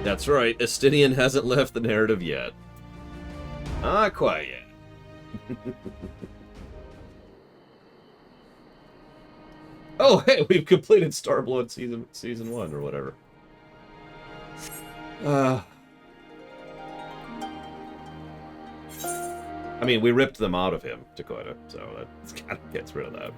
S1: That's right, Estinian hasn't left the narrative yet. Not quite yet. Oh, hey, we've completed Stormblood season 1 or whatever. I mean, we ripped them out of him, Dakota, so that kind of gets rid of that.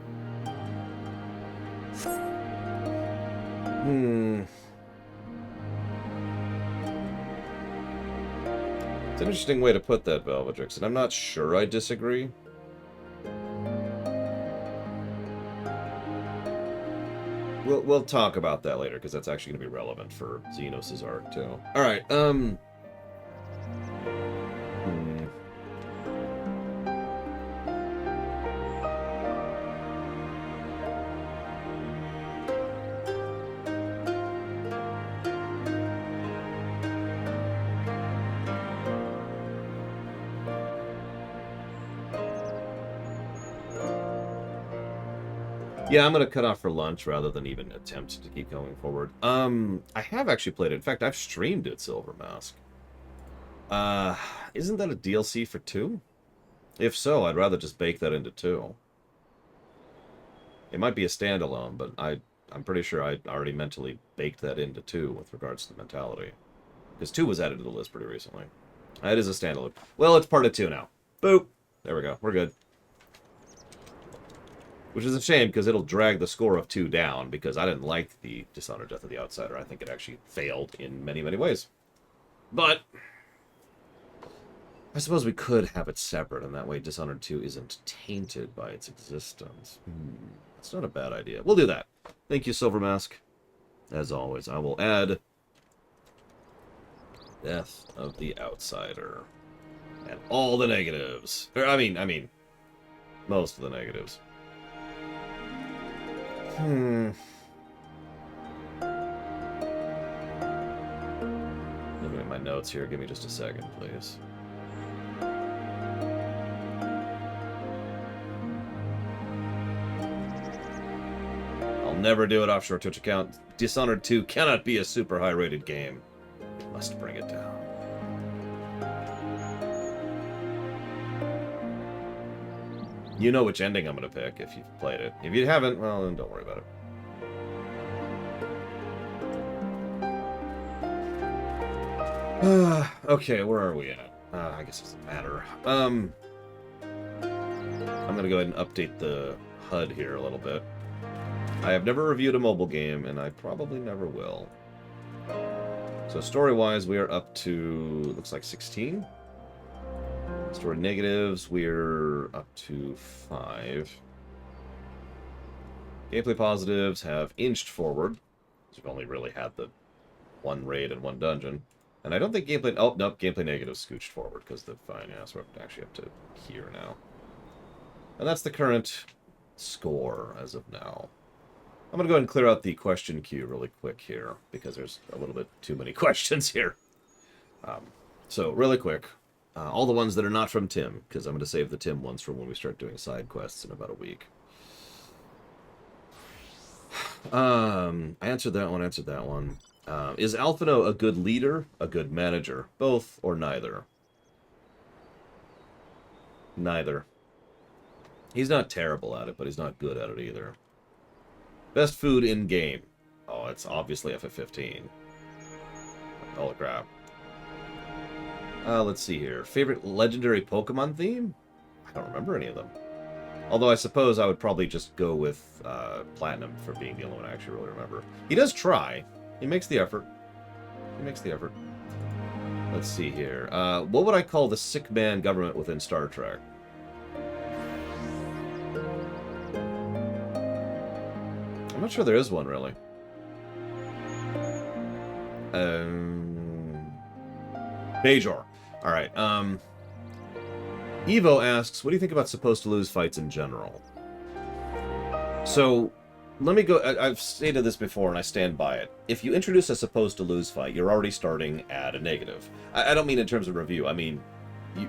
S1: It's an interesting way to put that, Velvetrix, and I'm not sure I disagree. We'll talk about that later, because that's actually going to be relevant for Xenos' arc, too. Alright, yeah, I'm going to cut off for lunch rather than even attempt to keep going forward. I have actually played it. In fact, I've streamed it, Silver Mask. Isn't that a DLC for 2? If so, I'd rather just bake that into 2. It might be a standalone, but I'm pretty sure I already mentally baked that into 2 with regards to the mentality. Because 2 was added to the list pretty recently. It is a standalone. Well, it's part of 2 now. Boop! There we go. We're good. Which is a shame, because it'll drag the score of 2 down, because I didn't like the Dishonored Death of the Outsider. I think it actually failed in many, many ways. But I suppose we could have it separate, and that way Dishonored 2 isn't tainted by its existence. That's not a bad idea. We'll do that. Thank you, Silver Mask. As always, I will add Death of the Outsider. And all the negatives. Or, I mean, most of the negatives. Looking at my notes here. Give me just a second, please. I'll never do it offshore Twitch account. Dishonored 2 cannot be a super high-rated game. We must bring it down. You know which ending I'm going to pick if you've played it. If you haven't, well, then don't worry about it. Okay, where are we at? I guess it doesn't matter. I'm going to go ahead and update the HUD here a little bit. I have never reviewed a mobile game, and I probably never will. So story-wise, we are up to, looks like 16. Story negatives, we're up to 5. Gameplay positives have inched forward. We've only really had the 1 raid and 1 dungeon. And I don't think gameplay... Oh, nope, gameplay negatives scooched forward, because the... Fine, yeah, so we're actually up to here now. And that's the current score as of now. I'm going to go ahead and clear out the question queue really quick here, because there's a little bit too many questions here. So, really quick. All the ones that are not from Tim, because I'm going to save the Tim ones for when we start doing side quests in about a week. I answered that one, is Alphino a good leader, a good manager? Both or neither? Neither. He's not terrible at it, but he's not good at it either. Best food in-game. Oh, it's obviously FF15. Holy crap. Let's see here. Favorite legendary Pokemon theme? I don't remember any of them. Although I suppose I would probably just go with Platinum for being the only one I actually really remember. He does try. He makes the effort. Let's see here. What would I call the sick man government within Star Trek? I'm not sure there is one, really. Bajor. Alright, Evo asks, what do you think about supposed to lose fights in general? So, let me go... I've stated this before, and I stand by it. If you introduce a supposed to lose fight, you're already starting at a negative. I don't mean in terms of review. I mean,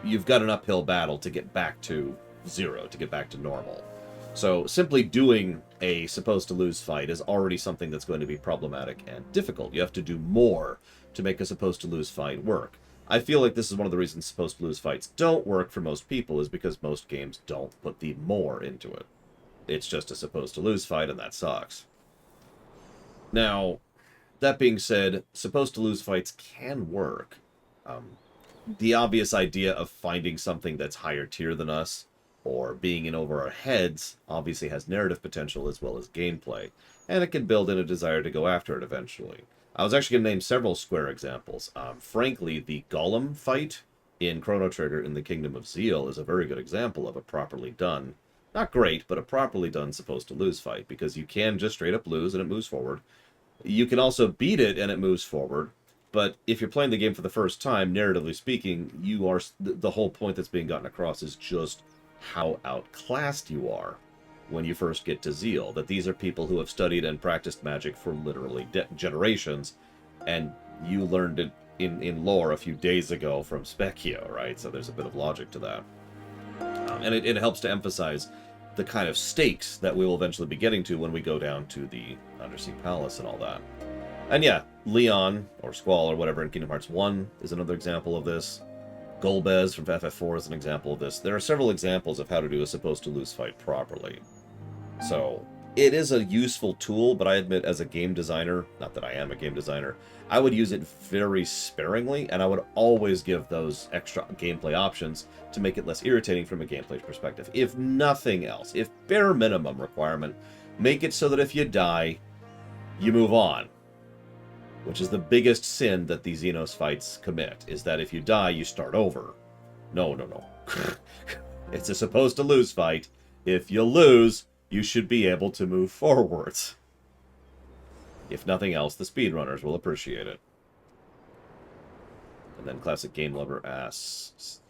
S1: you've got an uphill battle to get back to 0, to get back to normal. So, simply doing a supposed to lose fight is already something that's going to be problematic and difficult. You have to do more to make a supposed to lose fight work. I feel like this is one of the reasons supposed to lose fights don't work for most people, is because most games don't put the more into it. It's just a supposed to lose fight, and that sucks. Now, that being said, supposed to lose fights can work. The obvious idea of finding something that's higher tier than us, or being in over our heads, obviously has narrative potential as well as gameplay, and it can build in a desire to go after it eventually. I was actually going to name several Square examples. Frankly, the Golem fight in Chrono Trigger in the Kingdom of Zeal is a very good example of a properly done, not great, but a properly done supposed to lose fight, because you can just straight up lose and it moves forward. You can also beat it and it moves forward, but if you're playing the game for the first time, narratively speaking, you are the whole point that's being gotten across is just how outclassed you are when you first get to Zeal. That these are people who have studied and practiced magic for literally generations, and you learned it in lore a few days ago from Specchio, right? So there's a bit of logic to that. And it helps to emphasize the kind of stakes that we will eventually be getting to when we go down to the Undersea Palace and all that. And yeah, Leon, or Squall, or whatever, in Kingdom Hearts 1 is another example of this. Golbez from FF4 is an example of this. There are several examples of how to do a supposed to lose fight properly. So, it is a useful tool, but I admit as a game designer, not that I am a game designer, I would use it very sparingly, and I would always give those extra gameplay options to make it less irritating from a gameplay perspective. If nothing else, if bare minimum requirement, make it so that if you die, you move on. Which is the biggest sin that these Xenos fights commit, is that if you die, you start over. No. It's a supposed to lose fight. If you lose, you should be able to move forwards. If nothing else, the speedrunners will appreciate it. And then Classic Game Lover asks...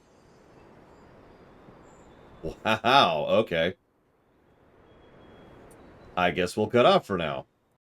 S1: Wow, okay. I guess we'll cut off for now.